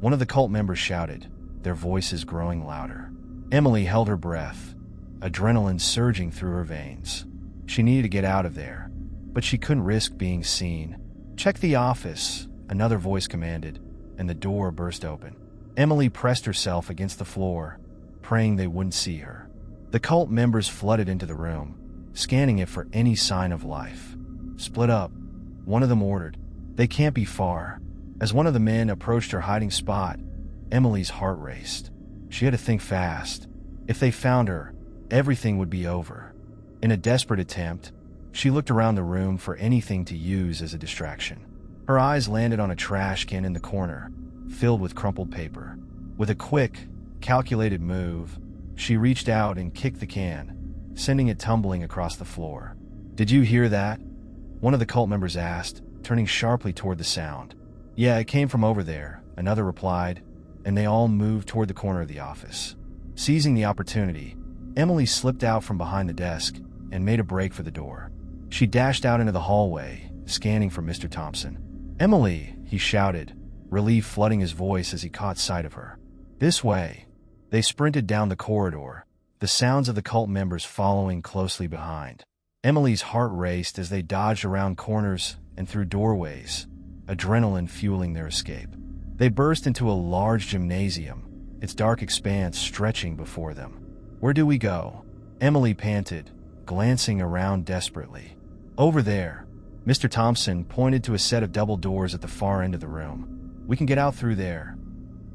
Speaker 1: one of the cult members shouted, their voices growing louder. Emily held her breath, adrenaline surging through her veins. She needed to get out of there, but she couldn't risk being seen. "Check the office," another voice commanded, and the door burst open. Emily pressed herself against the floor, praying they wouldn't see her. The cult members flooded into the room, scanning it for any sign of life. "Split up," one of them ordered. "They can't be far." As one of the men approached her hiding spot, Emily's heart raced. She had to think fast. If they found her, everything would be over. In a desperate attempt, she looked around the room for anything to use as a distraction. Her eyes landed on a trash can in the corner, filled with crumpled paper. With a quick, calculated move, she reached out and kicked the can, sending it tumbling across the floor. "Did you hear that?" one of the cult members asked, turning sharply toward the sound. "Yeah, it came from over there," another replied, and they all moved toward the corner of the office. Seizing the opportunity, Emily slipped out from behind the desk and made a break for the door. She dashed out into the hallway, scanning for Mr. Thompson. "Emily!" he shouted, relief flooding his voice as he caught sight of her. "This way." They sprinted down the corridor, the sounds of the cult members following closely behind. Emily's heart raced as they dodged around corners and through doorways, adrenaline fueling their escape. They burst into a large gymnasium, its dark expanse stretching before them. "Where do we go?" Emily panted, glancing around desperately. "Over there." Mr. Thompson pointed to a set of double doors at the far end of the room. "We can get out through there."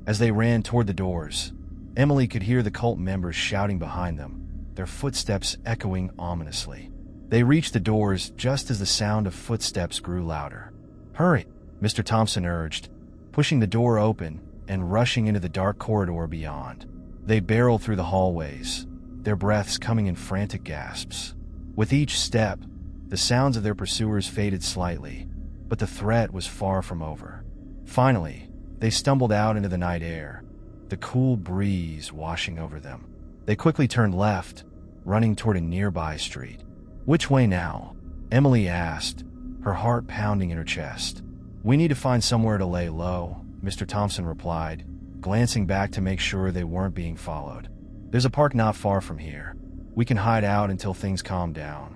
Speaker 1: As they ran toward the doors, Emily could hear the cult members shouting behind them, their footsteps echoing ominously. They reached the doors just as the sound of footsteps grew louder. "Hurry," Mr. Thompson urged, pushing the door open and rushing into the dark corridor beyond. They barreled through the hallways, their breaths coming in frantic gasps. With each step, the sounds of their pursuers faded slightly, but the threat was far from over. Finally, they stumbled out into the night air, the cool breeze washing over them. They quickly turned left, running toward a nearby street. "Which way now?" Emily asked, her heart pounding in her chest. "We need to find somewhere to lay low," Mr. Thompson replied, glancing back to make sure they weren't being followed. "There's a park not far from here. We can hide out until things calm down."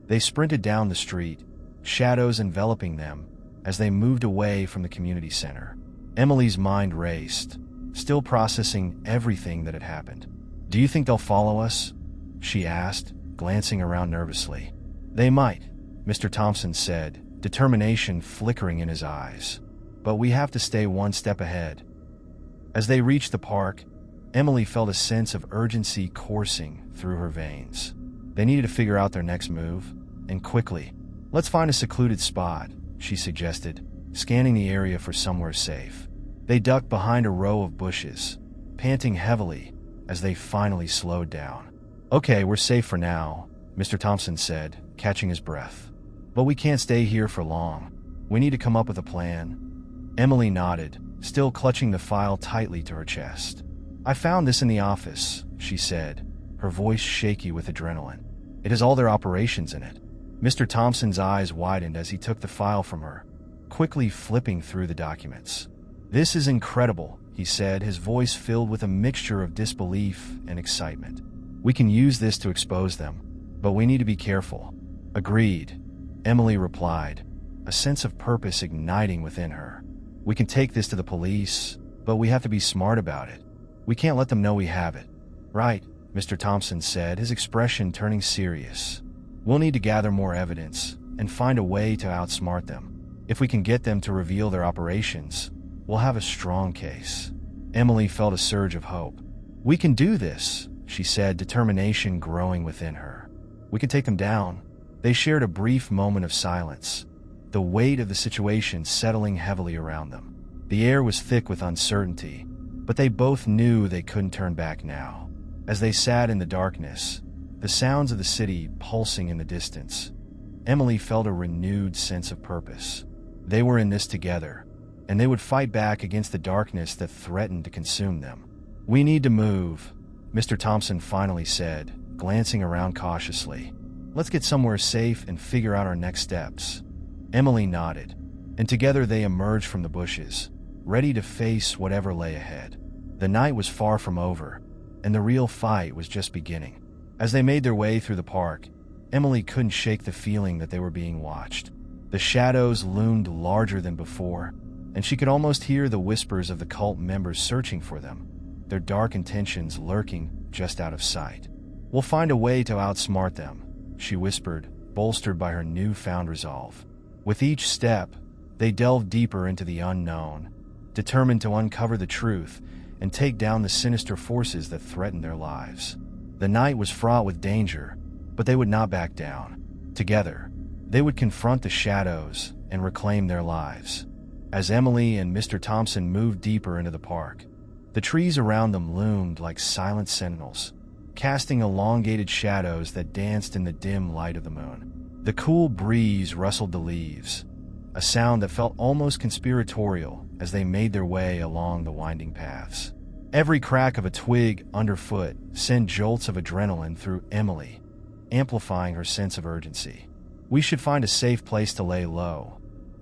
Speaker 1: They sprinted down the street, shadows enveloping them as they moved away from the community center. Emily's mind raced, still processing everything that had happened. "Do you think they'll follow us?" she asked, glancing around nervously. "They might," Mr. Thompson said, determination flickering in his eyes. "But we have to stay one step ahead." As they reached the park, Emily felt a sense of urgency coursing through her veins. They needed to figure out their next move, and quickly. "Let's find a secluded spot," she suggested, scanning the area for somewhere safe. They ducked behind a row of bushes, panting heavily as they finally slowed down. "Okay, we're safe for now," Mr. Thompson said, catching his breath. "But we can't stay here for long. We need to come up with a plan." Emily nodded, still clutching the file tightly to her chest. "I found this in the office," she said, her voice shaky with adrenaline. "It has all their operations in it." Mr. Thompson's eyes widened as he took the file from her, quickly flipping through the documents. "This is incredible," he said, his voice filled with a mixture of disbelief and excitement. "We can use this to expose them, but we need to be careful." "Agreed," Emily replied, a sense of purpose igniting within her. "We can take this to the police, but we have to be smart about it. We can't let them know we have it." "Right," Mr. Thompson said, his expression turning serious. "We'll need to gather more evidence and find a way to outsmart them. If we can get them to reveal their operations, we'll have a strong case." Emily felt a surge of hope. "We can do this," she said, determination growing within her. "We can take them down." They shared a brief moment of silence, the weight of the situation settling heavily around them. The air was thick with uncertainty, but they both knew they couldn't turn back now. As they sat in the darkness, the sounds of the city pulsing in the distance, Emily felt a renewed sense of purpose. They were in this together, and they would fight back against the darkness that threatened to consume them. "We need to move," Mr. Thompson finally said, glancing around cautiously. "Let's get somewhere safe and figure out our next steps." Emily nodded, and together they emerged from the bushes, ready to face whatever lay ahead. The night was far from over, and the real fight was just beginning. As they made their way through the park, Emily couldn't shake the feeling that they were being watched. The shadows loomed larger than before, and she could almost hear the whispers of the cult members searching for them, their dark intentions lurking just out of sight. "We'll find a way to outsmart them," she whispered, bolstered by her newfound resolve. With each step, they delved deeper into the unknown, determined to uncover the truth and take down the sinister forces that threatened their lives. The night was fraught with danger, but they would not back down. Together, they would confront the shadows and reclaim their lives. As Emily and Mr. Thompson moved deeper into the park, the trees around them loomed like silent sentinels, casting elongated shadows that danced in the dim light of the moon. The cool breeze rustled the leaves, a sound that felt almost conspiratorial as they made their way along the winding paths. Every crack of a twig underfoot sent jolts of adrenaline through Emily, amplifying her sense of urgency. "We should find a safe place to lay low,"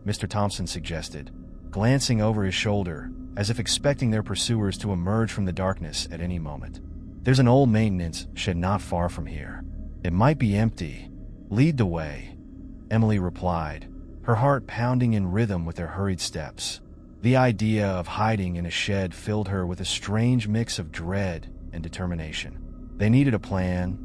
Speaker 1: Mr. Thompson suggested, glancing over his shoulder as if expecting their pursuers to emerge from the darkness at any moment. "There's an old maintenance shed not far from here. It might be empty. Lead the way," Emily replied, her heart pounding in rhythm with their hurried steps. The idea of hiding in a shed filled her with a strange mix of dread and determination. They needed a plan,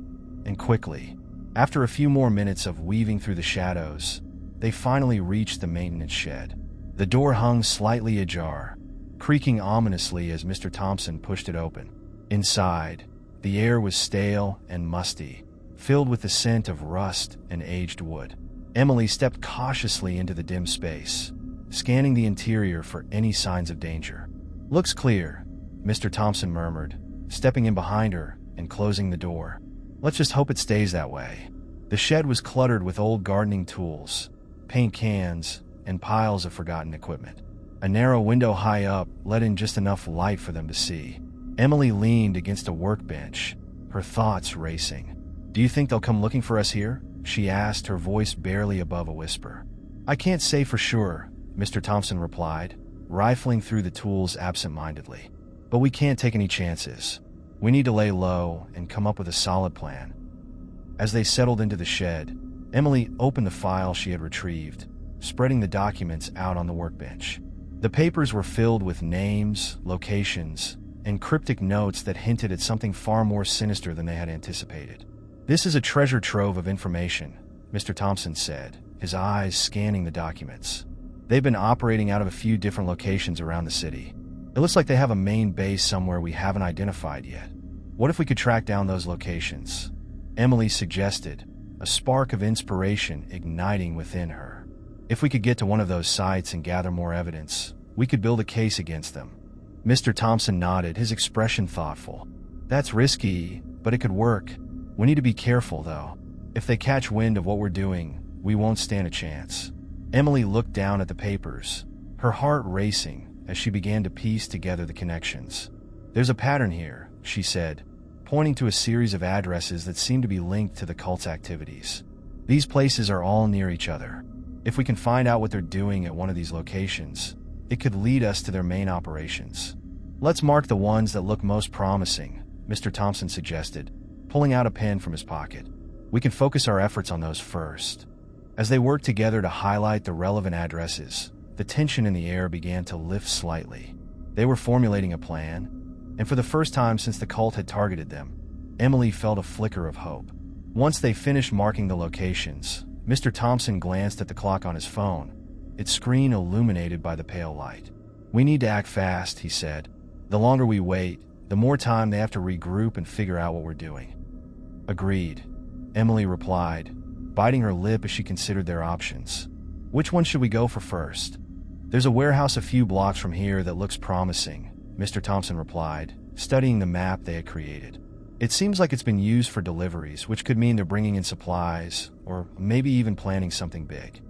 Speaker 1: and quickly. After a few more minutes of weaving through the shadows, they finally reached the maintenance shed. The door hung slightly ajar, creaking ominously as Mr. Thompson pushed it open. Inside, the air was stale and musty, filled with the scent of rust and aged wood. Emily stepped cautiously into the dim space, scanning the interior for any signs of danger. "Looks clear," Mr. Thompson murmured, stepping in behind her and closing the door. "Let's just hope it stays that way." The shed was cluttered with old gardening tools, paint cans, and piles of forgotten equipment. A narrow window high up let in just enough light for them to see. Emily leaned against a workbench, her thoughts racing. "Do you think they'll come looking for us here?" she asked, her voice barely above a whisper. "I can't say for sure," Mr. Thompson replied, rifling through the tools absent-mindedly. "But we can't take any chances. We need to lay low and come up with a solid plan." As they settled into the shed, Emily opened the file she had retrieved, spreading the documents out on the workbench. The papers were filled with names, locations, and cryptic notes that hinted at something far more sinister than they had anticipated. "This is a treasure trove of information," Mr. Thompson said, his eyes scanning the documents. "They've been operating out of a few different locations around the city. It looks like they have a main base somewhere we haven't identified yet. What if we could track down those locations?" Emily suggested, a spark of inspiration igniting within her. "If we could get to one of those sites and gather more evidence, we could build a case against them." Mr. Thompson nodded, his expression thoughtful. "That's risky, but it could work. We need to be careful, though. If they catch wind of what we're doing, we won't stand a chance." Emily looked down at the papers, her heart racing as she began to piece together the connections. "There's a pattern here," she said, pointing to a series of addresses that seemed to be linked to the cult's activities. "These places are all near each other. If we can find out what they're doing at one of these locations, it could lead us to their main operations." "Let's mark the ones that look most promising," Mr. Thompson suggested, pulling out a pen from his pocket. "We can focus our efforts on those first." As they worked together to highlight the relevant addresses, the tension in the air began to lift slightly. They were formulating a plan, and for the first time since the cult had targeted them, Emily felt a flicker of hope. Once they finished marking the locations, Mr. Thompson glanced at the clock on his phone, its screen illuminated by the pale light. "We need to act fast," he said. "The longer we wait, the more time they have to regroup and figure out what we're doing." "Agreed," Emily replied, biting her lip as she considered their options. "Which one should we go for first?" "There's a warehouse a few blocks from here that looks promising," Mr. Thompson replied, studying the map they had created. "It seems like it's been used for deliveries, which could mean they're bringing in supplies, or maybe even planning something big."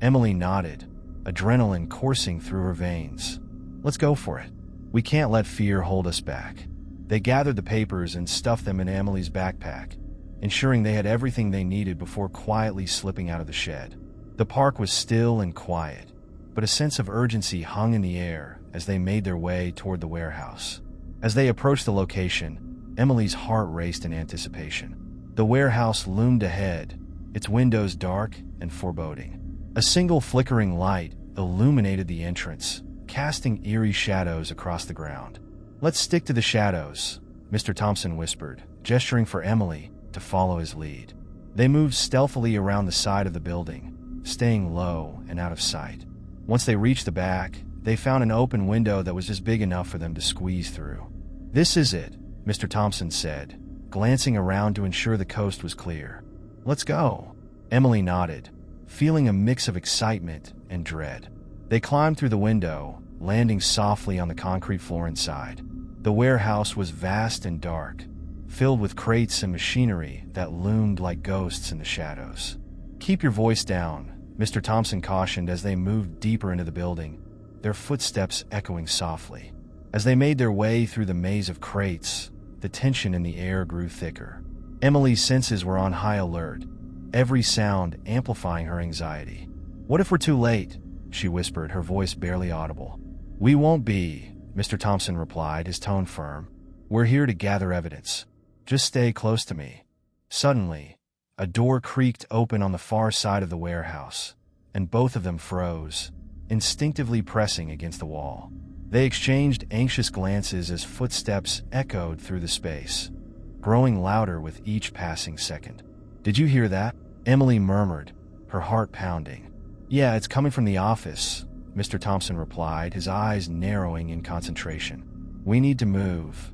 Speaker 1: Emily nodded, adrenaline coursing through her veins. "Let's go for it. We can't let fear hold us back." They gathered the papers and stuffed them in Emily's backpack, ensuring they had everything they needed before quietly slipping out of the shed. The park was still and quiet, but a sense of urgency hung in the air as they made their way toward the warehouse. As they approached the location, Emily's heart raced in anticipation. The warehouse loomed ahead, its windows dark and foreboding. A single flickering light illuminated the entrance, casting eerie shadows across the ground. "Let's stick to the shadows," Mr. Thompson whispered, gesturing for Emily to follow his lead. They moved stealthily around the side of the building, staying low and out of sight. Once they reached the back, They found an open window that was just big enough for them to squeeze through. "This is it," Mr. Thompson said, glancing around to ensure the coast was clear. "Let's go." Emily nodded, feeling a mix of excitement and dread. They climbed through the window, landing softly on the concrete floor inside. The warehouse was vast and dark, filled with crates and machinery that loomed like ghosts in the shadows. "Keep your voice down," Mr. Thompson cautioned as they moved deeper into the building, their footsteps echoing softly. As they made their way through the maze of crates, the tension in the air grew thicker. Emily's senses were on high alert, every sound amplifying her anxiety. "What if we're too late?" she whispered, her voice barely audible. "We won't be," Mr. Thompson replied, his tone firm. "We're here to gather evidence. Just stay close to me." Suddenly, a door creaked open on the far side of the warehouse, and both of them froze, instinctively pressing against the wall. They exchanged anxious glances as footsteps echoed through the space, growing louder with each passing second. "Did you hear that?" Emily murmured, her heart pounding. "Yeah, it's coming from the office," Mr. Thompson replied, his eyes narrowing in concentration. "We need to move."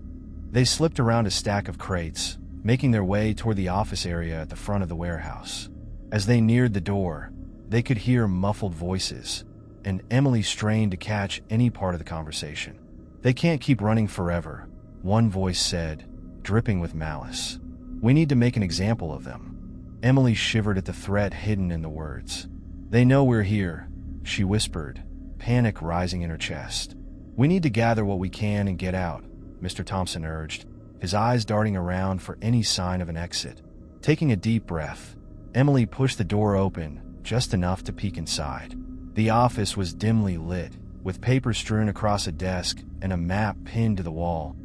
Speaker 1: They slipped around a stack of crates, making their way toward the office area at the front of the warehouse. As they neared the door, they could hear muffled voices, and Emily strained to catch any part of the conversation. "They can't keep running forever," one voice said, dripping with malice. "We need to make an example of them." Emily shivered at the threat hidden in the words. "They know we're here," she whispered, panic rising in her chest. "We need to gather what we can and get out," Mr. Thompson urged, his eyes darting around for any sign of an exit. Taking a deep breath, Emily pushed the door open just enough to peek inside. The office was dimly lit, with paper strewn across a desk and a map pinned to the wall,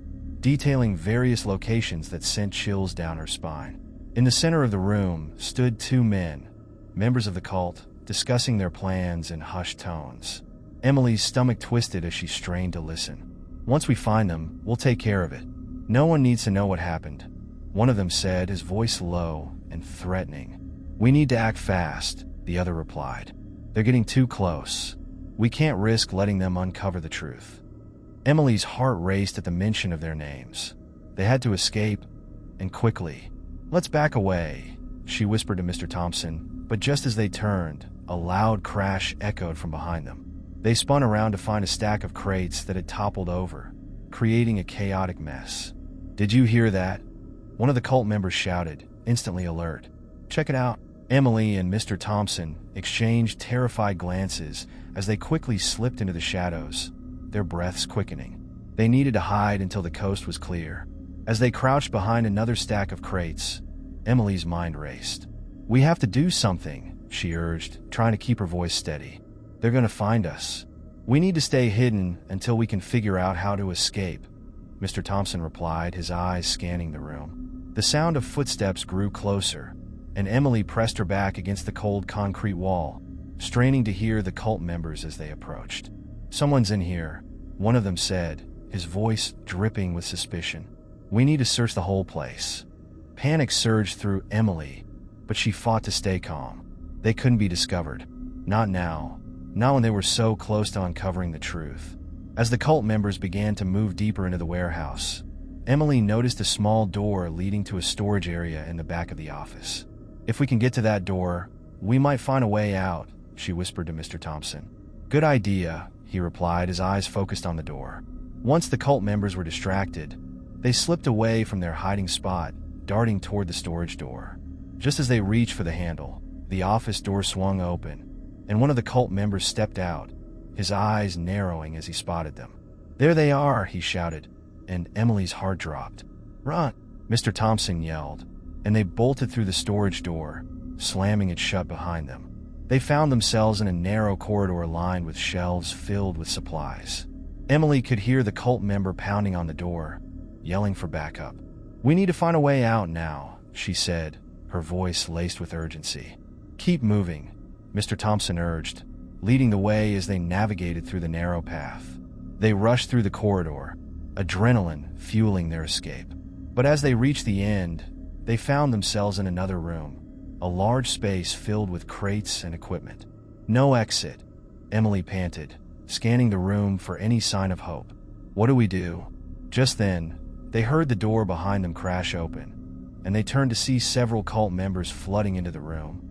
Speaker 1: detailing various locations that sent chills down her spine. In the center of the room stood two men, members of the cult, discussing their plans in hushed tones. Emily's stomach twisted as she strained to listen. "Once we find them, we'll take care of it. No one needs to know what happened," one of them said, his voice low and threatening. "We need to act fast," the other replied. "They're getting too close. We can't risk letting them uncover the truth." Emily's heart raced at the mention of their names. They had to escape, and quickly. "Let's back away," she whispered to Mr. Thompson, but just as they turned, a loud crash echoed from behind them. They spun around to find a stack of crates that had toppled over, creating a chaotic mess. "Did you hear that?" one of the cult members shouted, instantly alert. "Check it out." Emily and Mr. Thompson exchanged terrified glances as they quickly slipped into the shadows, their breaths quickening. They needed to hide until the coast was clear. As they crouched behind another stack of crates, Emily's mind raced. "We have to do something," she urged, trying to keep her voice steady. "They're going to find us. We need to stay hidden until we can figure out how to escape," Mr. Thompson replied, his eyes scanning the room. The sound of footsteps grew closer, and Emily pressed her back against the cold concrete wall, straining to hear the cult members as they approached. "Someone's in here," one of them said, his voice dripping with suspicion. "We need to search the whole place." Panic surged through Emily, but she fought to stay calm. They couldn't be discovered. Not now. Not when they were so close to uncovering the truth. As the cult members began to move deeper into the warehouse, Emily noticed a small door leading to a storage area in the back of the office. "If we can get to that door, we might find a way out," she whispered to Mr. Thompson. "Good idea," he replied, his eyes focused on the door. Once the cult members were distracted, they slipped away from their hiding spot, darting toward the storage door. Just as they reached for the handle, the office door swung open, and one of the cult members stepped out, his eyes narrowing as he spotted them. "There they are," he shouted, and Emily's heart dropped. "Run!" Mr. Thompson yelled, and they bolted through the storage door, slamming it shut behind them. They found themselves in a narrow corridor lined with shelves filled with supplies. Emily could hear the cult member pounding on the door, yelling for backup. "We need to find a way out now," she said, her voice laced with urgency. "Keep moving," Mr. Thompson urged, leading the way as they navigated through the narrow path. They rushed through the corridor, adrenaline fueling their escape. But as they reached the end, they found themselves in another room, a large space filled with crates and equipment. "No exit," Emily panted, scanning the room for any sign of hope. What do we do? Just then, they heard the door behind them crash open, and they turned to see several cult members flooding into the room,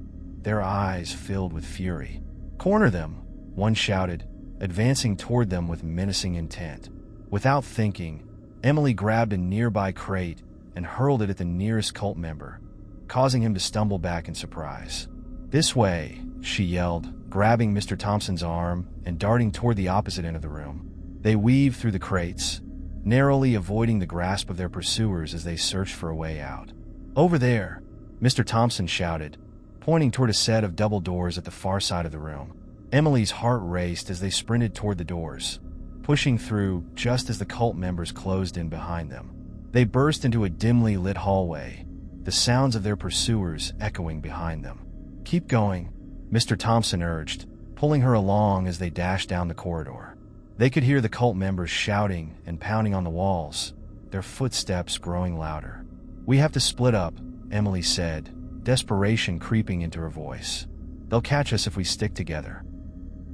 Speaker 1: their eyes filled with fury. "Corner them," one shouted, advancing toward them with menacing intent. Without thinking, Emily grabbed a nearby crate and hurled it at the nearest cult member, causing him to stumble back in surprise. "This way," she yelled, grabbing Mr. Thompson's arm and darting toward the opposite end of the room. They weaved through the crates, narrowly avoiding the grasp of their pursuers as they searched for a way out. "Over there," Mr. Thompson shouted, pointing toward a set of double doors at the far side of the room. Emily's heart raced as they sprinted toward the doors, pushing through just as the cult members closed in behind them. They burst into a dimly lit hallway, the sounds of their pursuers echoing behind them. "Keep going," Mr. Thompson urged, pulling her along as they dashed down the corridor. They could hear the cult members shouting and pounding on the walls, their footsteps growing louder. "We have to split up," Emily said, desperation creeping into her voice. "They'll catch us if we stick together."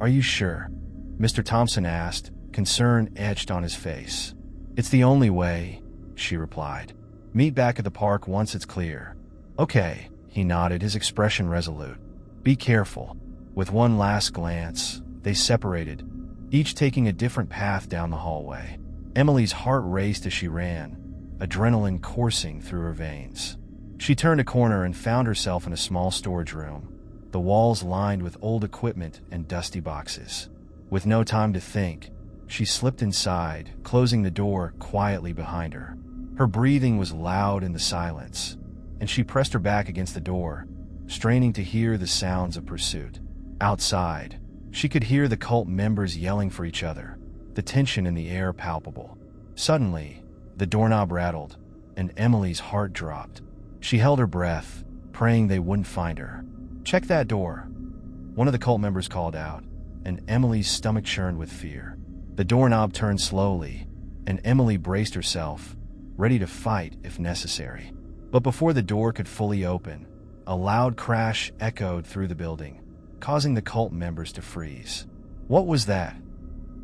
Speaker 1: "Are you sure?" Mr. Thompson asked, concern etched on his face. "It's the only way," she replied. "Meet back at the park once it's clear." "Okay," he nodded, his expression resolute. "Be careful." With one last glance, they separated, each taking a different path down the hallway. Emily's heart raced as she ran, adrenaline coursing through her veins. She turned a corner and found herself in a small storage room, the walls lined with old equipment and dusty boxes. With no time to think, she slipped inside, closing the door quietly behind her. Her breathing was loud in the silence, and she pressed her back against the door, straining to hear the sounds of pursuit. Outside, she could hear the cult members yelling for each other, the tension in the air palpable. Suddenly, the doorknob rattled, and Emily's heart dropped. She held her breath, praying they wouldn't find her. "Check that door," one of the cult members called out, and Emily's stomach churned with fear. The doorknob turned slowly, and Emily braced herself, ready to fight if necessary. But before the door could fully open, a loud crash echoed through the building, causing the cult members to freeze. "What was that?"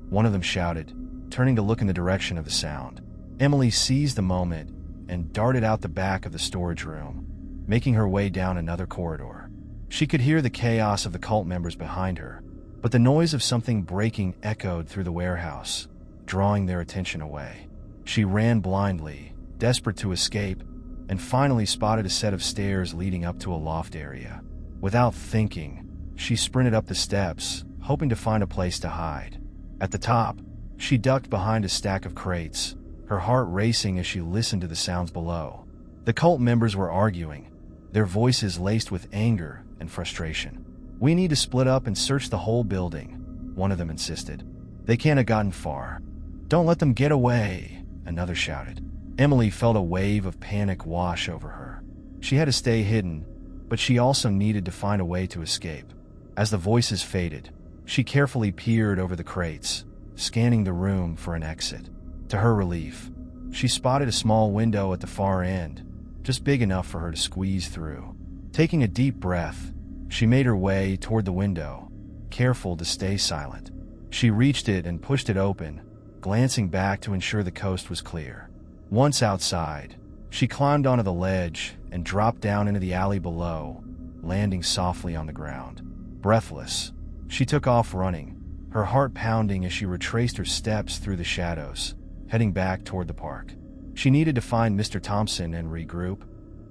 Speaker 1: one of them shouted, turning to look in the direction of the sound. Emily seized the moment and darted out the back of the storage room, making her way down another corridor. She could hear the chaos of the cult members behind her, but the noise of something breaking echoed through the warehouse, drawing their attention away. She ran blindly, desperate to escape, and finally spotted a set of stairs leading up to a loft area. Without thinking, she sprinted up the steps, hoping to find a place to hide. At the top, she ducked behind a stack of crates, her heart racing as she listened to the sounds below. The cult members were arguing, their voices laced with anger and frustration. "We need to split up and search the whole building," one of them insisted. "They can't have gotten far." "Don't let them get away," another shouted. Emily felt a wave of panic wash over her. She had to stay hidden, but she also needed to find a way to escape. As the voices faded, she carefully peered over the crates, scanning the room for an exit. To her relief, she spotted a small window at the far end, just big enough for her to squeeze through. Taking a deep breath, she made her way toward the window, careful to stay silent. She reached it and pushed it open, glancing back to ensure the coast was clear. Once outside, she climbed onto the ledge and dropped down into the alley below, landing softly on the ground. Breathless, she took off running, her heart pounding as she retraced her steps through the shadows, heading back toward the park. She needed to find Mr. Thompson and regroup,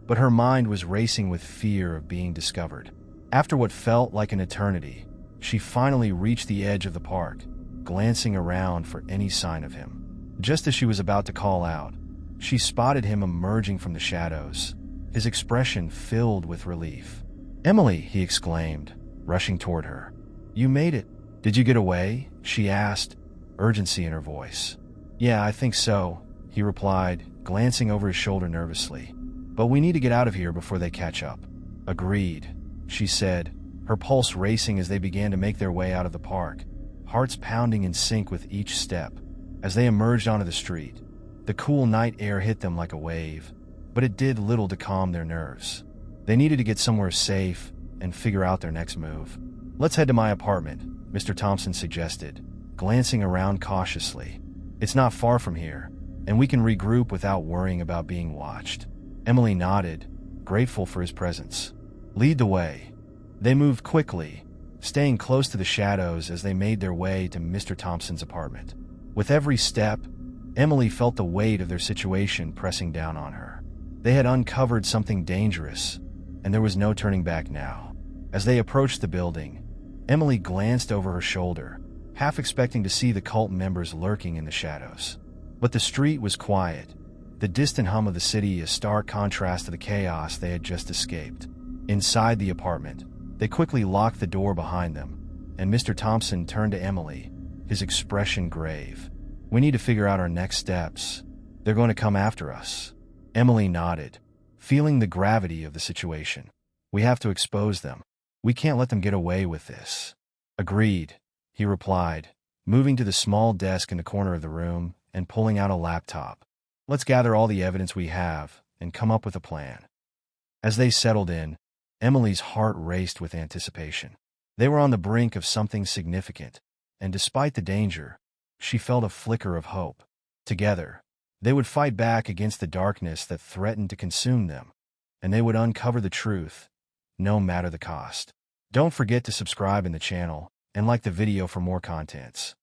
Speaker 1: but her mind was racing with fear of being discovered. After what felt like an eternity, she finally reached the edge of the park, glancing around for any sign of him. Just as she was about to call out, she spotted him emerging from the shadows, his expression filled with relief. "Emily," he exclaimed, rushing toward her. "You made it. Did you get away?" she asked, urgency in her voice. "Yeah, I think so," he replied, glancing over his shoulder nervously. "But we need to get out of here before they catch up." "Agreed," she said, her pulse racing as they began to make their way out of the park, hearts pounding in sync with each step. As they emerged onto the street, the cool night air hit them like a wave, but it did little to calm their nerves. They needed to get somewhere safe and figure out their next move. "Let's head to my apartment," Mr. Thompson suggested, glancing around cautiously. "It's not far from here, and we can regroup without worrying about being watched." Emily nodded, grateful for his presence. "Lead the way." They moved quickly, staying close to the shadows as they made their way to Mr. Thompson's apartment. With every step, Emily felt the weight of their situation pressing down on her. They had uncovered something dangerous, and there was no turning back now. As they approached the building, Emily glanced over her shoulder, half expecting to see the cult members lurking in the shadows. But the street was quiet, the distant hum of the city a stark contrast to the chaos they had just escaped. Inside the apartment, they quickly locked the door behind them, and Mr. Thompson turned to Emily, his expression grave. "We need to figure out our next steps. They're going to come after us." Emily nodded, feeling the gravity of the situation. "We have to expose them. We can't let them get away with this." "Agreed," he replied, moving to the small desk in the corner of the room and pulling out a laptop. "Let's gather all the evidence we have and come up with a plan." As they settled in, Emily's heart raced with anticipation. They were on the brink of something significant, and despite the danger, she felt a flicker of hope. Together, they would fight back against the darkness that threatened to consume them, and they would uncover the truth, no matter the cost. Don't forget to subscribe in the channel and like the video for more contents.